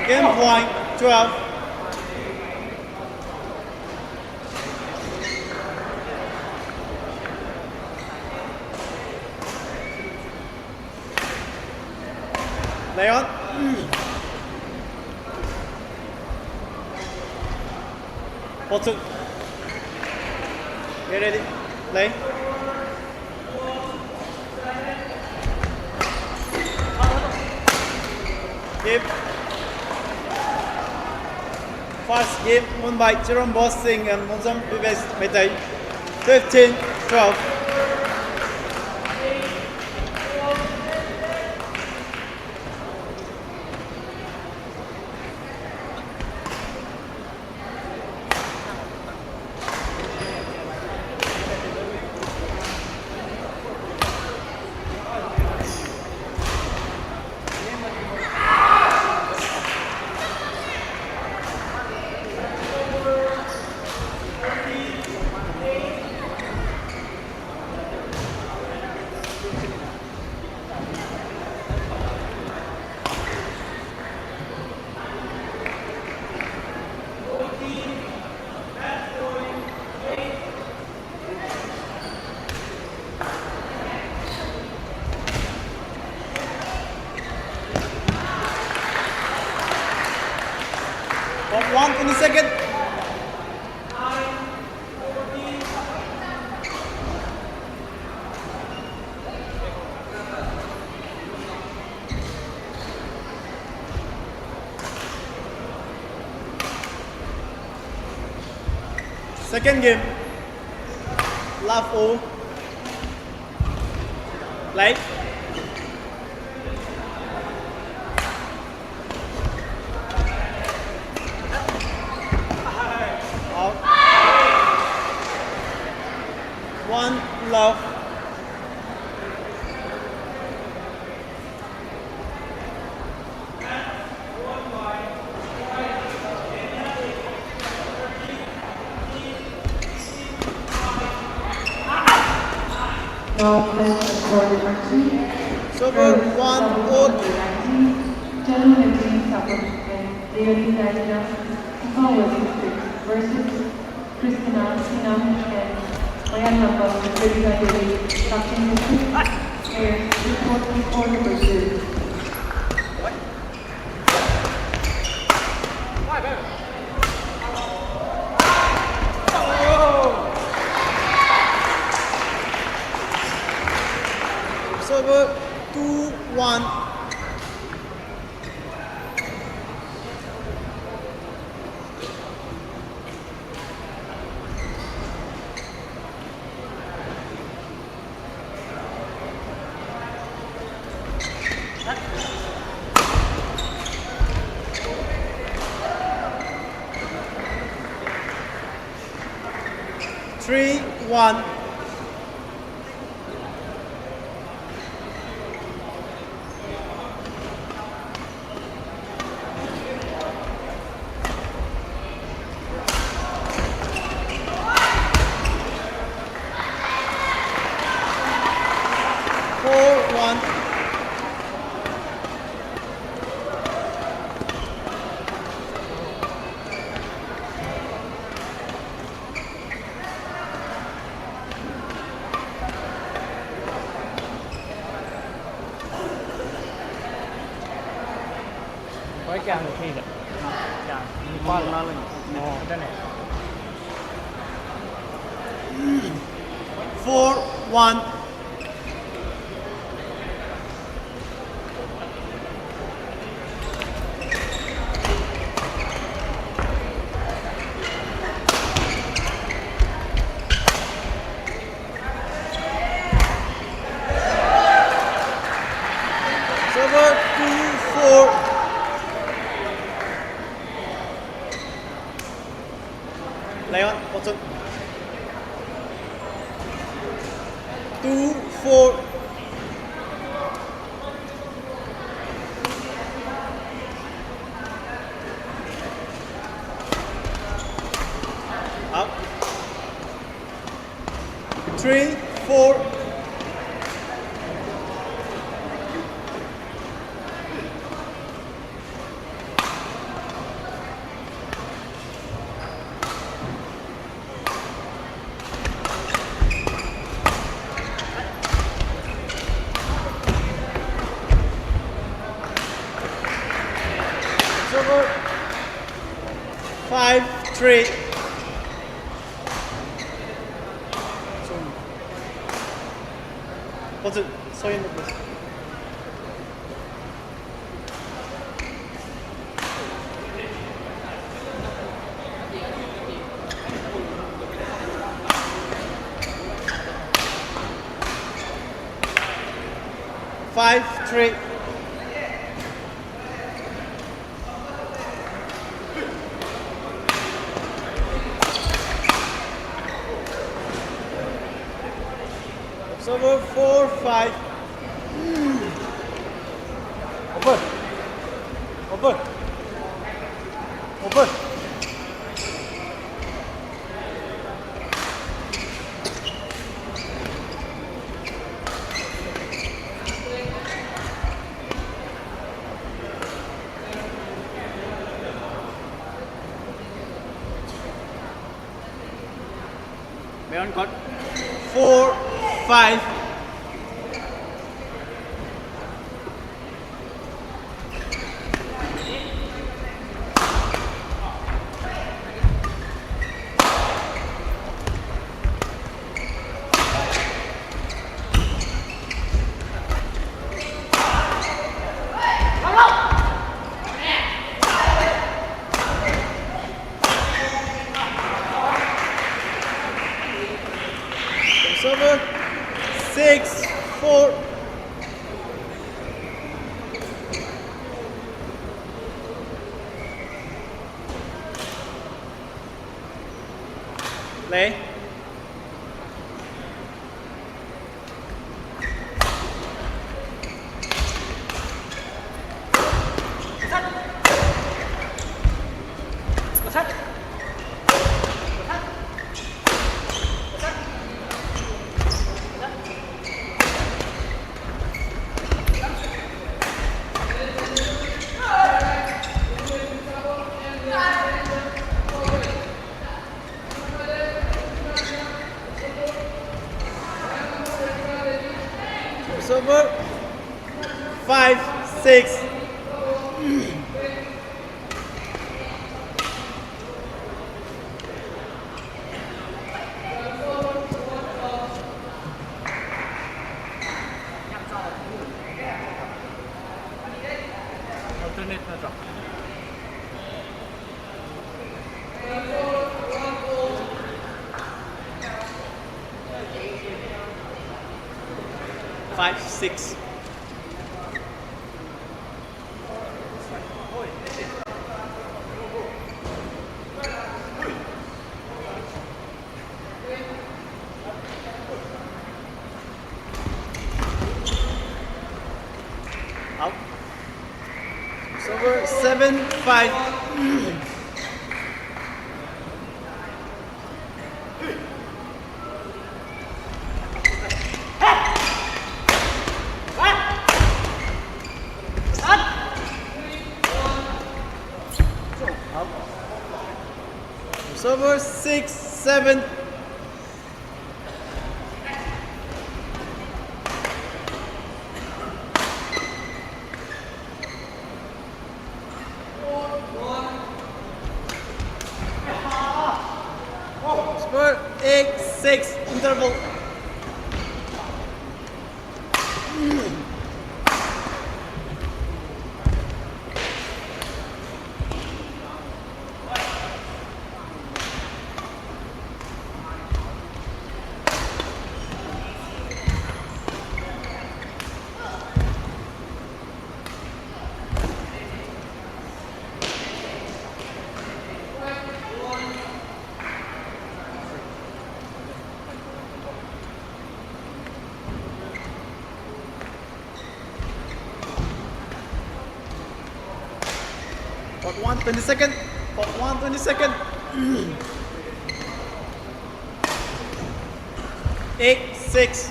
game point 12. Leon. Bottom. Get ready. Play. Game. First game won by Jerome Bossing and Monzam Vives Metai. 15-12. But 1 in a second. Second game. Love O. Play. Server 1 all. Gentlemen James Sapper and Leonie Dajna, Imphal West District versus Christina Sinam and Mayan Lamba, Virginia Devi, Captain District. Players report order versus. Server 2-1. Three, one. Four, one. Có cái ăn được khi được. Dạ, qua nó lên. Cái này. 4-1. Server 2-4. Leon, Watson. 2-4. Up. 3-4. Server 5-3. Watson, so in the place. Five, three. Server 4-5. Open. Open. Open. Leon got 4-5. Server 6-4. Play. 5, 6. Alternate na drop. Five, 6. Out. It's over 7, 5. It's over 6, 7. Score 8, 6. Interval. Part 1, 20 second. Part 1, 20 second. 8, 6.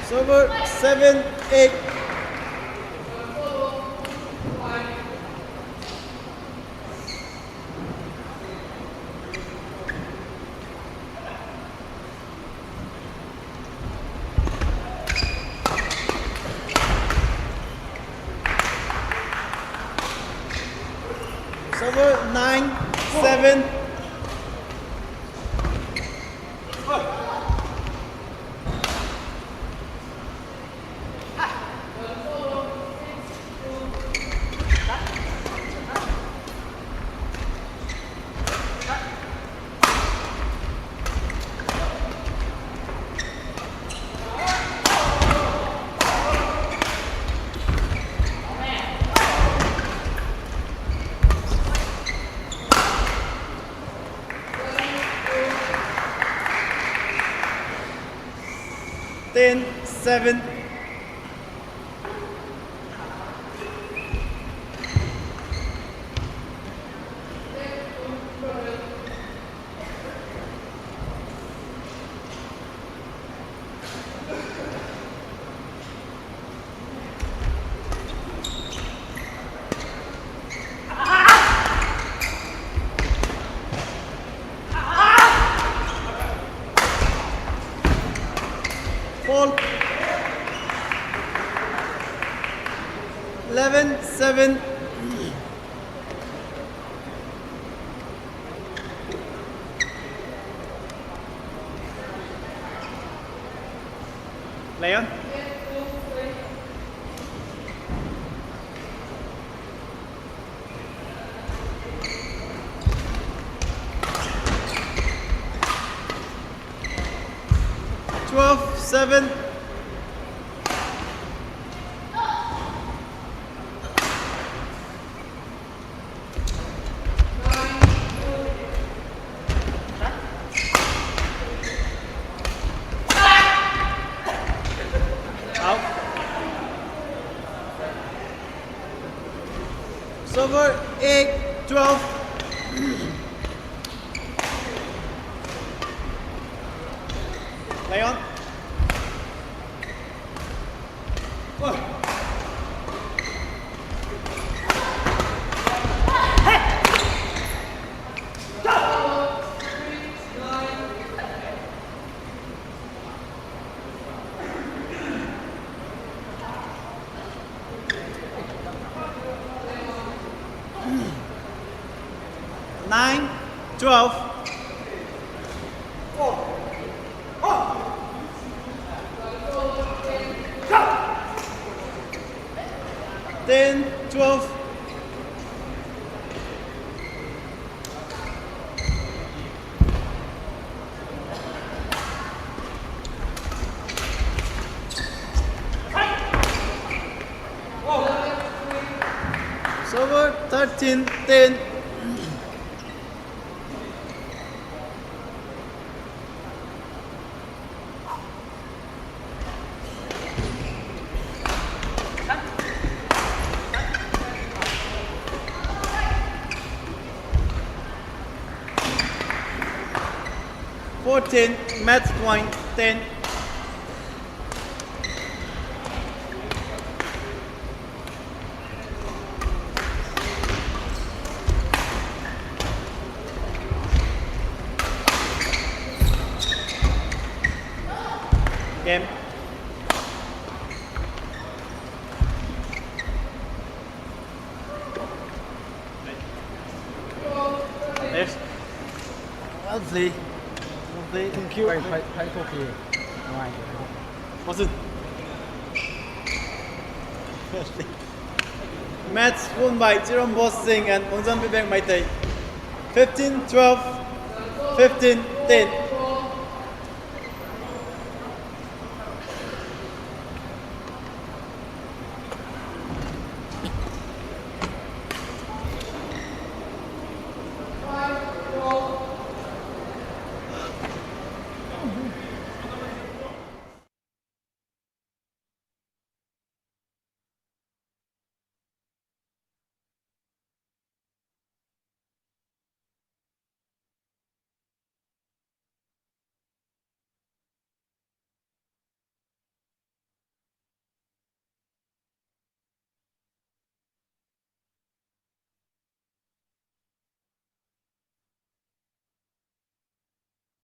It's over 7, 8. It's over 9, 7. Ten, 7. Fall. 11, 7. Leon. Twelve, 7. Out. Silver 8, 12. Leon. 9, 12. 10, 12. Server 13, 10. Fourteen, match point 10. Game. Next. Well played. Well played. Thank you. 睇個嘅，係。 Wasn't. Match won by Jerome Boss Singh and Mongzan Vivek Maitai. 15-12, 15-10.